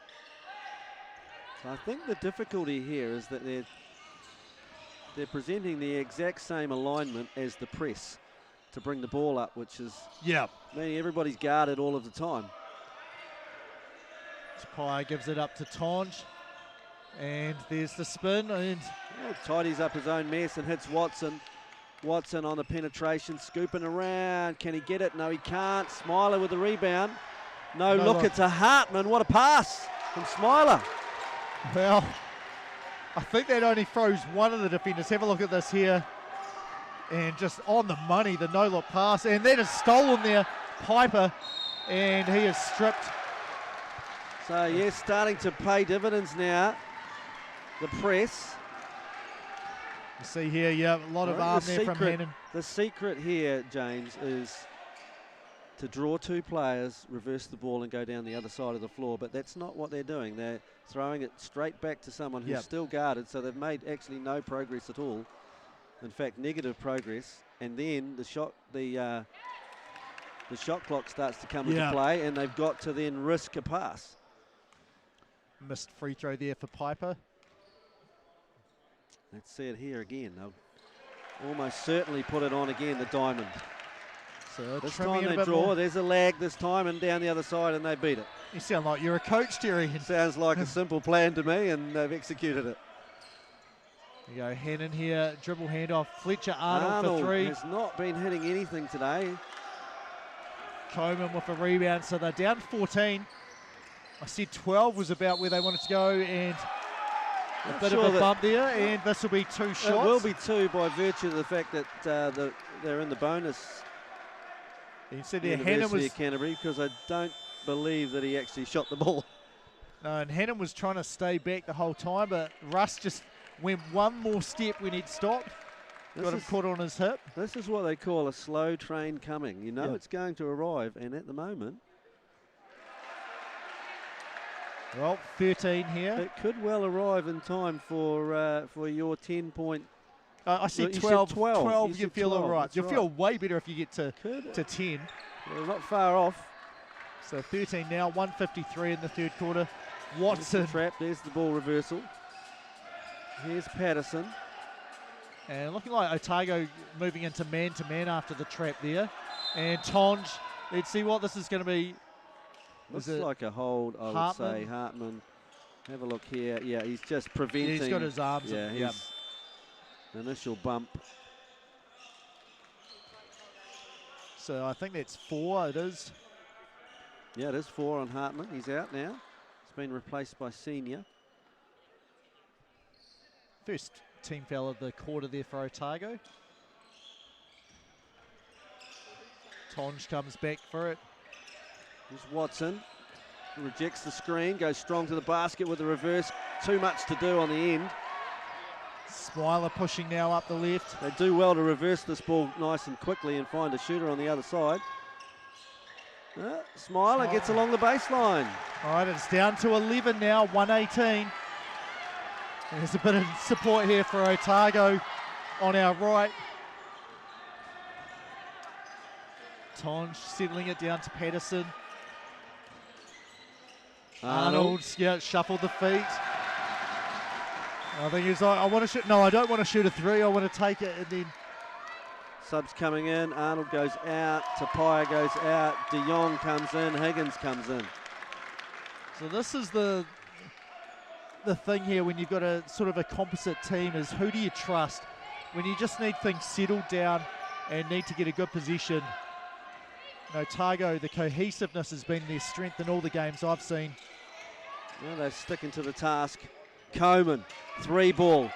I think the difficulty here is that they're presenting the exact same alignment as the press to bring the ball up, which is meaning everybody's guarded all of the time. Tapai gives it up to Tonge, and there's the spin, and tidies up his own mess and hits Watson. Watson on the penetration, scooping around. Can he get it? No, he can't. Smiler with the rebound. No look, it's a Hartman. What a pass from Smiler. Well, I think that only throws one of the defenders. Have a look at this here. And just on the money, the no-look pass. And that is stolen there, Piper. And he is stripped. So, yes, starting to pay dividends now. The press. You see here, a lot of arm there from Hannon. The secret here, James, is to draw two players, reverse the ball and go down the other side of the floor. But that's not what they're doing. They're throwing it straight back to someone who's still guarded. So they've made actually no progress at all. In fact, negative progress. And then the shot clock starts to come into play, and they've got to then risk a pass. Missed free throw there for Piper. Let's see it here again. They'll almost certainly put it on again, the diamond. So this time they draw. More. There's a lag this time, and down the other side, and they beat it. You sound like you're a coach, Terry. Sounds like a simple plan to me, and they've executed it. You go Hannon here, dribble handoff. Fletcher Arnold for three. Has not been hitting anything today. Coleman with a rebound, so they're down 14. I said 12 was about where they wanted to go, and a bit of a bump there, and this will be two shots. It will be two by virtue of the fact that they're in the bonus. You see there, Hannon was of Canterbury, because I don't believe that he actually shot the ball. No, and Hannon was trying to stay back the whole time, but Russ just went one more step when he'd stopped. Got him caught on his hip. This is what they call a slow train coming. You know it's going to arrive, and at the moment, well, 13 here. It could well arrive in time for your 10-point. I said 12. 12 you feel 12, all right. You'll feel way better if you get to 10. Well, not far off. So 13 now, 1:53 in the third quarter. Watson. Trap, there's the ball reversal. Here's Patterson. And looking like Otago moving into man-to-man after the trap there. And Tonge, let's see what this is going to be. Looks like a hold, I would say. Hartman. Have a look here. Yeah, he's just preventing. He's got his arms. Yeah, initial bump. So I think that's 4, it is. Yeah, it is 4 on Hartman. He's out now. He's been replaced by Senior. First team foul of the quarter there for Otago. Tonge comes back for it. Here's Watson. Rejects the screen, goes strong to the basket with the reverse. Too much to do on the end. Smiler pushing now up the left. They do well to reverse this ball nice and quickly and find a shooter on the other side. Smiler gets along the baseline. All right, it's down to 11 now, 118. There's a bit of support here for Otago on our right. Tonge settling it down to Patterson. Arnold, shuffled the feet. I think he's like, I want to shoot. No, I don't want to shoot a 3. I want to take it, and then subs coming in. Arnold goes out. Tapia goes out. De Jong comes in. Higgins comes in. So this is the thing here when you've got a sort of a composite team is who do you trust when you just need things settled down and need to get a good position. Otago, the cohesiveness has been their strength in all the games I've seen. Well, they're sticking to the task. Coleman, 3 ball.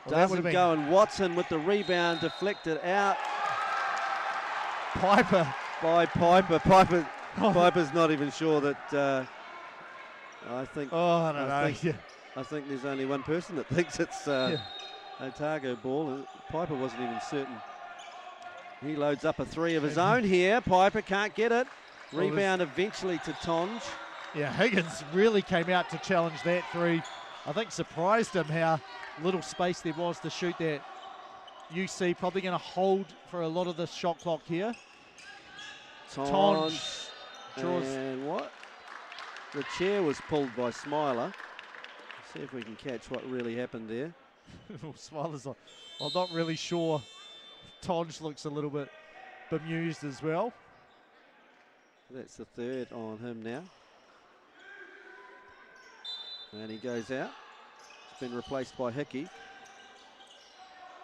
Doesn't go, and Watson with the rebound deflected out. Piper. By Piper. Piper's not even sure that... I think. Oh, I don't know. I think there's only one person that thinks it's Otago ball. Piper wasn't even certain. He loads up a 3 of his own here. Piper can't get it. Rebound eventually to Tonge. Yeah, Higgins really came out to challenge that 3. I think surprised him how little space there was to shoot that. UC probably going to hold for a lot of the shot clock here. Tonge And what? The chair was pulled by Smiler. Let's see if we can catch what really happened there. Smiler's like, I'm not really sure. Tonge looks a little bit bemused as well. That's the third on him now. And he goes out. It's been replaced by Hickey.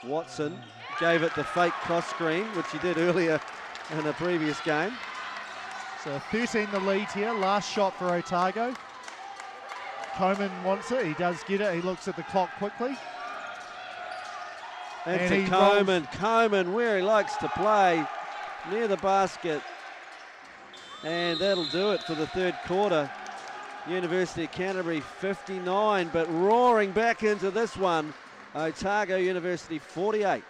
Watson gave it the fake cross screen, which he did earlier in a previous game. So 13 the lead here. Last shot for Otago. Coleman wants it. He does get it. He looks at the clock quickly. And to Coleman. Coleman, where he likes to play, near the basket. And that'll do it for the third quarter. University of Canterbury 59, but roaring back into this one. Otago University 48.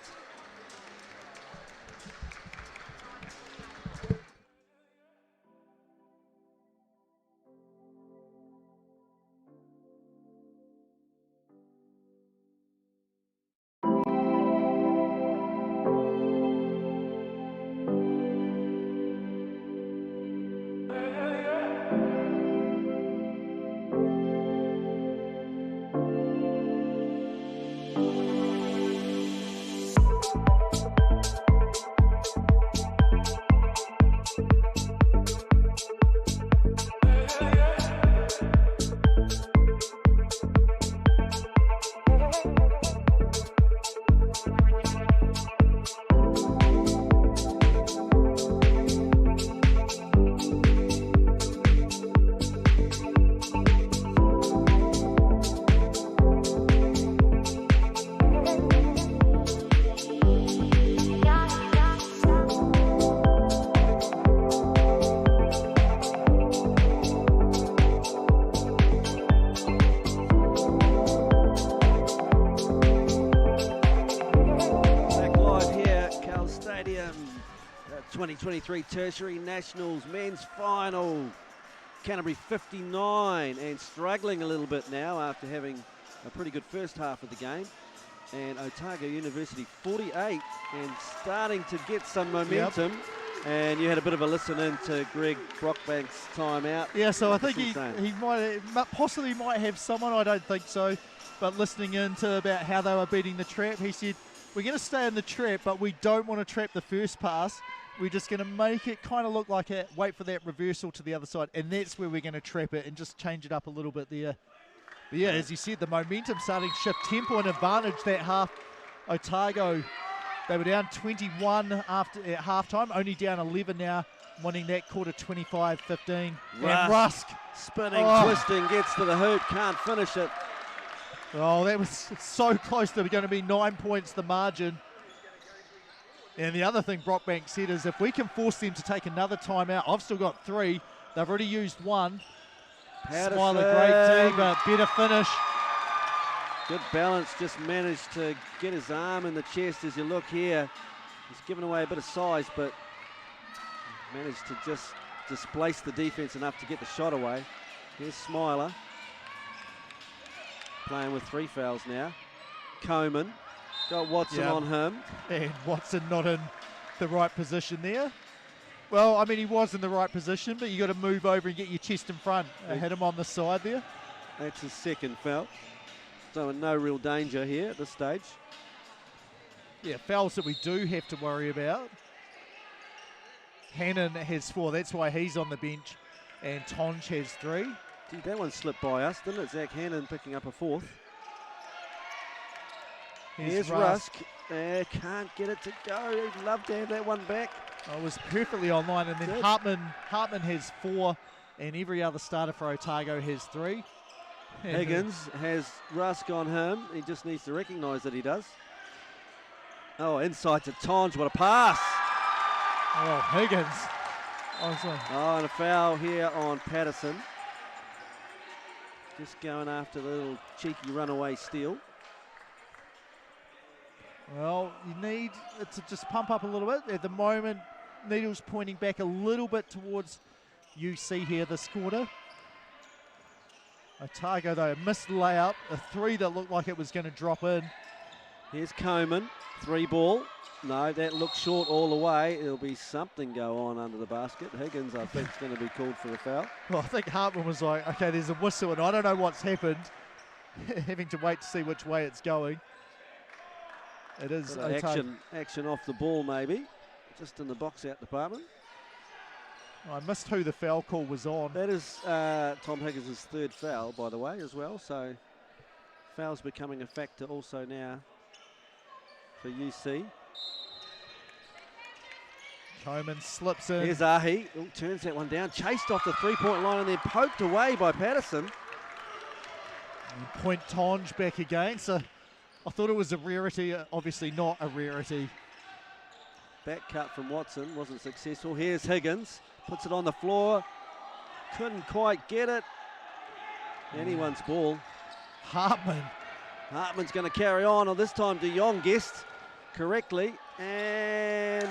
Back live here at Cal Stadium. 2023 Tertiary Nationals men's final. Canterbury 59 and struggling a little bit now after having a pretty good first half of the game. And Otago University 48 and starting to get some momentum. Yep. And you had a bit of a listen in to Greg Brockbank's timeout. Yeah, so I think he possibly might have someone, I don't think so, but listening in to about how they were beating the trap, he said, we're going to stay in the trap, but we don't want to trap the first pass. We're just going to make it kind of look like it, wait for that reversal to the other side, and that's where we're going to trap it and just change it up a little bit there. But yeah, as you said, the momentum starting to shift. 10-point advantage that half. Otago, they were down 21 at halftime, only down 11 now, winning that quarter 25-15. And Rusk spinning, twisting, gets to the hoop, can't finish it. Oh, that was so close to going to be 9 points the margin. And the other thing Brockbank said is if we can force them to take another timeout, I've still got 3. They've already used 1. Smiler, great team, but better finish. Good balance, just managed to get his arm in the chest as you look here. He's given away a bit of size, but managed to just displace the defense enough to get the shot away. Here's Smiler. Playing with 3 fouls now. Coleman. Got Watson on him. And Watson not in the right position there. Well, I mean, he was in the right position, but you got to move over and get your chest in front. Hit him on the side there. That's his second foul. So no real danger here at this stage. Yeah, fouls that we do have to worry about. Hannon has 4. That's why he's on the bench. And Tonge has 3. Gee, that one slipped by us, didn't it? Zach Hannon picking up a 4th. Here's Rusk. Can't get it to go. He'd love to have that one back. I was perfectly online. And then Hartman has 4. And every other starter for Otago has 3. Higgins has Rusk on him. He just needs to recognise that he does. Oh, inside to Tonge. What a pass. Oh, Higgins. Oh, and a foul here on Patterson. Just going after the little cheeky runaway steal. Well, you need it to just pump up a little bit. At the moment, needle's pointing back a little bit towards UC here this quarter. Otago, though, missed layup. A 3 that looked like it was going to drop in. Here's Coman, 3 ball. No, that looks short all the way. There'll be something go on under the basket. Higgins, I think, is going to be called for the foul. Well, I think Hartman was like, okay, there's a whistle, and I don't know what's happened. Having to wait to see which way it's going. It is action off the ball, maybe. Just in the box-out department. I missed who the foul call was on. That is Tom Higgins' 3rd foul, by the way, as well. So foul's becoming a factor also now for UC. Coman slips in. Here's Ahi. Ooh, turns that one down. Chased off the 3-point line and then poked away by Patterson. And point Tonge back again. So I thought it was a rarity. Obviously not a rarity. Back cut from Watson. Wasn't successful. Here's Higgins. Puts it on the floor. Couldn't quite get it. Anyone's ball. Hartman's going to carry on. Or this time De Jong guessed correctly. And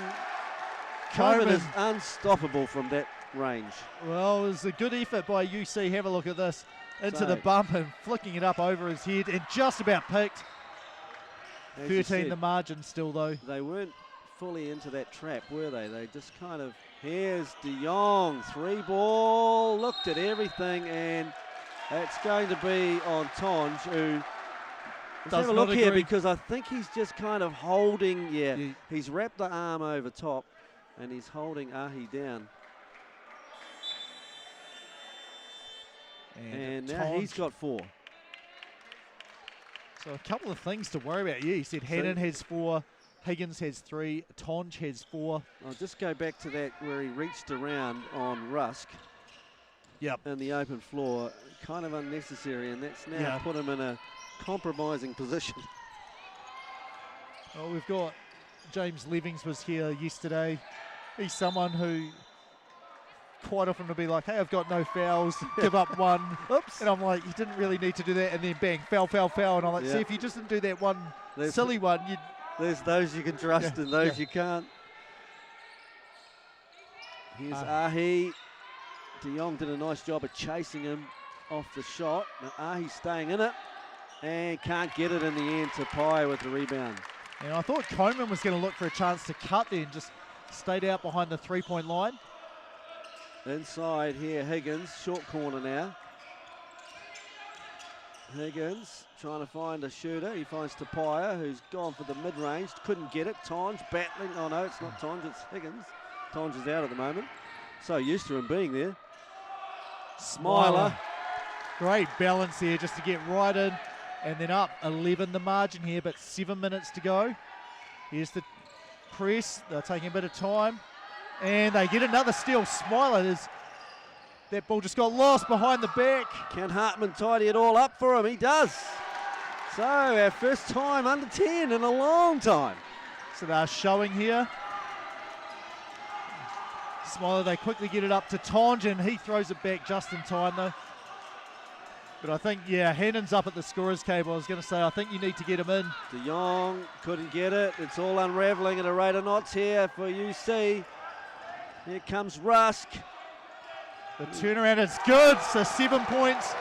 Coman is unstoppable from that range. Well, it was a good effort by UC. Have a look at this. Into the bump and flicking it up over his head and just about picked. 13 the margin still though. They weren't fully into that trap, were they? They just kind of, here's De Jong, 3 ball, looked at everything, and it's going to be on Tonge, who, let's have a look here, because I think he's just kind of holding, he's wrapped the arm over top, and he's holding Ahi down. And now he's got 4. So a couple of things to worry about. Yeah, he said Hannon has 4, Higgins has 3, Tonge has 4. I'll just go back to that where he reached around on Rusk. Yep. In the open floor, kind of unnecessary, and that's now put him in a compromising position. Well, we've got James Levings was here yesterday. He's someone who quite often will be like, hey, I've got no fouls, give up 1. Oops. And I'm like, you didn't really need to do that. And then bang, foul. And I'm like, see, if you just didn't do that one silly one, there's those you can trust and those you can't. Here's Ahi. De Jong did a nice job of chasing him off the shot. Now Ahi's staying in it and can't get it in the end to Pai with the rebound. And I thought Coman was going to look for a chance to cut there and just stayed out behind the 3-point line. Inside here, Higgins, short corner now. Higgins trying to find a shooter. He finds Tapia, who's gone for the mid-range. Couldn't get it. Tonge battling. Oh, no, it's not Tonge, it's Higgins. Tonge is out at the moment. So used to him being there. Smiler. Great balance here just to get right in. And then up 11 the margin here, but 7 minutes to go. Here's the press. They're taking a bit of time. And they get another steal. Smiler, that ball just got lost behind the back. Can Hartman tidy it all up for him? He does. So our first time under 10 in a long time. So they're showing here. Smiler, they quickly get it up to Tonge, and he throws it back just in time though. But I think, Hannon's up at the scorer's cable. I was going to say, I think you need to get him in. De Jong couldn't get it. It's all unraveling at a rate of knots here for UC. Here comes Rusk. The turnaround is good, so 7 points.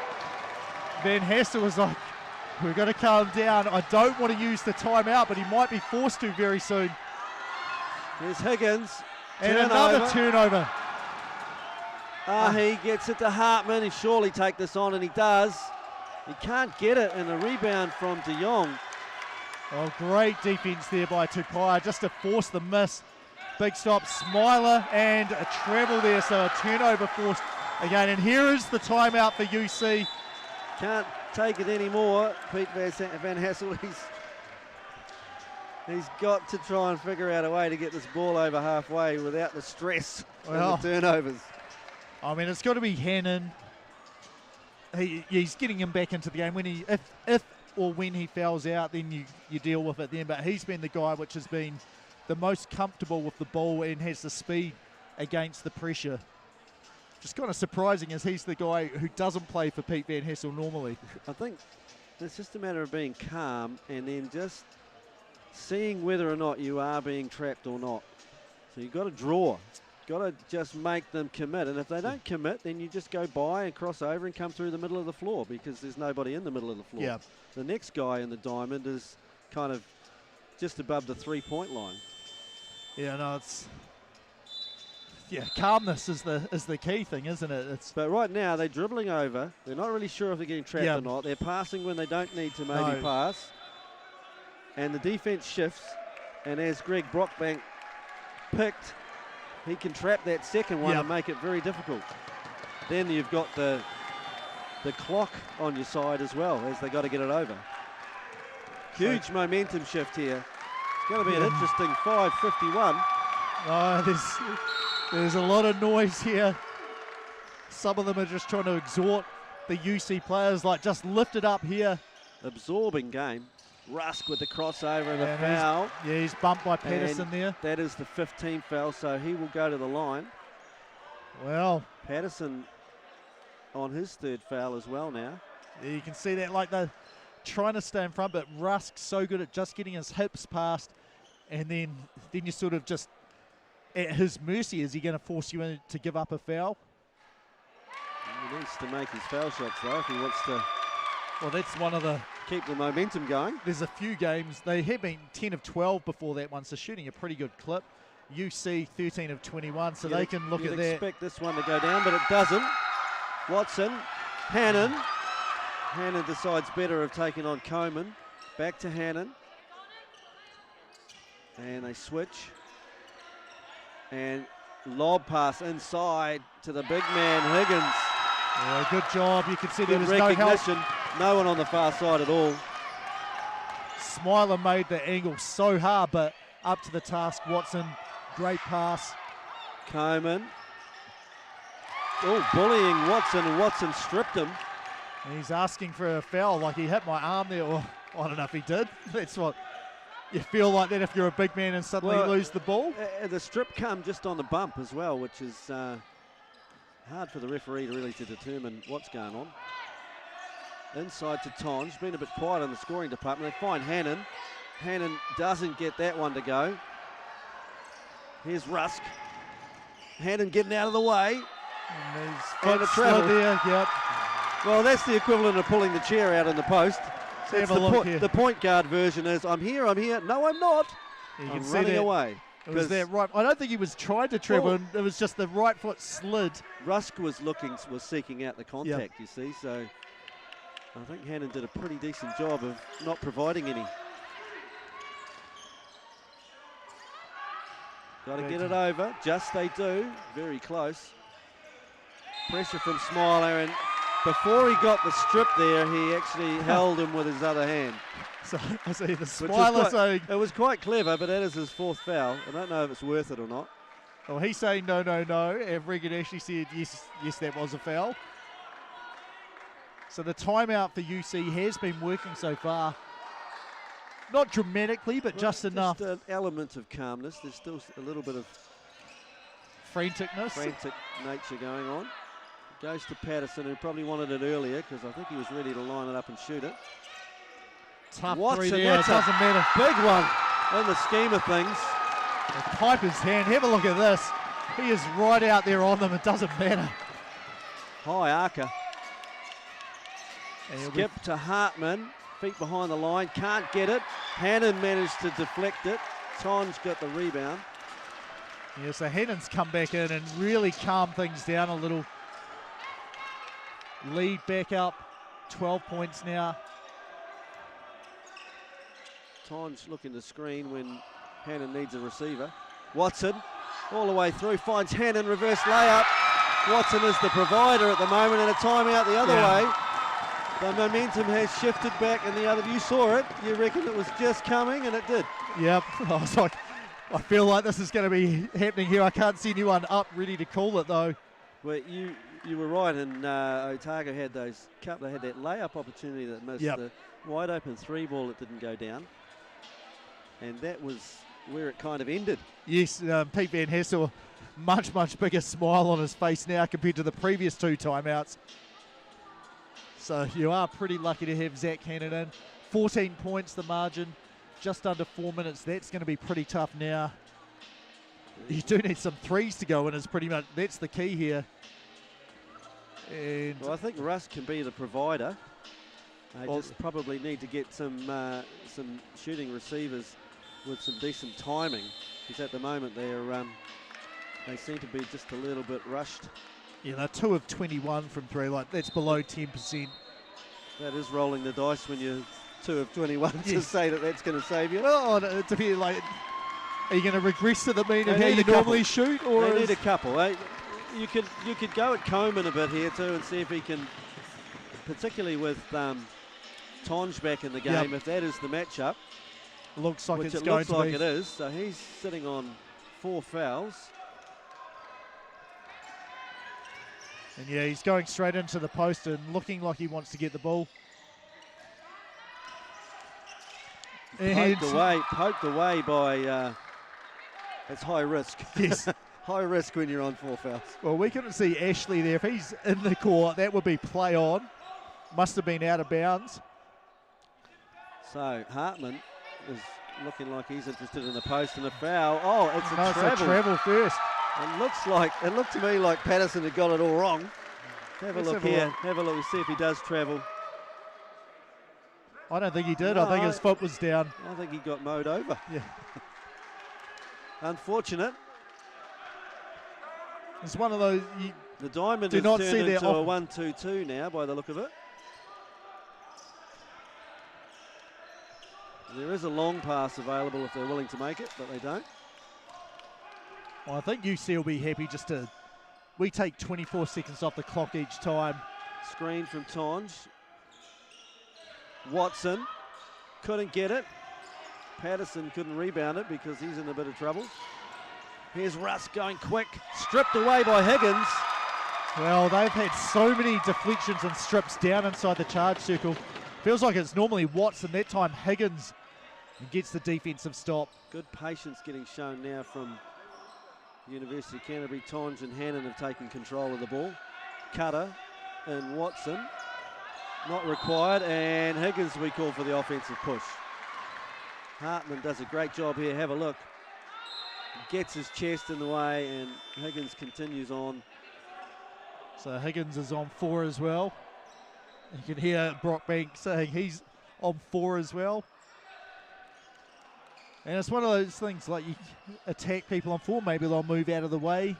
Van Hassel was like, we're going to calm down. I don't want to use the timeout, but he might be forced to very soon. Here's Higgins. And another turnover. He gets it to Hartman. He surely take this on, and he does. He can't get it, and a rebound from De Jong. Oh, great defense there by Tupai, just to force the miss. Big stop, Smiler, and a treble there, so a turnover forced again. And here is the timeout for UC. Can't take it anymore. Pete Van Hassel, he's got to try and figure out a way to get this ball over halfway without the stress and the turnovers. I mean, it's got to be Hannon. He's getting him back into the game. When if or when he fouls out, then you deal with it then. But he's been the guy which has been the most comfortable with the ball and has the speed against the pressure. Just kind of surprising as he's the guy who doesn't play for Pete Van Hassel normally. I think it's just a matter of being calm and then just seeing whether or not you are being trapped or not. So you've got to draw. Got to just make them commit. And if they don't commit, then you just go by and cross over and come through the middle of the floor because there's nobody in the middle of the floor. Yeah. The next guy in the diamond is kind of just above the 3-point line. Yeah, no, it's calmness is the key thing, isn't it? But right now they're dribbling over. They're not really sure if they're getting trapped Yeah. or not. They're passing when they don't need to No. maybe pass. And the defense shifts. And as Greg Brockbank picked, he can trap that second one and make it very difficult. Then you've got the clock on your side as well, as they got to get it over. Huge momentum shift here. It's going to be an interesting 5:51. Oh, there's a lot of noise here. Some of them are just trying to exhort the UC players, like just lift it up here. Absorbing game. Rusk with the crossover and the foul. He's bumped by Patterson And there. that is the 15th foul, so he will go to the line. Well, Patterson on his third foul as well now. you can see that, like they're trying to stay in front, but Rusk's so good at just getting his hips past, and then you sort of just at his mercy. Is he going to force you in to give up a foul? He needs to make his foul shots though if he wants to. Well, that's one of the... Keep the momentum going. There's a few games. They have been 10 of 12 before that one, so shooting a pretty good clip. UC 13 of 21, so they can look at that. You'd expect this one to go down, but it doesn't. Watson, Hannon. Hannon decides better of taking on Coleman. Back to Hannon. And they switch. And lob pass inside to the big man, Higgins. Yeah, good job. You can see there Good was no help. recognition. No one on the far side at all. Smiler made the angle so hard, but up to the task. Watson, great pass. Coleman. Oh, bullying Watson, and Watson stripped him. He's asking for a foul, like he hit my arm there, or I don't know if he did. That's what you feel like that if you're a big man and suddenly lose the ball. The strip come just on the bump as well, which is hard for the referee to really determine what's going on. Inside to Tonge, been a bit quiet in the scoring department. They find Hannon. Hannon doesn't get that one to go. Here's Rusk. Hannon getting out of the way. And a travel there, yep. Well, that's the equivalent of pulling the chair out in the post. Have a look here. The point guard version is, I'm here. No, I'm not. You I'm can see running that. away. Was that right? I don't think he was trying to travel. Well, It was just the right foot slid. Rusk was seeking out the contact, you see, so I think Hannon did a pretty decent job of not providing any. Got to get it over. Just they do. Very close. Pressure from Smiler, and before he got the strip there, he actually held him with his other hand. So I see the Smiler saying... It was quite clever, but that is his fourth foul. I don't know if it's worth it or not. Well, he's saying no, no, no. And Regan actually said yes, yes, that was a foul. So the timeout for UC has been working so far. Not dramatically, but just enough. Just an element of calmness. There's still a little bit of frantic nature going on. Goes to Patterson, who probably wanted it earlier because I think he was ready to line it up and shoot it. Tough Watson, three there, it doesn't matter. Big one in the scheme of things. The Piper's hand, have a look at this. He is right out there on them, it doesn't matter. High archer. Skip to Hartman, feet behind the line, can't get it. Hannon managed to deflect it. Tonge got the rebound. Yeah, so Hannon's come back in and really calmed things down a little. Lead back up, 12 points now. Tonge looking to screen when Hannon needs a receiver. Watson all the way through, finds Hannon, reverse layup. Watson is the provider at the moment, and a timeout the other way. The momentum has shifted back in the other. You saw it. You reckon it was just coming, and it did. Yep. I was like, I feel like this is going to be happening here. I can't see anyone up ready to call it though. Well, you were right, and Otago had those couple. They had that layup opportunity that missed. The wide open three ball that didn't go down, and that was where it kind of ended. Yes, Pete Van Hessel, much bigger smile on his face now compared to the previous two timeouts. So you are pretty lucky to have Zach Hannon in. 14 points the margin, just under 4 minutes. That's going to be pretty tough now. You do need some threes to go in, is pretty much, that's the key here. And well, I think Russ can be the provider. They just probably need to get some shooting receivers with some decent timing, because at the moment they seem to be just a little bit rushed. Yeah, they're 2 of 21 from 3. Like, that's below 10%. That is rolling the dice when you're 2 of 21 to say that that's going to save you. Well, it depends, like, are you going to regress to the mean of how need you a couple. normally shoot? Or They need a couple. You could go at Coleman a bit here too and see if he can, particularly with Tonge back in the game, if that is the matchup. Looks like which it's it going looks to like be. it is. So he's sitting on 4 fouls. And yeah, he's going straight into the post and looking like he wants to get the ball. Poked away by, it's high risk. Yes. High risk when you're on 4 fouls. Well, we couldn't see Ashley there. If he's in the court, that would be play on. Must have been out of bounds. So Hartman is looking like he's interested in the post and a foul. Oh, it's a No, travel. it's a travel first. It looked to me like Patterson had got it all wrong. Have a Let's look have a here. look. Have a look and see if he does travel. I don't think he did. No, I think his foot was down. I think he got mowed over. Yeah. Unfortunate. It's one of those. The diamond do has not turned see their into a off- 1-2-2 now by the look of it. There is a long pass available if they're willing to make it, but they don't. Well, I think UC will be happy just to. We take 24 seconds off the clock each time. Screen from Tonge. Watson couldn't get it. Patterson couldn't rebound it because he's in a bit of trouble. Here's Russ going quick, stripped away by Higgins. Well, they've had so many deflections and strips down inside the charge circle. Feels like it's normally Watson. That time Higgins gets the defensive stop. Good patience getting shown now from University of Canterbury. Tonge and Hannon have taken control of the ball. Cutter and Watson. Not required, and Higgins we call for the offensive push. Hartman does a great job here. Have a look. Gets his chest in the way, and Higgins continues on. So Higgins is on 4 as well. You can hear Brock Banks saying he's on 4 as well. And it's one of those things, like you attack people on 4, maybe they'll move out of the way.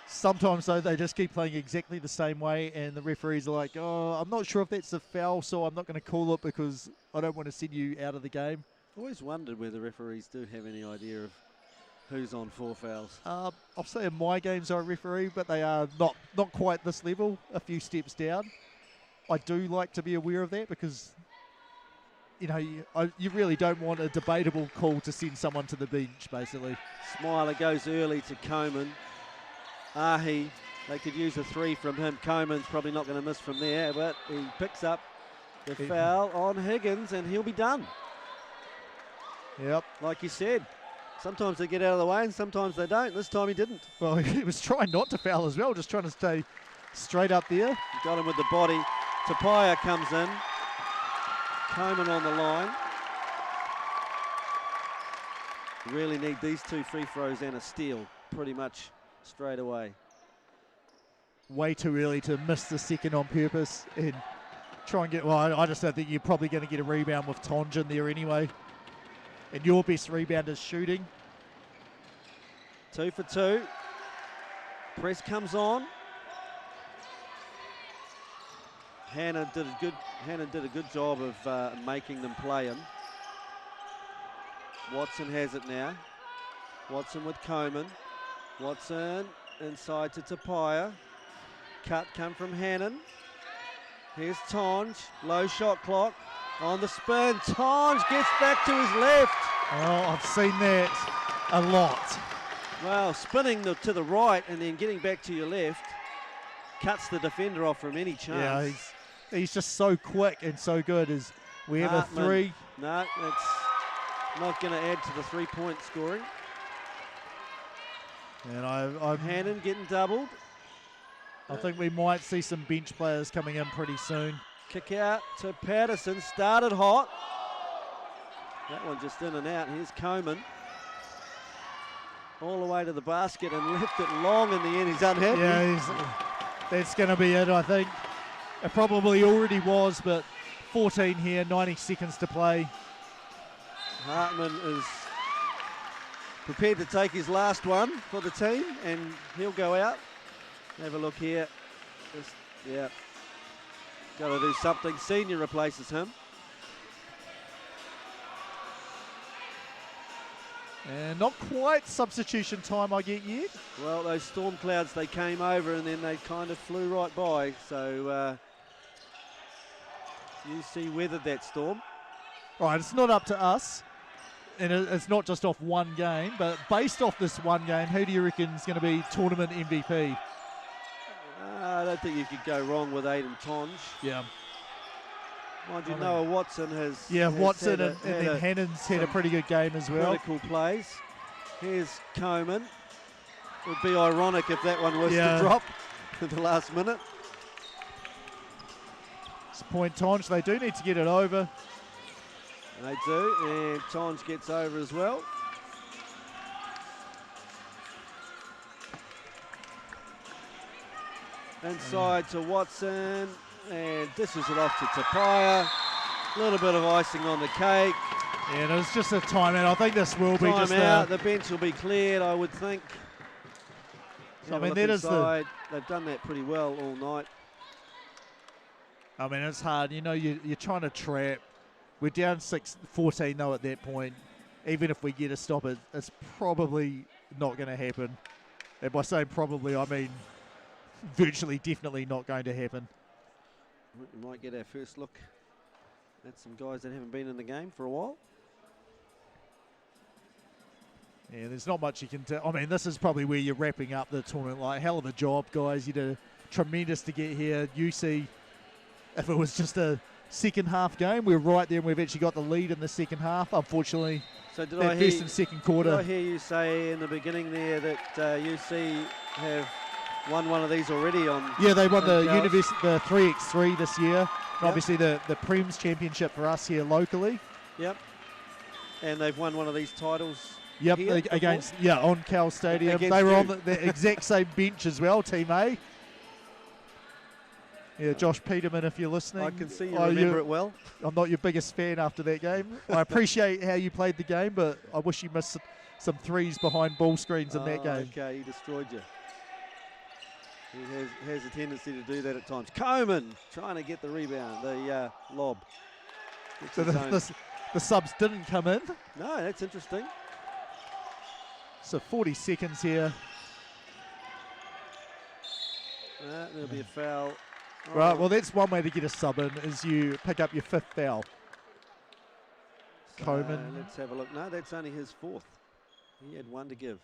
Sometimes, though, they just keep playing exactly the same way, and the referees are like, oh, I'm not sure if that's a foul, so I'm not going to call it because I don't want to send you out of the game. Always wondered whether referees do have any idea of who's on 4 fouls. I'll say in my games I referee, but they are not quite this level, a few steps down. I do like to be aware of that because, you know, you really don't want a debatable call to send someone to the bench, basically. Smiler goes early to Coleman. Ahi, they could use a 3 from him. Coleman's probably not going to miss from there, but he picks up the foul on Higgins and he'll be done. Yep. Like you said, sometimes they get out of the way and sometimes they don't. This time he didn't. Well, he was trying not to foul as well, just trying to stay straight up there. He got him with the body. Tapia comes in. Coleman on the line. Really need these 2 free throws and a steal pretty much straight away. Way too early to miss the second on purpose and try and get, well, I just don't think you're probably going to get a rebound with Tonge in there anyway. And your best rebound is shooting. 2 for 2. Press comes on. Hannon did a good job of making them play him. Watson has it now. Watson with Coleman. Watson inside to Tapia. Cut come from Hannon. Here's Tonge. Low shot clock. On the spin. Tonge gets back to his left. Oh, I've seen that a lot. Well, spinning to the right and then getting back to your left cuts the defender off from any chance. Yeah, he's just so quick and so good. As we have Hartman. a 3. No, it's not going to add to the 3-point scoring. And I'm Hannon getting doubled. I think we might see some bench players coming in pretty soon. Kick out to Patterson. Started hot. That one just in and out. Here's Coleman. All the way to the basket and left it long in the end. He's unhappy. Yeah, that's going to be it, I think. It probably already was, but 14 here, 90 seconds to play. Hartman is prepared to take his last one for the team, and he'll go out. Have a look here. Just, yeah. Got to do something. Senior replaces him. And not quite substitution time, I get yet. Well, those storm clouds, they came over and then they kind of flew right by. So UC weathered that storm. All right, it's not up to us. And it's not just off one game, but based off this one game, who do you reckon is going to be tournament MVP? I don't think you could go wrong with Aidan Tonge. Yeah. Mind you, Noah Watson has... Yeah, has Watson had and then Hannon's had a pretty good game as well. Critical plays. Here's Coman. It would be ironic if that one was to drop at the last minute. It's point Tonge. They do need to get it over. They do, and Tonge gets over as well. Inside to Watson, and dishes it off to Tapia. A little bit of icing on the cake. Yeah, and it was just a timeout. I think this will be just out. The bench will be cleared, I would think. I mean, that is the... They've done that pretty well all night. I mean, it's hard. You know, you're trying to trap. We're down 14 though at that point. Even if we get a stop, it's probably not going to happen. And by saying probably, I mean virtually definitely not going to happen. We might get our first look at some guys that haven't been in the game for a while. Yeah, there's not much you can do. I mean, this is probably where you're wrapping up the tournament. Like, hell of a job, guys. You did tremendous to get here. UC, if it was just a second half game, we're right there and we've actually got the lead in the second half. Unfortunately, so did that I hear first and second quarter. Did I hear you say in the beginning there that UC have won one of these already on? Yeah, they won the 3x3 this year. Yep. Obviously the Prems Championship for us here locally. Yep. And they've won one of these titles. Yep, against on Cal Stadium. They were on the exact same bench as well, Team A. Yeah, Josh Peterman, if you're listening. I can see you remember it well. I'm not your biggest fan after that game. I appreciate how you played the game, but I wish you missed some threes behind ball screens in that game. Okay, he destroyed you. He has a tendency to do that at times. Coman trying to get the rebound, the lob. So the subs didn't come in. No, that's interesting. So 40 seconds here. There'll be a foul. Right, well, that's one way to get a sub in, is you pick up your fifth foul. So Coman. Let's have a look. No, that's only his fourth. He had one to give.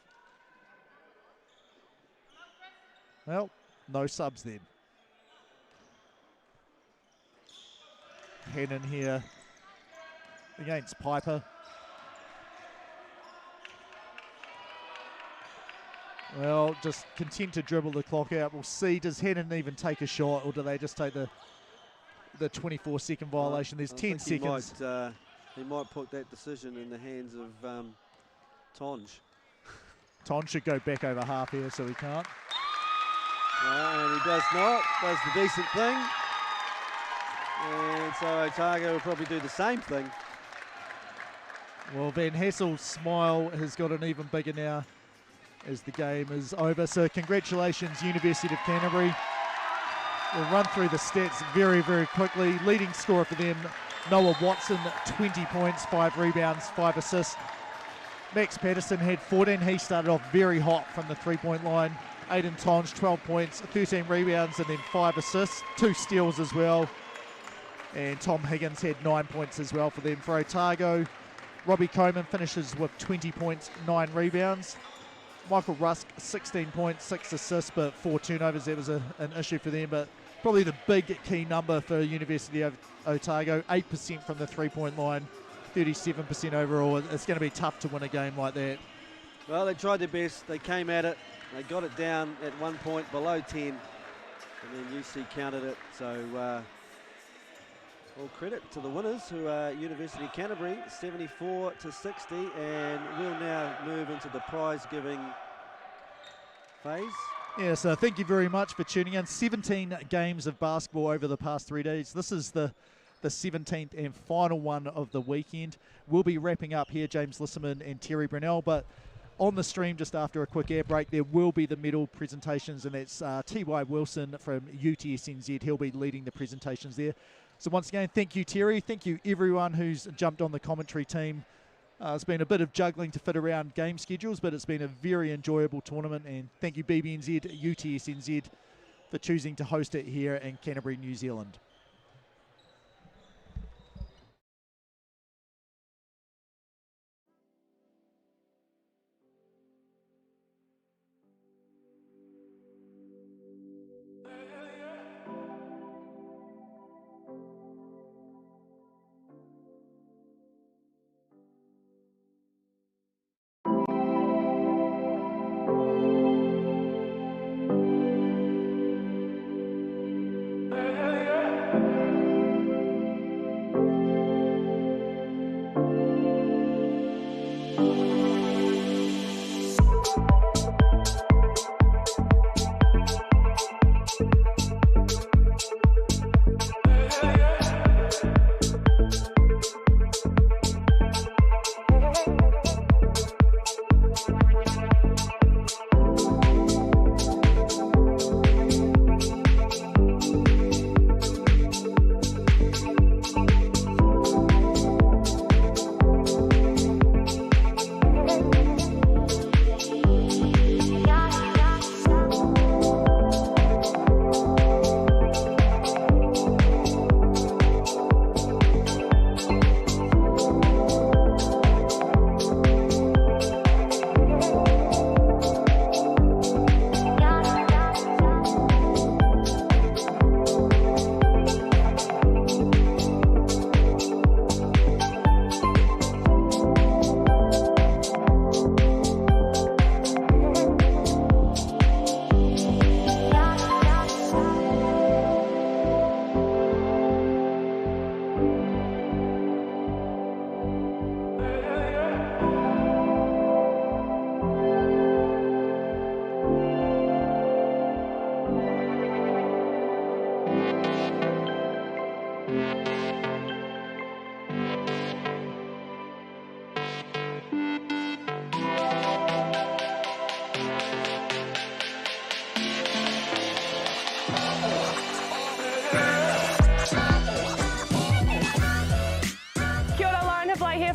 Well, no subs then. Hannon here against Piper. Well, just content to dribble the clock out. We'll see, does Hannon even take a shot, or do they just take the 24-second violation? There's 10 seconds. He might put that decision in the hands of Tonge. Tonge should go back over half here, so he can't. And he does not. Does the decent thing. And so Otago will probably do the same thing. Well, Van Hassel's smile has got an even bigger now as the game is over. So congratulations, University of Canterbury. We'll run through the stats very, very quickly. Leading scorer for them, Noah Watson, 20 points, 5 rebounds, 5 assists. Max Patterson had 14. He started off very hot from the three-point line. Aidan Tonge, 12 points, 13 rebounds, and then 5 assists, 2 steals as well. And Tom Higgins had 9 points as well for them. For Otago, Robbie Coman finishes with 20 points, 9 rebounds. Michael Rusk, 16 points, 6 assists, but 4 turnovers. That was an issue for them, but probably the big key number for University of Otago, 8% from the three-point line, 37% overall. It's going to be tough to win a game like that. Well, they tried their best. They came at it. They got it down at one point below 10, and then UC countered it. So all credit to the winners, who are University of Canterbury, 74-60, and we'll now move into the prize-giving phase. Yeah, so thank you very much for tuning in. 17 games of basketball over the past 3 days. This is the 17th and final one of the weekend. We'll be wrapping up here, James Lisserman and Terry Brunel, but on the stream just after a quick air break, there will be the medal presentations, and that's T.Y. Wilson from UTSNZ. He'll be leading the presentations there. So once again, thank you, Terry. Thank you, everyone who's jumped on the commentary team. It's been a bit of juggling to fit around game schedules, but it's been a very enjoyable tournament. And thank you, BBNZ, UTSNZ, for choosing to host it here in Canterbury, New Zealand.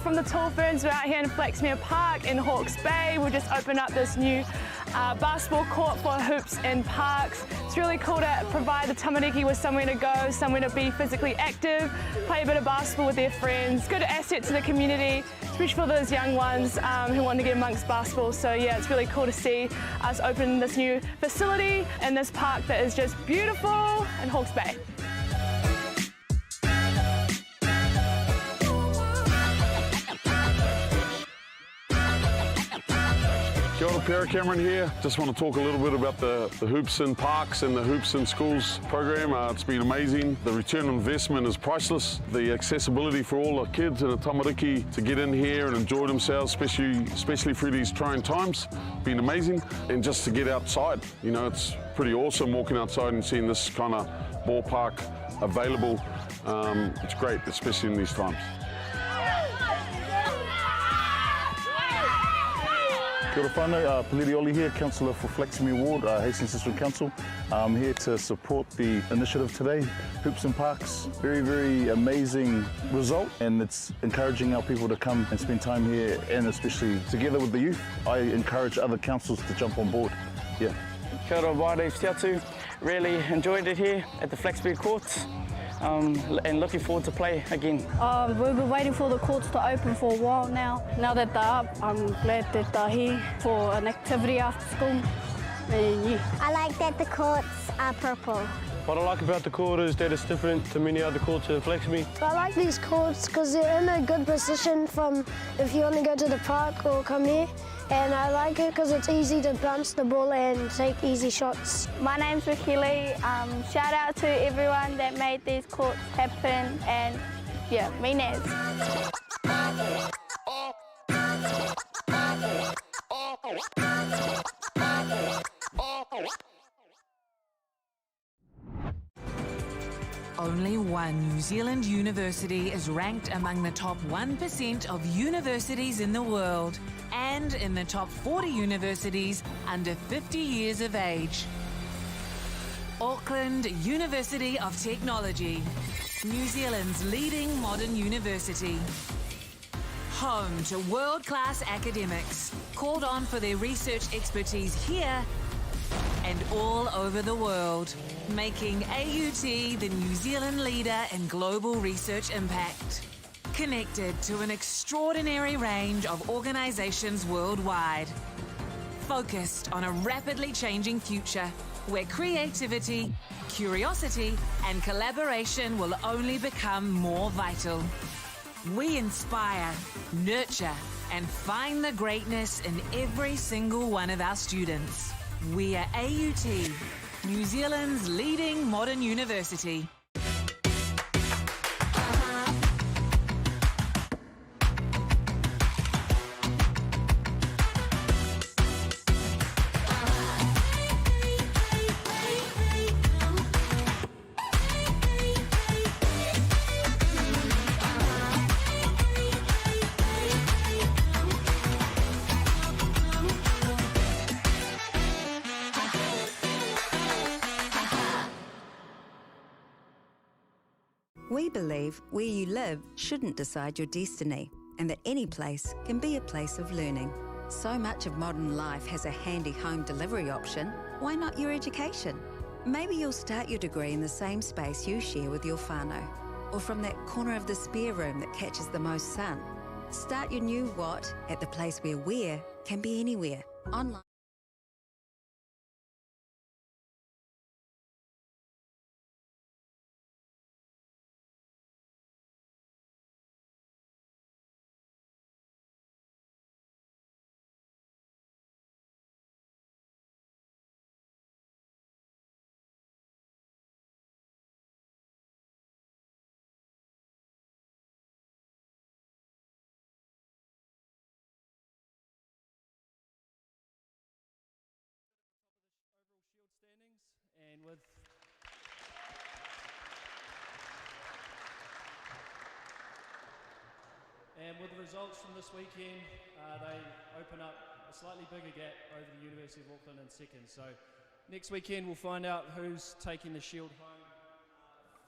From the Tall Ferns, we're out here in Flaxmere Park in Hawke's Bay. We've just opened up this new basketball court for hoops and parks. It's really cool to provide the tamariki with somewhere to go, somewhere to be physically active, play a bit of basketball with their friends. Good asset to the community, especially for those young ones who want to get amongst basketball. So yeah, it's really cool to see us open this new facility in this park that is just beautiful in Hawke's Bay. Kia ora, Pierre Cameron here. Just want to talk a little bit about the Hoops in Parks and the Hoops in Schools program. It's been amazing. The return on investment is priceless. The accessibility for all the kids and the tamariki to get in here and enjoy themselves, especially through these trying times, been amazing. And just to get outside, you know, it's pretty awesome walking outside and seeing this kind of ballpark available. It's great, especially in these times. Kia ora whānau, Peliri Oli here, Councillor for Flaxmere Ward, Hastings District Council. I'm here to support the initiative today, Hoops and Parks. Very, very amazing result, and it's encouraging our people to come and spend time here, and especially together with the youth. I encourage other councils to jump on board. Yeah. Kia ora, wāre whiatu. Really enjoyed it here at the Flaxmere Courts. And looking forward to play again. We've been waiting for the courts to open for a while now. Now that they're up, I'm glad that they're here for an activity after school. And yeah. I like that the courts are purple. What I like about the court is that it's different to many other courts in Flaxmere. I like these courts because they're in a good position from if you want to go to the park or come here. And I like it because it's easy to bounce the ball and take easy shots. My name's Ricky Lee. Shout out to everyone that made these courts happen, and yeah, me Naz. Only one New Zealand university is ranked among the top 1% of universities in the world and in the top 40 universities under 50 years of age. Auckland University of Technology, New Zealand's leading modern university. Home to world-class academics, called on for their research expertise here and all over the world, making AUT the New Zealand leader in global research impact. Connected to an extraordinary range of organisations worldwide. Focused on a rapidly changing future where creativity, curiosity and collaboration will only become more vital. We inspire, nurture and find the greatness in every single one of our students. We are AUT, New Zealand's leading modern university. We believe where you live shouldn't decide your destiny, and that any place can be a place of learning. So much of modern life has a handy home delivery option. Why not your education? Maybe you'll start your degree in the same space you share with your whānau, or from that corner of the spare room that catches the most sun. Start your new what at the place where where can be anywhere, online. And with the results from this weekend, they open up a slightly bigger gap over the University of Auckland in second. So next weekend we'll find out who's taking the shield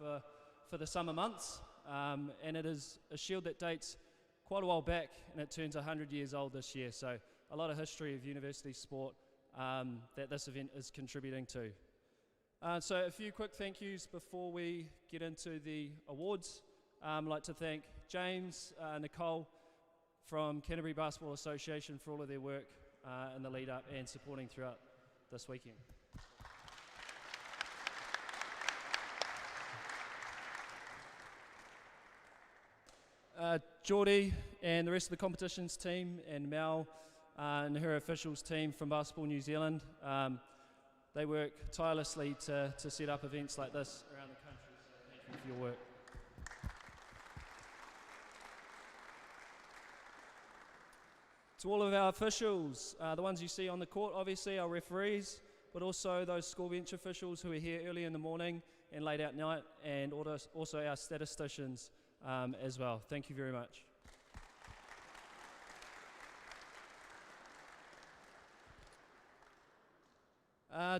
home for the summer months. And it is a shield that dates quite a while back, and it turns 100 years old this year. So a lot of history of university sport that this event is contributing to. So a few quick thank yous before we get into the awards. I'd like to thank James, Nicole from Canterbury Basketball Association for all of their work in the lead up and supporting throughout this weekend. Geordie and the rest of the competitions team and Mel and her officials team from Basketball New Zealand. They work tirelessly to set up events like this around the country, so thank you for your work. To all of our officials, the ones you see on the court, obviously our referees, but also those score bench officials who are here early in the morning and late at night, and also our statisticians as well. Thank you very much.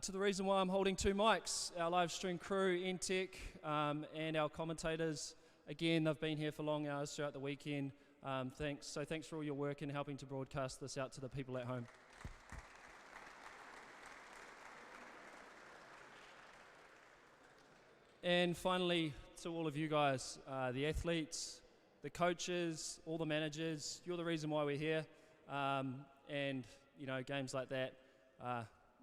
To the reason why I'm holding two mics, our live stream crew, NTech, and our commentators. Again, they've been here for long hours throughout the weekend. Thanks for all your work in helping to broadcast this out to the people at home. And finally, to all of you guys, the athletes, the coaches, all the managers, you're the reason why we're here. And you know, games like that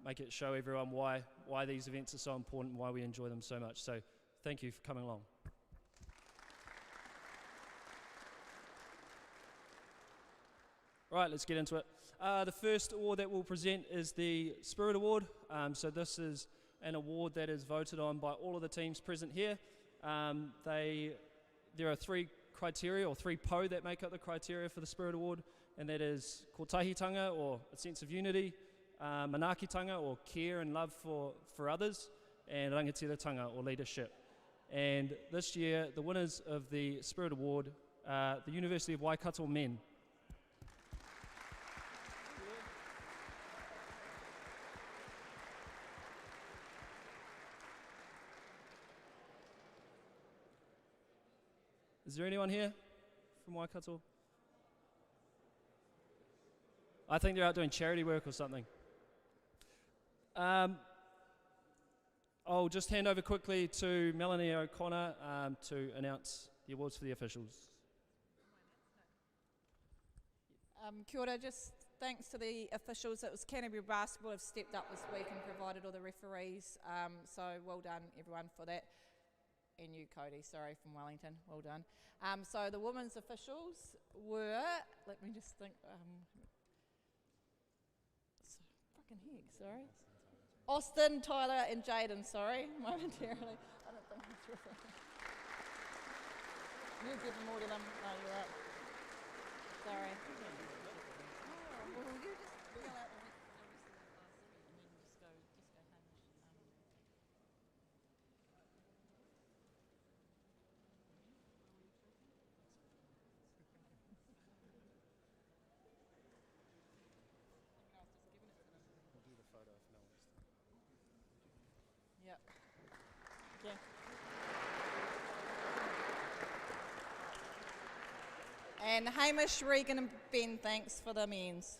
make it show everyone why these events are so important and why we enjoy them so much. So thank you for coming along. Right, let's get into it. The first award that we'll present is the Spirit Award. So this is an award that is voted on by all of the teams present here. There are three criteria, or three po that make up the criteria for the Spirit Award, and that is kotahitanga, or a sense of unity, manaakitanga, or care and love for others, and rangatiratanga, or leadership. And this year, the winners of the Spirit Award, the University of Waikato men. Is there anyone here from Waikato? I think they're out doing charity work or something. I'll just hand over quickly to Melanie O'Connor to announce the awards for the officials. Kia ora, just thanks to the officials. It was Canterbury Basketball have stepped up this week and provided all the referees. So well done everyone for that. And you, Cody, sorry, from Wellington, well done. So the women's officials were, let me just think, fucking heck, sorry. Austin, Tyler, and Jaden, sorry, momentarily. I don't think it's refereeing. You give more to them. No, you're right. Sorry. Oh, well, you just fill out the rest of the last three and then just go Hamish. Yep. Okay. And Hamish, Regan, and Ben, thanks for the men's.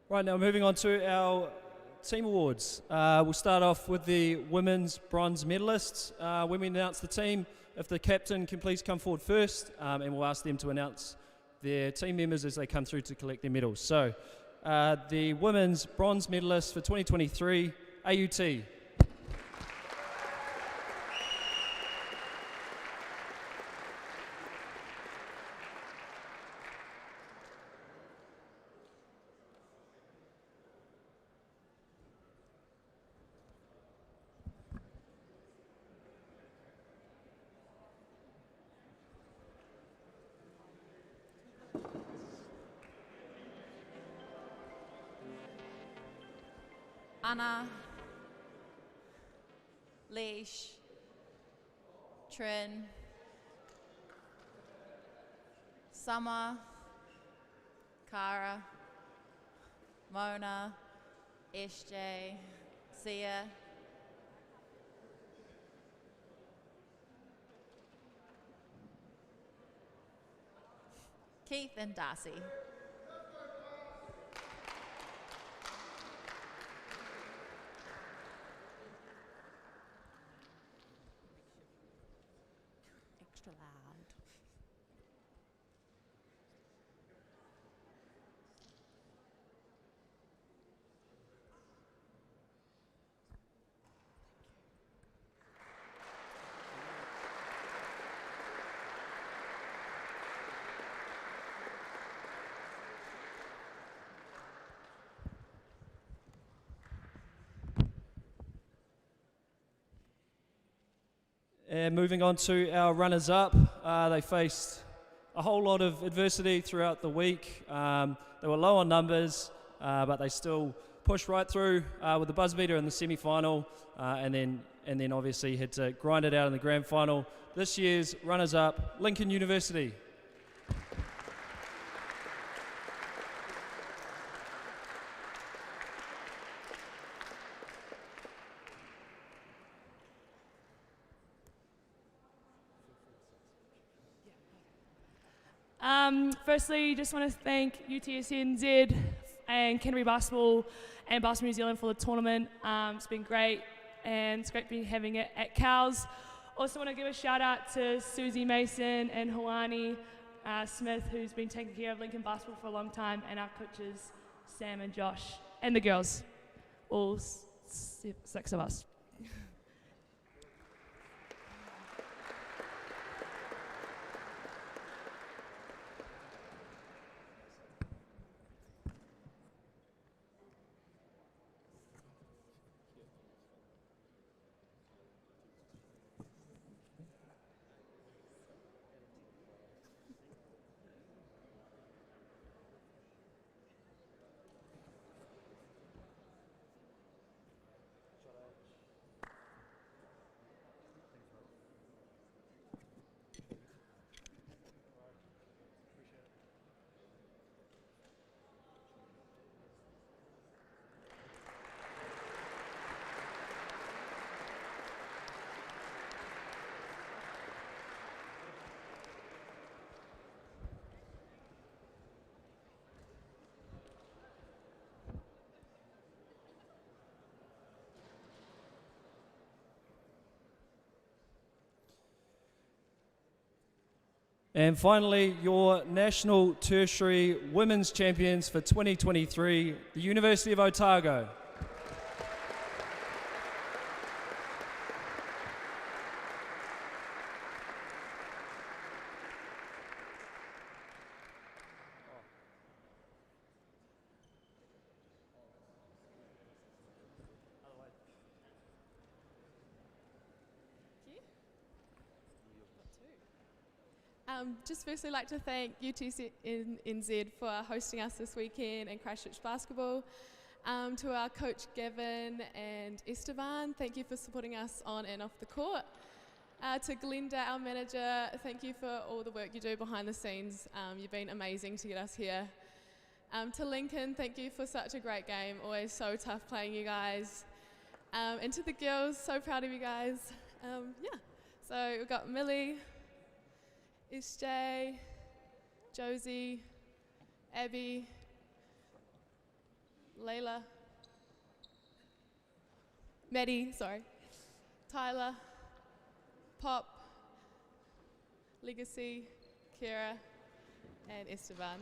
Right, now moving on to our team awards. We'll start off with the women's bronze medalists. When we announce the team, if the captain can please come forward first, and we'll ask them to announce their team members as they come through to collect their medals. So, the women's bronze medalists for 2023, AUT. Anna, Leish, Trin, Summer, Cara, Mona, SJ, Sia, Keith and Darcy. Extra loud. And moving on to our runners-up, they faced a whole lot of adversity throughout the week. They were low on numbers, but they still pushed right through with the buzzer beater in the semi-final, and then obviously had to grind it out in the grand final. This year's runners-up, Lincoln University. Firstly, just want to thank UTSNZ and Canterbury Basketball and Basketball New Zealand for the tournament. It's been great, and it's great having it at Cow's. Also want to give a shout out to Susie Mason and Hawani Smith, who's been taking care of Lincoln basketball for a long time, and our coaches, Sam and Josh, and the girls, all 6 of us. And finally, your National Tertiary Women's Champions for 2023, the University of Otago. Just firstly like to thank UTNZ for hosting us this weekend and Christchurch Basketball. To our coach Gavin and Esteban, thank you for supporting us on and off the court. To Glenda, our manager, thank you for all the work you do behind the scenes. You've been amazing to get us here. To Lincoln, thank you for such a great game, always so tough playing you guys. And to the girls, so proud of you guys. So we've got Millie, SJ, Josie, Abby, Layla, Maddie, Tyler, Pop, Legacy, Kira, and Esteban.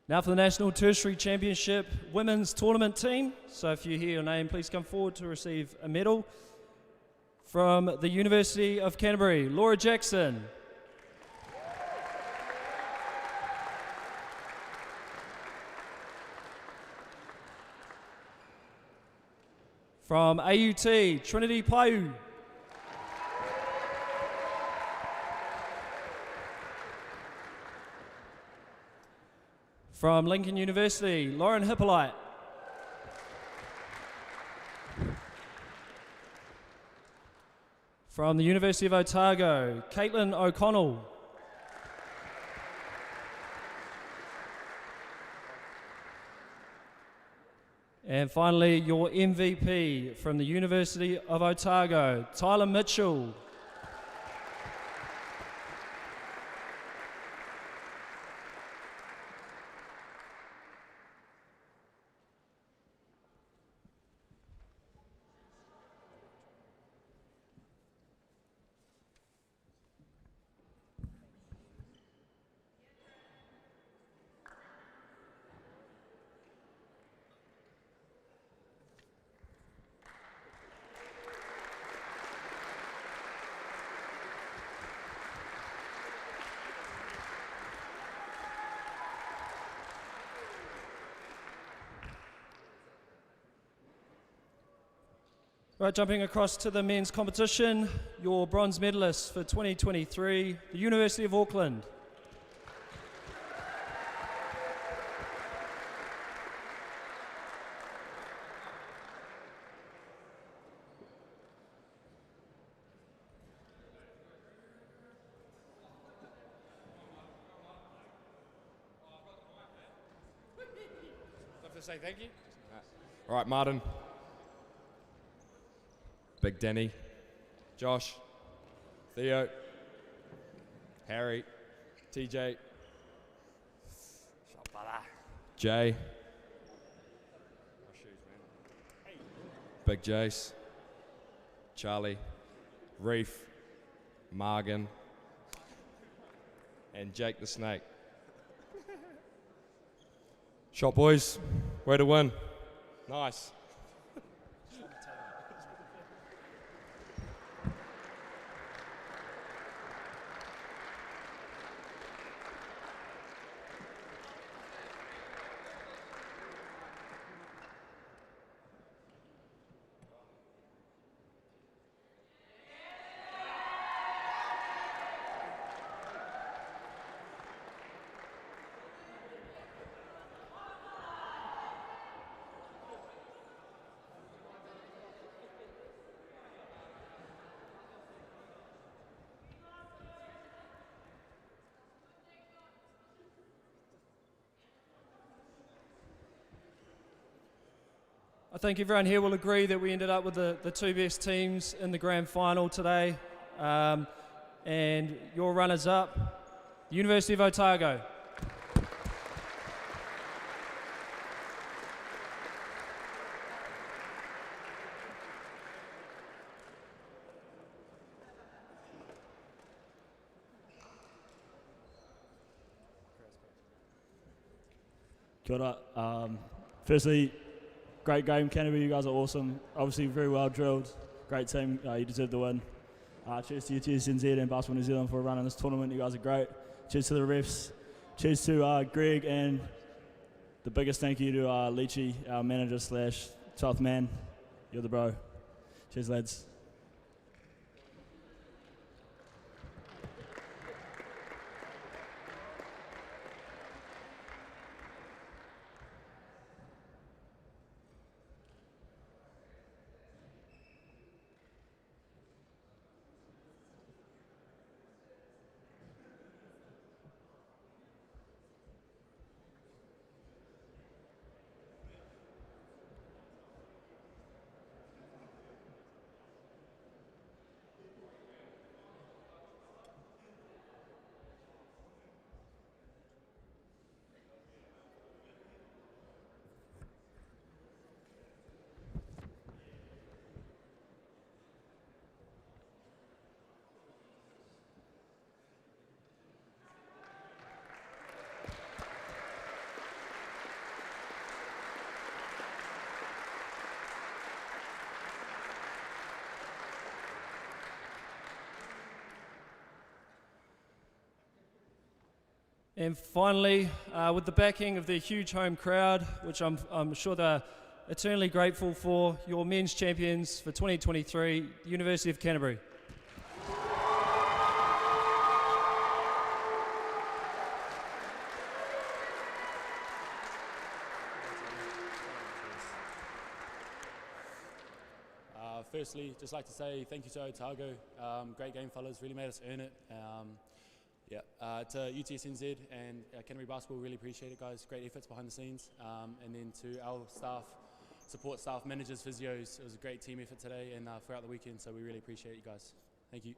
Now for the National Tertiary Championship Women's Tournament team. So if you hear your name, please come forward to receive a medal. From the University of Canterbury, Laura Jackson. From AUT, Trinity Paiu. From Lincoln University, Lauren Hippolyte. From the University of Otago, Caitlin O'Connell. And finally, your MVP from the University of Otago, Tyler Mitchell. Right, jumping across to the men's competition, your bronze medalists for 2023, the University of Auckland. Say thank you. All right, Martin, Big Danny, Josh, Theo, Harry, TJ, Jay, Big Jace, Charlie, Reef, Margan, and Jake the Snake. Shot boys, way to win. Nice. I think everyone here will agree that we ended up with the two best teams in the grand final today. And your runners-up, the University of Otago. Kia ora. Firstly, great game, Canterbury. You guys are awesome. Obviously, very well drilled. Great team. You deserve the win. Cheers to UTS-NZ and Basketball New Zealand for running this tournament. You guys are great. Cheers to the refs. Cheers to Greg, and the biggest thank you to Leachy, our manager / 12th man. You're the bro. Cheers, lads. And finally, with the backing of the huge home crowd, which I'm sure they're eternally grateful for, your men's champions for 2023, the University of Canterbury. Firstly, just like to say thank you to Otago. Great game, fellas. Really made us earn it. To UTS-NZ and Canterbury Basketball, really appreciate it, guys. Great efforts behind the scenes. And then to our staff, support staff, managers, physios, it was a great team effort today and throughout the weekend, so we really appreciate you guys. Thank you.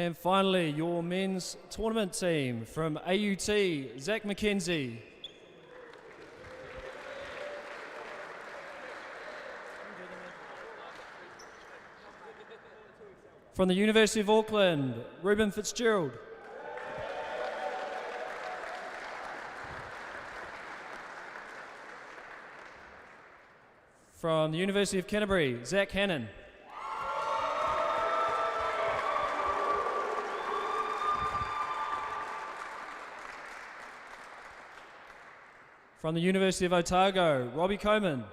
And finally, your men's tournament team from AUT, Zach McKenzie. From the University of Auckland, Ruben Fitzgerald. From the University of Canterbury, Zach Hannon. From the University of Otago, Robbie Coman.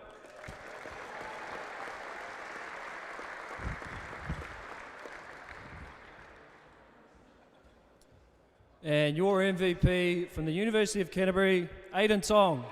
And your MVP from the University of Canterbury, Aidan Tong.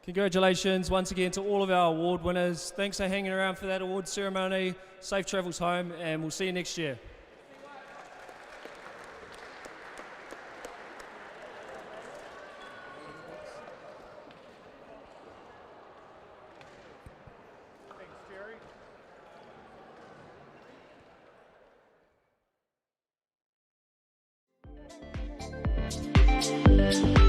Congratulations once again to all of our award winners. Thanks for hanging around for that award ceremony. Safe travels home, and we'll see you next year. Thanks, Jerry.